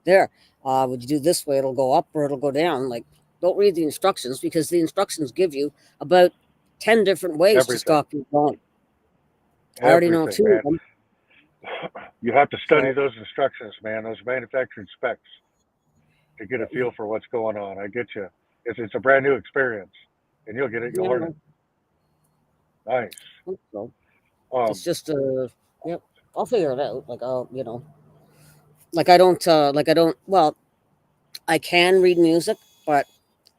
[SPEAKER 4] There. Would you do this way? It'll go up or it'll go down. Like, don't read the instructions because the instructions give you about 10 different ways to
[SPEAKER 8] Everything.
[SPEAKER 4] stop your drone. I already know
[SPEAKER 8] Everything,
[SPEAKER 4] 2 of
[SPEAKER 8] man.
[SPEAKER 4] them.
[SPEAKER 8] You have to study
[SPEAKER 4] So,
[SPEAKER 8] those instructions, man. Those manufacturing specs to get a feel for what's going on. I get you. It's a brand new experience, and you'll get it. You'll
[SPEAKER 4] yeah,
[SPEAKER 8] learn it. Nice.
[SPEAKER 4] so it's
[SPEAKER 8] Um,
[SPEAKER 4] just yep. I'll figure it out. Like, like I don't. Well, I can read music, but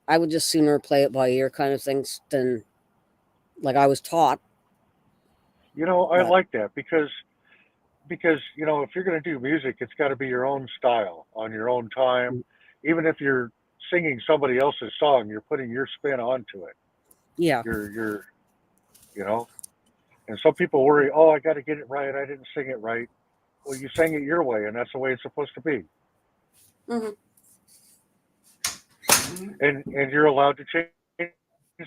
[SPEAKER 4] I would just sooner play it by ear, kind of things, than like I was taught.
[SPEAKER 8] I
[SPEAKER 4] But
[SPEAKER 8] like that because if you're going to do music, it's got to be your own style on your own time. Even if you're singing somebody else's song, you're putting your spin onto it.
[SPEAKER 4] yeah,
[SPEAKER 8] You're you know. And some people worry, oh, I got to get it right. I didn't sing it right. Well, you sang it your way, and that's the way it's supposed to be.
[SPEAKER 4] hmm
[SPEAKER 8] And you're allowed to change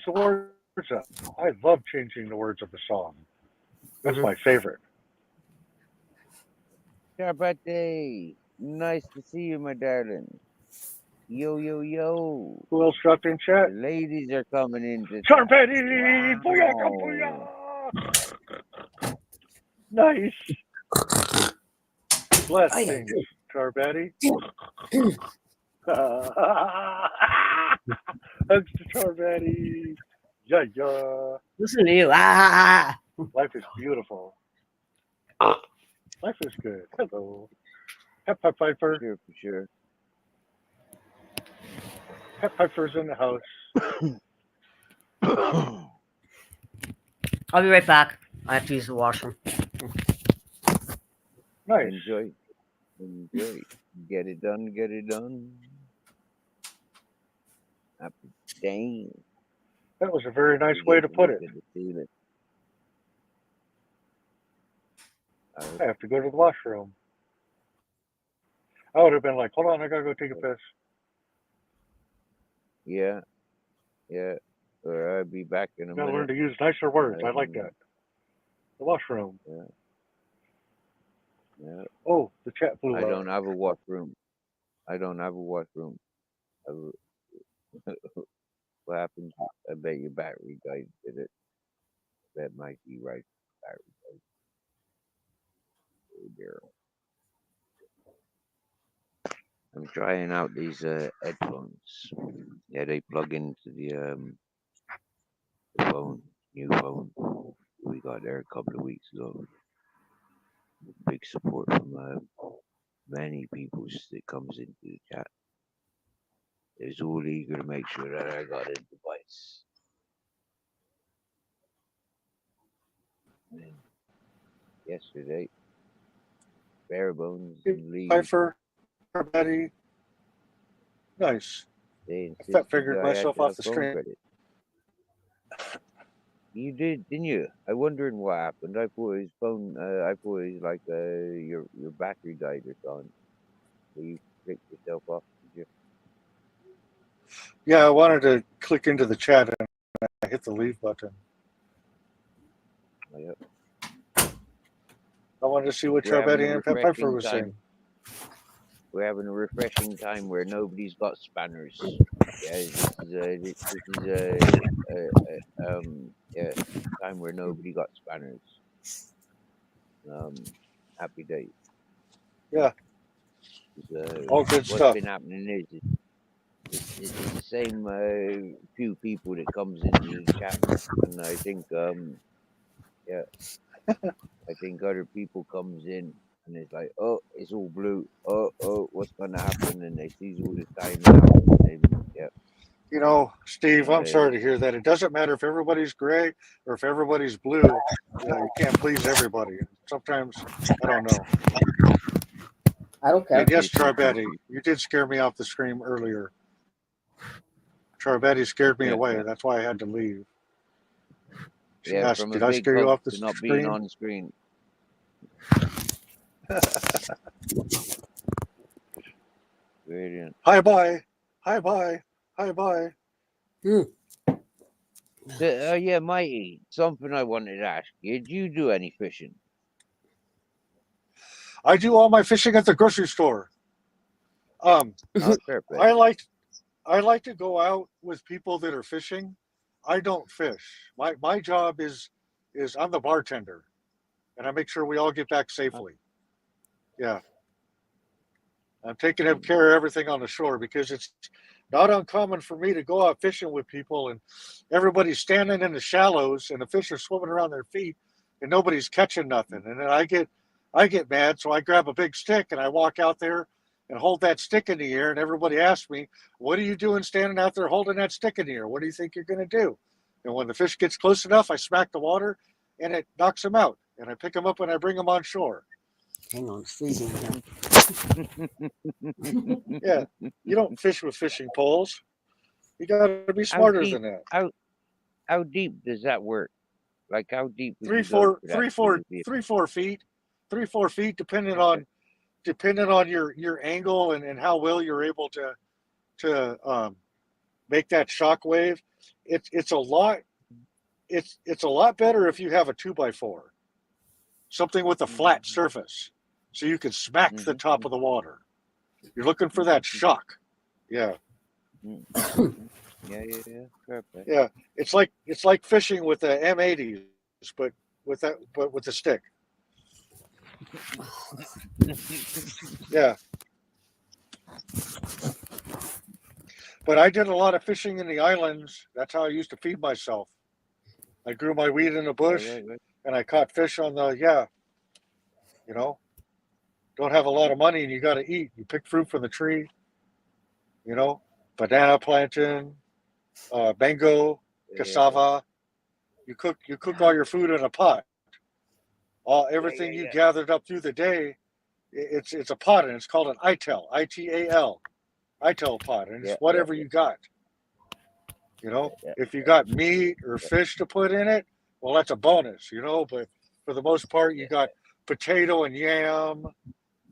[SPEAKER 8] the words up. I love changing the words of the song. That's
[SPEAKER 4] hmm
[SPEAKER 8] my favorite.
[SPEAKER 9] Charbate, nice to see you, my darling. Yo, yo, yo.
[SPEAKER 8] Who else dropped in
[SPEAKER 9] The
[SPEAKER 8] chat?
[SPEAKER 9] ladies are coming into town.
[SPEAKER 8] Charpetti! Booyaka,
[SPEAKER 9] Wow.
[SPEAKER 8] booyah! Nice. Blessings, Charbetti. Hugs to Charbetti. Yeah, yeah.
[SPEAKER 4] Listen to you. Ah,
[SPEAKER 8] Life is beautiful. Life is good. Hello. Pep
[SPEAKER 9] For
[SPEAKER 8] Piper.
[SPEAKER 9] sure, for sure.
[SPEAKER 8] Pep Piper's in the house.
[SPEAKER 4] I'll be right back. I have to use the washroom.
[SPEAKER 8] Nice.
[SPEAKER 9] Enjoy. Enjoy. Get it done, get it done. Happy day.
[SPEAKER 8] That was a very nice
[SPEAKER 9] You
[SPEAKER 8] way
[SPEAKER 9] get
[SPEAKER 8] to
[SPEAKER 9] to
[SPEAKER 8] put
[SPEAKER 9] look
[SPEAKER 8] it.
[SPEAKER 9] at the ceiling.
[SPEAKER 8] I have to go to the washroom. I would have been like, hold on, I gotta go take a piss.
[SPEAKER 9] Yeah, yeah. Or I'll be back in a
[SPEAKER 8] Gotta learn
[SPEAKER 9] minute.
[SPEAKER 8] to use nicer words. I like that. The washroom.
[SPEAKER 9] Yeah, yeah.
[SPEAKER 8] Oh, the chat blew
[SPEAKER 9] I
[SPEAKER 8] up.
[SPEAKER 9] don't have a washroom. I don't have a washroom. I w- what happened? I bet your battery guy did it. That might be right. Battery guy. Oh dear. I'm trying out these headphones. Yeah, they plug into the phone, new phone. We got there a couple of weeks ago. Big support from many people that comes into the chat. They're all eager to make sure that I got a device. And yesterday, bare bones and leave.
[SPEAKER 10] Pfeiffer, Betty. Nice.
[SPEAKER 9] They
[SPEAKER 10] I
[SPEAKER 9] insisted
[SPEAKER 10] figured
[SPEAKER 9] I had
[SPEAKER 10] myself
[SPEAKER 9] to
[SPEAKER 10] off
[SPEAKER 9] have
[SPEAKER 10] the
[SPEAKER 9] phone
[SPEAKER 10] stream.
[SPEAKER 9] credit. You did, didn't you? I wondering what happened. I thought his phone. I thought it was like your battery died or something. So you clicked yourself off. Did you?
[SPEAKER 10] Yeah, I wanted to click into the chat and I hit the leave button.
[SPEAKER 9] Oh, yep.
[SPEAKER 10] I wanted to see what
[SPEAKER 9] We're having
[SPEAKER 10] Betty
[SPEAKER 9] a
[SPEAKER 10] and Pfeiffer
[SPEAKER 9] refreshing
[SPEAKER 10] was
[SPEAKER 9] time.
[SPEAKER 10] saying.
[SPEAKER 9] We're having a refreshing time where nobody's got spanners. Yeah, this is a time where nobody got spanners. Happy days.
[SPEAKER 10] Yeah. All good
[SPEAKER 9] What's
[SPEAKER 10] stuff.
[SPEAKER 9] been happening is it's the same few people that comes into the chat, and I think I think other people comes in and it's like, oh, it's all blue. Oh, what's gonna happen? And they see all the time now. Yeah.
[SPEAKER 10] You know, Steve, I'm sorry to hear that. It doesn't matter if everybody's gray or if everybody's blue. You can't please everybody. Sometimes, I don't know.
[SPEAKER 4] I don't care.
[SPEAKER 10] And yes, Charbetti, you did scare me off the screen earlier. Charbetti scared me away. That's why I had to leave. She
[SPEAKER 9] Yeah,
[SPEAKER 10] asked,
[SPEAKER 9] from a
[SPEAKER 10] did I
[SPEAKER 9] big
[SPEAKER 10] scare you
[SPEAKER 9] hug
[SPEAKER 10] off the
[SPEAKER 9] to not being
[SPEAKER 10] screen?
[SPEAKER 9] on screen. Brilliant.
[SPEAKER 10] Hi, bye. Hi, bye. Hi, bye.
[SPEAKER 9] Yeah, Mighty, something I wanted to ask you. Did you do any fishing?
[SPEAKER 10] I do all my fishing at the grocery store.
[SPEAKER 9] Oh, fair play.
[SPEAKER 10] I like to go out with people that are fishing. I don't fish. My job is I'm the bartender, and I make sure we all get back safely. Yeah, I'm taking care of everything on the shore because it's not uncommon for me to go out fishing with people and everybody's standing in the shallows and the fish are swimming around their feet and nobody's catching nothing. And then I get mad, so I grab a big stick and I walk out there and hold that stick in the air. And everybody asks me, "What are you doing standing out there holding that stick in the air? What do you think you're going to do?" And when the fish gets close enough, I smack the water and it knocks them out. And I pick them up and I bring them on shore.
[SPEAKER 4] Hang on, it's freezing here.
[SPEAKER 10] Yeah, you don't fish with fishing poles. You got to be smarter than that.
[SPEAKER 9] How deep does that work? Like how deep would
[SPEAKER 10] 3,
[SPEAKER 9] you go
[SPEAKER 10] 4,
[SPEAKER 9] for that?
[SPEAKER 10] 4 feet, 3, 4 feet, depending on your angle and how well you're able to make that shock wave. It's a lot better if you have a 2x4, something with a flat surface, so you can smack the top of the water. You're looking for that shock. Yeah. Yeah. It's like fishing with the M80s, but with the stick. Yeah. But I did a lot of fishing in the islands. That's how I used to feed myself. I grew my weed in the bush, and I caught fish on the don't have a lot of money and you got to eat. You pick fruit from the tree. Banana plantain, mango, cassava. You cook all your food in a pot. Everything you gathered up through the day, it's a pot, and it's called an ital, ITAL, ital pot, and it's whatever you got. If you got meat or fish to put in it, well, that's a bonus. But for the most part, you got potato and yam.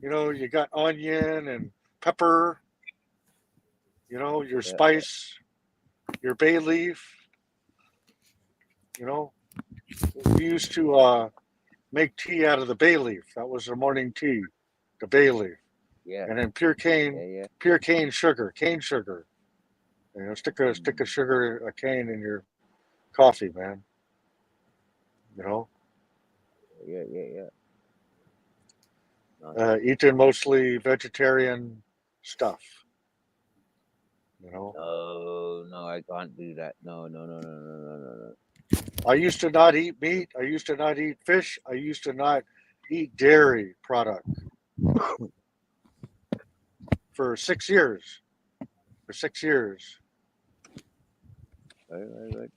[SPEAKER 10] You got onion and pepper. Your spice, your bay leaf. We used to make tea out of the bay leaf. That was the morning tea, the bay leaf.
[SPEAKER 9] Yeah.
[SPEAKER 10] And then pure cane sugar. Stick a sugar, a cane in your coffee, man.
[SPEAKER 9] Yeah.
[SPEAKER 10] Eating mostly vegetarian stuff.
[SPEAKER 9] No, I can't do that. No.
[SPEAKER 10] I used to not eat meat. I used to not eat fish. I used to not eat dairy product for 6 years. For 6 years,
[SPEAKER 9] Right.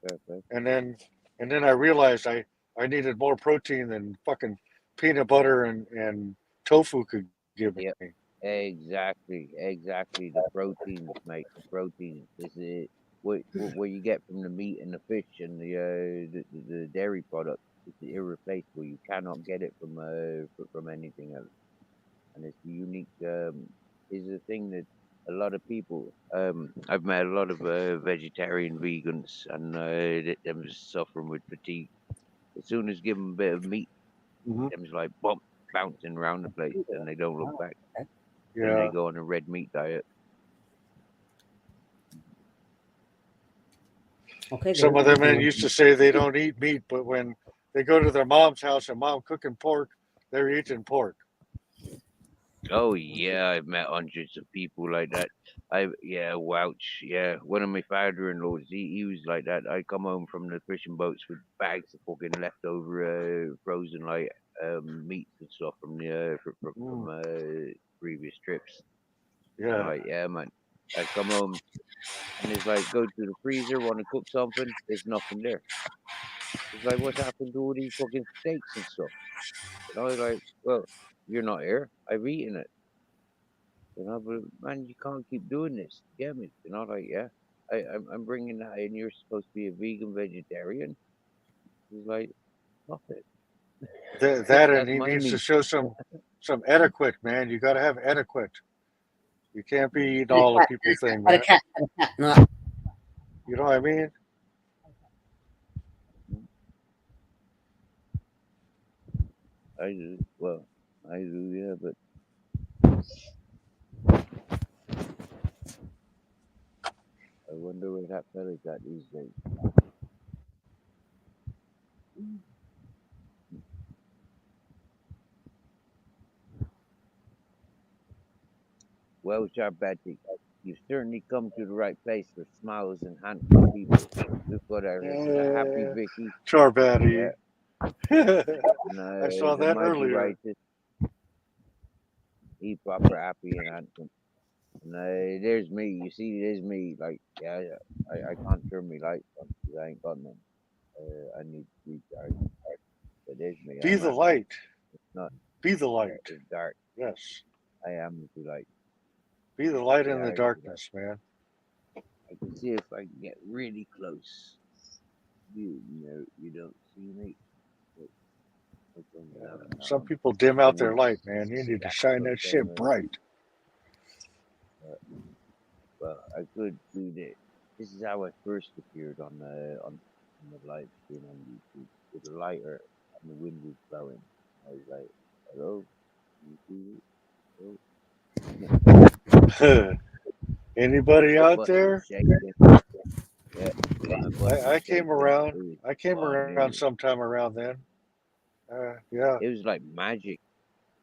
[SPEAKER 9] Perfect.
[SPEAKER 10] and then I realized I needed more protein than fucking peanut butter and tofu could give me.
[SPEAKER 9] Yep. Exactly. The proteins, mate. The proteins. This is what you get from the meat and the fish and the dairy products. It's irreplaceable. You cannot get it from anything else. And it's unique. Is a thing that a lot of people. I've met a lot of vegetarian vegans, and them suffering with fatigue. As soon as give them a bit of meat,
[SPEAKER 10] Hmm.
[SPEAKER 9] them's like bump bouncing around the place, and they don't look back. Then they
[SPEAKER 10] Yeah.
[SPEAKER 9] go on a red meat diet.
[SPEAKER 4] Okay,
[SPEAKER 10] Some
[SPEAKER 4] there's
[SPEAKER 10] of them
[SPEAKER 4] another
[SPEAKER 10] men
[SPEAKER 4] one.
[SPEAKER 10] used to say they don't eat meat, but when they go to their mom's house and mom cooking pork, they're eating pork.
[SPEAKER 9] Oh yeah, I've met hundreds of people like that. Wouch. Yeah, one of my father-in-laws, he was like that. I come home from the fishing boats with bags of fucking leftover frozen like meats and stuff from the from
[SPEAKER 10] Mm,
[SPEAKER 9] previous trips. And
[SPEAKER 10] yeah.
[SPEAKER 9] like, yeah, man, I come home and it's like go to the freezer, want to cook something, there's nothing there. It's like, what's happened to all these fucking steaks and stuff? And I was like, well, you're not here. I've eaten it. But man, you can't keep doing this. You get me? Like, yeah, I'm bringing that in. You're supposed to be a vegan vegetarian. He's like, stop it.
[SPEAKER 10] That and
[SPEAKER 9] That's
[SPEAKER 10] he
[SPEAKER 9] my
[SPEAKER 10] needs to
[SPEAKER 9] meat.
[SPEAKER 10] show some etiquette, man. You got to have etiquette. You can't be eating all the
[SPEAKER 4] Etiquette,
[SPEAKER 10] people thing, man.
[SPEAKER 4] etiquette, etiquette, not
[SPEAKER 10] You know what I mean?
[SPEAKER 9] I do. Well, I do, yeah, but I wonder where that fella's at these days. Well, Charbatti, you've certainly come to the right place for smiles and handsome people. We've got a happy
[SPEAKER 10] Yeah,
[SPEAKER 9] Vicky, yeah,
[SPEAKER 10] Charbatti.
[SPEAKER 9] and
[SPEAKER 10] I saw
[SPEAKER 9] the
[SPEAKER 10] that
[SPEAKER 9] mighty
[SPEAKER 10] earlier.
[SPEAKER 9] righteous. He proper happy and handsome. And there's me. You see, there's me. Like, yeah, I can't turn my lights on because I ain't got none. I need to recharge. But there's me.
[SPEAKER 10] Be
[SPEAKER 9] I'm
[SPEAKER 10] the
[SPEAKER 9] handsome.
[SPEAKER 10] light.
[SPEAKER 9] It's not.
[SPEAKER 10] Be the
[SPEAKER 9] Yeah,
[SPEAKER 10] light.
[SPEAKER 9] it's dark.
[SPEAKER 10] Yes.
[SPEAKER 9] I am the light.
[SPEAKER 10] Be the light
[SPEAKER 9] They
[SPEAKER 10] in the
[SPEAKER 9] are the light.
[SPEAKER 10] darkness, man.
[SPEAKER 9] I can see if I can get really close. You don't see me. But I'm coming
[SPEAKER 10] Yeah.
[SPEAKER 9] down now.
[SPEAKER 10] Some
[SPEAKER 9] I'm
[SPEAKER 10] people dim out their
[SPEAKER 9] almost
[SPEAKER 10] light, man. You need to
[SPEAKER 9] that
[SPEAKER 10] shine
[SPEAKER 9] close.
[SPEAKER 10] that shit bright.
[SPEAKER 9] Well, I could do this. This is how I first appeared on the live stream on YouTube with a lighter and the wind was blowing. I was like, "Hello, can you see me?"
[SPEAKER 10] Anybody
[SPEAKER 9] My
[SPEAKER 10] out
[SPEAKER 9] butt was
[SPEAKER 10] there?
[SPEAKER 9] shaking. Yeah, my butt was
[SPEAKER 10] I came
[SPEAKER 9] shaking.
[SPEAKER 10] around.
[SPEAKER 9] It was
[SPEAKER 10] I came around
[SPEAKER 9] funny.
[SPEAKER 10] sometime around then. Yeah.
[SPEAKER 9] It was like magic.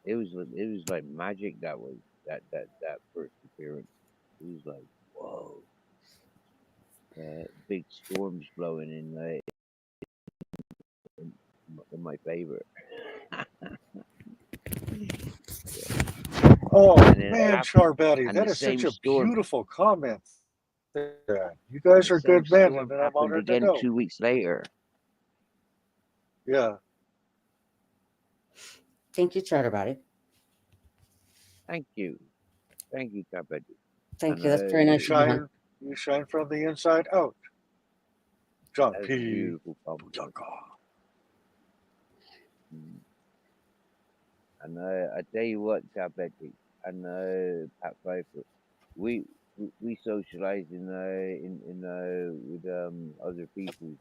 [SPEAKER 9] It was like magic. That first appearance. It was like whoa. Big storms blowing in my favor.
[SPEAKER 10] Oh
[SPEAKER 9] and then
[SPEAKER 10] man,
[SPEAKER 9] after
[SPEAKER 10] Charbatti,
[SPEAKER 9] and
[SPEAKER 10] that
[SPEAKER 9] the
[SPEAKER 10] is such
[SPEAKER 9] same
[SPEAKER 10] a
[SPEAKER 9] storm
[SPEAKER 10] beautiful comment. You
[SPEAKER 9] and
[SPEAKER 10] guys
[SPEAKER 9] the
[SPEAKER 10] are
[SPEAKER 9] same
[SPEAKER 10] good men,
[SPEAKER 9] storm
[SPEAKER 10] and I'm
[SPEAKER 9] happened
[SPEAKER 10] honored to
[SPEAKER 9] again
[SPEAKER 10] know.
[SPEAKER 9] 2 weeks later.
[SPEAKER 10] Yeah.
[SPEAKER 4] thank you, Chatterbody.
[SPEAKER 9] Thank you, Kabaddi.
[SPEAKER 4] Thank
[SPEAKER 9] And
[SPEAKER 4] you. That's very
[SPEAKER 10] You
[SPEAKER 4] nice of you, hon.
[SPEAKER 10] shine from the inside out. John
[SPEAKER 9] that's a
[SPEAKER 10] P.
[SPEAKER 9] beautiful compliment.
[SPEAKER 10] Bujanga.
[SPEAKER 9] Mm. And I tell you what, Kabaddi and Pat Piper, we we socialize in with other people's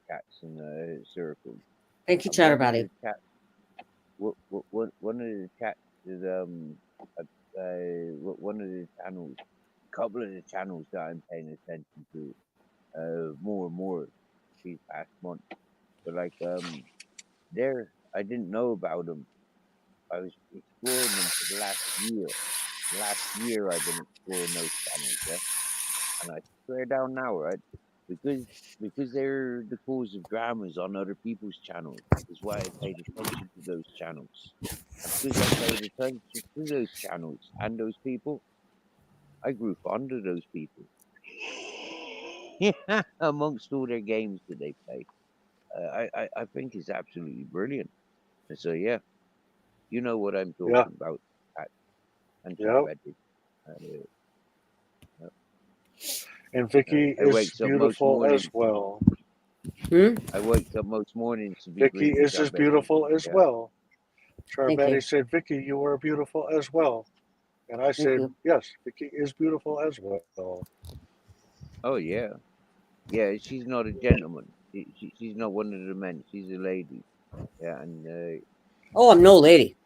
[SPEAKER 9] chats and circles.
[SPEAKER 4] Thank you,
[SPEAKER 9] And one of
[SPEAKER 4] Chatterbody.
[SPEAKER 9] the chats, one of the chats is one of the channels, couple of the channels that I'm paying attention to more and more these past months. But like there, I didn't know about them. I was exploring them for the last year. Last year I've been exploring those channels, yeah. And I swear down now, right? because they're the cause of dramas on other people's channels is why I paid attention to those channels. And because I paid attention to those channels and those people, I grew fond of those people. Yeah, amongst all their games that they play. I think it's absolutely brilliant. And so yeah, you know what I'm
[SPEAKER 10] Yeah.
[SPEAKER 9] talking about. Pat and
[SPEAKER 10] Yep.
[SPEAKER 9] Betty. Uh,
[SPEAKER 10] And Vicky
[SPEAKER 9] I
[SPEAKER 10] is
[SPEAKER 9] wakes up most
[SPEAKER 10] beautiful as
[SPEAKER 9] mornings.
[SPEAKER 10] well.
[SPEAKER 9] I wakes up most mornings to be
[SPEAKER 10] Vicky
[SPEAKER 9] greeting
[SPEAKER 10] is as
[SPEAKER 9] Betty.
[SPEAKER 10] beautiful as
[SPEAKER 9] Yeah.
[SPEAKER 10] well.
[SPEAKER 4] Thank you.
[SPEAKER 10] Betty said, Vicky, you are beautiful as well. And I
[SPEAKER 4] Thank
[SPEAKER 10] said,
[SPEAKER 4] you.
[SPEAKER 10] yes, Vicky is beautiful as well.
[SPEAKER 9] Oh yeah. Yeah. She's not a gentleman. She's not one of the men. She's a lady. Yeah. And
[SPEAKER 4] Oh, I'm no lady.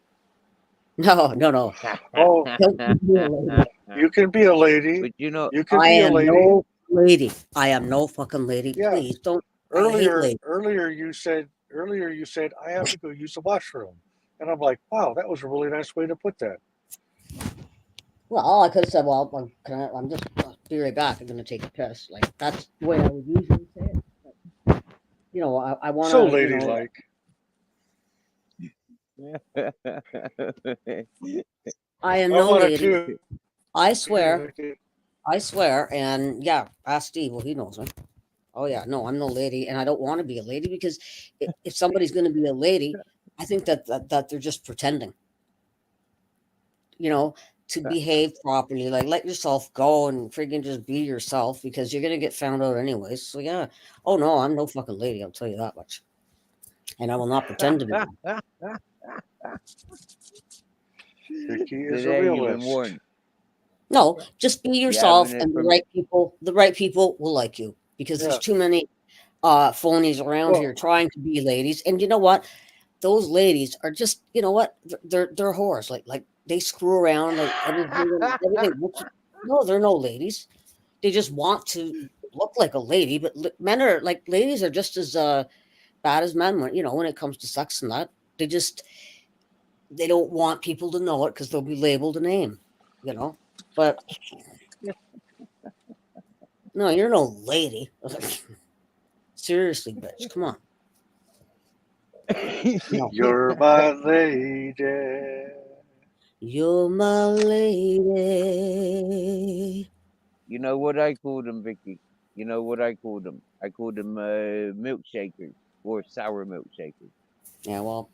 [SPEAKER 4] No, no, no.
[SPEAKER 10] Oh,
[SPEAKER 4] Don't you be a lady.
[SPEAKER 10] you can be a lady.
[SPEAKER 9] but you know,
[SPEAKER 10] You can
[SPEAKER 4] I
[SPEAKER 10] be a
[SPEAKER 4] am
[SPEAKER 10] lady.
[SPEAKER 4] no lady. I am no fucking lady.
[SPEAKER 10] Yeah.
[SPEAKER 4] Please don't. I hate ladies.
[SPEAKER 10] Earlier you said I have to go use the washroom. And I'm like, wow, that was a really nice way to put that.
[SPEAKER 4] Well, I could have said, well, I'm just, be right back. I'm going to take a piss. Like, that's the way I would usually say it. But, you know, I want
[SPEAKER 10] So
[SPEAKER 4] to, you know,
[SPEAKER 10] ladylike.
[SPEAKER 4] I am
[SPEAKER 10] I
[SPEAKER 4] no
[SPEAKER 10] wanted
[SPEAKER 4] lady.
[SPEAKER 10] to
[SPEAKER 4] I swear. I swear. And yeah, ask Steve. Well, he knows me. Oh, yeah. No, I'm no lady. And I don't want to be a lady because if somebody's going to be a lady, I think that they're just pretending, you know, to behave properly. Like, let yourself go and friggin' just be yourself because you're going to get found out anyways. So, yeah. Oh, no, I'm no fucking lady. I'll tell you that much. And I will not pretend to be one.
[SPEAKER 10] Vicky
[SPEAKER 9] So
[SPEAKER 10] is a
[SPEAKER 9] there you've been
[SPEAKER 10] realist.
[SPEAKER 9] warned.
[SPEAKER 4] No, just be
[SPEAKER 9] You having
[SPEAKER 4] yourself
[SPEAKER 9] it
[SPEAKER 4] and
[SPEAKER 9] from
[SPEAKER 4] the right people will like you because there's
[SPEAKER 10] Yeah.
[SPEAKER 4] too many phonies around
[SPEAKER 10] Well,
[SPEAKER 4] here trying to be ladies. And you know what? Those ladies are just, you know what? They're whores. Like they screw around like everything. No, they're no ladies. They just want to look like a lady, but men are like ladies are just as bad as men when when it comes to sex and that. They just they don't want people to know it because they'll be labeled a name, you know. But no, you're no lady. Seriously, bitch, come on. No,
[SPEAKER 10] you're my lady.
[SPEAKER 4] you're my lady.
[SPEAKER 9] You know what I called them, Vicky? You know what I called them? I called them milkshakers or sour milkshakers.
[SPEAKER 4] Yeah, well,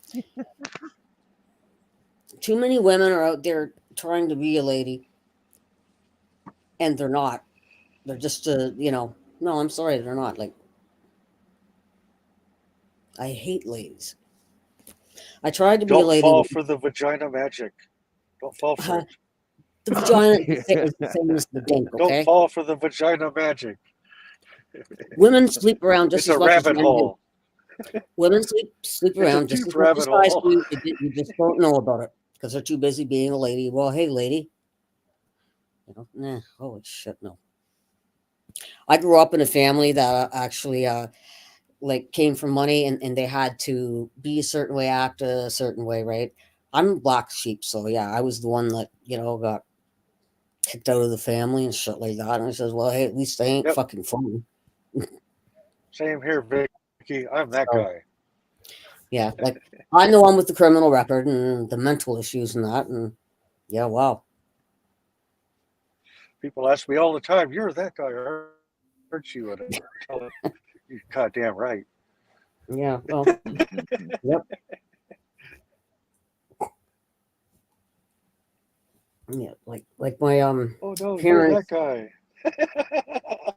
[SPEAKER 4] too many women are out there trying to be a lady, and they're not. They're just, no, I'm sorry, they're not. Like, I hate ladies. I tried to be a
[SPEAKER 10] Don't
[SPEAKER 4] lady.
[SPEAKER 10] fall for the vagina magic. Don't fall for
[SPEAKER 4] Uh,
[SPEAKER 10] it.
[SPEAKER 4] the vagina is the same as the dink,
[SPEAKER 10] Don't
[SPEAKER 4] okay?
[SPEAKER 10] fall for the vagina magic.
[SPEAKER 4] Women sleep around just
[SPEAKER 10] It's
[SPEAKER 4] as
[SPEAKER 10] a
[SPEAKER 4] much as
[SPEAKER 10] rabbit
[SPEAKER 4] men do.
[SPEAKER 10] hole.
[SPEAKER 4] Women sleep
[SPEAKER 10] It's a
[SPEAKER 4] around just
[SPEAKER 10] deep
[SPEAKER 4] as much as
[SPEAKER 10] rabbit
[SPEAKER 4] guys
[SPEAKER 10] hole.
[SPEAKER 4] do. You just don't know about it because they're too busy being a lady. Well, hey, lady. Nah, holy shit, no. I grew up in a family that actually like came from money and they had to be a certain way, act a certain way, right? I'm black sheep, so yeah, I was the one that, got kicked out of the family and shit like that. And I says, well, hey, at least I ain't
[SPEAKER 10] Yep.
[SPEAKER 4] fucking funny.
[SPEAKER 10] Same here, Vicky. I'm that
[SPEAKER 4] So
[SPEAKER 10] guy.
[SPEAKER 4] yeah, like I'm the one with the criminal record and the mental issues and that, and yeah, wow.
[SPEAKER 10] People ask me all the time, "You're that guy, aren't you?" And I tell them, "You're goddamn right."
[SPEAKER 4] Yeah, well, yep. Yeah, like my
[SPEAKER 10] Oh no, you're that
[SPEAKER 4] parents,
[SPEAKER 10] guy.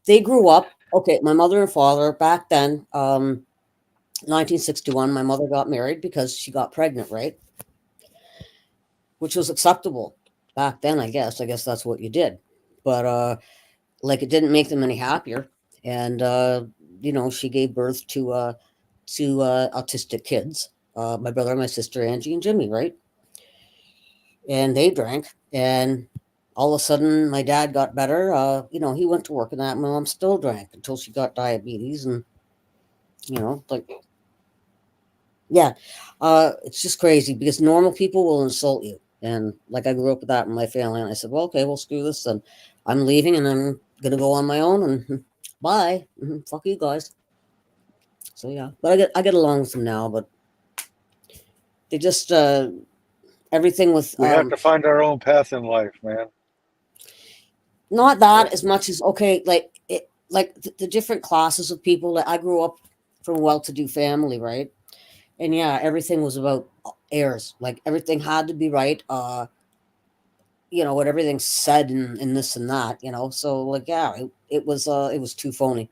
[SPEAKER 4] they grew up. Okay, my mother and father back then, 1961, my mother got married because she got pregnant, right? Which was acceptable back then, I guess. I guess that's what you did. But like it didn't make them any happier. And she gave birth to autistic kids. My brother, my sister Angie, and Jimmy, right? And they drank, and all of a sudden my dad got better. He went to work, and that my mom still drank until she got diabetes, and like yeah, it's just crazy because normal people will insult you, and like I grew up with that in my family, and I said, well, okay, well, screw this, then I'm leaving, and then gonna go on my own and bye. Fuck you guys. So yeah, but I get along with them now. But they just everything with
[SPEAKER 10] We have to find our own path in life, man.
[SPEAKER 4] not that as much as okay, like it, like the different classes of people. Like I grew up from a well-to-do family, right? And yeah, everything was about heirs. Like everything had to be right. You know what everything said and this and that. You know, so like yeah, it was too phony.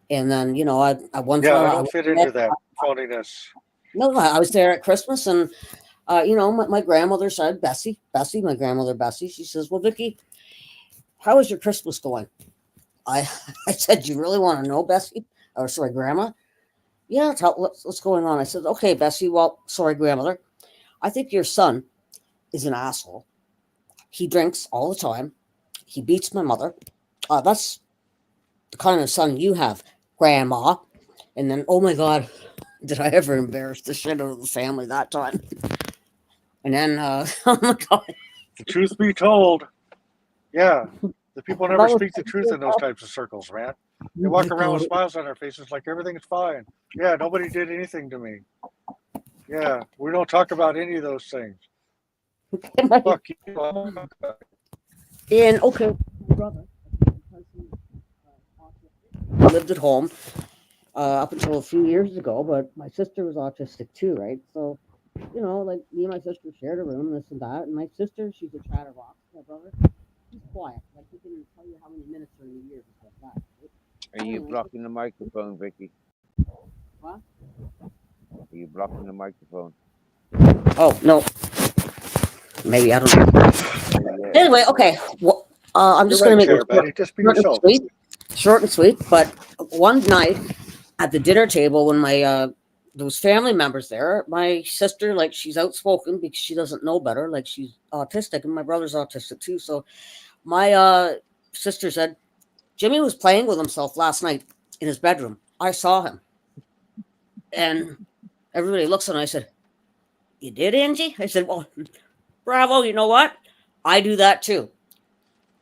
[SPEAKER 4] And then you know, I one
[SPEAKER 10] Yeah,
[SPEAKER 4] time
[SPEAKER 10] I
[SPEAKER 4] I
[SPEAKER 10] don't
[SPEAKER 4] was
[SPEAKER 10] fit
[SPEAKER 4] there,
[SPEAKER 10] into that phoniness.
[SPEAKER 4] no, I was there at Christmas and you know, my grandmother said, Bessie, my grandmother Bessie, she says, well, Vicky, how is your Christmas going? I I said, you really want to know, Bessie? Or sorry, Grandma? Yeah, what's going on? I said, okay, Bessie, well, sorry, grandmother. I think your son is an asshole. He drinks all the time. He beats my mother. That's the kind of son you have, Grandma. And then, oh my God, did I ever embarrass the shit out of the family that time? And then, oh my God,
[SPEAKER 10] The truth be told, yeah, the people
[SPEAKER 4] that
[SPEAKER 10] never
[SPEAKER 4] was
[SPEAKER 10] speak the truth in those types of circles, man. They walk around with smiles on their faces like everything's fine. Yeah, nobody did anything to me. Yeah, we don't talk about any of those things. Fuck you.
[SPEAKER 4] and okay, my brother lived at home up until a few years ago, but my sister was autistic too, right? So, you know, like me and my sister shared a room, this and that. And my sister, she's a chatterbox. My brother, he's quiet. Like he can tell you how many minutes are in a year, just like that. Right?
[SPEAKER 9] Are you blocking the microphone, Vicky?
[SPEAKER 4] What?
[SPEAKER 9] Are you blocking the microphone?
[SPEAKER 4] Oh no, maybe I don't know.
[SPEAKER 9] Yeah.
[SPEAKER 4] Anyway, okay. Well, I'm
[SPEAKER 10] You're
[SPEAKER 4] just gonna
[SPEAKER 10] right
[SPEAKER 4] make it
[SPEAKER 10] there, Betty. Just be
[SPEAKER 4] short and
[SPEAKER 10] yourself.
[SPEAKER 4] sweet. Short and sweet. But one night at the dinner table, when my there was family members there, my sister, like she's outspoken because she doesn't know better. Like she's autistic, and my brother's autistic too. So my sister said Jimmy was playing with himself last night in his bedroom. I saw him, and everybody looks and I said, "You did, Angie?" I said, "Well, bravo. You know what? I do that too,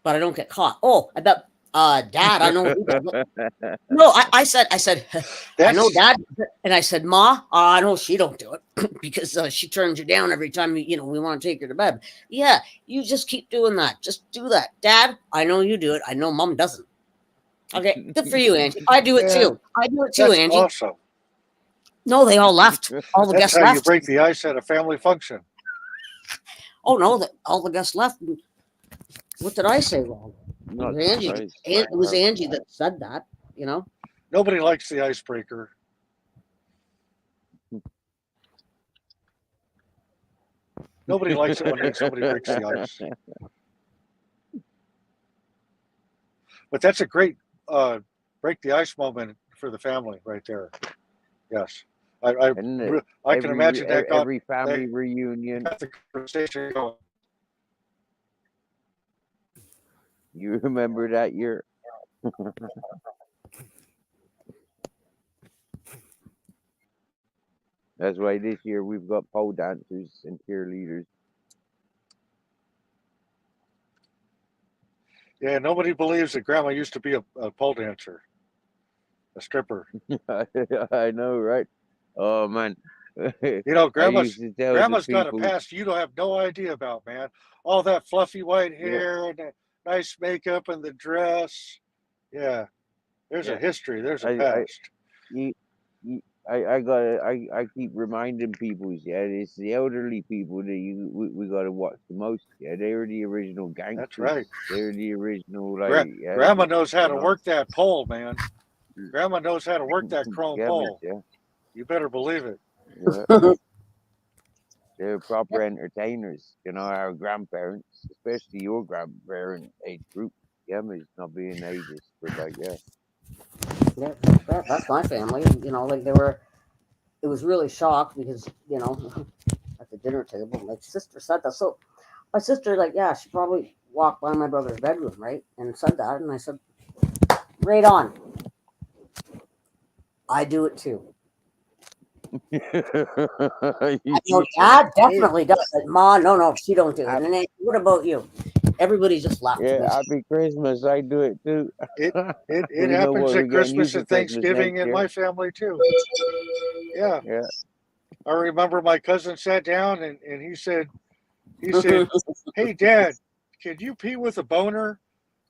[SPEAKER 4] but I don't get caught." Oh, I bet, Dad, I know he does it. No, I said, I know
[SPEAKER 10] That's
[SPEAKER 4] Dad, does it." And I said, Ma, I know she don't do it because she turns you down every time you know we want to take her to bed. Yeah, you just keep doing that. Just do that, Dad. I know you do it. I know Mom doesn't. Okay, good for you, Angie. I do it
[SPEAKER 10] man,
[SPEAKER 4] too. I do it too,
[SPEAKER 10] that's
[SPEAKER 4] Angie.
[SPEAKER 10] awesome.
[SPEAKER 4] No, they all left. All the
[SPEAKER 10] That's
[SPEAKER 4] guests
[SPEAKER 10] how you
[SPEAKER 4] left.
[SPEAKER 10] break the ice at a family function.
[SPEAKER 4] Oh no, all the guests left. What did I say wrong? It
[SPEAKER 9] Not
[SPEAKER 4] was Angie.
[SPEAKER 9] surprised.
[SPEAKER 4] It was Angie that said that. You know.
[SPEAKER 10] Nobody likes the icebreaker. Nobody likes it when somebody breaks the ice. But that's a great break the ice moment for the family right there. Yes,
[SPEAKER 9] And
[SPEAKER 10] I can imagine that got
[SPEAKER 9] every family reunion.
[SPEAKER 10] got the conversation going.
[SPEAKER 9] You remember that year? That's why this year we've got pole dancers and cheerleaders.
[SPEAKER 10] Yeah, nobody believes that Grandma used to be a pole dancer, a stripper.
[SPEAKER 9] I know, right? Oh man,
[SPEAKER 10] You know,
[SPEAKER 9] I used to tell the
[SPEAKER 10] Grandma's got a
[SPEAKER 9] people,
[SPEAKER 10] past you don't have no idea about, man. All that fluffy white
[SPEAKER 9] yeah,
[SPEAKER 10] hair and the nice makeup and the dress. Yeah, there's a
[SPEAKER 9] yeah.
[SPEAKER 10] history. There's a
[SPEAKER 9] I,
[SPEAKER 10] past.
[SPEAKER 9] you, I gotta, I keep reminding people, yeah, it's the elderly people that we gotta watch the most. Yeah, they're the original
[SPEAKER 10] That's
[SPEAKER 9] gangsters.
[SPEAKER 10] right.
[SPEAKER 9] They're the original, like, yeah,
[SPEAKER 10] Grandma knows how
[SPEAKER 9] you
[SPEAKER 10] to
[SPEAKER 9] know,
[SPEAKER 10] work that pole, man. Grandma knows how to work that chrome
[SPEAKER 9] gamblers.
[SPEAKER 10] pole.
[SPEAKER 9] Yeah,
[SPEAKER 10] You better believe it.
[SPEAKER 9] yeah. They're proper entertainers. You know, our grandparents, especially your grandparent age group. Yeah, it's not being ageist, but like, yeah.
[SPEAKER 4] Yeah, that's my family. You know, like they were. It was really shocked because you know at the dinner table, my sister said that. So my sister, like, yeah, she probably walked by my brother's bedroom, right, and said that, and I said, right on. I do it too. I know Dad definitely does it. Ma, no, she don't do it. And then what about you? Everybody just laughed at
[SPEAKER 9] Yeah,
[SPEAKER 4] me.
[SPEAKER 9] happy Christmas. I do it too.
[SPEAKER 10] It
[SPEAKER 9] We don't know
[SPEAKER 10] happens
[SPEAKER 9] what we're
[SPEAKER 10] at
[SPEAKER 9] getting you
[SPEAKER 10] Christmas
[SPEAKER 9] for
[SPEAKER 10] and
[SPEAKER 9] Christmas
[SPEAKER 10] Thanksgiving
[SPEAKER 9] next
[SPEAKER 10] in
[SPEAKER 9] year.
[SPEAKER 10] my family too. Yeah.
[SPEAKER 9] Yeah.
[SPEAKER 10] I remember my cousin sat down and he said, "Hey Dad, can you pee with a boner?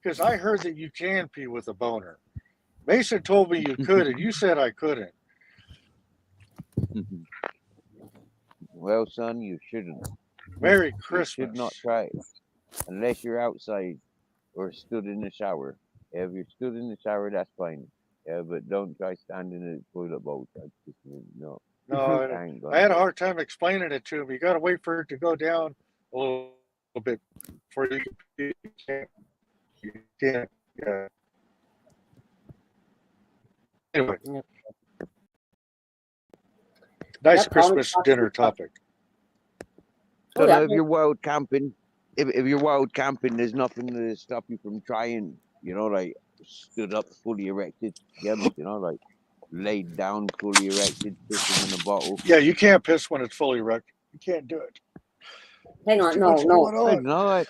[SPEAKER 10] Because I heard that you can pee with a boner. Mason told me you could, and you said I couldn't."
[SPEAKER 9] Well, son, you shouldn't.
[SPEAKER 10] Merry
[SPEAKER 9] You should not
[SPEAKER 10] Christmas.
[SPEAKER 9] try it unless you're outside or stood in the shower. If you're stood in the shower, that's fine. Yeah, but don't try standing in the toilet bowl. That's just no.
[SPEAKER 10] No,
[SPEAKER 9] I ain't
[SPEAKER 10] I
[SPEAKER 9] gonna
[SPEAKER 10] had a
[SPEAKER 9] do it.
[SPEAKER 10] hard time explaining it to him. You got to wait for it to go down a little bit before you can pee. You can't. Yeah. Anyway,
[SPEAKER 4] Yep.
[SPEAKER 10] nice
[SPEAKER 4] Yep, Tommy
[SPEAKER 10] Christmas dinner topic.
[SPEAKER 9] So
[SPEAKER 4] Oh, yeah.
[SPEAKER 9] now, if you're wild camping, if you're wild camping, there's nothing to stop you from trying. You know, like stood up, fully erected. Yeah, you know, like laid down, fully erected, pissing in a bottle.
[SPEAKER 10] Yeah, you can't piss when it's fully wrecked. You can't do it.
[SPEAKER 4] Hang
[SPEAKER 10] There's
[SPEAKER 4] on,
[SPEAKER 10] too
[SPEAKER 4] no,
[SPEAKER 10] much
[SPEAKER 4] no.
[SPEAKER 10] going
[SPEAKER 9] I
[SPEAKER 10] on.
[SPEAKER 9] know.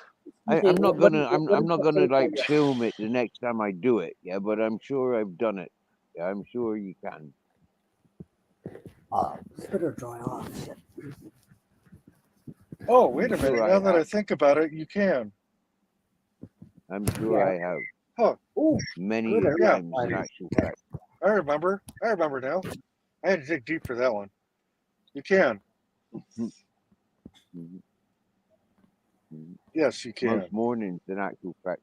[SPEAKER 9] I'm not gonna. I'm not gonna like film it the next time I do it. Yeah, but I'm sure I've done it. Yeah, I'm sure you can.
[SPEAKER 4] This better dry off. Shit.
[SPEAKER 10] Oh, wait a
[SPEAKER 9] I'm sure
[SPEAKER 10] minute.
[SPEAKER 9] I
[SPEAKER 10] Now that I
[SPEAKER 9] have.
[SPEAKER 10] think about it, you can.
[SPEAKER 9] I'm sure
[SPEAKER 4] Yeah.
[SPEAKER 9] I have
[SPEAKER 10] Huh.
[SPEAKER 4] Ooh,
[SPEAKER 9] many
[SPEAKER 4] good.
[SPEAKER 10] Yeah.
[SPEAKER 9] times in actual fact.
[SPEAKER 10] I remember. I remember now. I had to dig deep for that one. You can.
[SPEAKER 9] Mhm, mhm.
[SPEAKER 10] Yes, you
[SPEAKER 9] Most
[SPEAKER 10] can.
[SPEAKER 9] mornings, in actual fact,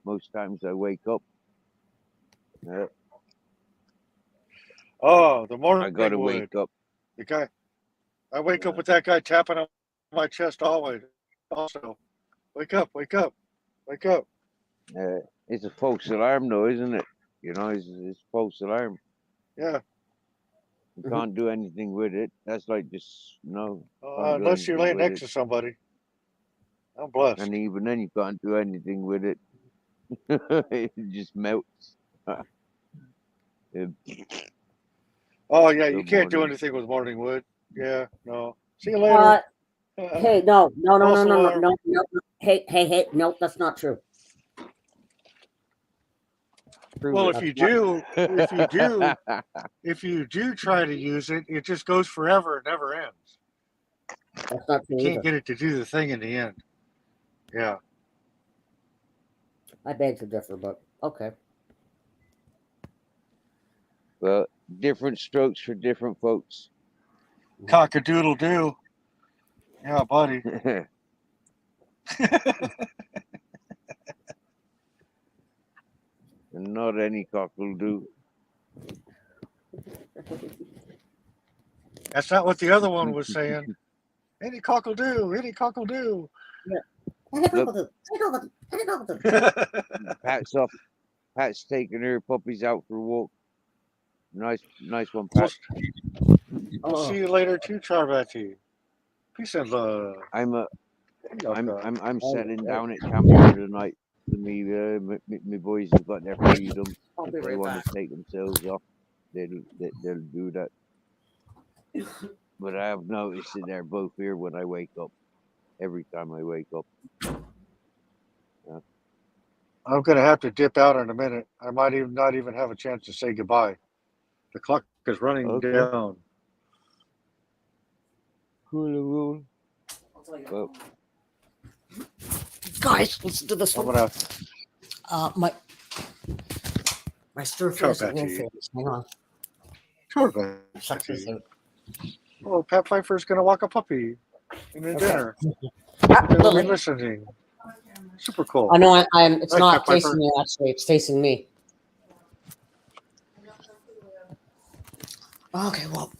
[SPEAKER 9] most times I wake up.
[SPEAKER 10] Oh, the
[SPEAKER 9] I gotta
[SPEAKER 10] morning
[SPEAKER 9] wake
[SPEAKER 10] wood.
[SPEAKER 9] up.
[SPEAKER 10] The guy. I wake up
[SPEAKER 9] Uh,
[SPEAKER 10] with that guy tapping on my chest always. Also, wake up, wake up, wake up.
[SPEAKER 9] it's a false alarm, though, isn't it? You know, it's false alarm.
[SPEAKER 10] Yeah.
[SPEAKER 9] You can't do anything with it. That's like just no, can't do
[SPEAKER 10] Unless you're
[SPEAKER 9] anything
[SPEAKER 10] laying
[SPEAKER 9] with
[SPEAKER 10] next
[SPEAKER 9] it.
[SPEAKER 10] to somebody. I'm blessed.
[SPEAKER 9] And even then, you can't do anything with it. It just melts.
[SPEAKER 10] Oh yeah, you
[SPEAKER 9] Good
[SPEAKER 10] can't do
[SPEAKER 9] morning.
[SPEAKER 10] anything with morning wood. Yeah, no. See you later.
[SPEAKER 4] Hey, no, no, no, no,
[SPEAKER 10] False
[SPEAKER 4] no, no,
[SPEAKER 10] alarm.
[SPEAKER 4] no, no. Hey, no, that's not true.
[SPEAKER 9] Prove
[SPEAKER 10] Well,
[SPEAKER 9] it.
[SPEAKER 10] if you do, if you do try to use it, it just goes forever. It never ends.
[SPEAKER 4] That's not
[SPEAKER 10] You
[SPEAKER 4] true
[SPEAKER 10] can't
[SPEAKER 4] either.
[SPEAKER 10] get it to do the thing in the end. Yeah.
[SPEAKER 4] I beg to differ, but okay.
[SPEAKER 9] Well, different strokes for different folks.
[SPEAKER 10] Cock-a-doodle doo. Yeah, buddy.
[SPEAKER 9] And not any cock will do.
[SPEAKER 10] That's not what the other one was saying. Any cock'll do. Any cock'll do.
[SPEAKER 9] Look, Pat's off. Pat's taking her puppies out for a walk. Nice one, Pat.
[SPEAKER 10] I'll see you later too, Charvati. Peace and love.
[SPEAKER 9] I'm
[SPEAKER 10] Yaka.
[SPEAKER 9] settling down at camp for the night. Me boys have got their freedom.
[SPEAKER 4] I'll
[SPEAKER 9] If
[SPEAKER 4] be
[SPEAKER 9] they
[SPEAKER 4] right
[SPEAKER 9] want
[SPEAKER 4] back.
[SPEAKER 9] to take themselves off, they'll do that. But I have noticed that they're both here when I wake up. Every time I wake up.
[SPEAKER 10] I'm gonna have to dip out in a minute. I might even not even have a chance to say goodbye. The clock is running
[SPEAKER 9] Okay.
[SPEAKER 10] down.
[SPEAKER 9] Cool. Well,
[SPEAKER 4] Guys, listen to this
[SPEAKER 10] I'm
[SPEAKER 4] one.
[SPEAKER 10] gonna
[SPEAKER 4] My stir fries are real
[SPEAKER 10] Charvati.
[SPEAKER 4] famous. Hang on. Check this
[SPEAKER 10] Charvati.
[SPEAKER 4] out.
[SPEAKER 10] Oh, Pat Pfeiffer's gonna walk a puppy in a
[SPEAKER 4] Okay.
[SPEAKER 10] dinner.
[SPEAKER 4] Ah,
[SPEAKER 10] They'll be
[SPEAKER 4] Lily.
[SPEAKER 10] listening. Super cool.
[SPEAKER 4] I know I'm it's
[SPEAKER 10] Nice,
[SPEAKER 4] not
[SPEAKER 10] Pat
[SPEAKER 4] facing
[SPEAKER 10] Pfeiffer.
[SPEAKER 4] you actually, it's facing me. Okay, well.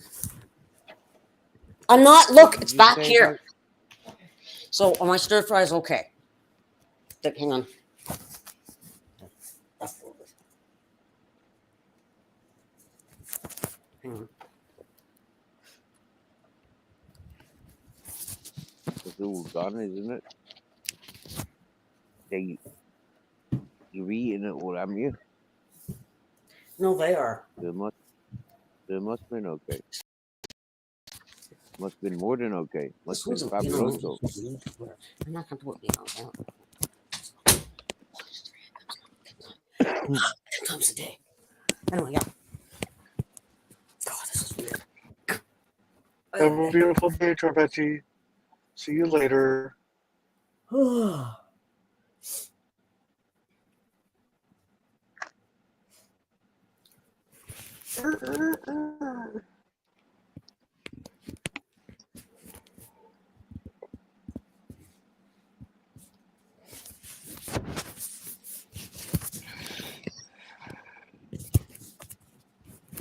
[SPEAKER 4] I'm not look,
[SPEAKER 9] what
[SPEAKER 4] it's
[SPEAKER 9] did you
[SPEAKER 4] back
[SPEAKER 9] say,
[SPEAKER 4] here. So are my stir fries okay? Hang on. Hang on.
[SPEAKER 9] It's all done, isn't it? You've eaten it all, haven't you?
[SPEAKER 4] No, they are.
[SPEAKER 9] There must have been okay. Must have been more than okay. Must
[SPEAKER 4] This
[SPEAKER 9] have
[SPEAKER 4] was
[SPEAKER 9] been
[SPEAKER 4] you know,
[SPEAKER 9] fabuloso.
[SPEAKER 4] I'm not gonna put you know. times a day. Anyway, yeah. God, this is weird.
[SPEAKER 10] Have a beautiful day, Torbetti. See you later.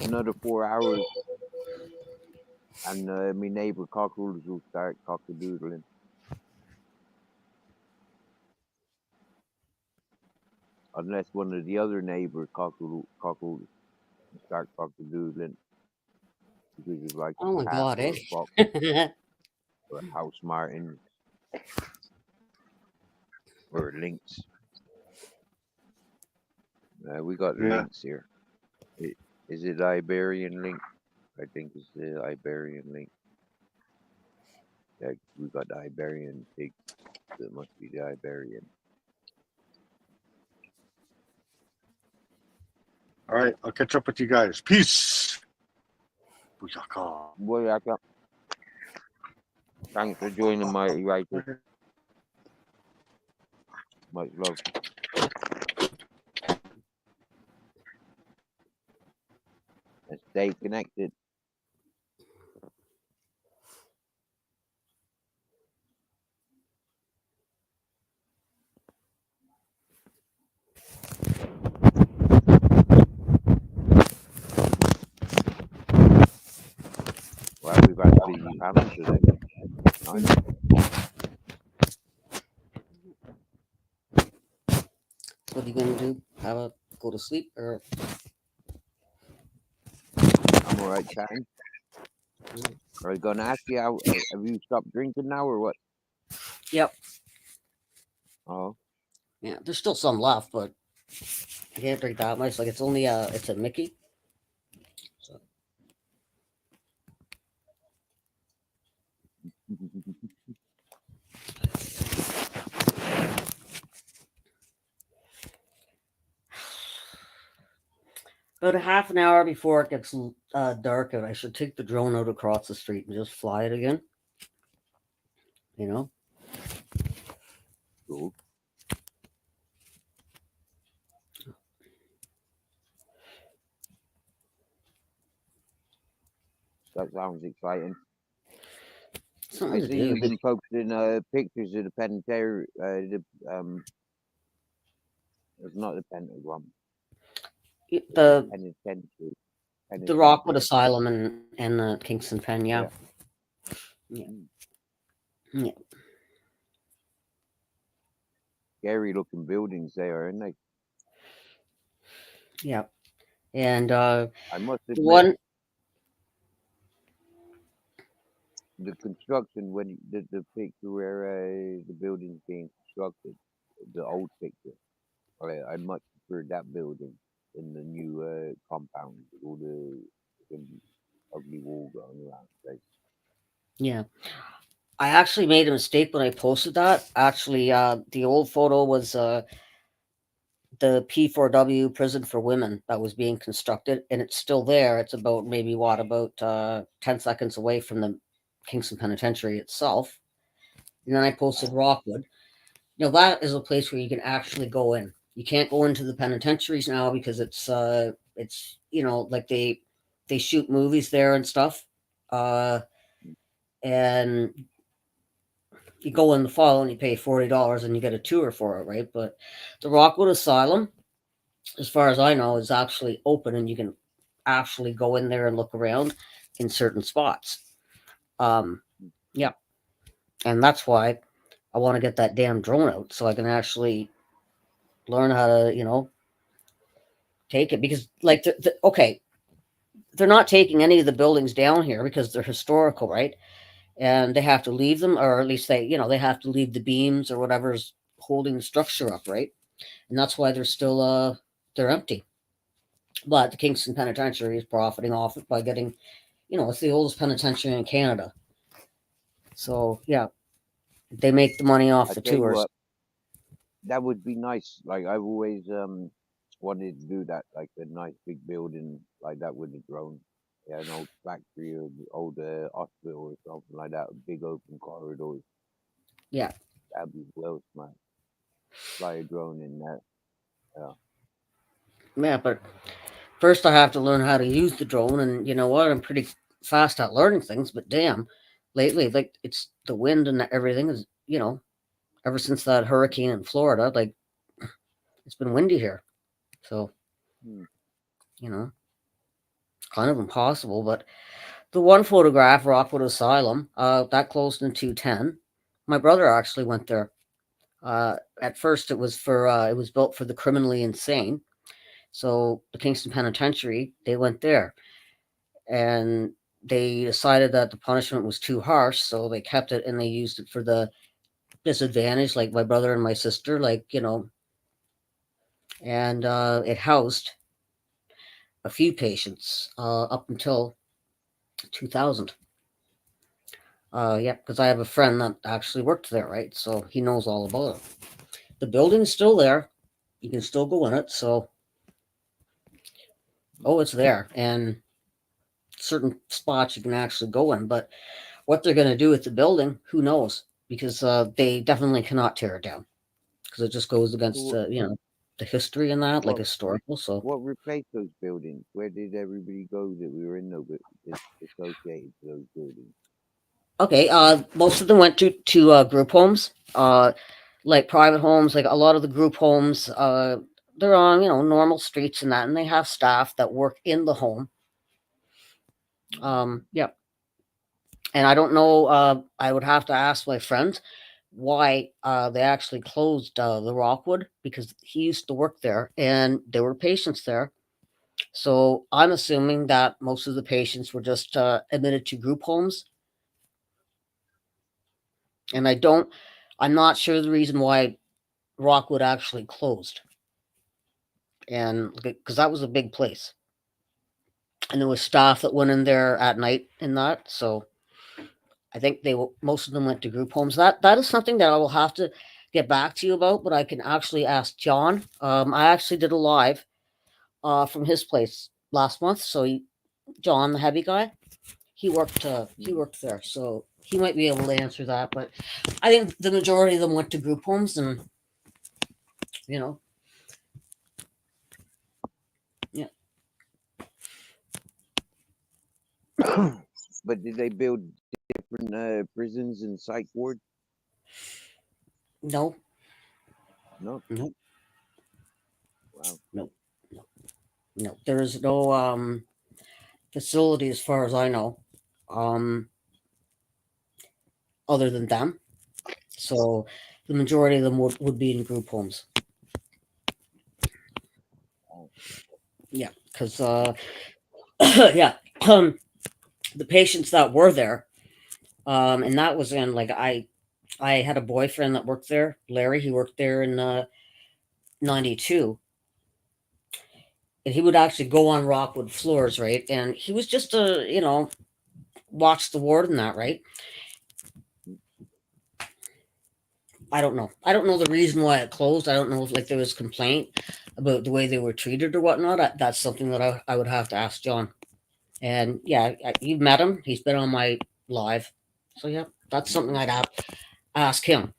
[SPEAKER 9] Another 4 hours, and my neighbour cockroaches will start cockadoodling. Unless one of the other neighbour cockroaches start cockadoodling because of like
[SPEAKER 4] Oh my
[SPEAKER 9] a cat
[SPEAKER 4] God,
[SPEAKER 9] or
[SPEAKER 4] eh?
[SPEAKER 9] a fox or a house martin or a lynx. We got
[SPEAKER 10] Yeah.
[SPEAKER 9] lynx here. Is it Iberian lynx? I think it's the Iberian lynx. Yeah, we got the Iberian pig. So it must be the Iberian.
[SPEAKER 10] All right, I'll catch up with you guys. Peace. Booyaka.
[SPEAKER 9] Boy, I got. Thanks for joining my writers. Much love. And stay connected. Well, we've had a busy panel today. Nice.
[SPEAKER 4] What are you gonna do? Go to sleep or?
[SPEAKER 9] I'm alright chatting. I was gonna ask you, have you stopped drinking now or what?
[SPEAKER 4] Yep.
[SPEAKER 9] Oh,
[SPEAKER 4] Yeah, there's still some left, but I can't drink that much. Like it's only it's a Mickey. So about a half an hour before it gets dark, and I should take the drone out across the street and just fly it again. You know.
[SPEAKER 9] cool. That sounds exciting.
[SPEAKER 4] Something
[SPEAKER 9] I
[SPEAKER 4] to
[SPEAKER 9] see
[SPEAKER 4] do.
[SPEAKER 9] you've been posting pictures of the penitentiary. It's not the pentagram.
[SPEAKER 4] The
[SPEAKER 9] Penitentiary.
[SPEAKER 4] the Rockwood
[SPEAKER 9] Penitentiary.
[SPEAKER 4] Asylum and the Kingston Pen. Yeah.
[SPEAKER 9] Yeah.
[SPEAKER 4] Yeah.
[SPEAKER 9] Mm.
[SPEAKER 4] Yeah.
[SPEAKER 9] Scary looking buildings there, aren't they?
[SPEAKER 4] Yeah. And
[SPEAKER 9] I must
[SPEAKER 4] the
[SPEAKER 9] admit,
[SPEAKER 4] one.
[SPEAKER 9] the construction when the picture where the building's being constructed, the old picture, I much prefer that building than the new compound with all the ugly wall going around the place.
[SPEAKER 4] Yeah. I actually made a mistake when I posted that. Actually, the old photo was the P4W prison for women that was being constructed, and it's still there. It's about maybe about 10 seconds away from the Kingston Penitentiary itself. And then I posted Rockwood. You know, that is a place where you can actually go in. You can't go into the penitentiaries now because it's like they shoot movies there and stuff. Uh, and you go in the fall and you pay $40 and you get a tour for it, right? But the Rockwood Asylum, as far as I know, is actually open and you can actually go in there and look around in certain spots. Yeah. And that's why I want to get that damn drone out so I can actually learn how to, take it because like okay, they're not taking any of the buildings down here because they're historical, right? And they have to leave them, or at least they have to leave the beams or whatever's holding the structure up, right? And that's why they're still they're empty. But the Kingston Penitentiary is profiting off it by getting, it's the oldest penitentiary in Canada. So yeah, they make the money off
[SPEAKER 9] I
[SPEAKER 4] the
[SPEAKER 9] tell you
[SPEAKER 4] tours.
[SPEAKER 9] what, that would be nice. Like I've always wanted to do that, like a nice big building like that with a drone. Yeah, an old factory or the old hospital or something like that, big open corridors.
[SPEAKER 4] Yeah.
[SPEAKER 9] That'd be well smart. Fly a drone in that. Yeah.
[SPEAKER 4] Yeah, but first I have to learn how to use the drone, and you know what? I'm pretty fast at learning things, but damn, lately, like it's the wind and everything is, ever since that hurricane in Florida, like it's been windy here. So,
[SPEAKER 9] Hmm.
[SPEAKER 4] you know, kind of impossible. But the one photograph, Rockwood Asylum, that closed in 2010. My brother actually went there. At first, it was built for the criminally insane. So the Kingston Penitentiary, they went there, and they decided that the punishment was too harsh, so they kept it and they used it for the disadvantaged, like my brother and my sister, and it housed a few patients up until 2000. Yeah, because I have a friend that actually worked there, right? So he knows all about it. The building's still there. You can still go in it. So, oh, it's there. And certain spots you can actually go in. But what they're going to do with the building, who knows? Because they definitely cannot tear it down because it just goes
[SPEAKER 9] So
[SPEAKER 4] against, the history and that, like
[SPEAKER 9] what
[SPEAKER 4] historical. So,
[SPEAKER 9] what replaced those buildings? Where did everybody go that we were in those associated to those buildings?
[SPEAKER 4] okay, most of them went to group homes, like private homes. Like a lot of the group homes, they're on normal streets and that, and they have staff that work in the home. Yeah, and I don't know. I would have to ask my friend why they actually closed the Rockwood because he used to work there and there were patients there. So I'm assuming that most of the patients were just admitted to group homes, and I'm not sure the reason why Rockwood actually closed, and because that was a big place, and there was staff that went in there at night and that. So I think most of them went to group homes. That is something that I will have to get back to you about, but I can actually ask John. I actually did a live from his place last month. So John, the heavy guy, he
[SPEAKER 9] Hmm.
[SPEAKER 4] worked there, so he might be able to answer that. But I think the majority of them went to group homes, and you know, yeah,
[SPEAKER 9] But did they build different prisons and psych wards?
[SPEAKER 4] no,
[SPEAKER 9] No.
[SPEAKER 4] no,
[SPEAKER 9] Wow.
[SPEAKER 4] no, no, no. There is no facility as far as I know, um, other than them. So the majority of them would be in group homes.
[SPEAKER 9] Wow.
[SPEAKER 4] Yeah, because yeah, um, the patients that were there, and that was in like I had a boyfriend that worked there, Larry. He worked there in '92, and he would actually go on Rockwood floors, right? And he was just watch the ward and that, right? I don't know. I don't know the reason why it closed. I don't know if like there was complaint about the way they were treated or whatnot. That's something that I would have to ask John. And yeah, you've met him. He's been on my live. So yeah, that's something
[SPEAKER 9] Hmm.
[SPEAKER 4] I'd have ask him.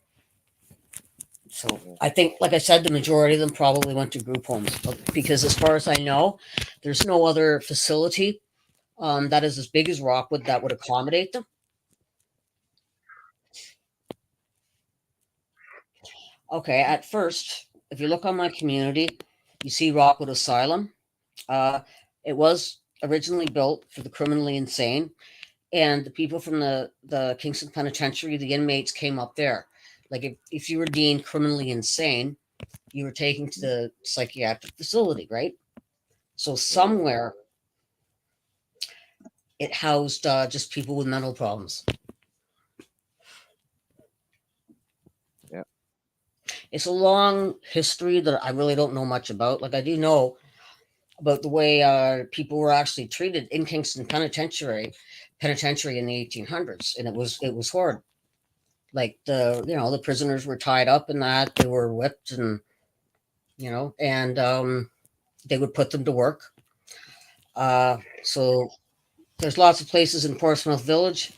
[SPEAKER 4] So
[SPEAKER 9] Yeah.
[SPEAKER 4] I think, like I said, the majority of them probably went to group homes because, as far as I know, there's no other facility that is as big as Rockwood that would accommodate them. Okay, at first, if you look on my community, you see Rockwood Asylum. Uh, it was originally built for the criminally insane, and the people from the Kingston Penitentiary, the inmates came up there. Like if you were deemed criminally insane, you were taken to
[SPEAKER 9] Hmm.
[SPEAKER 4] the psychiatric facility, right? So
[SPEAKER 9] Yeah.
[SPEAKER 4] somewhere it housed just people with mental problems.
[SPEAKER 9] Yeah.
[SPEAKER 4] It's a long history that I really don't know much about. Like I do know about the way people were actually treated in Kingston Penitentiary in the 1800s, and it was horrid. Like the prisoners were tied up and that they were whipped and and they would put them to work. So there's lots of places in Portsmouth Village.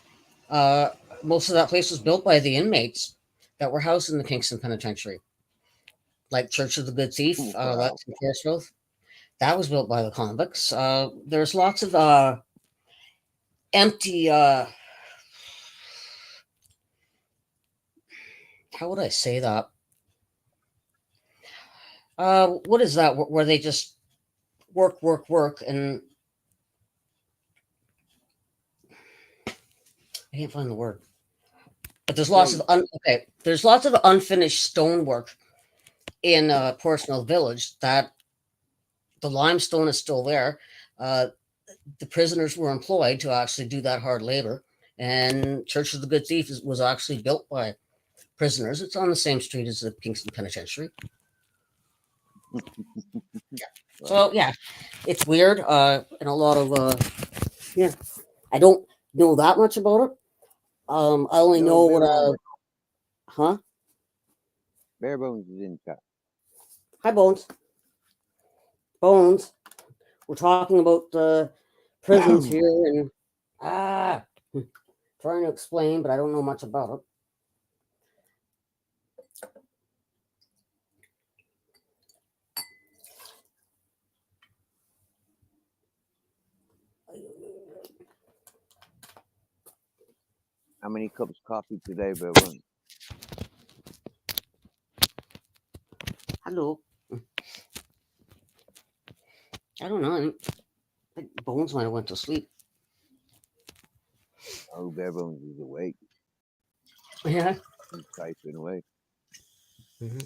[SPEAKER 4] Uh, Most of that place was built by the inmates that were housed in the Kingston Penitentiary, like Church of the Good Thief.
[SPEAKER 9] Wow.
[SPEAKER 4] That's in Portsmouth. That was built by the convicts. There's lots of empty. How would I say that? What is that? Where they just work, work, work, and I can't find the word. But there's lots of
[SPEAKER 9] Slaves.
[SPEAKER 4] okay. There's lots of unfinished stonework in Portsmouth Village. That the limestone is still there. Uh, the prisoners were employed to actually do that hard labor, and Church of the Good Thief was actually built by prisoners. It's on the same street as the Kingston Penitentiary.
[SPEAKER 9] Wow.
[SPEAKER 4] So yeah, it's weird. And a lot of yeah, I don't know that much about it. I only
[SPEAKER 9] No,
[SPEAKER 4] know
[SPEAKER 9] Bare
[SPEAKER 4] what
[SPEAKER 9] Bones.
[SPEAKER 4] huh?
[SPEAKER 9] Bare Bones is in chat.
[SPEAKER 4] Hi, Bones. Bones. We're talking about the prisons here, and ah, trying to explain, but I don't know much about it.
[SPEAKER 9] How many cups of coffee today, Bare Bones?
[SPEAKER 4] Hello. I don't know. I think Bones might have went to sleep.
[SPEAKER 9] Oh, Bare Bones is awake.
[SPEAKER 4] Yeah.
[SPEAKER 9] He's typing away.
[SPEAKER 4] Mm-hmm.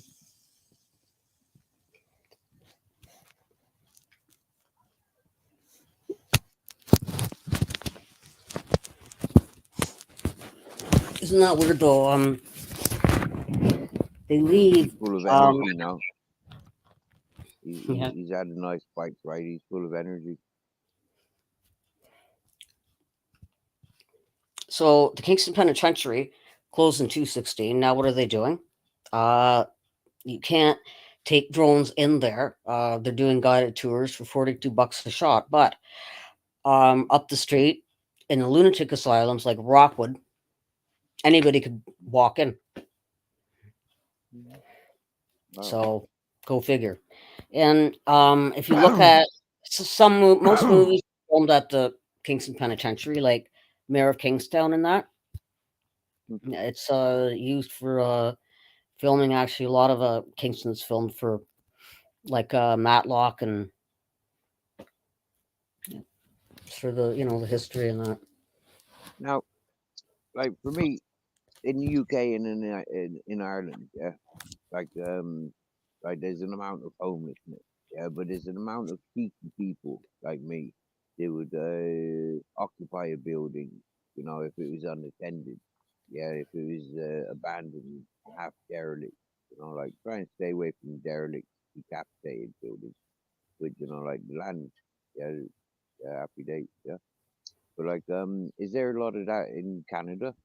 [SPEAKER 4] Isn't that weird though? They leave.
[SPEAKER 9] He's full of energy now.
[SPEAKER 4] Yeah.
[SPEAKER 9] He's had a nice bike ride. He's full of energy.
[SPEAKER 4] So the Kingston Penitentiary closed in 2016. Now what are they doing? You can't take drones in there. They're doing guided tours for $42 a shot. But up the street in the lunatic asylums like Rockwood, anybody could walk in.
[SPEAKER 9] Wow.
[SPEAKER 4] So go figure. And if you look at most movies filmed at the Kingston Penitentiary, like Mayor of Kingstown and that, it's used for filming. Actually, a lot of Kingston's filmed for like Matlock and for the the history and that.
[SPEAKER 9] Now, like for me, in the UK and in Ireland, yeah, like there's an amount of homelessness, yeah, but there's an amount of cheeky people like me. They would occupy a building, if it was unattended, yeah, if it was abandoned, half derelict, like try and stay away from derelict, decapitated buildings, but like land, yeah, yeah, happy days, yeah. But like, is there a lot of that in Canada?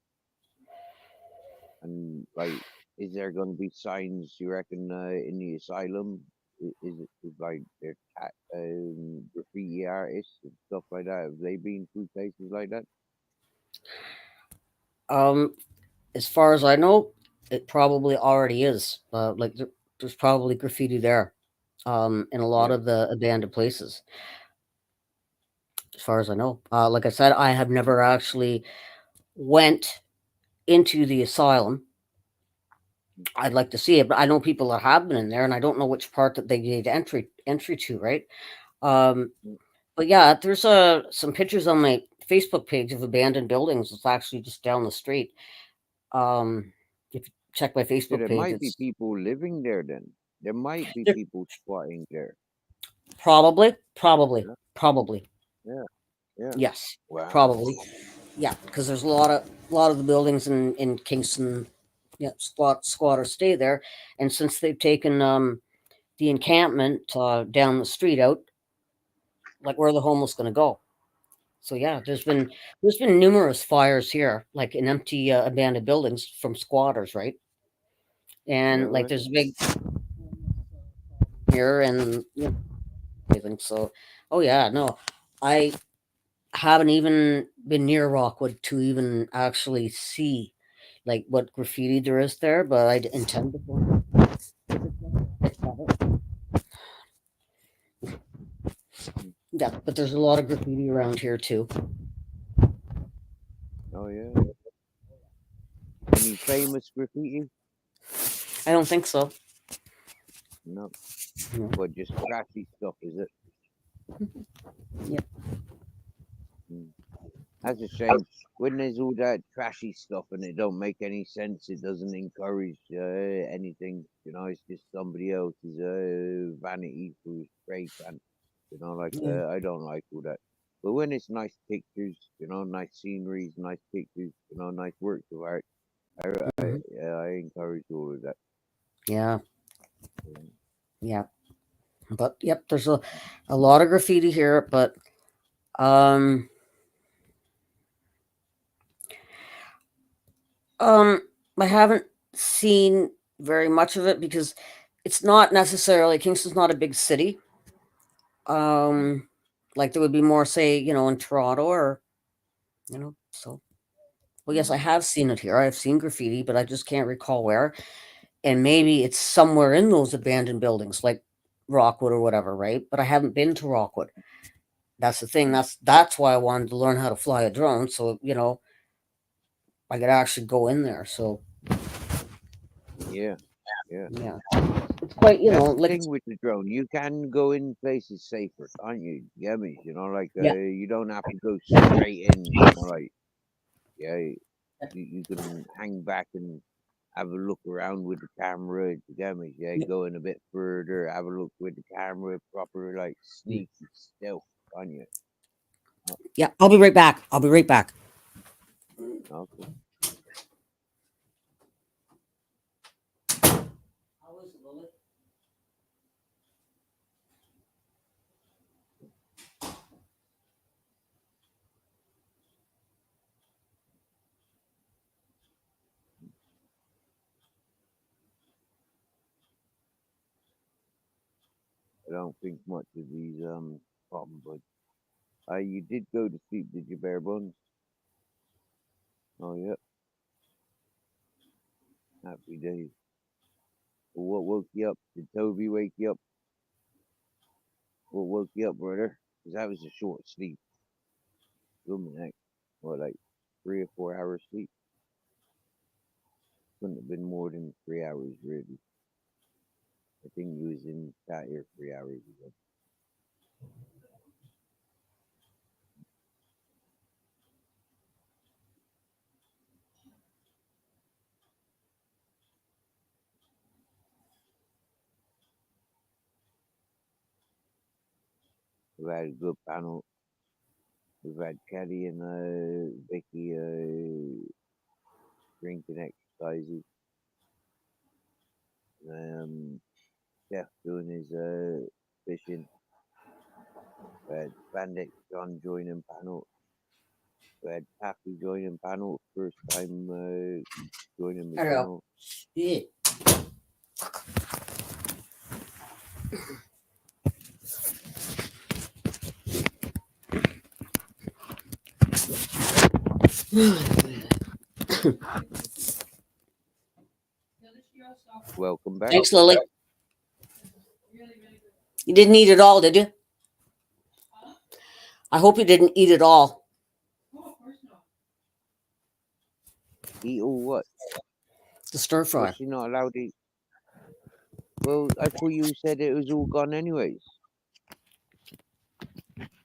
[SPEAKER 9] And like, is there going to be signs you reckon in the asylum? Is like their graffiti artists and stuff like that? Have they been through places like that?
[SPEAKER 4] Um, as far as I know, it probably already is. Like there's probably graffiti there, in a lot
[SPEAKER 9] Yeah.
[SPEAKER 4] of the abandoned places. As far as I know, like I said, I have never actually went into the asylum. I'd like to see it, but I know people that have been in there, and I don't know which part that they gave entry to. Right. Um,
[SPEAKER 9] Mm.
[SPEAKER 4] but yeah, there's some pictures on my Facebook page of abandoned buildings. It's actually just down the street. If you check my
[SPEAKER 9] So
[SPEAKER 4] Facebook
[SPEAKER 9] there
[SPEAKER 4] page,
[SPEAKER 9] might be
[SPEAKER 4] it's
[SPEAKER 9] people living there then. There might be
[SPEAKER 4] there,
[SPEAKER 9] people squatting there.
[SPEAKER 4] probably, probably,
[SPEAKER 9] Yeah,
[SPEAKER 4] probably.
[SPEAKER 9] yeah, yeah.
[SPEAKER 4] Yes,
[SPEAKER 9] Wow.
[SPEAKER 4] probably. Yeah, because there's a lot of the buildings in Kingston, yeah, squatters stay there, and since they've taken the encampment down the street out, like where are the homeless going to go? So yeah, there's been numerous fires here, like in empty abandoned buildings from squatters, right?
[SPEAKER 9] Yeah,
[SPEAKER 4] And like
[SPEAKER 9] right.
[SPEAKER 4] there's a big here, and yeah. I think so. Oh yeah, no, I haven't even been near Rockwood to even actually see like what graffiti there is there, but I intend to go. Yeah, but there's a lot of graffiti around here too.
[SPEAKER 9] Oh yeah. Any famous graffiti?
[SPEAKER 4] I don't think so.
[SPEAKER 9] No.
[SPEAKER 4] No.
[SPEAKER 9] Well, just trashy stuff, is it?
[SPEAKER 4] Yep.
[SPEAKER 9] Mm. That's a shame. When there's all that trashy stuff and it don't make any sense, it doesn't encourage anything. You know, it's just somebody else's vanity for his spray can. You know, like
[SPEAKER 4] Yeah.
[SPEAKER 9] I don't like all that. But when it's nice pictures, you know, nice sceneries, nice pictures, you know, nice works of art,
[SPEAKER 4] Mhm.
[SPEAKER 9] I encourage all of that.
[SPEAKER 4] Yeah.
[SPEAKER 9] Yeah.
[SPEAKER 4] Yeah. But yep, there's a lot of graffiti here, but um um I haven't seen very much of it because it's not necessarily Kingston's not a big city.
[SPEAKER 9] Mm.
[SPEAKER 4] Like there would be more, say, in Toronto or so. Well, yes, I
[SPEAKER 9] Mm.
[SPEAKER 4] have seen it here. I've seen graffiti, but I just can't recall where. And maybe it's somewhere in those abandoned buildings, like Rockwood or whatever, right? But I haven't been to Rockwood. That's the thing. That's why I wanted to learn how to fly a drone, so I could actually go in there. So
[SPEAKER 9] Yeah, yeah.
[SPEAKER 4] yeah, it's quite
[SPEAKER 9] That's the
[SPEAKER 4] like
[SPEAKER 9] thing with the drone. You can go in places safer, can't you? Yeah, me. You know, like
[SPEAKER 4] yeah,
[SPEAKER 9] you don't have to go straight in. You know, like yeah, you can hang back and have a look around with the camera. You get me? Yeah,
[SPEAKER 4] yeah,
[SPEAKER 9] go in a bit further, have a look with the camera, proper like
[SPEAKER 4] yeah.
[SPEAKER 9] sneaky stealth, can't you?
[SPEAKER 4] Yeah, I'll be right back. I'll be right back.
[SPEAKER 9] Okay. I don't think much of these problem, but you did go to sleep, did you, bare bones? Oh yeah, happy days. Well, what woke you up? Did Toby wake you up? What woke you up, brother? Because that was a short sleep. Good heck. What, like 3 or 4 hours sleep? Couldn't have been more than 3 hours, really. I think you was in that here 3 hours ago. We've had a good panel. We've had Kelly and Vicky drinking exercises. Jeff doing his fishing. We had Bandit John joining panel. We had Taffy joining panel. First time joining the
[SPEAKER 4] Hello.
[SPEAKER 9] channel.
[SPEAKER 4] Yeah.
[SPEAKER 9] Welcome back.
[SPEAKER 4] Thanks, Lily. You didn't eat it all, did you? I hope you didn't eat it all.
[SPEAKER 9] Eat all what?
[SPEAKER 4] The stir fry.
[SPEAKER 9] Was she not allowed to eat? Well, I thought you said it was all gone anyways.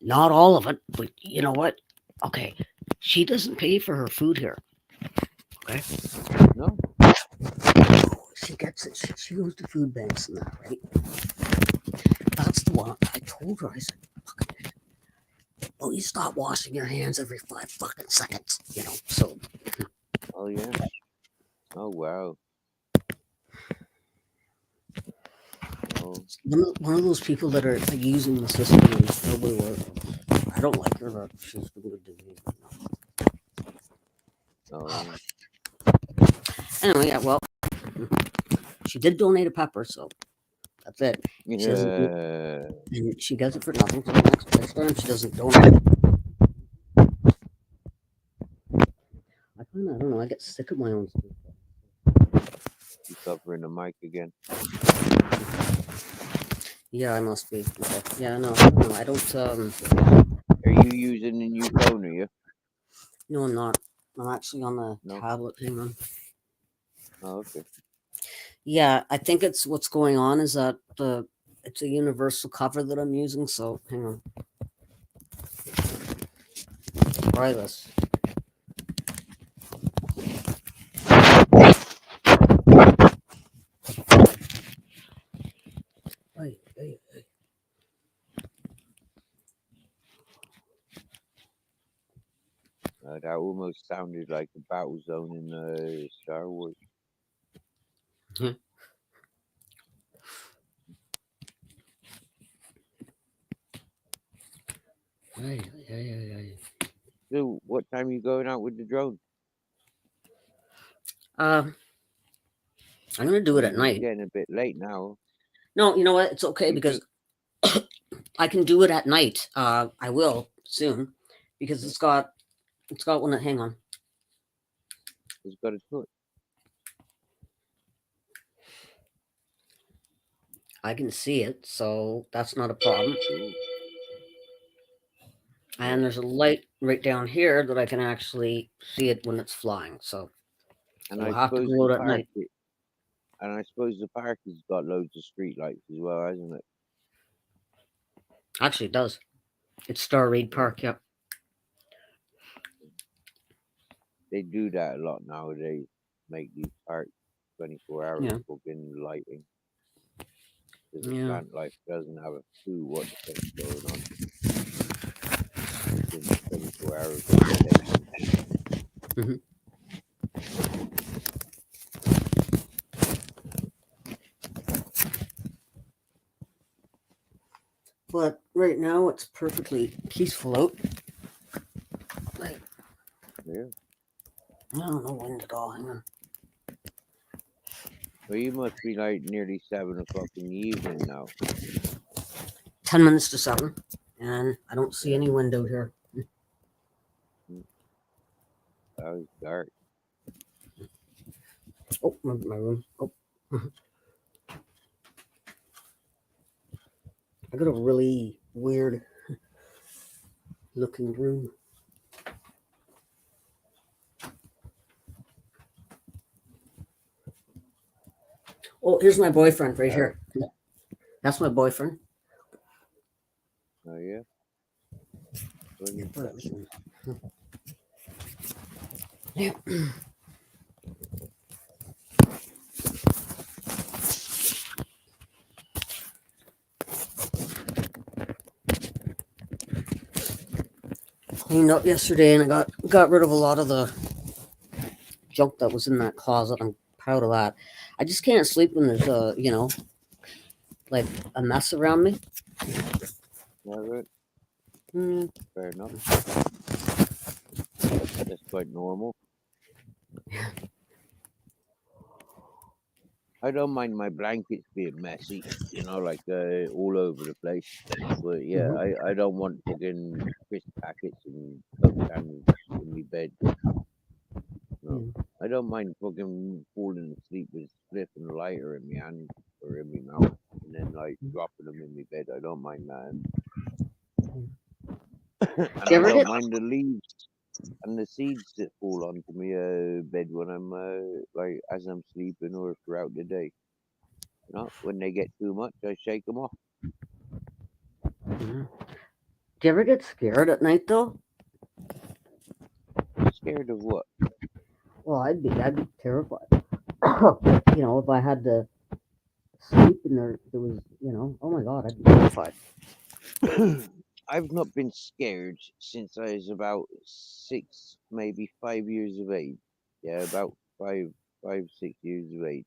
[SPEAKER 4] Not all of it, but you know what? Okay, she doesn't pay for her food here. Okay,
[SPEAKER 9] No?
[SPEAKER 4] she gets it. She goes to food banks and that, right? That's the one. I told her. I said, "Fucking, well, you stop washing your hands every 5 fucking seconds." So
[SPEAKER 9] Oh, yeah. Oh, wow. Oh,
[SPEAKER 4] one of those people that are like, using the system and nobody works. I don't like her. But she's been good to me.
[SPEAKER 9] oh,
[SPEAKER 4] Anyway, yeah, well, she did donate a pepper, so That's it. She doesn't.
[SPEAKER 9] Yeah.
[SPEAKER 4] She does it for nothing. So next time she doesn't donate. I kind of, I don't know. I get sick of my own stuff.
[SPEAKER 9] You covering the mic again?
[SPEAKER 4] Yeah, I must be. Okay. Yeah, no, I don't.
[SPEAKER 9] Are you using the new phone? Are you?
[SPEAKER 4] No, I'm not. I'm actually on the
[SPEAKER 9] No.
[SPEAKER 4] tablet. Hang on.
[SPEAKER 9] Oh, okay.
[SPEAKER 4] Yeah, I think it's what's going on is that it's a universal cover that I'm using. So hang on. Try this. Hey, hey, hey.
[SPEAKER 9] That almost sounded like a battle zone in Star Wars.
[SPEAKER 4] Hey, hey, hey, hey.
[SPEAKER 9] So, what time are you going out with the drone?
[SPEAKER 4] I'm gonna do
[SPEAKER 9] I
[SPEAKER 4] it at
[SPEAKER 9] mean, it's
[SPEAKER 4] night.
[SPEAKER 9] getting a bit late now.
[SPEAKER 4] No, you know what? It's okay
[SPEAKER 9] You
[SPEAKER 4] because
[SPEAKER 9] think
[SPEAKER 4] I can do it at night. I will soon because it's got one that. Hang on.
[SPEAKER 9] it's got a torch?
[SPEAKER 4] I can see it, so that's not a problem.
[SPEAKER 9] Ooh,
[SPEAKER 4] And there's a light right down here that I can actually see it when it's flying. So
[SPEAKER 9] and
[SPEAKER 4] we'll
[SPEAKER 9] I
[SPEAKER 4] have to
[SPEAKER 9] suppose
[SPEAKER 4] go
[SPEAKER 9] the
[SPEAKER 4] out at
[SPEAKER 9] park,
[SPEAKER 4] night.
[SPEAKER 9] and I suppose the park has got loads of street lights as well, hasn't it?
[SPEAKER 4] Actually, it does. It's Star Reed
[SPEAKER 9] Yeah.
[SPEAKER 4] Park. Yep.
[SPEAKER 9] They do that a lot nowadays. Make these parks 24 hours
[SPEAKER 4] Yeah.
[SPEAKER 9] fucking lighting. Because the
[SPEAKER 4] Yeah.
[SPEAKER 9] plant life doesn't have a clue what the fuck's going on. Since 24 hours of protection.
[SPEAKER 4] Hmm. But right now it's perfectly peaceful out. Like,
[SPEAKER 9] Yeah.
[SPEAKER 4] I don't know when at all. Hang on.
[SPEAKER 9] Well, you must be like nearly 7 o'clock in the evening now.
[SPEAKER 4] 10 minutes to 7, and I don't see
[SPEAKER 9] Yeah.
[SPEAKER 4] any window here.
[SPEAKER 9] That was dark.
[SPEAKER 4] Oh, my room. Oh, I got a really weird looking room. Oh, here's my boyfriend right
[SPEAKER 9] Dark.
[SPEAKER 4] here. That's my boyfriend.
[SPEAKER 9] Oh, yeah. What
[SPEAKER 4] Yeah,
[SPEAKER 9] is
[SPEAKER 4] put
[SPEAKER 9] that?
[SPEAKER 4] it this one. Yeah. Cleaned up yesterday, and I got rid of a lot of the junk that was in that closet. I'm proud of that. I just can't sleep when there's like a mess around me.
[SPEAKER 9] All right.
[SPEAKER 4] Mm,
[SPEAKER 9] Fair enough. That's quite normal. I don't mind my blankets being messy, like all over the place. But yeah,
[SPEAKER 4] mhm.
[SPEAKER 9] I don't want fucking crisp packets and Coke cans in my bed. No,
[SPEAKER 4] Yeah.
[SPEAKER 9] I don't mind fucking falling asleep with a spliff and a lighter in my hand or in my mouth, and then like dropping them in my bed. I don't mind that, and
[SPEAKER 4] Do you
[SPEAKER 9] I
[SPEAKER 4] ever
[SPEAKER 9] don't
[SPEAKER 4] get?
[SPEAKER 9] mind the leaves and the seeds that fall onto my bed when I'm like as I'm sleeping or throughout the day. When they get too much, I shake them off.
[SPEAKER 4] Mhm. Do you ever get scared at night though?
[SPEAKER 9] Scared of what?
[SPEAKER 4] Well, I'd be terrified. If I had to sleep and there was, oh my god, I'd be terrified.
[SPEAKER 9] I've not been scared since I was about 6, maybe 5 years of age. Yeah, about 6 years of age.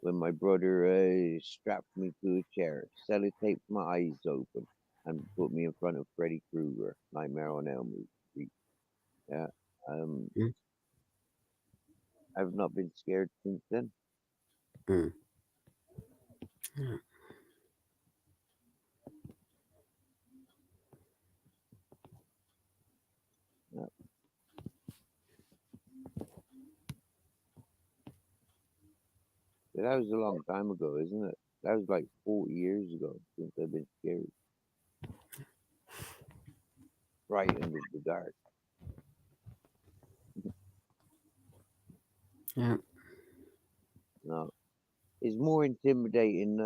[SPEAKER 9] When my brother strapped me to a chair, sellotaped my eyes open, and put me in front of Freddy Krueger, Nightmare on Elm Street. Yeah. Um,
[SPEAKER 4] Mm.
[SPEAKER 9] I've not been scared since then.
[SPEAKER 4] Mm. Yeah.
[SPEAKER 9] That was a long time ago, isn't it? That was like 40 years ago since I've been scared. Frightened of the dark.
[SPEAKER 4] Yeah.
[SPEAKER 9] No, it's more intimidating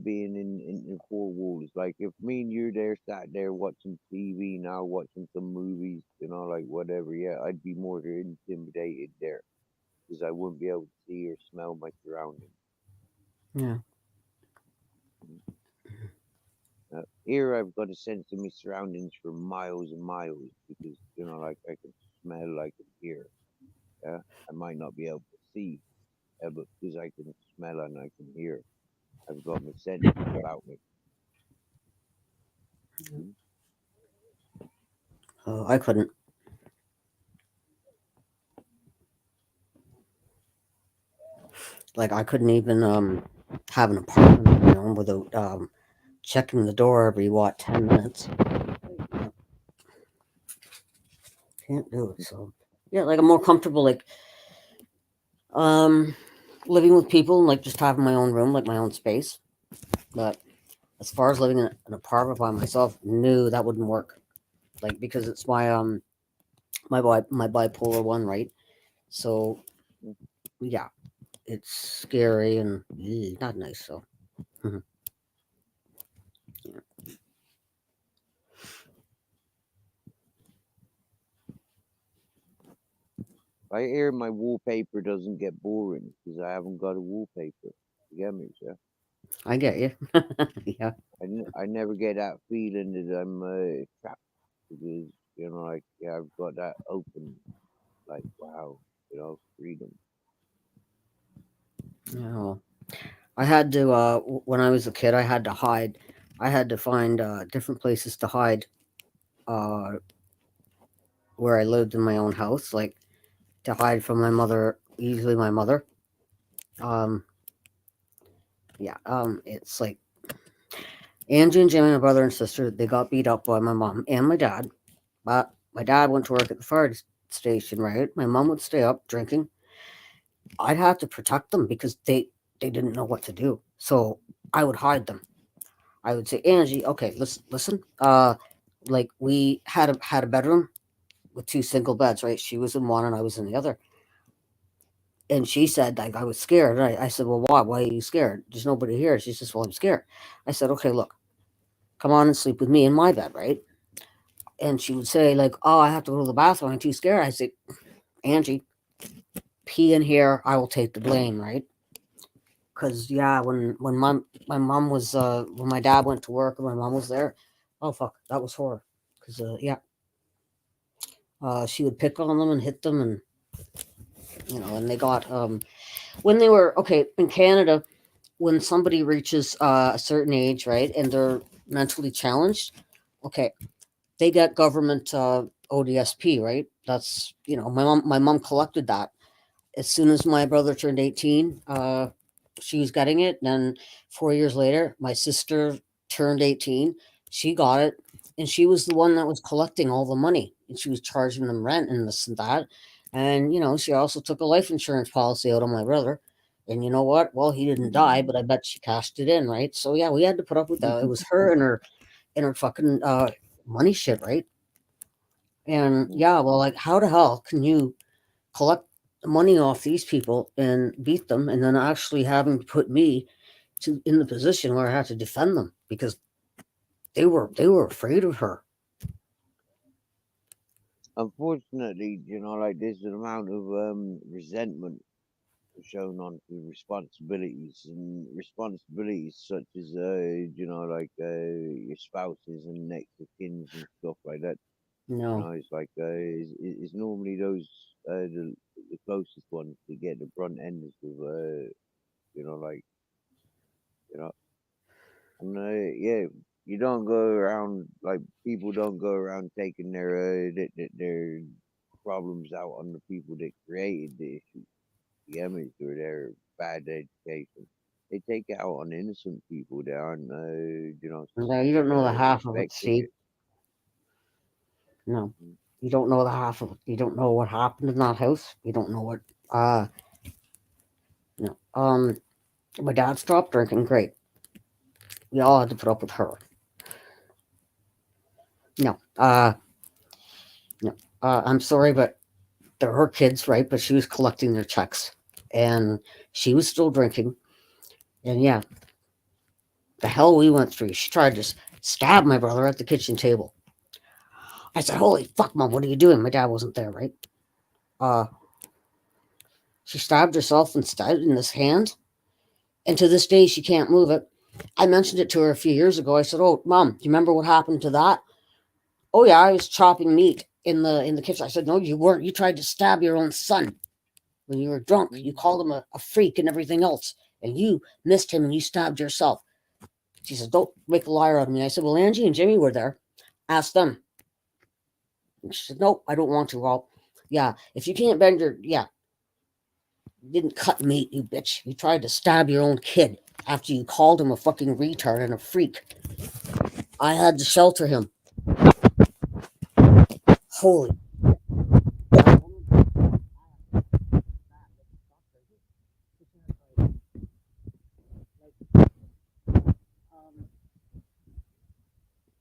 [SPEAKER 9] being in four walls. Like if me and you there sat there watching TV now, watching some movies, like whatever. Yeah, I'd be more intimidated there because I wouldn't be able to see or smell my surroundings.
[SPEAKER 4] Yeah.
[SPEAKER 9] Here I've got a sense of my surroundings for miles and miles because like I can smell, I can hear. Yeah, I might not be able to see, but because I can smell and I can hear, I've got my senses about me. Mm.
[SPEAKER 4] I couldn't. Like I couldn't even have an apartment of my own without checking the door every 10 minutes. Can't do it. So yeah, like I'm more comfortable um living with people and like just having my own room, like my own space. But as far as living in an apartment by myself, no, that wouldn't work. Like because it's my bipolar one, right? So yeah, it's scary and not nice. So yeah.
[SPEAKER 9] I hear my wallpaper doesn't get boring because I haven't got a wallpaper. You get me, sir?
[SPEAKER 4] I get you. Yeah,
[SPEAKER 9] I never get that feeling that I'm trapped because like yeah, I've got that open, like wow, freedom.
[SPEAKER 4] yeah. Well, I had to when I was a kid, I had to hide. I had to find different places to hide uh, where I lived in my own house, like to hide from my mother. Usually, my mother. Um, yeah. It's like Angie and Jimmy, my brother and sister, they got beat up by my mom and my dad. But my dad went to work at the fire station, right? My mom would stay up drinking. I'd have to protect them because they didn't know what to do. So I would hide them. I would say, Angie, okay, listen. Like we had a bedroom with two single beds, right? She was in one and I was in the other. And she said, like, I was scared. I said, well, why? Why are you scared? There's nobody here. She says, well, I'm scared. I said, okay, look, come on and sleep with me in my bed, right? And she would say, like, oh, I have to go to the bathroom. I'm too scared. I said, Angie, pee in here. I will take the blame, right? Because yeah, when my mom was when my dad went to work and my mom was there, oh fuck, that was horror. Because yeah, she would pick on them and hit them, and and they got when they were okay in Canada. When somebody reaches a certain age, right, and they're mentally challenged, okay, they get government ODSP, right? That's my mom collected that as soon as my brother turned 18. She was getting it. Then 4 years later, my sister turned 18. She got it, and she was the one that was collecting all the money, and she was charging them rent and this and that. And she also took a life insurance policy out on my brother. And you know what? Well, he didn't die, but I bet she cashed it in, right? So yeah, we had to put up with that. It was her and her fucking money shit, right? And yeah, well, like how the hell can you collect money off these people and beat them, and then actually having put me in the position where I had to defend them because they were afraid of her.
[SPEAKER 9] Unfortunately, like there's an amount of resentment shown on to responsibilities and responsibilities such as like your spouses and next of kins and stuff like that.
[SPEAKER 4] No,
[SPEAKER 9] It's like it's normally those the closest ones to get the brunt ends of like you know and yeah, you don't go around like people don't go around taking their problems out on the people that created the issue, the image or their bad education. They take it out on innocent people that aren't
[SPEAKER 4] no, you don't know the half of it,
[SPEAKER 9] expecting
[SPEAKER 4] Steve.
[SPEAKER 9] it.
[SPEAKER 4] No, you don't know the half of it. You don't know what happened in that house. You don't know what. No. My dad stopped drinking. Great. We all had to put up with her. No, no. I'm sorry, but they're her kids, right? But she was collecting their checks, and she was still drinking. And yeah, the hell we went through. She tried to stab my brother at the kitchen table. I said, "Holy fuck, mom! What are you doing?" My dad wasn't there, right? Uh, she stabbed herself instead in this hand, and to this day she can't move it. I mentioned it to her a few years ago. I said, "Oh, mom, do you remember what happened to that?" "Oh yeah, I was chopping meat in the kitchen." I said, "No, you weren't. You tried to stab your own son when you were drunk. You called him a freak and everything else, and you missed him and you stabbed yourself." She says, "Don't make a liar out of me." I said, "Well, Angie and Jimmy were there. Ask them." And she said, "Nope, I don't want to." Well, yeah, if you can't bend your, yeah, you didn't cut meat, you bitch. You tried to stab your own kid after you called him a fucking retard and a freak. I had to shelter him. Holy.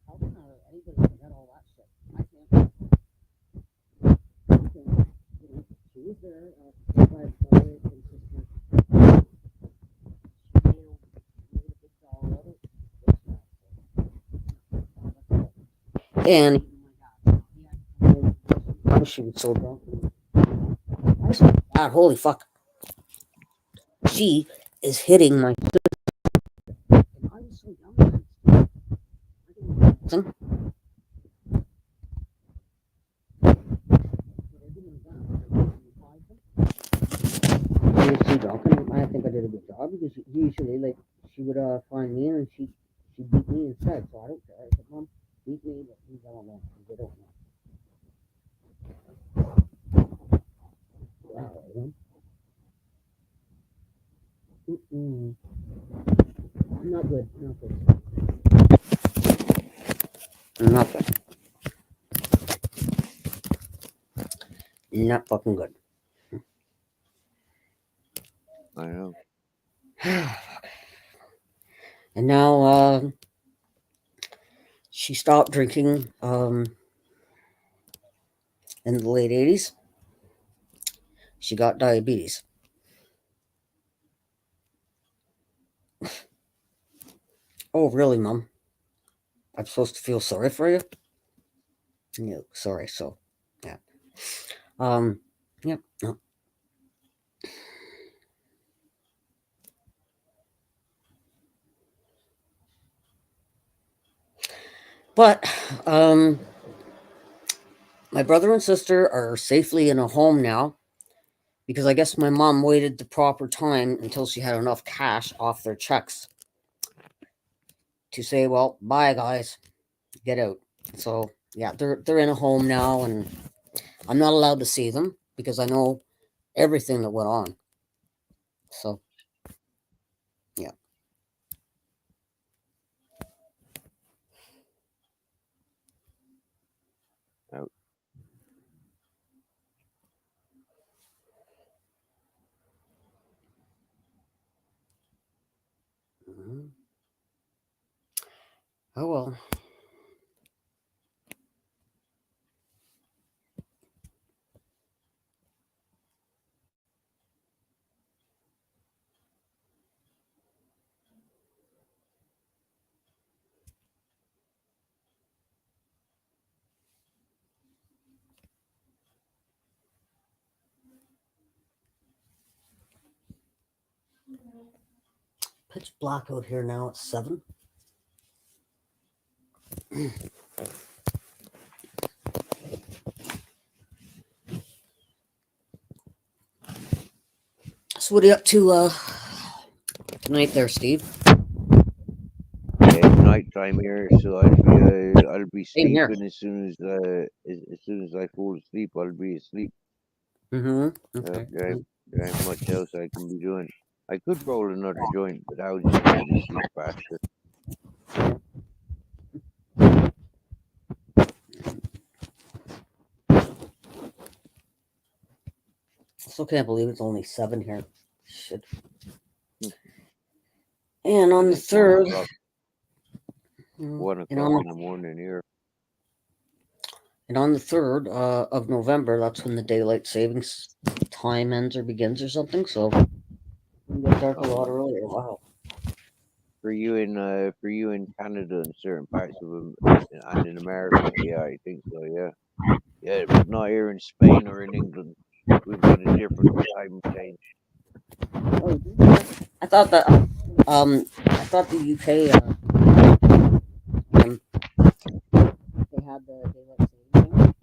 [SPEAKER 4] How can anybody forget all that shit? I can't. She was there. My brother and sister. She made a big doll of it. And she was so drunk. I said, "God, holy fuck. She is hitting my sister." And I was so young. I didn't know nothing. I was too drunk, and I think I did a good job because usually, like, she would find me and she beat me instead. So I don't care. I said, "Mom, beat me, but please, I don't know. They don't know." Wow, mm-mm. Not good. Not good. Not good. Not fucking good.
[SPEAKER 9] I know.
[SPEAKER 4] And now she stopped drinking in the late 80s. She got diabetes. "Oh, really, Mom? I'm supposed to feel sorry for you?" "Yeah, sorry." So, yeah. Yep. No. But, my brother and sister are safely in a home now because I guess my mom waited the proper time until she had enough cash off their checks to say, "Well, bye, guys, get out." So, yeah, they're in a home now, and I'm not allowed to see them because I know everything that went on. So, yeah.
[SPEAKER 9] Out.
[SPEAKER 4] Mhm. Oh well. Pitch black out here now. It's 7. So what are you up to tonight there, Steve?
[SPEAKER 9] Yeah, it's night time here, so I'll be
[SPEAKER 4] Same here.
[SPEAKER 9] sleeping as soon as I fall asleep. I'll be asleep.
[SPEAKER 4] Mm-hmm. Okay.
[SPEAKER 9] There ain't much else I can be doing. I could roll another joint, but that would just put me to sleep faster.
[SPEAKER 4] Still can't believe it's only 7 here. Shit. And on the
[SPEAKER 9] It's 1
[SPEAKER 4] 3rd,
[SPEAKER 9] o'clock.
[SPEAKER 4] mm,
[SPEAKER 9] 1
[SPEAKER 4] and
[SPEAKER 9] o'clock
[SPEAKER 4] on
[SPEAKER 9] in the morning here.
[SPEAKER 4] and on the 3rd of November, that's when the daylight savings time ends or begins or something. So we get dark a lot
[SPEAKER 9] Oh,
[SPEAKER 4] earlier. Wow.
[SPEAKER 9] for you in Canada and certain parts of them and in America, yeah, I think so. Yeah, yeah, but not here in Spain or in England. We've got a different time change.
[SPEAKER 4] Oh, I thought that I thought the UK they had the daylight saving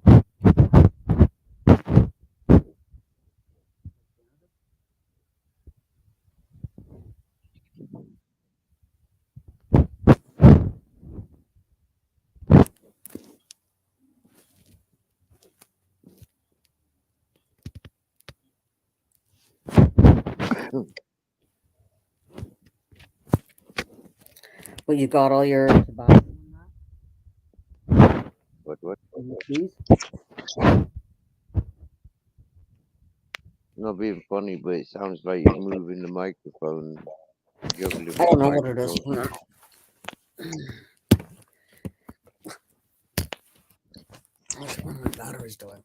[SPEAKER 4] but you got all your tobacco
[SPEAKER 9] What?
[SPEAKER 4] and your keys.
[SPEAKER 9] Not being funny, but it sounds like you're moving the microphone, juggling
[SPEAKER 4] I
[SPEAKER 9] with the
[SPEAKER 4] don't know what it is.
[SPEAKER 9] microphone.
[SPEAKER 4] Hang on. What's one of my batteries doing?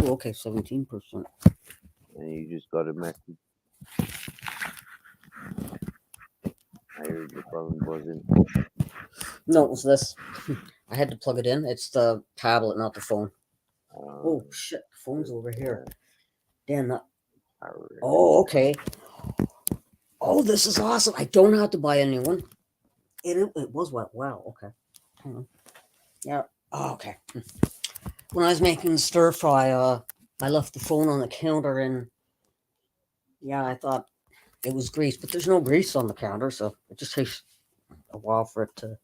[SPEAKER 4] Oh, okay, 17%.
[SPEAKER 9] And you just got a message. I heard the phone buzzing.
[SPEAKER 4] No, it was this. I had to plug it in. It's the tablet, not the phone.
[SPEAKER 9] Um,
[SPEAKER 4] Oh shit, the phone's over
[SPEAKER 9] uh,
[SPEAKER 4] here. Damn that.
[SPEAKER 9] power.
[SPEAKER 4] Oh, okay. Oh, this is awesome. I don't have to buy a new one. It was what? Wow. Okay. Hang on. Yeah. Oh, okay. When I was making stir fry, I left the phone on the counter, and yeah, I thought it was grease, but there's no grease on the counter, so it just takes a while for it to.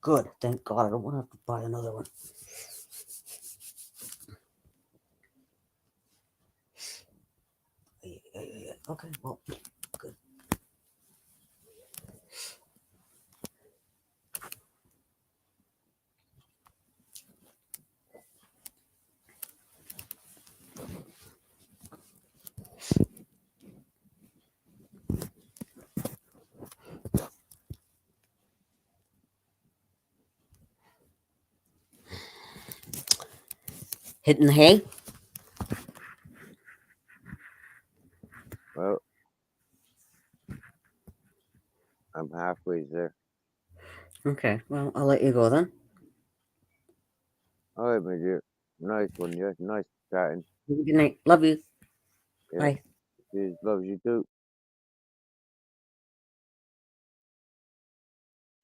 [SPEAKER 4] Good. Thank God. I don't want to have to buy another one. Yeah. Okay. Well, good. Hitting the hay.
[SPEAKER 9] Well, I'm halfway there.
[SPEAKER 4] Okay. Well, I'll let you go then.
[SPEAKER 9] All right, my dear. Nice one, yeah. Nice chatting.
[SPEAKER 4] Good night. Love you.
[SPEAKER 9] Yeah.
[SPEAKER 4] Bye.
[SPEAKER 9] Cheers. Loves you too.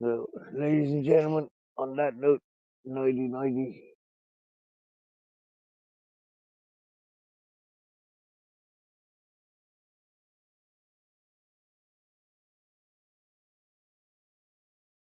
[SPEAKER 9] So, ladies and gentlemen, on that note, 90-90.